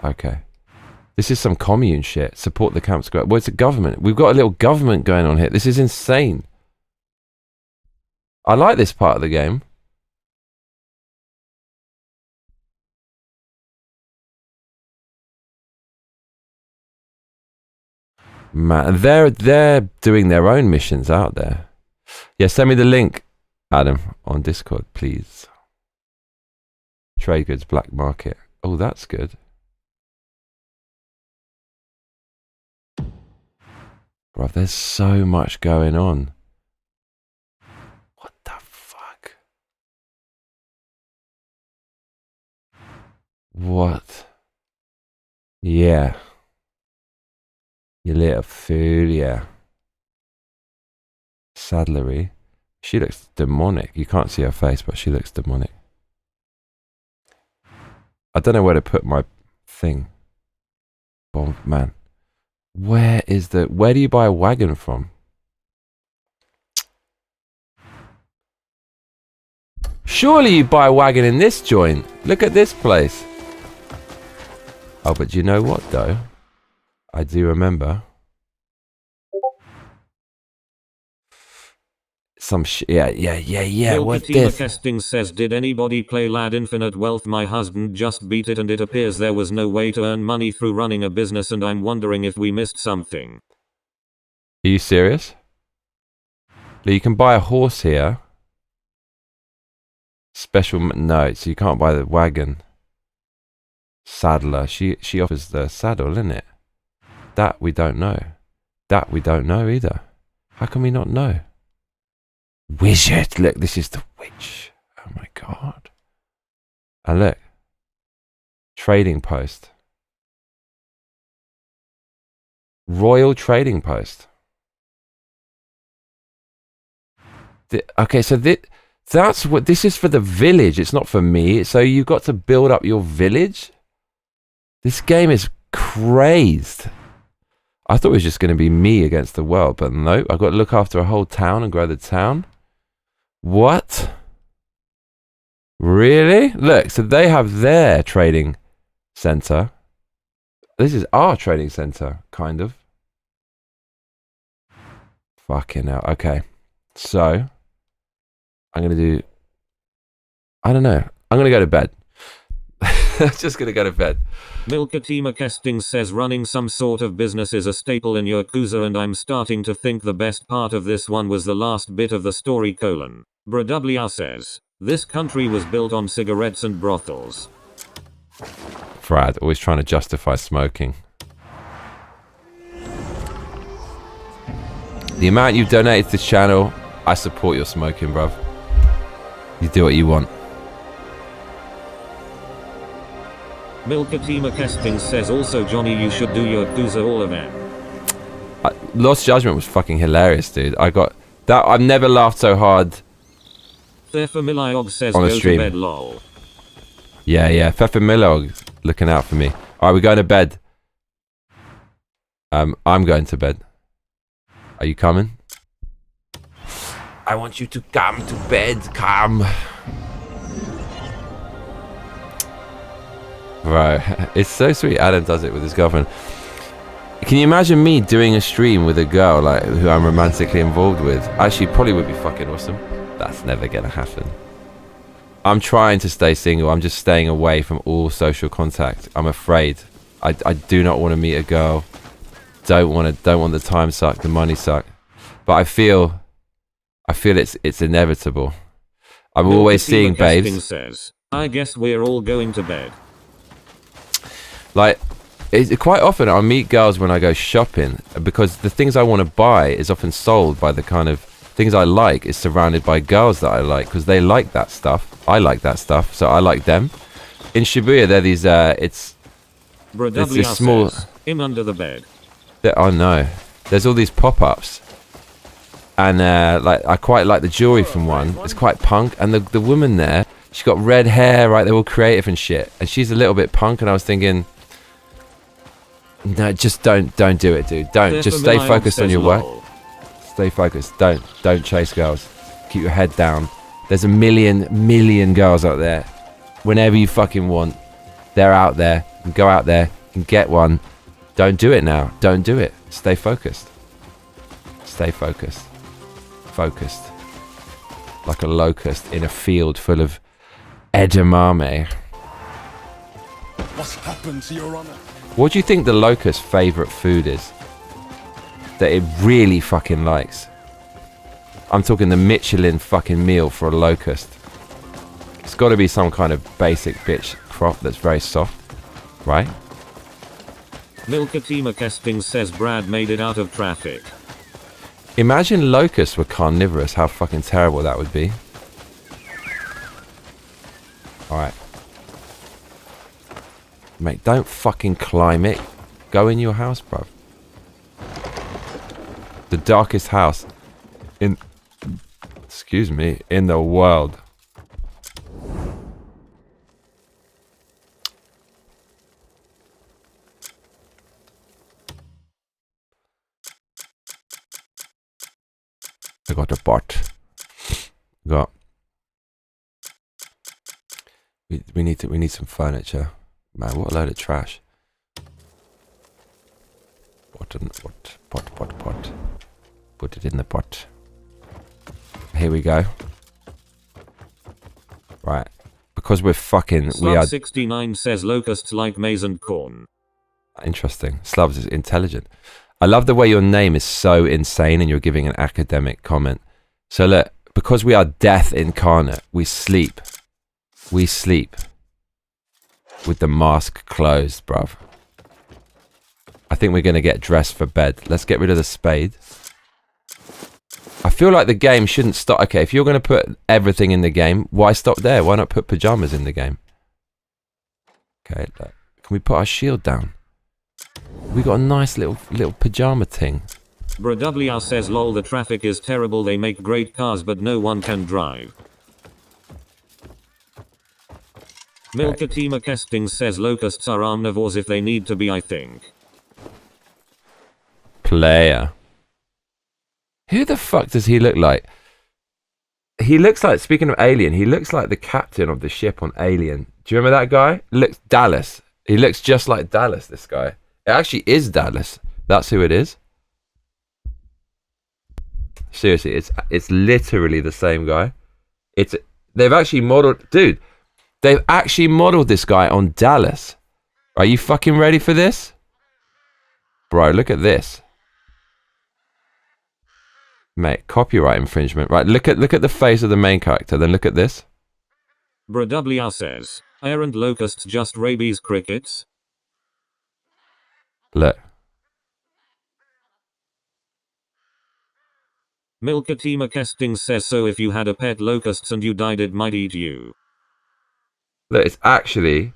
[SPEAKER 1] Okay. This is some commune shit. Support the camp square. Well, it's a government. We've got a little government going on here. This is insane. I like this part of the game. Man, they're doing their own missions out there. Yeah, send me the link, Adam, on Discord, please. Trade goods, black market. Oh, that's good. Bro, there's so much going on. What the fuck? What? Yeah. Your little food, yeah. Saddlery. She looks demonic. You can't see her face, but she looks demonic. I don't know where to put my thing. Bomb man. Where do you buy a wagon from? Surely you buy a wagon in this joint. Look at this place. Oh, but you know what though? I do remember. Some shit. Yeah. What's this?
[SPEAKER 2] Casting says, did anybody play Lad Infinite Wealth? My husband just beat it and it appears there was no way to earn money through running a business and I'm wondering if we missed something.
[SPEAKER 1] Are you serious? You can buy a horse here. Special, no, so you can't buy the wagon. Saddler, she offers the saddle, isn't it? That we don't know. That we don't know either. How can we not know? Wizard, look, this is the witch. Oh my god. And look. Trading post. Royal trading post. Okay, so that's what this is for the village. It's not for me. So you've got to build up your village. This game is crazed. I thought it was just going to be me against the world, but no. I've got to look after a whole town and grow the town. What? Really? Look, so they have their trading center. This is our trading center, kind of. Fucking hell. Okay. So, I'm going to do... I don't know. I'm going to go to bed. Just going to go to bed.
[SPEAKER 2] Milkatima Casting says running some sort of business is a staple in Yakuza and I'm starting to think the best part of this one was the last bit of the story : Bradublia says, this country was built on cigarettes and brothels.
[SPEAKER 1] Brad, always trying to justify smoking. The amount you've donated to this channel, I support your smoking, bruv. You do what you want.
[SPEAKER 2] Milkatima Casting says also, Johnny, you should do Yakuza all of them.
[SPEAKER 1] Lost Judgment was fucking hilarious, dude. I got that. I've never laughed so hard.
[SPEAKER 2] Thefamiliog says
[SPEAKER 1] on a
[SPEAKER 2] go
[SPEAKER 1] stream.
[SPEAKER 2] to bed, lol.
[SPEAKER 1] Yeah. Thefamiliog looking out for me. Alright, we're going to bed. I'm going to bed. Are you coming? I want you to come to bed. Come. Right, it's so sweet. Adam does it with his girlfriend. Can you imagine me doing a stream with a girl like who I'm romantically involved with? Actually, probably would be fucking awesome. That's never gonna happen. I'm trying to stay single. I'm just staying away from all social contact. I'm afraid. I do not want to meet a girl. Don't want the time suck, the money suck. But I feel it's inevitable. I'm always seeing babes.
[SPEAKER 2] Says, I guess we're all going to bed.
[SPEAKER 1] Like, quite often I'll meet girls when I go shopping because the things I want to buy is often sold by the kind of things I like is surrounded by girls that I like because they like that stuff. I like that stuff, so I like them. In Shibuya, they're these. It's this small.
[SPEAKER 2] Him under the bed.
[SPEAKER 1] Oh no, there's all these pop-ups, and like I quite like the jewelry from one. It's quite punk, and the woman there, she's got red hair, right? They're all creative and shit, and she's a little bit punk. And I was thinking, no, just don't do it, dude. Don't. Just stay focused on your work. Stay focused. Don't chase girls. Keep your head down. There's a million girls out there. Whenever you fucking want, they're out there. You can go out there and get one. Don't do it now. Don't do it. Stay focused. Stay focused. Focused. Like a locust in a field full of edamame.
[SPEAKER 12] What's happened to your honor?
[SPEAKER 1] What do you think the locust's favourite food is? That it really fucking likes. I'm talking the Michelin fucking meal for a locust. It's got to be some kind of basic bitch crop that's very soft, right?
[SPEAKER 2] Milkatima Kesting says Brad made it out of traffic.
[SPEAKER 1] Imagine locusts were carnivorous, how fucking terrible that would be. Alright. Mate, don't fucking climb it. Go in your house, bruv. The darkest house in... Excuse me, in the world. I got a bot. We need some furniture. Man, what a load of trash. Pot. Put it in the pot. Here we go. Right. Because we're fucking... we are...
[SPEAKER 2] 69 says locusts like maize and corn.
[SPEAKER 1] Interesting. Slubs is intelligent. I love the way your name is so insane and you're giving an academic comment. So look, because we are death incarnate, we sleep. We sleep. With the mask closed, bruv. I think we're going to get dressed for bed. Let's get rid of the spade. I feel like the game shouldn't stop. Okay, if you're going to put everything in the game, why stop there? Why not put pajamas in the game? Okay, look. Can we put our shield down? We got a nice little pajama thing.
[SPEAKER 2] Bradwr says lol, the traffic is terrible, they make great cars but no one can drive. Milkatima Kesting says locusts are omnivores if they need to be, I think.
[SPEAKER 1] Player. Who the fuck does he look like? He looks like, speaking of Alien, he looks like the captain of the ship on Alien. Do you remember that guy? Looks Dallas. He looks just like Dallas, this guy. It actually is Dallas. That's who it is. Seriously, it's literally the same guy. They've actually modeled, dude. They've actually modeled this guy on Dallas. Are you fucking ready for this? Bro, look at this. Mate, copyright infringement. Right, look at the face of the main character, then look at this.
[SPEAKER 2] Bradwr says, aren't locusts just rabies crickets?
[SPEAKER 1] Look.
[SPEAKER 2] Milkatima Kesting says, so if you had a pet locusts and you died it might eat you.
[SPEAKER 1] Look, it's actually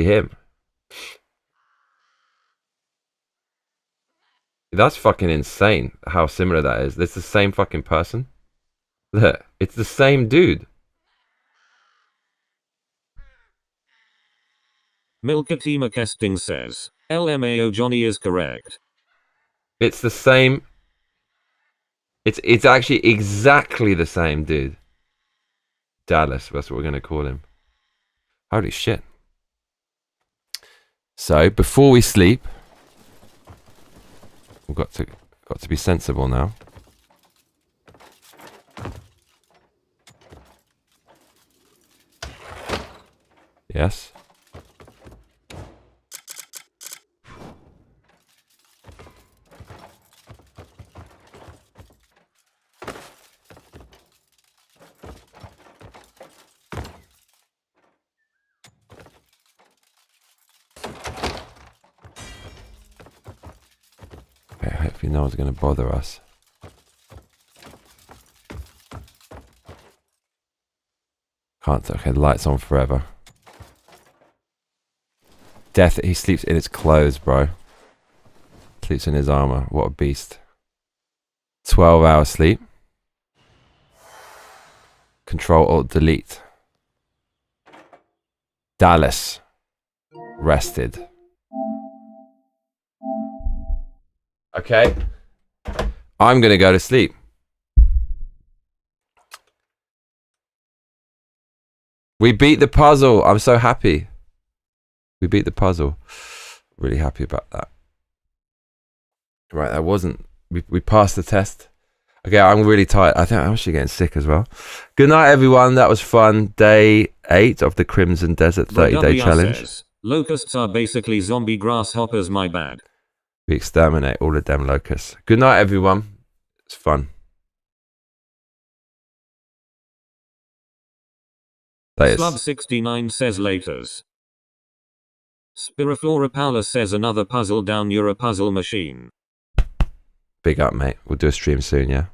[SPEAKER 1] him. That's fucking insane how similar that is. It's the same fucking person. Look, it's the same dude.
[SPEAKER 2] Milkatima Kesting says, LMAO Johnny is correct.
[SPEAKER 1] It's the same. It's actually exactly the same dude. Dallas, that's what we're going to call him. Holy shit. So, before we sleep, we've got to be sensible now. Yes. Okay. Hopefully no one's going to bother us. Can't. Okay, lights on forever. Death, he sleeps in his clothes, bro. Sleeps in his armor. What a beast. 12 hours sleep. Control Alt Delete. Dallas. Rested. Okay. I'm going to go to sleep. We beat the puzzle. I'm so happy. We beat the puzzle. Really happy about that. Right, that wasn't... We passed the test. Okay, I'm really tired. I think I'm actually getting sick as well. Good night, everyone. That was fun. Day 8 of the Crimson Desert 30-day challenge.
[SPEAKER 2] Says, locusts are basically zombie grasshoppers, my bad.
[SPEAKER 1] We exterminate all of them locusts. Good night, everyone. It's fun.
[SPEAKER 2] Slub69 says laters. Spiriflora Paula says another puzzle down, you're a puzzle machine.
[SPEAKER 1] Big up, mate. We'll do a stream soon, yeah?